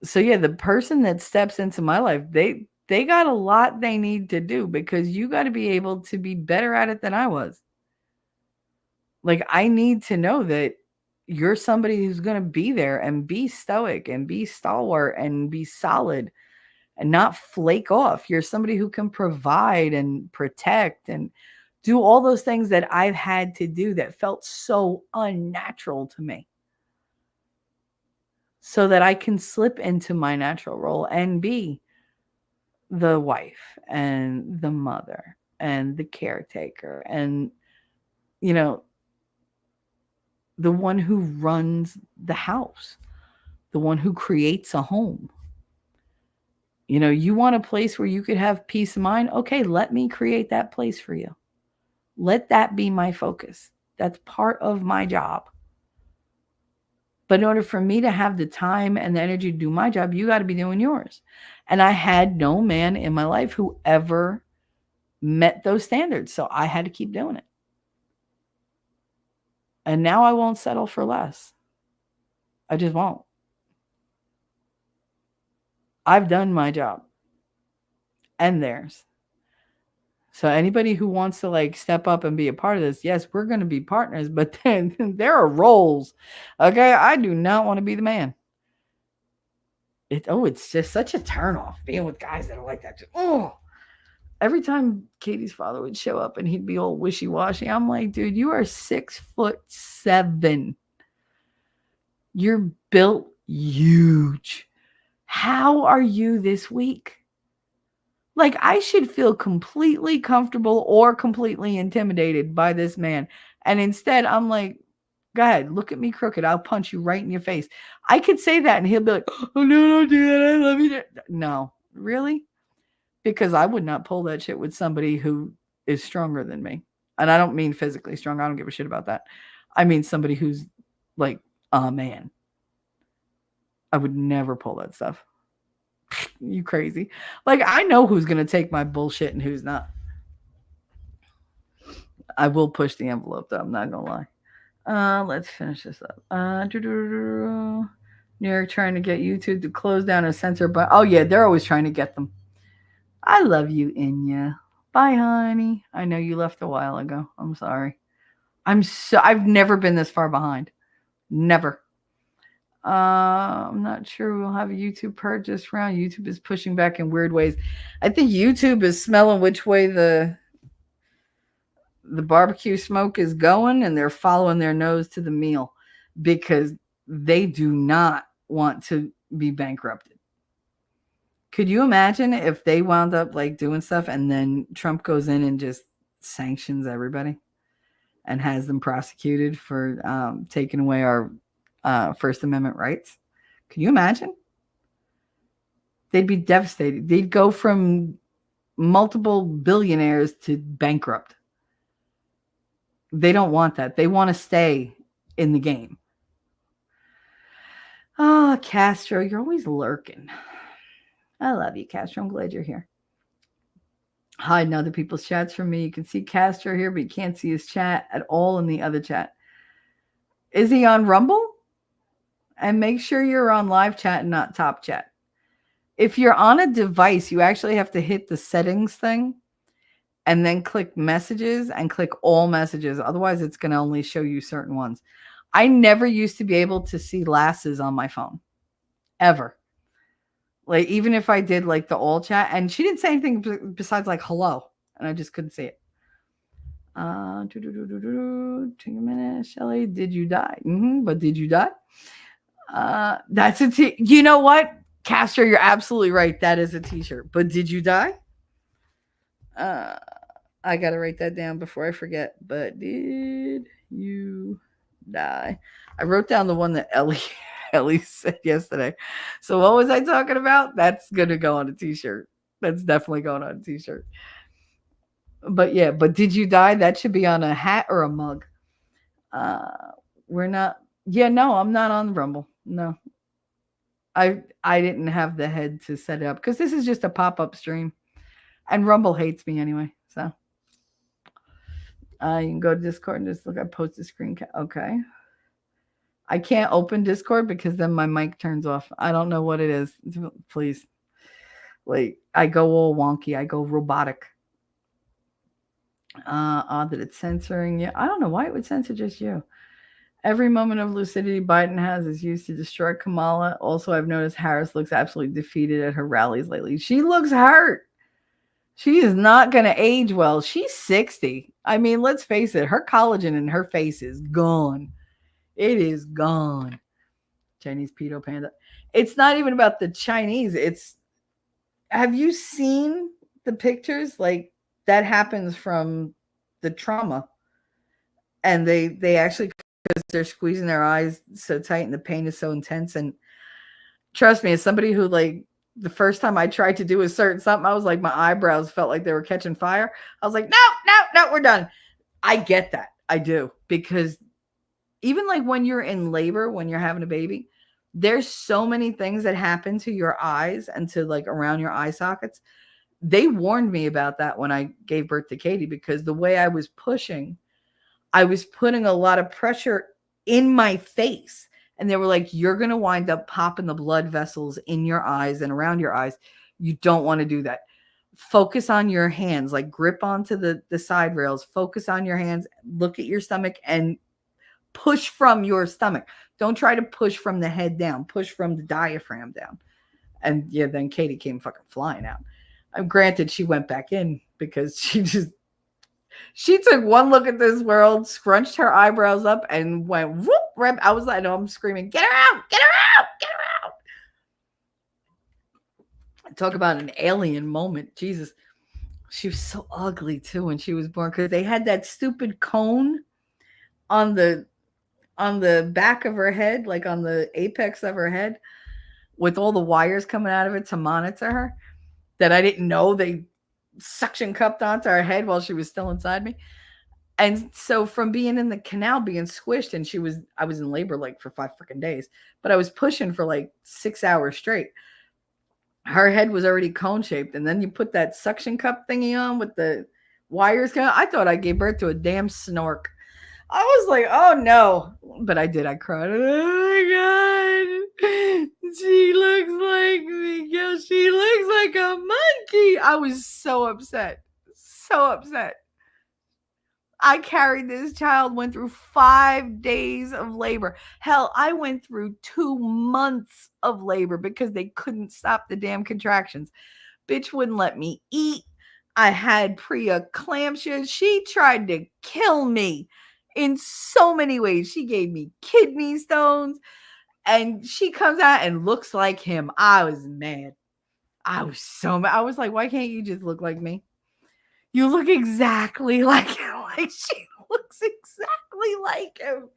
[SPEAKER 3] So yeah, the person that steps into my life, they got a lot they need to do because you got to be able to be better at it than I was. Like, I need to know that you're somebody who's going to be there and be stoic and be stalwart and be solid and not flake off. You're somebody who can provide and protect and do all those things that I've had to do that felt so unnatural to me, so that I can slip into my natural role and be the wife and the mother and the caretaker and, the one who runs the house, the one who creates a home. You want a place where you could have peace of mind? Okay, let me create that place for you. Let that be my focus. That's part of my job. But in order for me to have the time and the energy to do my job, you got to be doing yours. And I had no man in my life who ever met those standards. So I had to keep doing it. And now I won't settle for less. I just won't. I've done my job and theirs. So anybody who wants to step up and be a part of this, yes, we're going to be partners, but then there are roles. Okay. I do not want to be the man. It's just such a turnoff being with guys that are like that. Every time Katie's father would show up and he'd be all wishy-washy, I'm like, dude, you are 6'7". You're built huge. How are you this weak? Like, I should feel completely comfortable or completely intimidated by this man. And instead, I'm like, go ahead, look at me crooked. I'll punch you right in your face. I could say that and he'll be like, oh, no, don't do that. I love you. No, really? Because I would not pull that shit with somebody who is stronger than me. And I don't mean physically strong. I don't give a shit about that. I mean somebody who's like a man. I would never pull that stuff. You crazy. Like, I know who's going to take my bullshit and who's not. I will push the envelope, though. I'm not going to lie. Let's finish this up. New York trying to get YouTube to close down a censor, but oh yeah, they're always trying to get them. I love you, Inya. Bye, honey. I know you left a while ago. I'm sorry. I've never been this far behind. Never. I'm not sure we'll have a YouTube purchase round. YouTube is pushing back in weird ways. I think YouTube is smelling which way the barbecue smoke is going, and they're following their nose to the meal because they do not want to be bankrupted. Could you imagine if they wound up doing stuff and then Trump goes in and just sanctions everybody and has them prosecuted for taking away our First Amendment rights? Can you imagine? They'd be devastated. They'd go from multiple billionaires to bankrupt. They don't want that. They want to stay in the game. Oh, Castro, you're always lurking. I love you, Castro. I'm glad you're here. hiding other people's chats from me. You can see Castro here, but you can't see his chat at all in the other chat. Is he on Rumble? And make sure you're on live chat and not top chat. If you're on a device, you actually have to hit the settings thing and then click messages and click all messages. Otherwise, it's going to only show you certain ones. I never used to be able to see lasses on my phone, ever. Like, even if I did like the all chat, and she didn't say anything besides like hello, and I just couldn't see it. Take a minute, Shelly. Did you die? But did you die? That's a you know what, Castro, you're absolutely right. That is a t-shirt. But did you die? I gotta write that down before I forget. But did you die? I wrote down the one that Ellie said yesterday. So what was I talking about? That's gonna go on a t-shirt. That's definitely going on a t-shirt. But yeah, but did you die? That should be on a hat or a mug. We're not. Yeah, no, I'm not on Rumble. No, I didn't have the head to set it up because this is just a pop-up stream, and Rumble hates me anyway. So you can go to Discord and just look. I posted screen cap. Okay. I can't open Discord because then my mic turns off. I don't know what it is. Please, like I go all wonky. I go robotic. Odd that it's censoring you. I don't know why it would censor just you. Every moment of lucidity Biden has is used to destroy Kamala. Also, I've noticed Harris looks absolutely defeated at her rallies lately. She looks hurt. She is not going to age well. She's 60. I mean, let's face it. Her collagen in her face is gone. It is gone. Chinese pedo panda. It's not even about the Chinese. Have you seen the pictures? Like, that happens from the trauma. And they actually, because they're squeezing their eyes so tight and the pain is so intense. And trust me, as somebody who, like, the first time I tried to do a certain something, I was like, my eyebrows felt like they were catching fire. I was like, no, we're done. I get that. I do. Because even like when you're in labor, when you're having a baby, there's so many things that happen to your eyes and to like around your eye sockets. They warned me about that when I gave birth to Katie, because the way I was pushing, I was putting a lot of pressure in my face. And they were like, you're going to wind up popping the blood vessels in your eyes and around your eyes. You don't want to do that. Focus on your hands, like grip onto the side rails, focus on your hands, look at your stomach and push from your stomach. Don't try to push from the head down, push from the diaphragm down. And yeah, then Katie came fucking flying out. Granted, she went back in because she took one look at this world, scrunched her eyebrows up, and went whoop. Right, I was like, no, I'm screaming, get her out, get her out, get her out. Talk about an alien moment. Jesus. She was so ugly too when she was born, because they had that stupid cone on the back of her head, like on the apex of her head, with all the wires coming out of it to monitor her, that I didn't know they suction cupped onto her head while she was still inside me. And so from being in the canal, being squished, and I was in labor like for 5 freaking days, but I was pushing for like 6 hours straight. Her head was already cone shaped. And then you put that suction cup thingy on with the wires. I thought I gave birth to a damn snork. I was like, oh no, but I did. I cried. Oh my God. She looks like me. Yo, she looks like a monkey. I was so upset. So upset. I carried this child, went through 5 days of labor. Hell, I went through 2 months of labor because they couldn't stop the damn contractions. Bitch wouldn't let me eat. I had preeclampsia. She tried to kill me in so many ways. She gave me kidney stones, and she comes out and looks like him. I was mad. I was so mad. I was like, why can't you just look like me? You look exactly like him. Like, she looks exactly like him.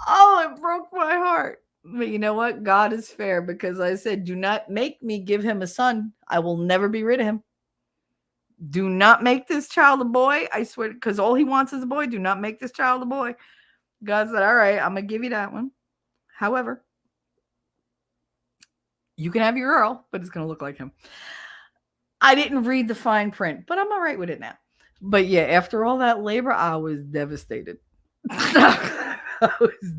[SPEAKER 3] Oh, it broke my heart. But you know what? God is fair, because I said, do not make me give him a son. I will never be rid of him. Do not make this child a boy. I swear, because all he wants is a boy. Do not make this child a boy. God said, all right, I'm going to give you that one. However, you can have your girl, but it's going to look like him. I didn't read the fine print, but I'm all right with it now. But yeah, after all that labor, I was devastated. I was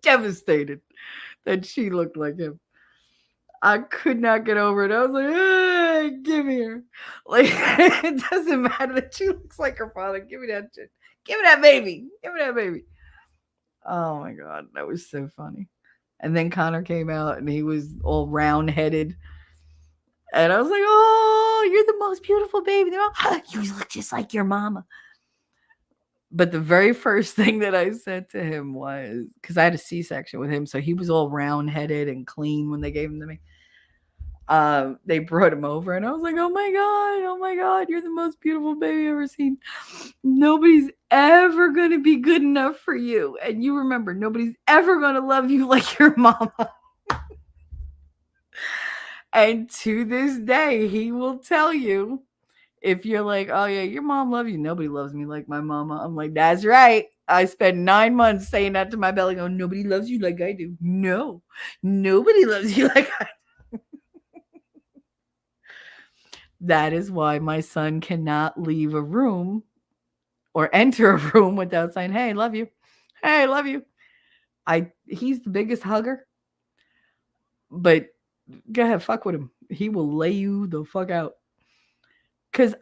[SPEAKER 3] devastated that she looked like him. I could not get over it. I was like, hey, give me her. Like, it doesn't matter that she looks like her father. Give me that shit. Give me that baby. Give me that baby. Oh my God. That was so funny. And then Connor came out and he was all round headed. And I was like, oh, you're the most beautiful baby. You look just like your mama. But the very first thing that I said to him was, because I had a C-section with him, so he was all round headed and clean when they gave him to me. They brought him over and I was like, oh my God, you're the most beautiful baby I've ever seen. Nobody's ever going to be good enough for you. And you remember, nobody's ever going to love you like your mama. And to this day, he will tell you, if you're like, oh yeah, your mom loves you. Nobody loves me like my mama. I'm like, that's right. I spent 9 months saying that to my belly, going, nobody loves you like I do. No, nobody loves you like I do. That is why my son cannot leave a room or enter a room without saying, hey, love you. Hey, love you. He's the biggest hugger. But go ahead, fuck with him. He will lay you the fuck out. Because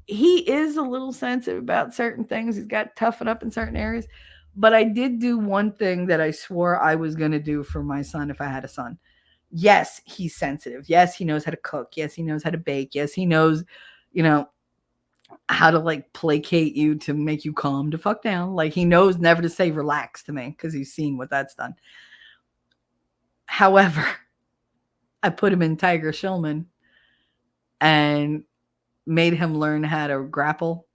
[SPEAKER 3] he is a little sensitive about certain things. He's got to toughen up in certain areas. But I did do one thing that I swore I was going to do for my son if I had a son. Yes, he's sensitive. Yes, he knows how to cook. Yes, he knows how to bake. Yes, he knows, how to like placate you to make you calm the fuck down. Like he knows never to say relax to me because he's seen what that's done. However, I put him in Tiger Shulman and made him learn how to grapple,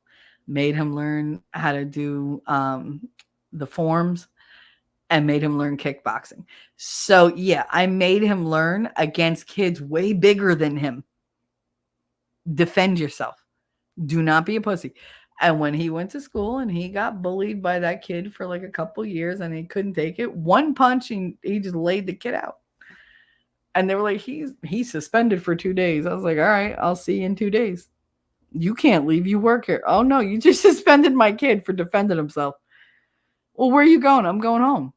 [SPEAKER 3] made him learn how to do the forms, and made him learn kickboxing. So yeah, I made him learn against kids way bigger than him. Defend yourself. Do not be a pussy. And when he went to school and he got bullied by that kid for like a couple years and he couldn't take it, one punch and he just laid the kid out. And they were like, he's suspended for 2 days. I was like, all right, I'll see you in 2 days. You can't leave. You work here. Oh no, you just suspended my kid for defending himself. Well, where are you going? I'm going home.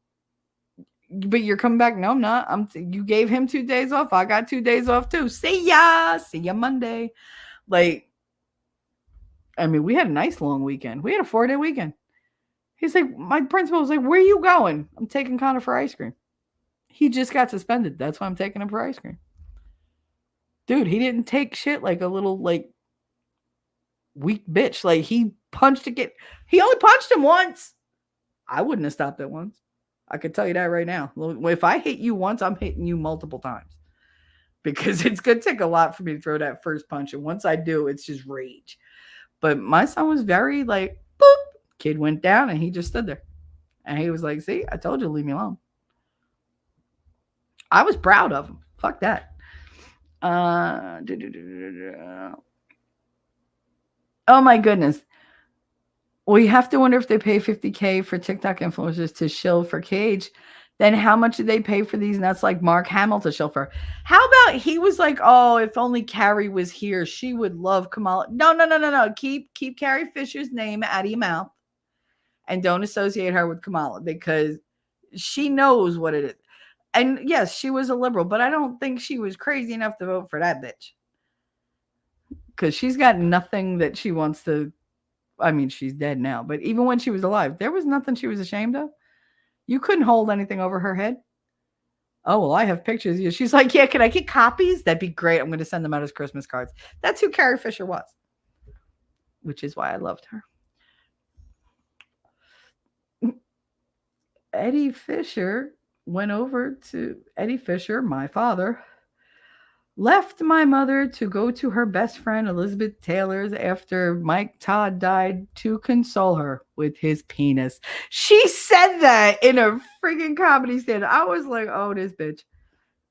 [SPEAKER 3] But you're coming back? No, I'm not. You gave him 2 days off. I got 2 days off too. See ya Monday. Like, I mean, we had a nice long weekend. We had a 4-day weekend. He's like, my principal was like, where are you going? I'm taking Connor for ice cream. He just got suspended. That's why I'm taking him for ice cream. Dude, he didn't take shit like a little like weak bitch. Like he punched a kid. He only punched him once. I wouldn't have stopped it once. I could tell you that right now. If I hit you once, I'm hitting you multiple times. Because it's going to take a lot for me to throw that first punch. And once I do, it's just rage. But my son was very like, boop. Kid went down and he just stood there. And he was like, see, I told you to leave me alone. I was proud of him. Fuck that. Oh my goodness. Well, you have to wonder if they pay $50K for TikTok influencers to shill for Cage. Then how much did they pay for these nuts like Mark Hamill to shill for? How about he was like, oh, if only Carrie was here, she would love Kamala. No. Keep Carrie Fisher's name out of your mouth and don't associate her with Kamala because she knows what it is. And yes, she was a liberal, but I don't think she was crazy enough to vote for that bitch. Because she's got nothing that she wants to. I mean, she's dead now, but even when she was alive, there was nothing she was ashamed of. You couldn't hold anything over her head. Oh, well, I have pictures. She's like, yeah, can I get copies? That'd be great. I'm going to send them out as Christmas cards. That's who Carrie Fisher was, which is why I loved her. Eddie Fisher, my father, left my mother to go to her best friend Elizabeth Taylor's after Mike Todd died to console her with his penis. She said that in a freaking comedy stand. I was like, oh, this bitch.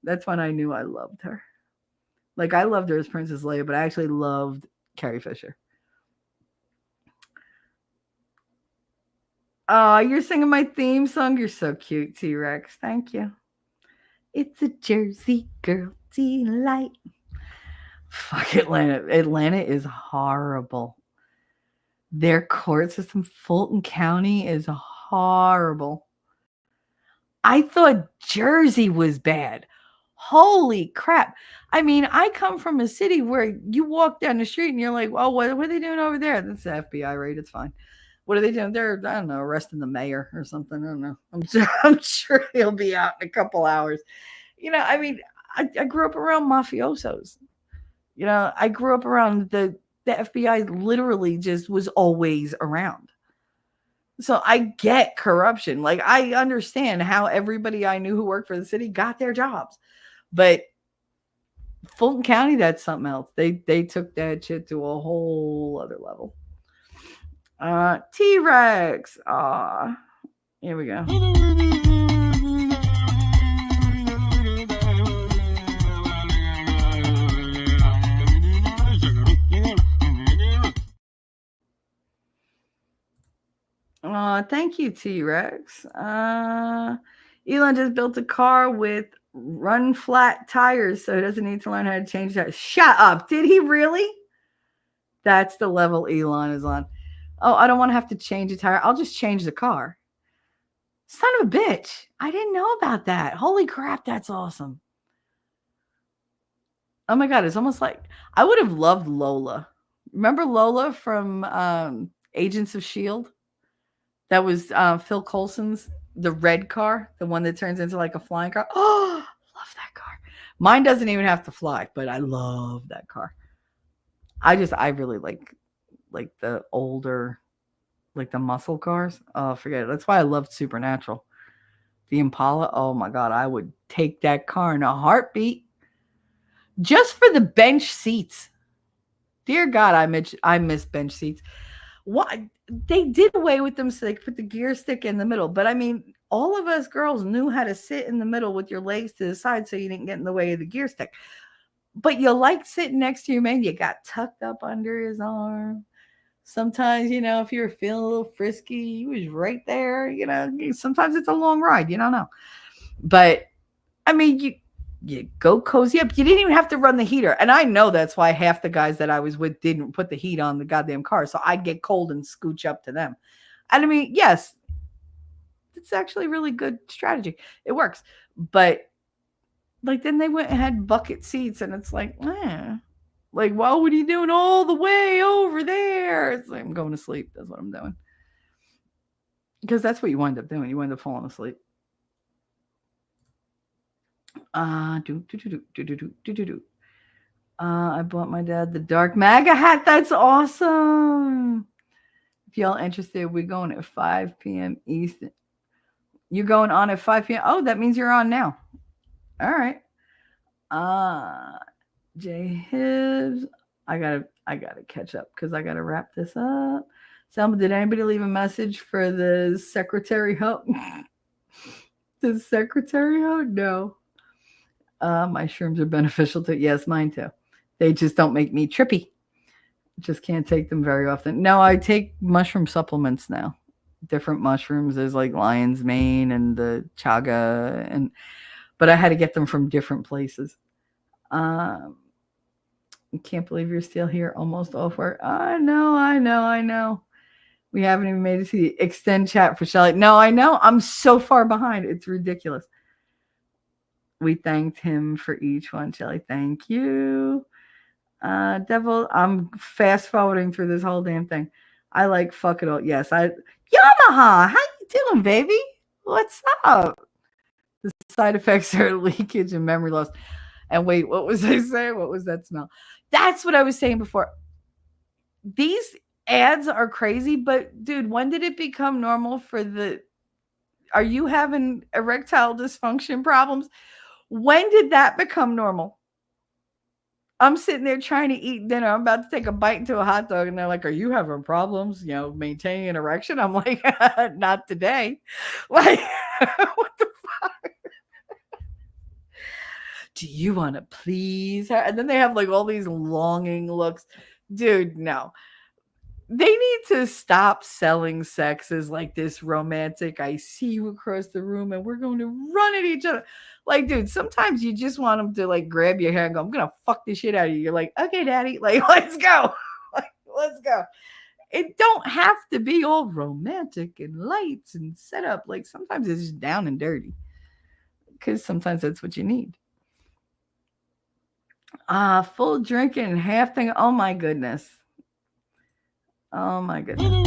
[SPEAKER 3] That's when I knew I loved her. Like, I loved her as Princess Leia, but I actually loved Carrie Fisher. Oh, you're singing my theme song. You're so cute, T-Rex. Thank you. It's a Jersey girl delight. Fuck Atlanta. Atlanta is horrible. Their court system, Fulton County, is horrible. I thought Jersey was bad. Holy crap. I mean, I come from a city where you walk down the street and you're like, oh, what are they doing over there? That's the FBI raid. It's fine. What are they doing? They're, I don't know, arresting the mayor or something. I don't know. I'm sure he'll be out in a couple hours. You know, I mean, I grew up around mafiosos. You know, I grew up around the FBI literally just was always around. So I get corruption. Like I understand how everybody I knew who worked for the city got their jobs. But Fulton County, that's something else. They took that shit to a whole other level. T-Rex. Here we go. Thank you, T-Rex. Elon just built a car with run flat tires, so he doesn't need to learn how to change that. Shut up. Did he really? That's the level Elon is on. Oh, I don't want to have to change a tire. I'll just change the car. Son of a bitch. I didn't know about that. Holy crap, that's awesome. Oh my God, it's almost like I would have loved Lola. Remember Lola from Agents of S.H.I.E.L.D.? That was Phil Coulson's, the red car, the one that turns into like a flying car. Oh, love that car. Mine doesn't even have to fly, but I love that car. I really like the older, like the muscle cars. Oh, forget it. That's why I loved Supernatural. The Impala. Oh my God, I would take that car in a heartbeat just for the bench seats. Dear God, I miss bench seats. Why they did away with them so they could put the gear stick in the middle. But I mean, all of us girls knew how to sit in the middle with your legs to the side so you didn't get in the way of the gear stick. But you like sitting next to your man, you got tucked up under his arm. Sometimes, you know, if you're feeling a little frisky, he was right there. You know, sometimes it's a long ride. You don't know. But I mean, you go cozy up. You didn't even have to run the heater. And I know that's why half the guys that I was with didn't put the heat on the goddamn car. So I'd get cold and scooch up to them. And I mean, yes, it's actually a really good strategy. It works. But like then they went and had bucket seats and it's like, like, well, what are you doing all the way over there? It's like, I'm going to sleep. That's what I'm doing. Because that's what you wind up doing. You wind up falling asleep. I bought my dad the dark MAGA hat. That's awesome. If y'all interested, we're going at 5 p.m. Eastern. You're going on at 5 p.m. Oh, that means you're on now. All right. Jay Hibbs. I gotta catch up because I gotta wrap this up. Selma, did anybody leave a message for the secretary help? The secretary help? No. My shrooms are beneficial to, yes, mine too. They just don't make me trippy. Just can't take them very often. No, I take mushroom supplements now. Different mushrooms. There's like lion's mane and the chaga, but I had to get them from different places. Can't believe you're still here, almost off work. I know. We haven't even made it to the extend chat for Shelly. No, I know. I'm so far behind. It's ridiculous. We thanked him for each one, Shelly. Thank you. Devil, I'm fast forwarding through this whole damn thing. I like fuck it all. Yes, Yamaha, how you doing, baby? What's up? The side effects are leakage and memory loss. And wait, what was I saying? What was that smell? That's what I was saying before. These ads are crazy, but dude, when did it become normal are you having erectile dysfunction problems? When did that become normal? I'm sitting there trying to eat dinner. I'm about to take a bite into a hot dog. And they're like, are you having problems, maintaining an erection? I'm like, not today. Like, what the fuck? Do you want to please her? And then they have like all these longing looks. Dude, no. They need to stop selling sex as like this romantic, I see you across the room and we're going to run at each other. Like, dude, sometimes you just want them to like grab your hair and go, I'm gonna fuck the shit out of you. You're like, okay, daddy, like, let's go. Like, let's go. It don't have to be all romantic and lights and set up. Like sometimes it's just down and dirty. Because sometimes that's what you need. Full drinking and half thing. Oh my goodness. Oh my goodness.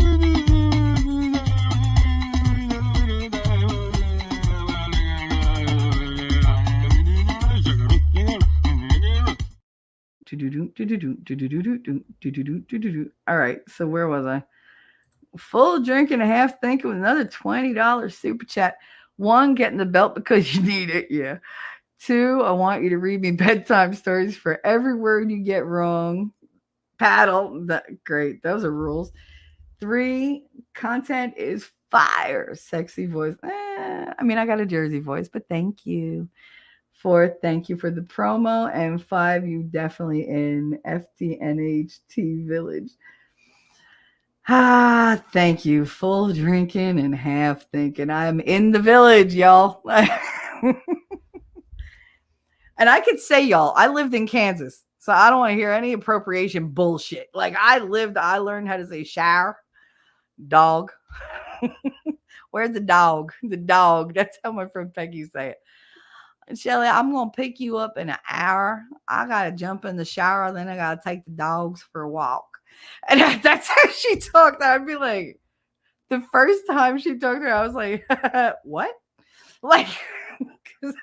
[SPEAKER 3] All right, so where was I? Full drink and a half thinking with another $20 super chat. 1, getting the belt because you need it. Yeah. 2, I want you to read me bedtime stories for every word you get wrong. Paddle. Great. Those are rules. 3, content is fire. Sexy voice. I mean, I got a Jersey voice, but thank you. 4, thank you for the promo. And 5, you definitely in FTNHT Village. Thank you. Full drinking and half thinking. I'm in the village, y'all. And I could say, y'all, I lived in Kansas, so I don't want to hear any appropriation bullshit. Like I learned how to say shower, dog. Where's the dog? The dog. That's how my friend Peggy say it. Shelly, I'm going to pick you up in an hour. I got to jump in the shower. Then I got to take the dogs for a walk. And that's how she talked. I'd be like, the first time she talked to her, I was like, what? Like, because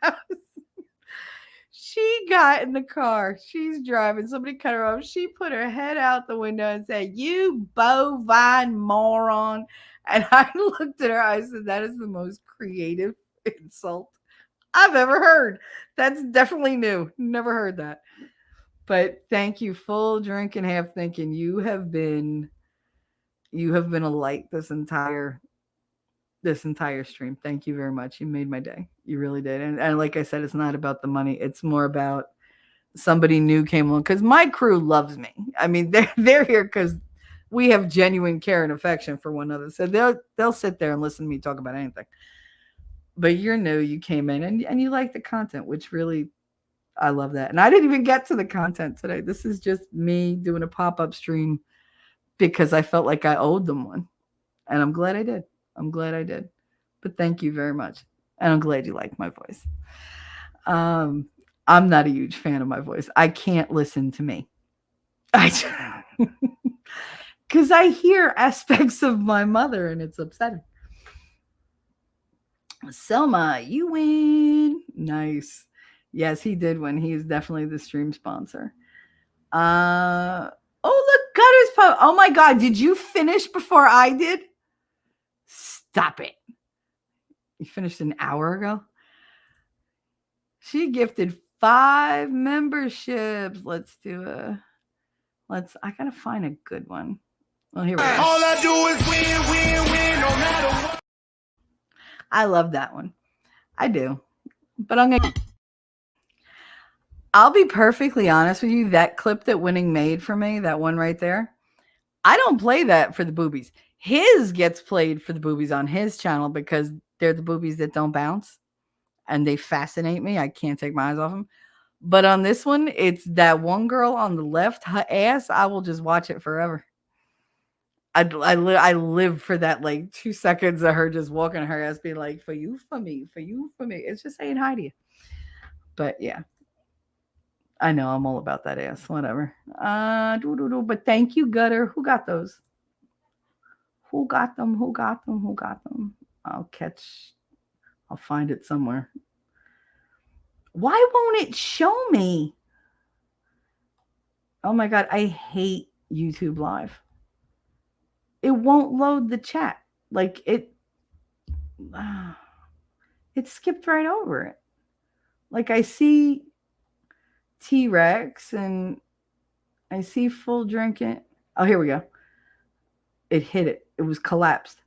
[SPEAKER 3] she got in the car. She's driving. Somebody cut her off. She put her head out the window and said, you bovine moron. And I looked at her. I said, that is the most creative insult I've ever heard. That's definitely new. Never heard that. But thank you. Full drink and half thinking. You have been a light this entire stream. Thank you very much. You made my day. You really did. And like I said, it's not about the money. It's more about somebody new came along because my crew loves me. I mean, they're here because we have genuine care and affection for one another. So they'll sit there and listen to me talk about anything. But you're new. You came in and you like the content, which really, I love that. And I didn't even get to the content today. This is just me doing a pop-up stream because I felt like I owed them one. And I'm glad I did. But thank you very much. And I'm glad you liked my voice. I'm not a huge fan of my voice. I can't listen to me. Because I hear aspects of my mother and it's upsetting. Selma, you win. Nice. Yes, he did win. He is definitely the stream sponsor. Oh, look, Gutter's pub. Oh my God, did you finish before I did? Stop it. You finished an hour ago? She gifted 5 memberships. I gotta find a good one. Well, here we go.
[SPEAKER 1] All I do is win, no matter what.
[SPEAKER 3] I love that one. I do. But I'll be perfectly honest with you. That clip that Winning made for me, that one right there, I don't play that for the boobies. His gets played for the boobies on his channel because they're the boobies that don't bounce and they fascinate me. I can't take my eyes off them. But on this one, it's that one girl on the left, her ass. I will just watch it forever. I live for that like 2 seconds of her just walking her ass, being like, for you, for me, for you, for me. It's just saying hi to you. But yeah, I know I'm all about that ass. Whatever. But thank you, Gutter. Who got those? Who got them? I'll find it somewhere. Why won't it show me? Oh my God, I hate YouTube Live. It won't load the chat. Like it skipped right over it. Like I see T-Rex and I see full drinking. Oh, here we go. It hit it. It was collapsed.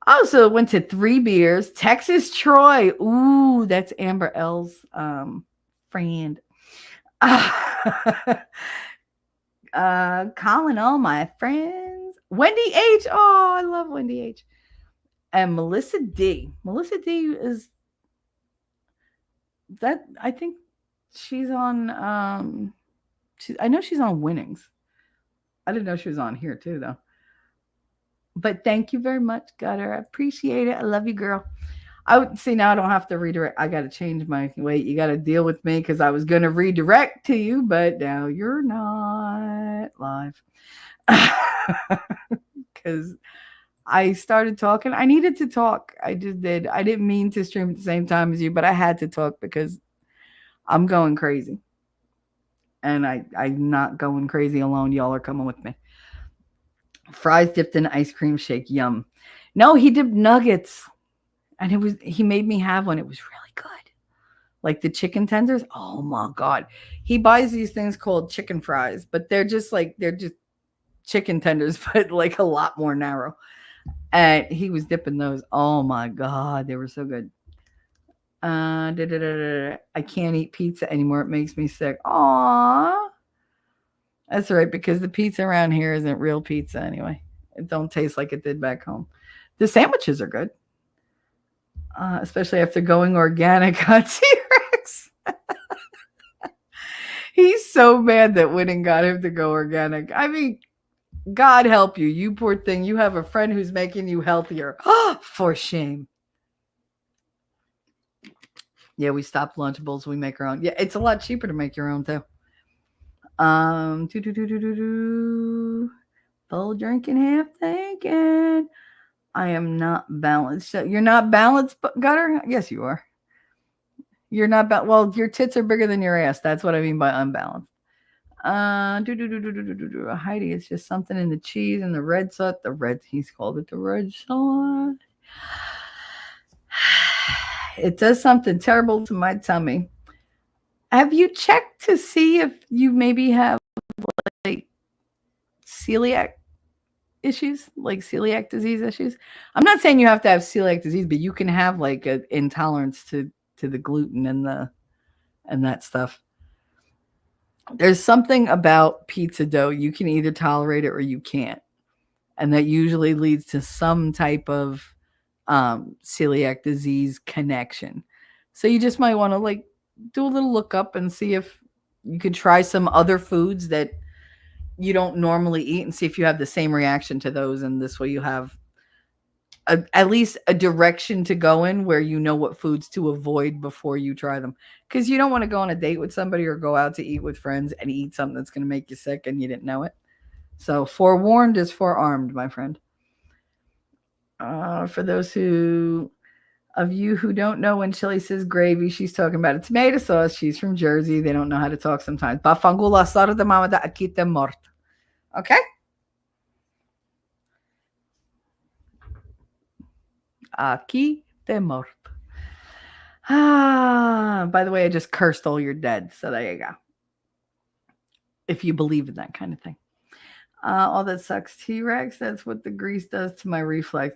[SPEAKER 3] Also went to 3 beers. Texas Troy. Ooh, that's Amber L's friend. Calling all my friends. Wendy H. Oh, I love Wendy H. And Melissa D. Melissa D is That I think she's on. I know she's on Winnings. I didn't know she was on here too, though. But thank you very much, Gutter. I appreciate it. I love you, girl. I would see now. I don't have to redirect. I got to change my wait. You got to deal with me because I was going to redirect to you, but now you're not live because I started talking. I needed to talk. I just did. I didn't mean to stream at the same time as you, but I had to talk because I'm going crazy. And I'm not going crazy alone. Y'all are coming with me. Fries dipped in ice cream shake. Yum. No, he dipped nuggets. And he made me have one. It was really good. Like the chicken tenders. Oh my God. He buys these things called chicken fries, but they're just chicken tenders, but like a lot more narrow. And he was dipping those. Oh my God. They were so good. I can't eat pizza anymore. It makes me sick. Aww. That's right, because the pizza around here isn't real pizza anyway. It don't taste like it did back home. The sandwiches are good. Especially after going organic on T-Rex. He's so mad that Winning got him to go organic. I mean, God help you. You poor thing. You have a friend who's making you healthier. For shame. Yeah, we stopped Lunchables. We make our own. Yeah, it's a lot cheaper to make your own too. Full drinking, half thinking. I am not balanced. So you're not balanced, Gutter? Yes, you are. You're not well, your tits are bigger than your ass. That's what I mean by unbalanced. Heidi, it's just something in the cheese and the red sauce. He's called it the red sauce. It does something terrible to my tummy. Have you checked to see if you maybe have like celiac issues, like celiac disease issues? I'm not saying you have to have celiac disease, but you can have like an intolerance to the gluten and that stuff. There's something about pizza dough. You can either tolerate it or you can't. And that usually leads to some type of celiac disease connection. So you just might want to like do a little look up and see if you could try some other foods that you don't normally eat and see if you have the same reaction to those. And this way you have at least a direction to go in where you know what foods to avoid before you try them. Because you don't want to go on a date with somebody or go out to eat with friends and eat something that's going to make you sick and you didn't know it. So forewarned is forearmed, my friend. For those of you who don't know, when Chili says gravy, she's talking about a tomato sauce. She's from Jersey. They don't know how to talk sometimes. Bafangula sarda mamada akite mort. Okay? Akite mort. By the way, I just cursed all your dead. So there you go. If you believe in that kind of thing. All that sucks, T-Rex. That's what the grease does to my reflex.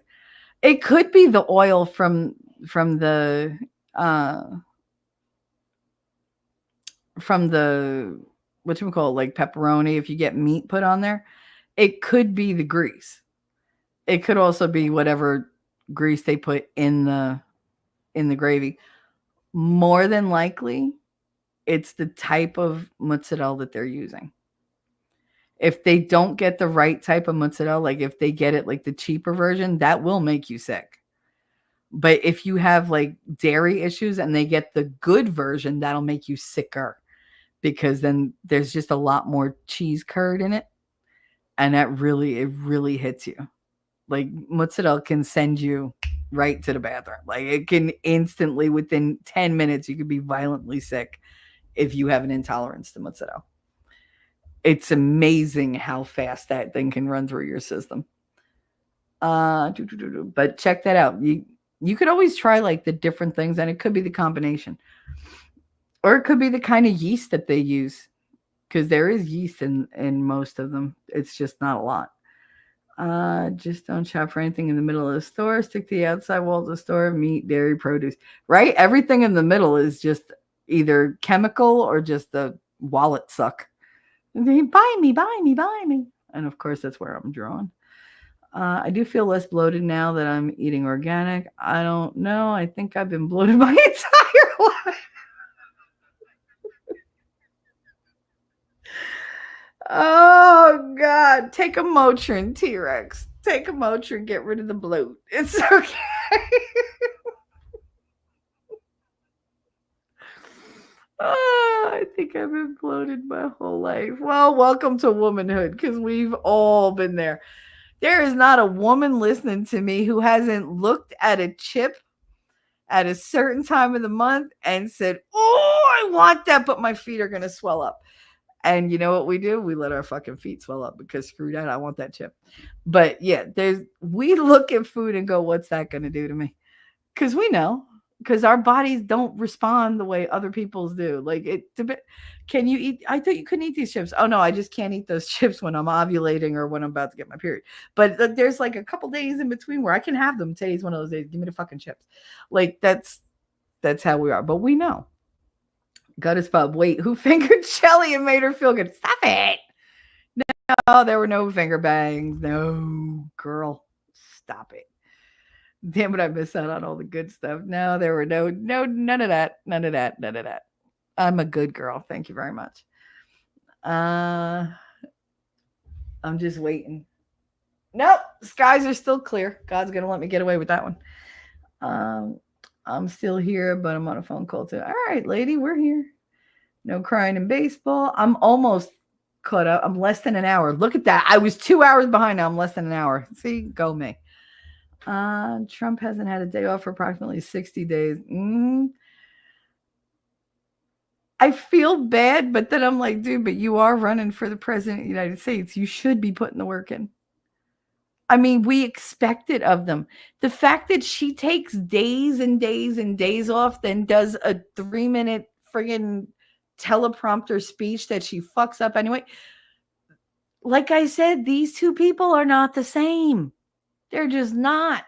[SPEAKER 3] It could be the oil from the whatchamacallit, like pepperoni. If you get meat put on there, it could be the grease. It could also be whatever grease they put in the gravy. More than likely, it's the type of mozzarella that they're using. If they don't get the right type of mozzarella, like if they get it like the cheaper version, that will make you sick. But if you have like dairy issues and they get the good version, that'll make you sicker because then there's just a lot more cheese curd in it. And it really hits you. Like mozzarella can send you right to the bathroom. Like it can instantly, within 10 minutes, you could be violently sick if you have an intolerance to mozzarella. It's amazing how fast that thing can run through your system. But check that out. You could always try like the different things, and it could be the combination. Or it could be the kind of yeast that they use. Because there is yeast in most of them. It's just not a lot. Just don't shop for anything in the middle of the store. Stick to the outside wall of the store. Meat, dairy, produce. Right? Everything in the middle is just either chemical or just the wallet suck. They buy me. And of course, that's where I'm drawn. I do feel less bloated now that I'm eating organic. I don't know. I think I've been bloated my entire life. Oh God. Take a Motrin, T-Rex. Take a Motrin, get rid of the bloat. It's okay. Oh, I think I've been bloated my whole life. Well, welcome to womanhood, because we've all been there. There is not a woman listening to me who hasn't looked at a chip at a certain time of the month and said, "Oh, I want that, but my feet are going to swell up." And you know what we do? We let our fucking feet swell up, because screw that, I want that chip. But yeah, we look at food and go, "What's that going to do to me?" Because we know, because our bodies don't respond the way other people's do. Like, can you eat? I thought you couldn't eat these chips. Oh no, I just can't eat those chips when I'm ovulating or when I'm about to get my period. But there's like a couple days in between where I can have them. Today's one of those days. Give me the fucking chips. Like, that's how we are. But we know. Got his pub. Wait, who fingered Shelly and made her feel good? Stop it. No, there were no finger bangs. No, girl. Stop it. Damn it, I miss out on all the good stuff. No, there were no, none of that. None of that. None of that. I'm a good girl. Thank you very much. I'm just waiting. Nope. Skies are still clear. God's going to let me get away with that one. I'm still here, but I'm on a phone call too. All right, lady, we're here. No crying in baseball. I'm almost caught up. I'm less than an hour. Look at that. I was 2 hours behind. Now I'm less than an hour. See, go me. Trump hasn't had a day off for approximately 60 days. I feel bad, but then I'm like, dude, but you are running for the president of the United States. You should be putting the work in. I mean, we expect it of them. The fact that she takes days and days and days off, then does a 3-minute friggin' teleprompter speech that she fucks up anyway. Like I said, these two people are not the same. They're just not.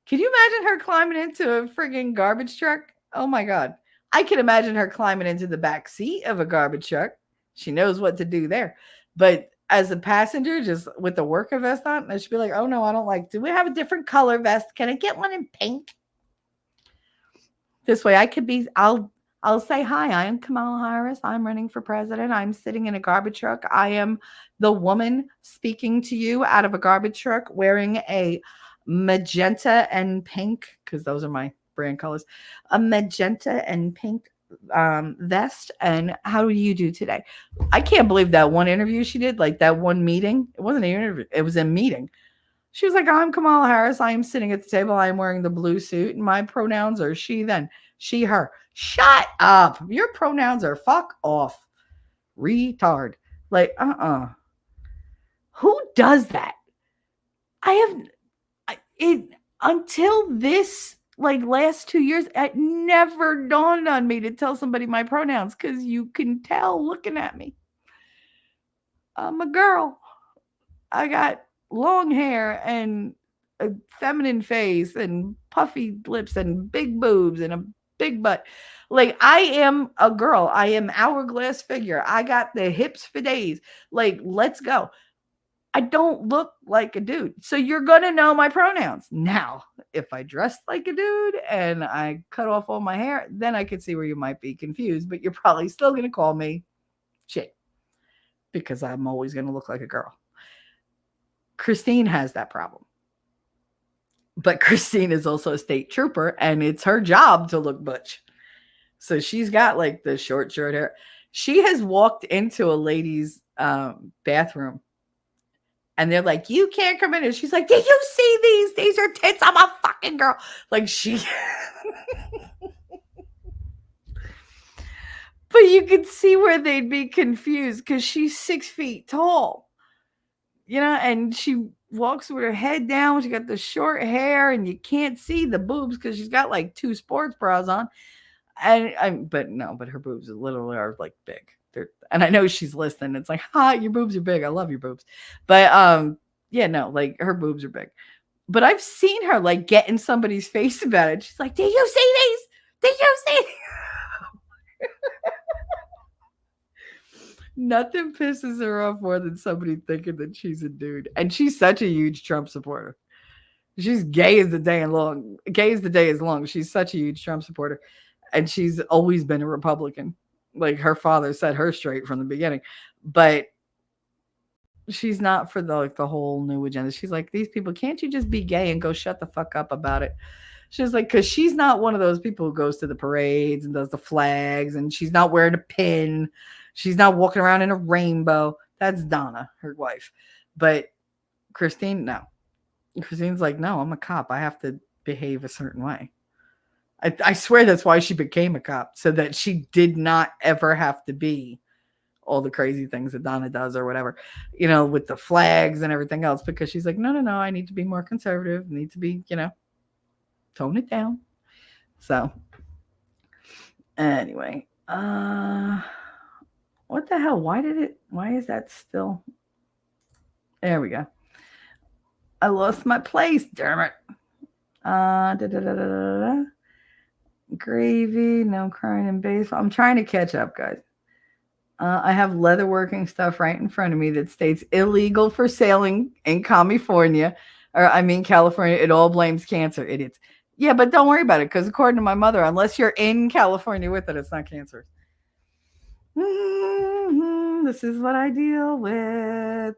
[SPEAKER 3] Can you imagine her climbing into a friggin' garbage truck? Oh my God. I can imagine her climbing into the back seat of a garbage truck. She knows what to do there. But as a passenger, just with the worker vest on, I should be like, oh no, I don't like, do we have a different color vest? Can I get one in pink? This way I could be, I'll say, hi, I am Kamala Harris. I'm running for president. I'm sitting in a garbage truck. I am the woman speaking to you out of a garbage truck wearing a magenta and pink, because those are my brand colors, a magenta and pink vest. And how do you do today? I can't believe that one interview she did, like that one meeting. It wasn't an interview. It was a meeting. She was like, I'm Kamala Harris. I am sitting at the table. I am wearing the blue suit. And my pronouns are she, then, she, her. Shut up. Your pronouns are fuck off. Retard. Like, Who does that? Until this, like, last 2 years, it never dawned on me to tell somebody my pronouns, because you can tell looking at me. I'm a girl. I got long hair and a feminine face and puffy lips and big boobs and a big butt. Like, I am a girl. I am hourglass figure. I got the hips for days. Like, let's go. I don't look like a dude. So you're going to know my pronouns. Now, if I dress like a dude and I cut off all my hair, then I could see where you might be confused, but you're probably still going to call me chick, because I'm always going to look like a girl. Christine has that problem. But Christine is also a state trooper, and it's her job to look butch. So she's got like the short hair. She has walked into a lady's bathroom, and they're like, you can't come in. And she's like, did you see these? These are tits. I'm a fucking girl. Like, she... But you could see where they'd be confused, because she's 6 feet tall. You know, and she walks with her head down. She got the short hair, and you can't see the boobs because she's got like 2 sports bras on. But her boobs literally are like big. And I know she's listening. It's like, hi, your boobs are big. I love your boobs. But yeah, no, like her boobs are big. But I've seen her like get in somebody's face about it. She's like, did you see these? Did you see these? Nothing pisses her off more than somebody thinking that she's a dude. And she's such a huge Trump supporter. She's gay as the day is long. She's such a huge Trump supporter. And she's always been a Republican. Like her father set her straight from the beginning, but she's not for the whole new agenda. She's like, these people, can't you just be gay and go shut the fuck up about it? She's like, because she's not one of those people who goes to the parades and does the flags, and she's not wearing a pin. She's not walking around in a rainbow. That's Donna, her wife. But Christine, no. Christine's like, no, I'm a cop. I have to behave a certain way. I swear that's why she became a cop, so that she did not ever have to be all the crazy things that Donna does or whatever, with the flags and everything else, because she's like, no, I need to be more conservative. I need to be, tone it down. So anyway, what the hell? Why is that still? There we go. I lost my place, damn it. Gravy, no crying in baseball. I'm trying to catch up, guys. I have leatherworking stuff right in front of me that states illegal for sailing in California. California. It all blames cancer, idiots. Yeah, but don't worry about it, because according to my mother, unless you're in California with it, it's not cancer. This is what I deal with.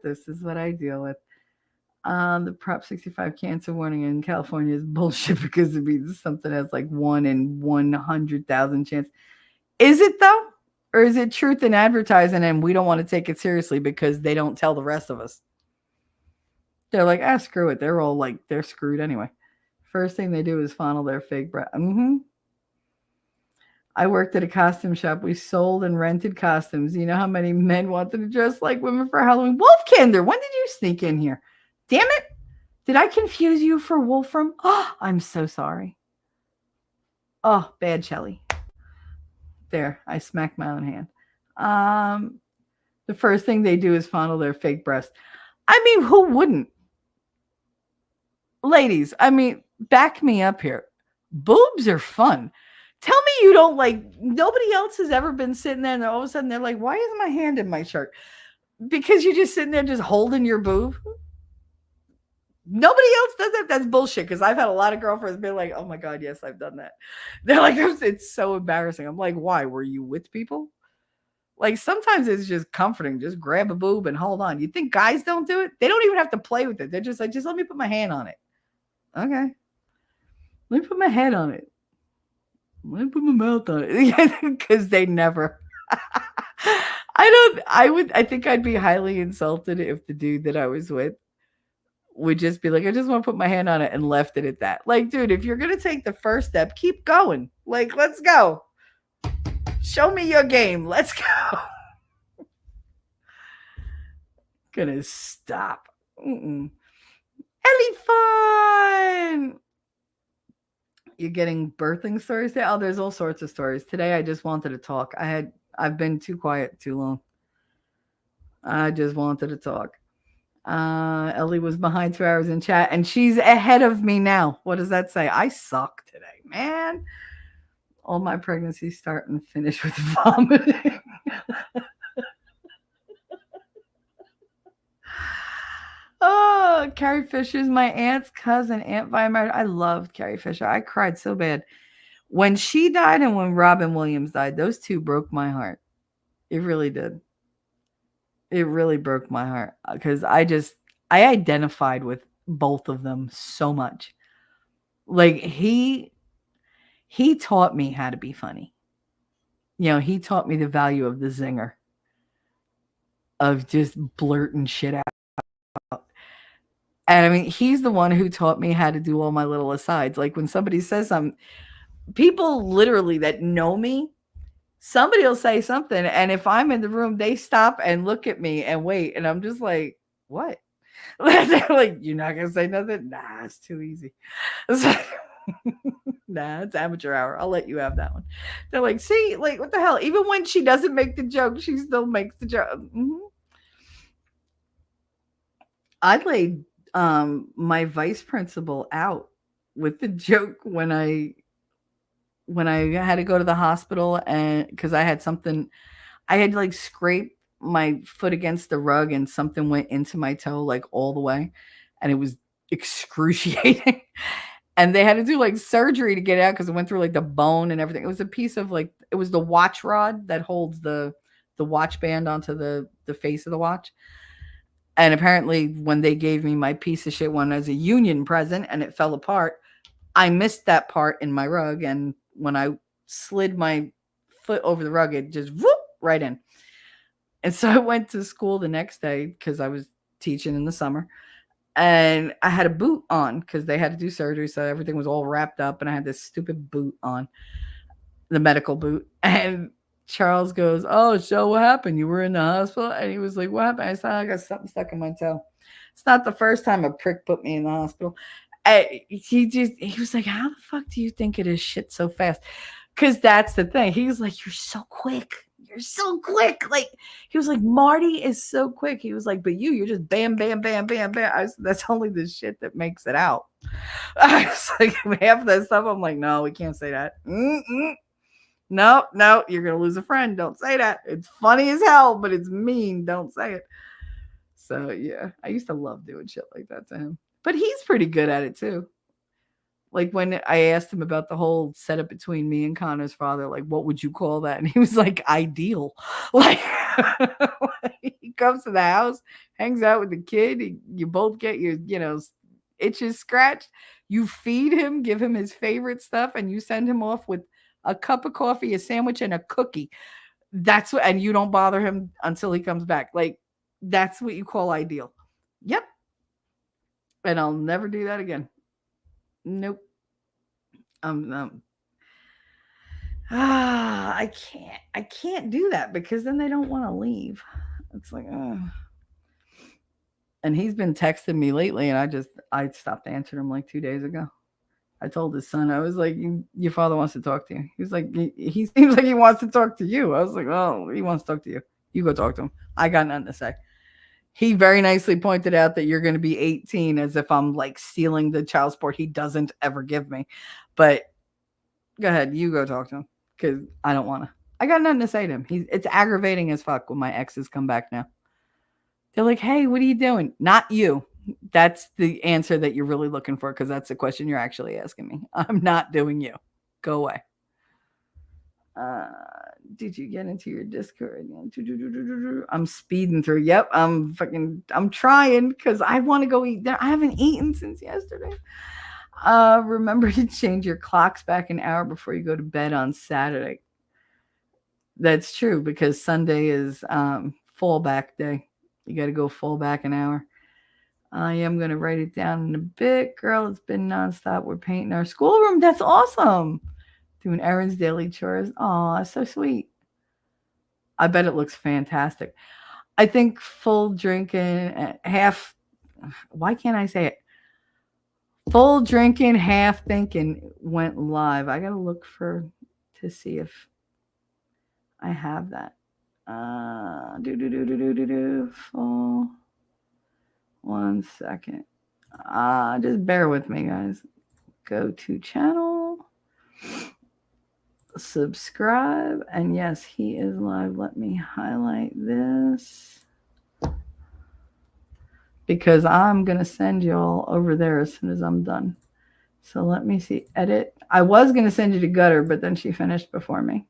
[SPEAKER 3] The Prop 65 cancer warning in California is bullshit, because it means something has like 1 in 100,000 chance. Is it though? Or is it truth in advertising and we don't want to take it seriously because they don't tell the rest of us? They're like, screw it. They're all like, they're screwed anyway. First thing they do is funnel their fake breath. I worked at a costume shop. We sold and rented costumes. You know how many men wanted to dress like women for Halloween? Wolfkinder, when did you sneak in here? Damn it. Did I confuse you for Wolfram? Oh, I'm so sorry. Oh, bad Shelly. There, I smacked my own hand. The first thing they do is fondle their fake breast. Who wouldn't? Ladies, back me up here. Boobs are fun. Tell me you don't nobody else has ever been sitting there and all of a sudden they're like, why is my hand in my shirt? Because you're just sitting there just holding your boob. Nobody else does that. That's bullshit. Because I've had a lot of girlfriends be like, oh my God, yes, I've done that. They're like, it's so embarrassing. I'm like, why? Were you with people? Like, sometimes it's just comforting. Just grab a boob and hold on. You think guys don't do it? They don't even have to play with it. They're just like, just let me put my hand on it. Okay. Let me put my head on it. Let me put my mouth on it. Because they never. I think I'd be highly insulted if the dude that I was with would just be like, I just want to put my hand on it, and left it at that. Like, dude, if you're going to take the first step, keep going. Like, let's go. Show me your game. Let's go. Gonna stop. Ellie fun. You're getting birthing stories there? Oh, there's all sorts of stories. Today I just wanted to talk. I've been too quiet too long. I just wanted to talk. Ellie was behind 2 hours in chat, and she's ahead of me now. What does that say? I suck today, man. All my pregnancies start and finish with vomiting. Oh, Carrie Fisher's my aunt's cousin, Aunt Weimar. I loved Carrie Fisher. I cried so bad when she died and when Robin Williams died. Those two broke my heart. It really did. It really broke my heart because I identified with both of them so much. Like he taught me how to be funny. He taught me the value of the zinger, of just blurting shit out. And he's the one who taught me how to do all my little asides. Like when somebody says something, people literally that know me, somebody will say something, and if I'm in the room, they stop and look at me and wait, and I'm just like, what? They're like, you're not gonna say nothing? Nah, it's too easy. It's like, nah, it's amateur hour. I'll let you have that one. They're like, see, like, what the hell? Even when she doesn't make the joke, she still makes the joke. Mm-hmm. I laid my vice principal out with the joke when I had to go to the hospital, and because I had like scraped my foot against the rug and something went into my toe like all the way, and it was excruciating. And they had to do like surgery to get it out because it went through like the bone and everything. It was a piece of like it was the watch rod that holds the watch band onto the face of the watch. And apparently, when they gave me my piece of shit one as a union present and it fell apart, I missed that part in my rug. And when I slid my foot over the rug, it just whoop right in. And so I went to school the next day because I was teaching in the summer. And I had a boot on because they had to do surgery. So everything was all wrapped up. And I had this stupid boot on, the medical boot. And Charles goes, "Oh, so what happened? You were in the hospital?" And he was like, "What happened?" I said, "I got something stuck in my toe." It's not the first time a prick put me in the hospital. He was like, "How the fuck do you think it is shit so fast?" Because that's the thing. He was like, "You're so quick. You're so quick." Like, he was like, "Marty is so quick." He was like, "But you're just bam, bam, bam, bam, bam." I was, that's only the shit that makes it out. I was like, half that stuff, I'm like, "No, we can't say that. Mm-mm. No, no, you're going to lose a friend. Don't say that. It's funny as hell, but it's mean. Don't say it." So, yeah, I used to love doing shit like that to him. But he's pretty good at it, too. Like, when I asked him about the whole setup between me and Connor's father, like, what would you call that? And he was like, ideal. Like, he comes to the house, hangs out with the kid. You both get your, itches scratched. You feed him, give him his favorite stuff, and you send him off with a cup of coffee, a sandwich, and a cookie. That's what, and you don't bother him until he comes back. Like, that's what you call ideal. Yep. And I'll never do that again. Nope. I can't do that because then they don't want to leave. It's like, and he's been texting me lately, and I stopped answering him like 2 days ago. I told his son, I was like, "Your father wants to talk to you." He was like, he seems like he wants to talk to you. I was like, "Oh, he wants to talk to you. You go talk to him. I got nothing to say." He very nicely pointed out that you're going to be 18, as if I'm like stealing the child support he doesn't ever give me. But go ahead, you go talk to him because I don't want to. I got nothing to say to him. It's aggravating as fuck when my exes come back now. They're like, "Hey, what are you doing?" Not you. That's the answer that you're really looking for because that's the question you're actually asking me. I'm not doing you. Go away. Uh, did you get into your Discord? I'm speeding through. Yep, I'm trying because I want to go eat dinner. I haven't eaten since yesterday. Remember to change your clocks back an hour before you go to bed on Saturday. That's true because Sunday is fallback day. You got to go full back an hour. I am going to write it down in a bit. Girl, it's been nonstop. We're painting our schoolroom. That's awesome. Doing errands, daily chores. Aw, so sweet. I bet it looks fantastic. I think full drinking, half, why can't I say it? Full drinking, half thinking went live. I got to look to see if I have that. Full. 1 second. Just bear with me, guys. Go to channel. Subscribe. And yes, he is live. Let me highlight this. Because I'm going to send you all over there as soon as I'm done. So let me see. Edit. I was going to send you to Gutter, but then she finished before me.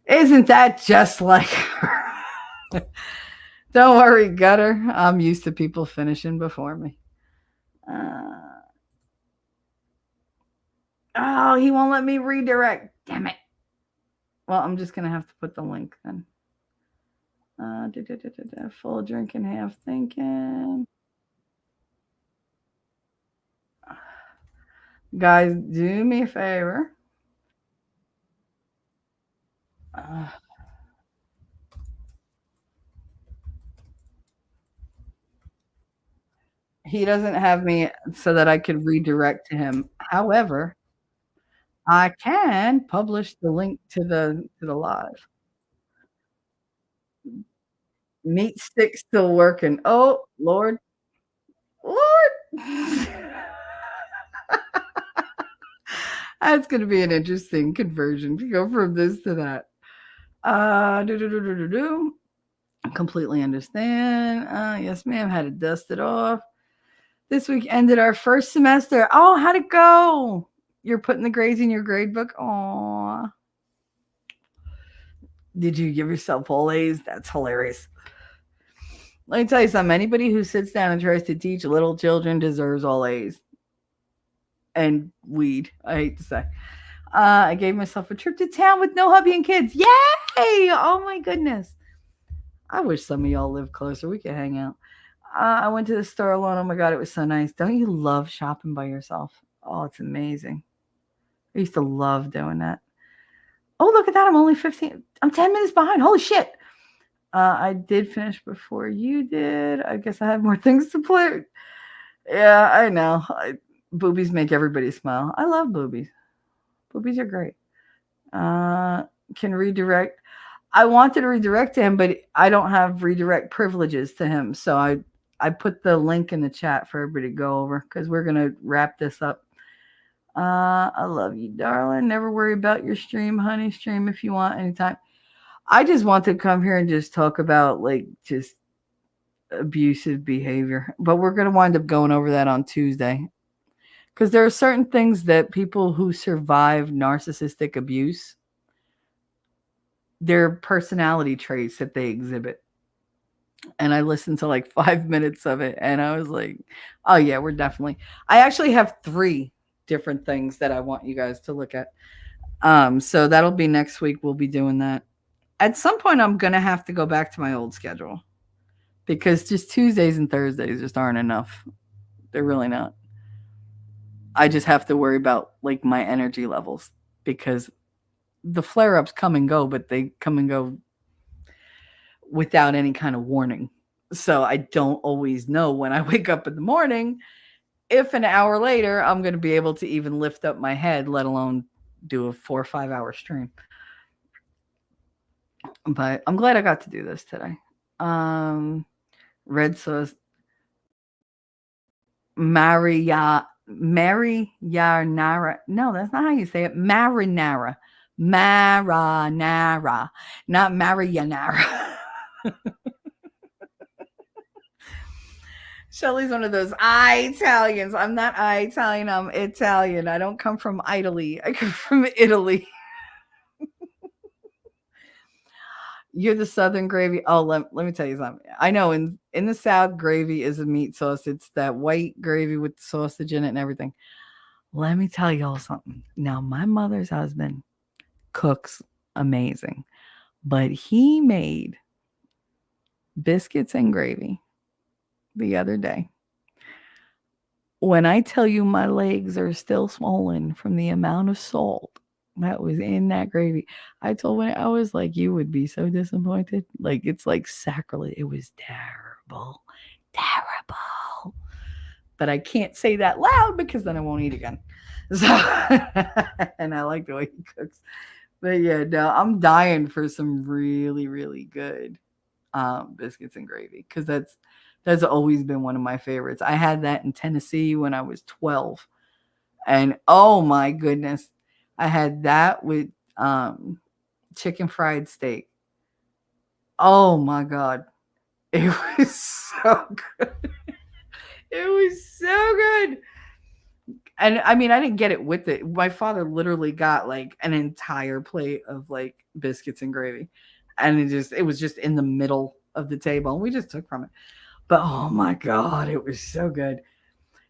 [SPEAKER 3] Isn't that just like her? Don't worry, Gutter. I'm used to people finishing before me. Oh, he won't let me redirect. Damn it. Well, I'm just going to have to put the link then. Full drinking, half thinking. Guys, do me a favor. He doesn't have me so that I could redirect to him. However, I can publish the link to the live. Meat stick still working. Oh, Lord. Lord. That's going to be an interesting conversion to go from this to that. Completely understand. Yes, ma'am. Had to dust it off. This week ended our first semester. Oh, how'd it go? You're putting the grades in your grade book? Aw. Did you give yourself all A's? That's hilarious. Let me tell you something. Anybody who sits down and tries to teach little children deserves all A's. And weed, I hate to say. I gave myself a trip to town with no hubby and kids. Yay! Oh my goodness. I wish some of y'all lived closer. We could hang out. I went to the store alone. Oh my God, it was so nice. Don't you love shopping by yourself? Oh, it's amazing. I used to love doing that. Oh, look at that. I'm only 15. I'm 10 minutes behind. Holy shit. I did finish before you did. I guess I had more things to play. Yeah, I know. Boobies make everybody smile. I love boobies. Boobies are great. Can redirect. I wanted to redirect to him, but I don't have redirect privileges to him. So I put the link in the chat for everybody to go over because we're going to wrap this up. I love you, darling. Never worry about your stream, honey. Stream if you want anytime. I just want to come here and just talk about like just abusive behavior. But we're going to wind up going over that on Tuesday. Because there are certain things that people who survive narcissistic abuse, their personality traits that they exhibit. And I listened to like 5 minutes of it and I was like, oh yeah, we're definitely. I actually have 3 different things that I want you guys to look at. So that'll be next week. We'll be doing that. At some point, I'm going to have to go back to my old schedule because just Tuesdays and Thursdays just aren't enough. They're really not. I just have to worry about like my energy levels because the flare-ups come and go, but they come and go without any kind of warning. So I don't always know when I wake up in the morning if an hour later I'm going to be able to even lift up my head, let alone do a 4 or 5 hour stream. But I'm glad I got to do this today. Red sauce. Marinara. No, that's not how you say it. Marinara. Marinara. Not Marianara. Shelly's one of those Italians. I'm not Italian. I'm Italian. I don't come from Italy. I come from Italy. You're the Southern gravy. Oh, let me tell you something. I know in the South, gravy is a meat sauce. It's that white gravy with sausage in it and everything. Let me tell y'all something. Now, my mother's husband cooks amazing, but he made biscuits and gravy the other day. When I tell you my legs are still swollen from the amount of salt that was in that gravy. I told him, I was like, you would be so disappointed. Like, it's like sacrilege. It was terrible. Terrible. But I can't say that loud because then I won't eat again. So, and I like the way he cooks. But yeah, no, I'm dying for some really, really good biscuits and gravy because that's always been one of my favorites. I had that in Tennessee when I was 12. And oh my goodness. I had that with chicken fried steak. Oh my God. It was so good. It was so good. And I mean, I didn't get it with it. My father literally got like an entire plate of like biscuits and gravy. And it was just in the middle of the table. And we just took from it. But oh my God, it was so good.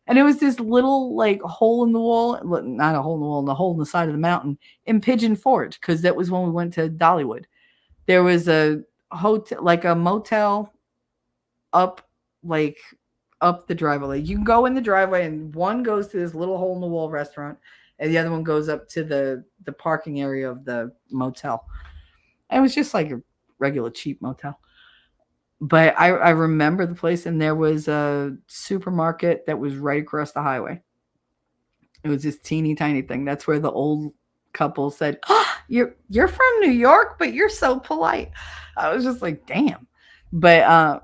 [SPEAKER 3] And it was this little like hole in the wall, not a hole in the wall, the hole in the side of the mountain in Pigeon Forge, because that was when we went to Dollywood. There was a hotel, like a motel up the driveway. You can go in the driveway and one goes to this little hole in the wall restaurant and the other one goes up to the parking area of the motel. And it was just like a regular cheap motel. But I remember the place, and there was a supermarket that was right across the highway. It was this teeny tiny thing. That's where the old couple said, oh, you're from New York, but you're so polite. I was just like, damn. But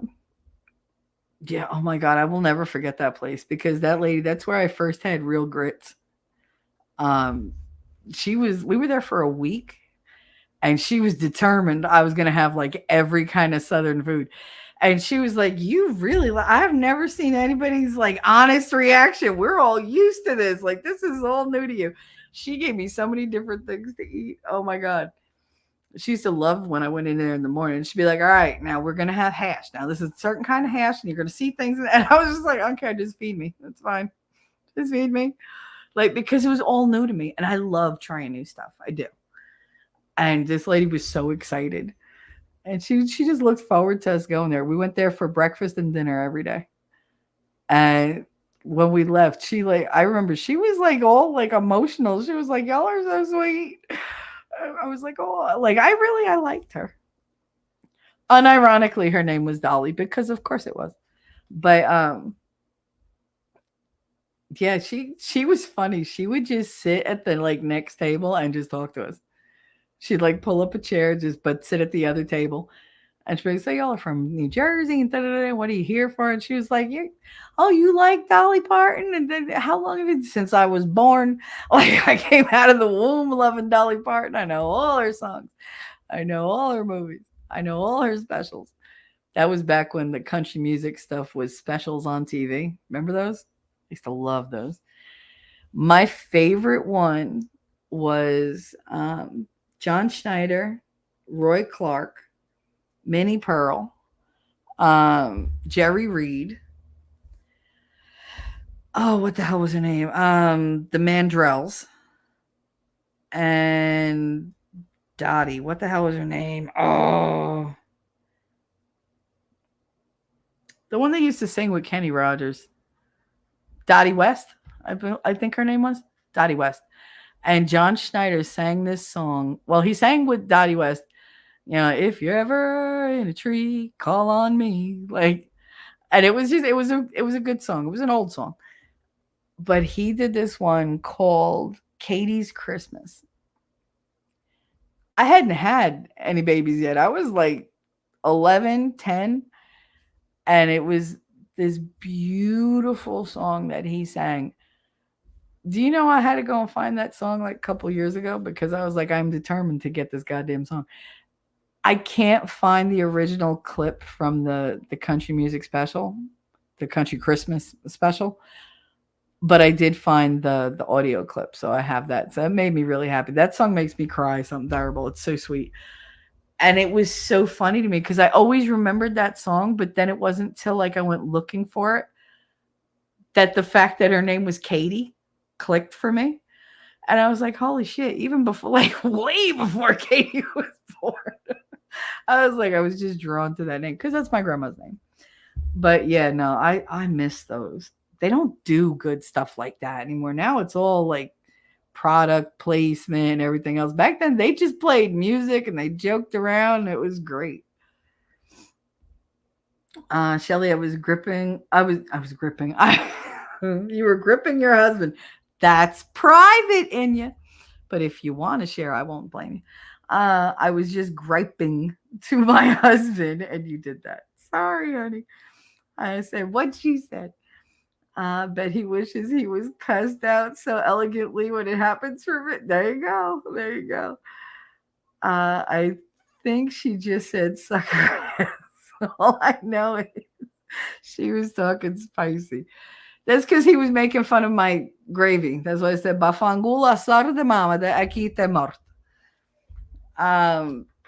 [SPEAKER 3] yeah, oh my God, I will never forget that place because that lady, that's where I first had real grits. We were there for a week. And she was determined I was going to have like every kind of Southern food. And she was like, "You really? I've never seen anybody's like honest reaction. We're all used to this. Like this is all new to you." She gave me so many different things to eat. Oh my god. She used to love when I went in there in the morning. She'd be like, "All right, now we're gonna have hash. Now this is a certain kind of hash, and you're gonna see things." And I was just like, "Okay, just feed me. That's fine. Just feed me." Like because it was all new to me, and I love trying new stuff. I do. And this lady was so excited, and she just looked forward to us going there. We went there for breakfast and dinner every day. And when we left, she like I remember she was like all like emotional. She was like, "Y'all are so sweet." I was like, "Oh, like I liked her." Unironically, her name was Dolly because of course it was. But yeah, she was funny. She would just sit at the like next table and just talk to us. She'd like pull up a chair, just but sit at the other table. And she'd be like, "So y'all are from New Jersey and da, da, da, what are you here for?" And she was like, "Oh, you like Dolly Parton? And then how long have it since I was born? Like I came out of the womb loving Dolly Parton. I know all her songs. I know all her movies. I know all her specials." That was back when the country music stuff was specials on TV. Remember those? I used to love those. My favorite one was John Schneider, Roy Clark, Minnie Pearl, Jerry Reed. Oh, what the hell was her name? The Mandrells. And Dottie. What the hell was her name? Oh. The one that used to sing with Kenny Rogers. Dottie West, I think her name was. Dottie West. And John Schneider sang this song. Well, he sang with Dottie West. If you're ever in a tree, call on me. Like, and it was a good song. It was an old song. But he did this one called Katie's Christmas. I hadn't had any babies yet. I was like 11, 10. And it was this beautiful song that he sang. Do you know I had to go and find that song like a couple years ago because I was like, I'm determined to get this goddamn song. I can't find the original clip from the country music special, the country Christmas special, but I did find the audio clip, so I have that. So it made me really happy. That song makes me cry something terrible. It's so sweet. And it was so funny to me because I always remembered that song, but then it wasn't till like I went looking for it that the fact that her name was Katie clicked for me. And I was like, holy shit, even before, like way before Katie was born. I was just drawn to that name because that's my grandma's name. But yeah, no, I miss those. They don't do good stuff like that anymore. Now it's all like product placement and everything else. Back then they just played music and they joked around. And it was great. Shelly, I was gripping. You were gripping your husband. That's private in you. But if you want to share, I won't blame you. I was just griping to my husband and you did that. Sorry, honey. I said what she said. Bet he wishes he was cussed out so elegantly when it happens for me. There you go. There you go. I think she just said sucker. All I know is she was talking spicy. That's because he was making fun of my gravy. That's why I said bafangula sar de mama de aquí te mort.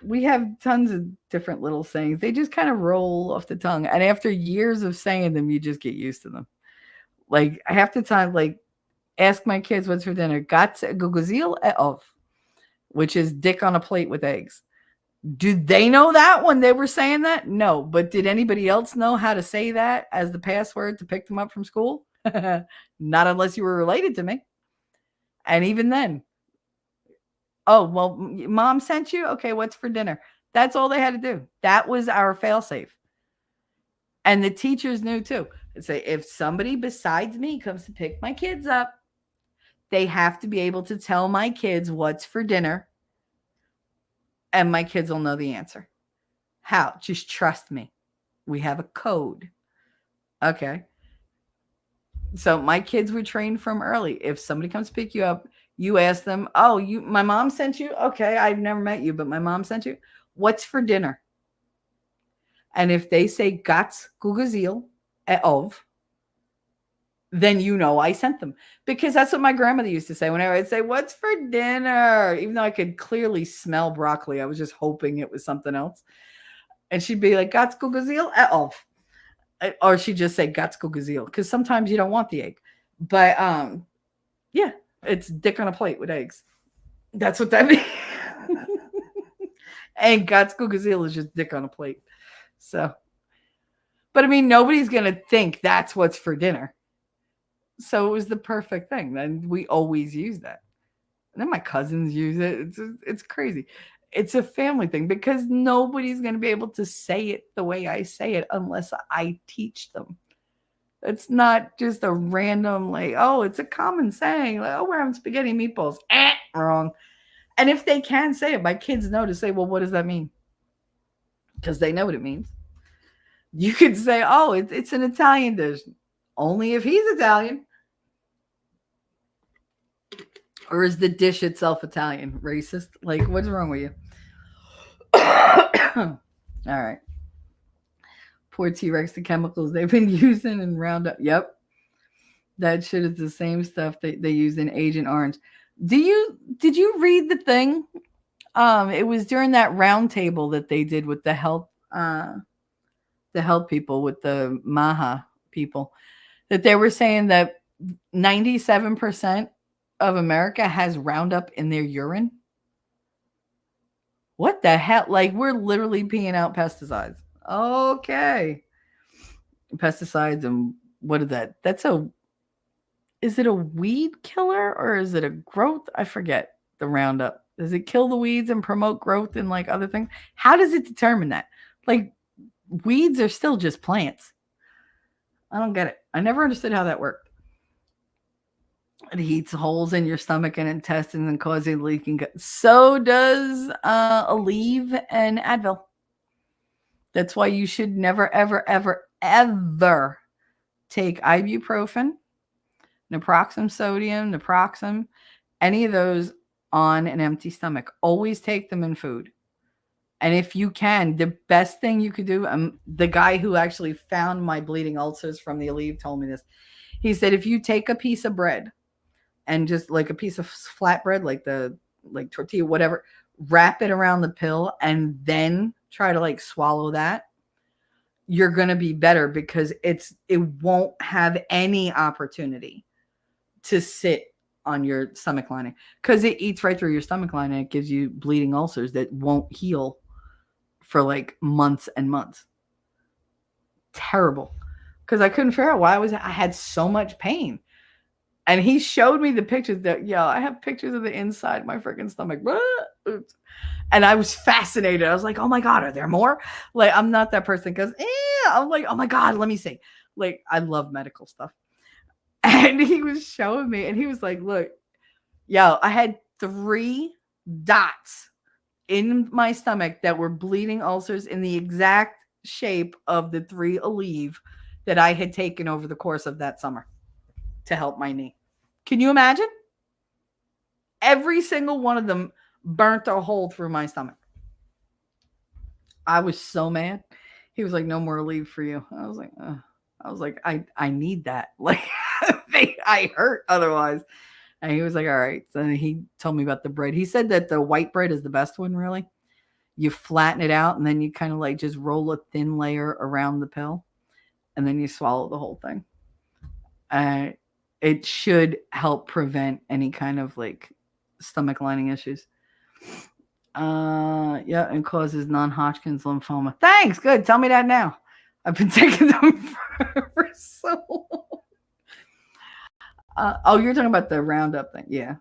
[SPEAKER 3] We have tons of different little sayings. They just kind of roll off the tongue. And after years of saying them, you just get used to them. Like half the time, like ask my kids what's for dinner. Gats guguzil of, which is dick on a plate with eggs. Did they know that when they were saying that? No. But did anybody else know how to say that as the password to pick them up from school? Not unless you were related to me. And even then, oh, well, mom sent you? Okay, what's for dinner? That's all they had to do. That was our failsafe. And the teachers knew too. They'd say, if somebody besides me comes to pick my kids up, they have to be able to tell my kids what's for dinner. And my kids will know the answer. How? Just trust me. We have a code. Okay. So my kids were trained from early. If somebody comes to pick you up, you ask them, oh, my mom sent you? Okay, I've never met you, but my mom sent you. What's for dinner? And if they say Gats Gugazil of, then you know I sent them. Because that's what my grandmother used to say whenever I'd say, what's for dinner? Even though I could clearly smell broccoli. I was just hoping it was something else. And she'd be like, Gats Gugazil of. Or she'd just say Gats Gugazil. Because sometimes you don't want the egg. But yeah, it's dick on a plate with eggs. That's what that means. And Gats Gugazil is just dick on a plate. So, but I mean, nobody's going to think that's what's for dinner. So it was the perfect thing. And we always use that. And then my cousins use it. It's crazy. It's a family thing because nobody's going to be able to say it the way I say it unless I teach them. It's not just a random, like, oh, it's a common saying. Like, oh, we're having spaghetti and meatballs. Wrong. And if they can say it, my kids know to say, well, what does that mean? Because they know what it means. You could say, oh, it's an Italian dish. Only if he's Italian. Or is the dish itself Italian? Racist? Like, what's wrong with you? All right. Poor T-Rex, the chemicals they've been using in Roundup. Yep. That shit is the same stuff they use in Agent Orange. Did you read the thing? It was during that round table that they did with the health people, with the Maha people, that they were saying that 97% of America has Roundup in their urine. What the hell? Like, we're literally peeing out pesticides. Okay. Pesticides and what is that? Is it a weed killer or is it a growth? I forget the Roundup. Does it kill the weeds and promote growth and like other things? How does it determine that? Like, weeds are still just plants. I don't get it. I never understood how that worked. It heats holes in your stomach and intestines and causing leaking gut. So does Aleve and Advil. That's why you should never, ever, ever, ever take ibuprofen, naproxen sodium, naproxen, any of those on an empty stomach. Always take them in food. And if you can, the best thing you could do, the guy who actually found my bleeding ulcers from the Aleve told me this. He said, if you take a piece of bread and just like a piece of flat bread, like tortilla, whatever, wrap it around the pill and then try to like swallow that, you're going to be better because it won't have any opportunity to sit on your stomach lining because it eats right through your stomach line and it gives you bleeding ulcers that won't heal for like months and months. Terrible. Because I couldn't figure out why I had so much pain. And he showed me the pictures that, I have pictures of the inside of my freaking stomach. And I was fascinated. I was like, oh my God, are there more? Like, I'm not that person because I'm like, oh my God, let me see. Like, I love medical stuff. And he was showing me and he was like, look, I had 3 dots in my stomach that were bleeding ulcers in the exact shape of the 3 Aleve that I had taken over the course of that summer to help my knee. Can you imagine? Every single one of them burnt a hole through my stomach. I was so mad. He was like, no more Aleve for you. I was like, I need that. Like, I hurt otherwise. And he was like, all right. So he told me about the bread. He said that the white bread is the best one, really. You flatten it out and then you kind of like just roll a thin layer around the pill and then you swallow the whole thing. It should help prevent any kind of like stomach lining issues. And causes non-Hodgkin's lymphoma. Thanks. Good. Tell me that now. I've been taking them for so long. You're talking about the Roundup thing. Yeah.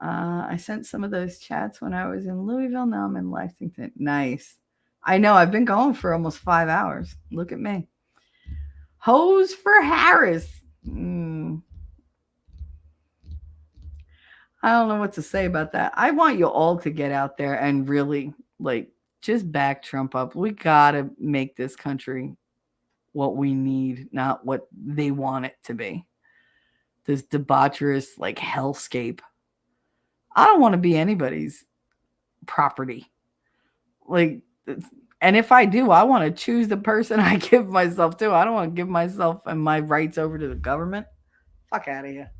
[SPEAKER 3] I sent some of those chats when I was in Louisville. Now I'm in Lexington. Nice. I know. I've been going for almost 5 hours. Look at me. Hose for Harris. I don't know what to say about that. I want you all to get out there and really like just back Trump up. We got to make this country what we need, not what they want it to be. This debaucherous like hellscape. I don't want to be anybody's property. Like And if I do, I want to choose the person I give myself to. I don't want to give myself and my rights over to the government. Fuck out of here.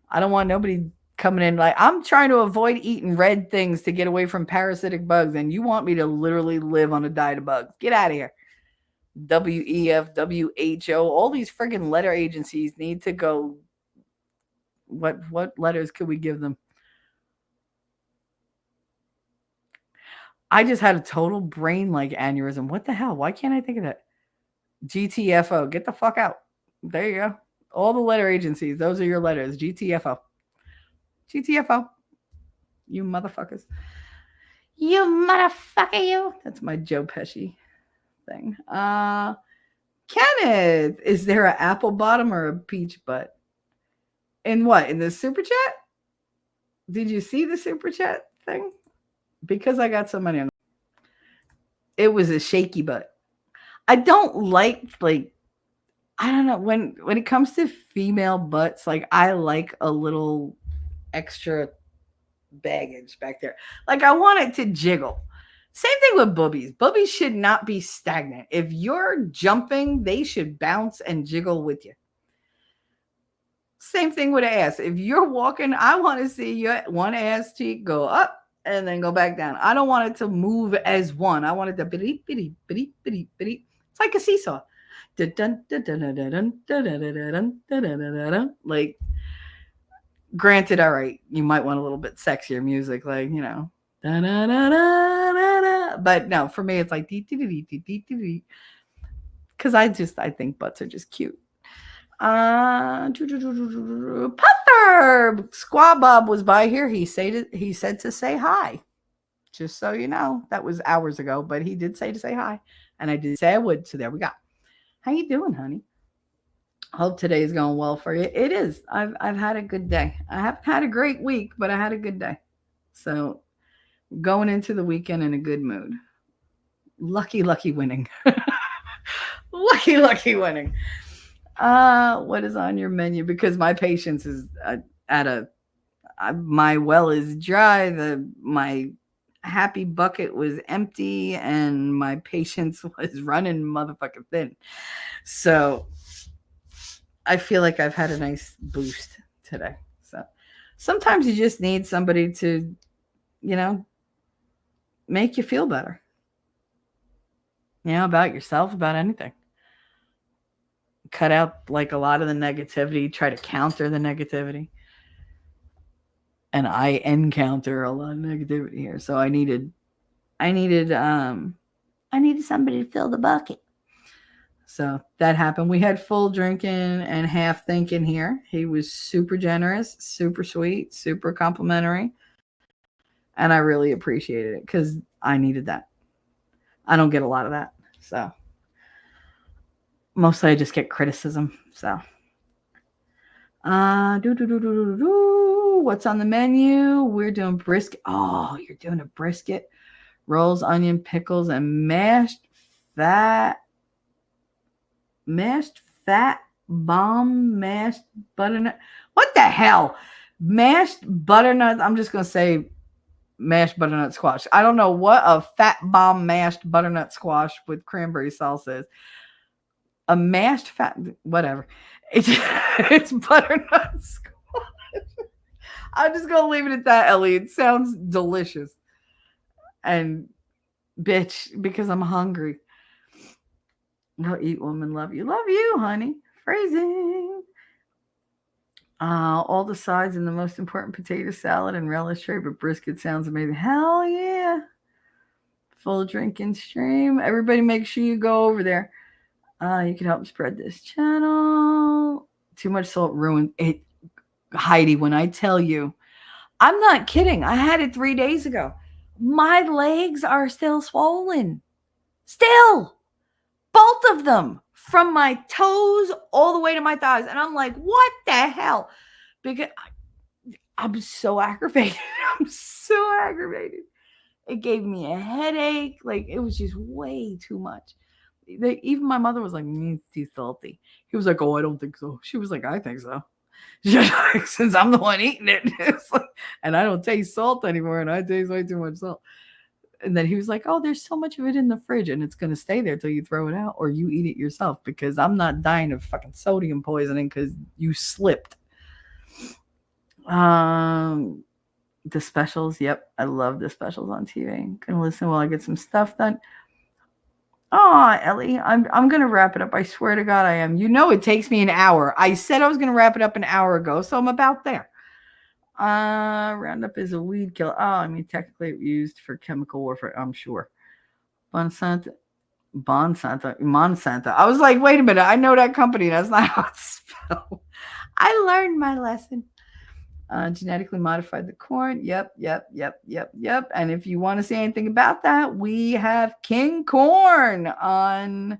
[SPEAKER 3] I don't want nobody coming in like, I'm trying to avoid eating red things to get away from parasitic bugs, and you want me to literally live on a diet of bugs. Get out of here. WEF, WHO, all these friggin' letter agencies need to go. What letters could we give them? I just had a total brain like aneurysm. What the hell? Why can't I think of that? GTFO. Get the fuck out. There you go. All the letter agencies. Those are your letters. GTFO. GTFO. You motherfuckers. You motherfucker, you. That's my Joe Pesci thing. Kenneth, is there an apple bottom or a peach butt? In what? In the super chat? Did you see the super chat thing? Because I got so many. It was a shaky butt. I don't like I don't know, when it comes to female butts, like I like a little extra baggage back there. Like I want it to jiggle. Same thing with boobies. Boobies should not be stagnant. If you're jumping, they should bounce and jiggle with you. Same thing with ass. If you're walking, I want to see your one ass cheek go up and then go back down. I don't want it to move as one. I want it to bitty, bitty, bitty, bitty, bitty. It's like a seesaw. Like, granted, all right, you might want a little bit sexier music, like, you know. But no, for me, it's like because I think butts are just cute. Puffer Squaw Bob was by here. He said to say hi. Just so you know, that was hours ago, but he did say to say hi, and I did say I would. So there we go. How you doing, honey? Hope today is going well for you. It is. I've had a good day. I haven't had a great week, but I had a good day. So going into the weekend in a good mood. Lucky winning. lucky winning. What is on your menu? Because my patience is my well is dry. My happy bucket was empty, and my patience was running motherfucking thin. So I feel like I've had a nice boost today. So sometimes you just need somebody to, you know, make you feel better. You know, about yourself, about anything. Cut out like a lot of the negativity, try to counter the negativity. And I encounter a lot of negativity here. So I needed somebody to fill the bucket. So that happened. We had full drinking and half thinking here. He was super generous, super sweet, super complimentary. And I really appreciated it because I needed that. I don't get a lot of that. So mostly I just get criticism. So what's on the menu? We're doing brisket. Oh, you're doing a brisket, rolls, onion, pickles, and mashed fat bomb, mashed butternut. What the hell? Mashed butternut. I'm just going to say mashed butternut squash. I don't know what a fat bomb mashed butternut squash with cranberry salsa is. A mashed fat, whatever. It's butternut squash. I'm just going to leave it at that, Ellie. It sounds delicious. And bitch, because I'm hungry. No, eat, woman, love you. Love you, honey. Phrasing. All the sides and the most important potato salad and relish tray, but brisket sounds amazing. Hell yeah. Full drinking stream. Everybody make sure you go over there. You can help spread this channel. Too much salt ruined it. Heidi, when I tell you, I'm not kidding. I had it 3 days ago. My legs are still swollen. Still. Both of them. From my toes all the way to my thighs. And I'm like, what the hell? Because I'm so aggravated. I'm so aggravated. It gave me a headache. Like, it was just way too much. Even my mother was like, it's too salty. He was like, oh, I don't think so. She was like, I think so. Since I'm the one eating it. Like, and I don't taste salt anymore, and I taste way too much salt. And then he was like, oh, there's so much of it in the fridge and it's going to stay there till you throw it out or you eat it yourself because I'm not dying of fucking sodium poisoning because you slipped. The specials. Yep. I love the specials on TV. Gonna listen while I get some stuff done. Oh, Ellie, I'm gonna wrap it up. I swear to God, I am. You know, it takes me an hour. I said I was gonna wrap it up an hour ago, so I'm about there. Roundup is a weed killer. Oh, I mean, technically used for chemical warfare. I'm sure. Monsanto. I was like, wait a minute. I know that company. That's not how it's spelled. I learned my lesson. Genetically modified the corn. Yep. And if you want to say anything about that, we have King Corn on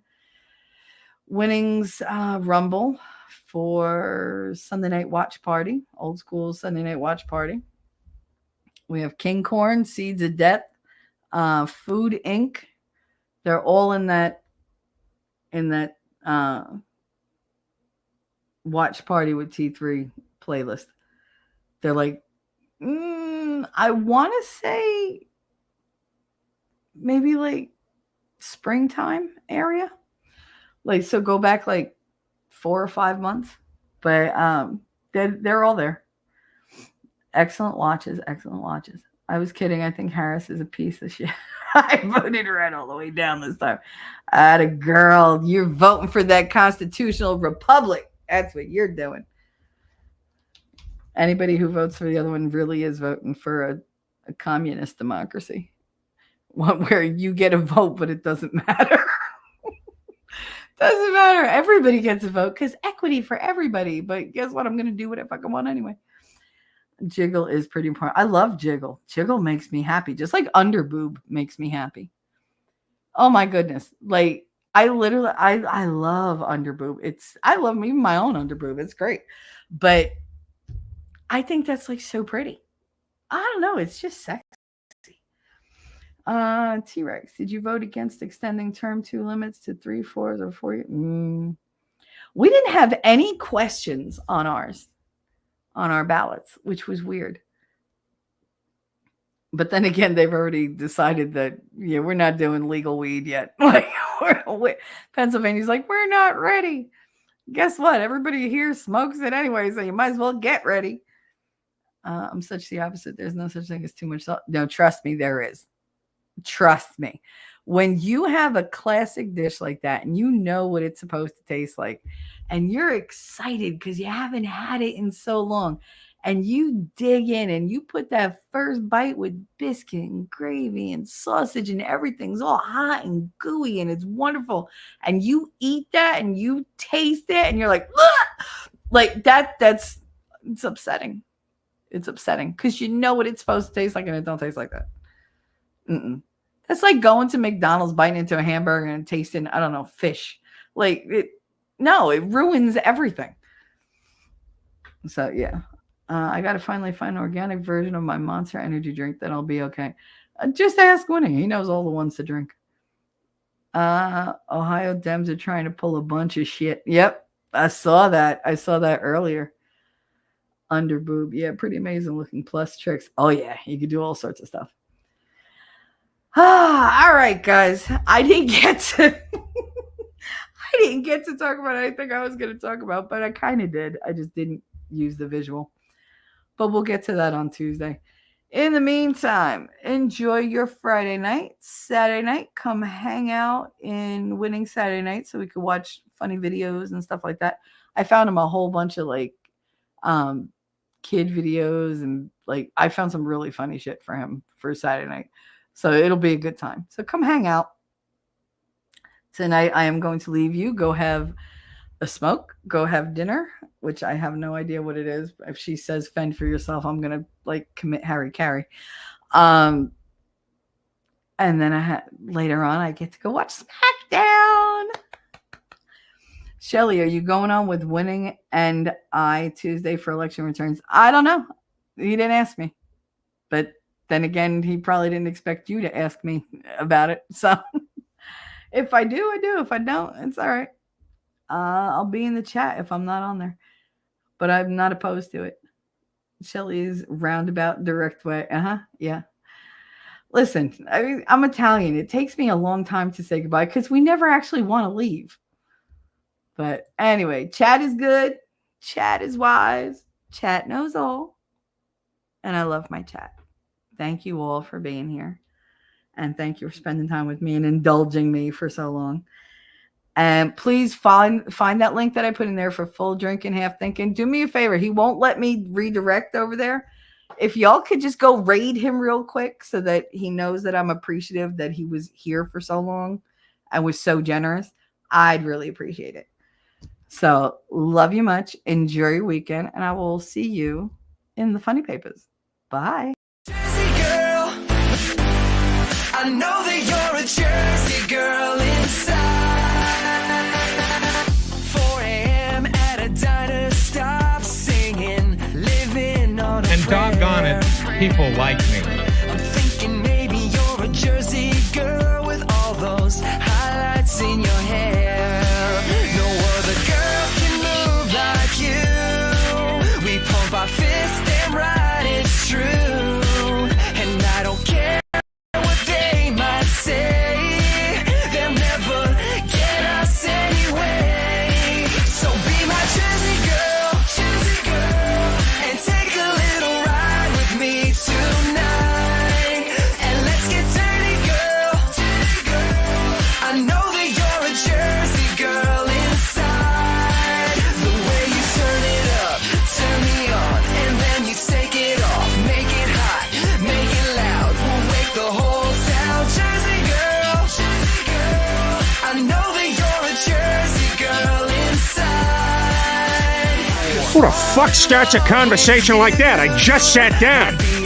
[SPEAKER 3] Winnings Rumble for Sunday Night Watch Party, old school Sunday Night Watch Party. We have King Corn, Seeds of Death, Food Inc. They're all in that Watch Party with T3 playlist. They're like, I want to say maybe like springtime area. Like, so go back like 4 or 5 months. But they're all there. Excellent watches. I was kidding. I think Harris is a piece of shit. I voted red all the way down this time. Atta girl, you're voting for that constitutional republic. That's what you're doing. Anybody who votes for the other one really is voting for a communist democracy. One where you get a vote, but it doesn't matter. Doesn't matter. Everybody gets a vote because equity for everybody. But guess what? I'm going to do what I fucking want anyway. Jiggle is pretty important. I love Jiggle. Jiggle makes me happy. Just like underboob makes me happy. Oh my goodness. Like I love underboob. I love even my own underboob. It's great. But I think that's like so pretty. I don't know. It's just sexy. T-Rex, did you vote against extending term 2 limits to 3, 4, or 4? We didn't have any questions on our ballots, which was weird. But then again, they've already decided that we're not doing legal weed yet. Like Pennsylvania's like, we're not ready. Guess what? Everybody here smokes it anyway, so you might as well get ready. I'm such the opposite. There's no such thing as too much salt. No, trust me, there is. Trust me. When you have a classic dish like that and you know what it's supposed to taste like and you're excited because you haven't had it in so long and you dig in and you put that first bite with biscuit and gravy and sausage and everything's all hot and gooey and it's wonderful and you eat that and you taste it and you're like, ugh! Like that's it's upsetting. It's upsetting because you know what it's supposed to taste like and it don't taste like that. That's like going to McDonald's, biting into a hamburger and tasting, I don't know, fish. Like it ruins everything. So yeah, I got to finally find an organic version of my Monster Energy drink. Then I'll be okay. Just ask Winnie. He knows all the ones to drink. Ohio Dems are trying to pull a bunch of shit. Yep, I saw that. Earlier. Underboob. Yeah, pretty amazing looking plus tricks. Oh yeah, you could do all sorts of stuff. All right, guys. I didn't get to talk about anything I was going to talk about, but I kind of did. I just didn't use the visual. But we'll get to that on Tuesday. In the meantime, enjoy your Friday night. Saturday night, come hang out in Winning Saturday Night so we could watch funny videos and stuff like that. I found him a whole bunch of like kid videos and like I found some really funny shit for him for Saturday night. So it'll be a good time. So come hang out. Tonight I am going to leave you. Go have a smoke. Go have dinner, which I have no idea what it is. If she says fend for yourself, I'm going to like commit Harry Carey. And then later on I get to go watch SmackDown. Shelly, are you going on with Winning and I Tuesday for election returns? I don't know. He didn't ask me. But then again, he probably didn't expect you to ask me about it. So if I do, I do. If I don't, it's all right. I'll be in the chat if I'm not on there. But I'm not opposed to it. Shelly's roundabout direct way. Yeah. Listen, I mean, I'm Italian. It takes me a long time to say goodbye because we never actually want to leave. But anyway, chat is good. Chat is wise. Chat knows all. And I love my chat. Thank you all for being here. And thank you for spending time with me and indulging me for so long. And please find that link that I put in there for Full Drinking, Half Thinking. Do me a favor. He won't let me redirect over there. If y'all could just go raid him real quick so that he knows that I'm appreciative that he was here for so long and was so generous, I'd really appreciate it. So love you much. Enjoy your weekend. And I will see you in the funny papers. Bye.
[SPEAKER 1] Jersey girl, I know that you're a Jersey girl inside. 4 a.m. at a diner, stop singing, living on a
[SPEAKER 7] And doggone it, people like me.
[SPEAKER 1] I'm thinking maybe you're a Jersey girl with all those highlights in your hair. No other girl can move like you. We pump our fists and ride, it's true. And I don't care what they might say, they'll never get us anyway. So be my Jersey girl, and take a little ride with me tonight. And let's get dirty, girl. I know that you're a Jersey girl inside. The way you turn it up, turn me on, and then you take it off. Make it hot, make it loud. We'll wake the whole town. Jersey girl, I know that you're a Jersey girl inside.
[SPEAKER 8] Who the fuck starts a conversation like that? I just sat down.
[SPEAKER 1] Be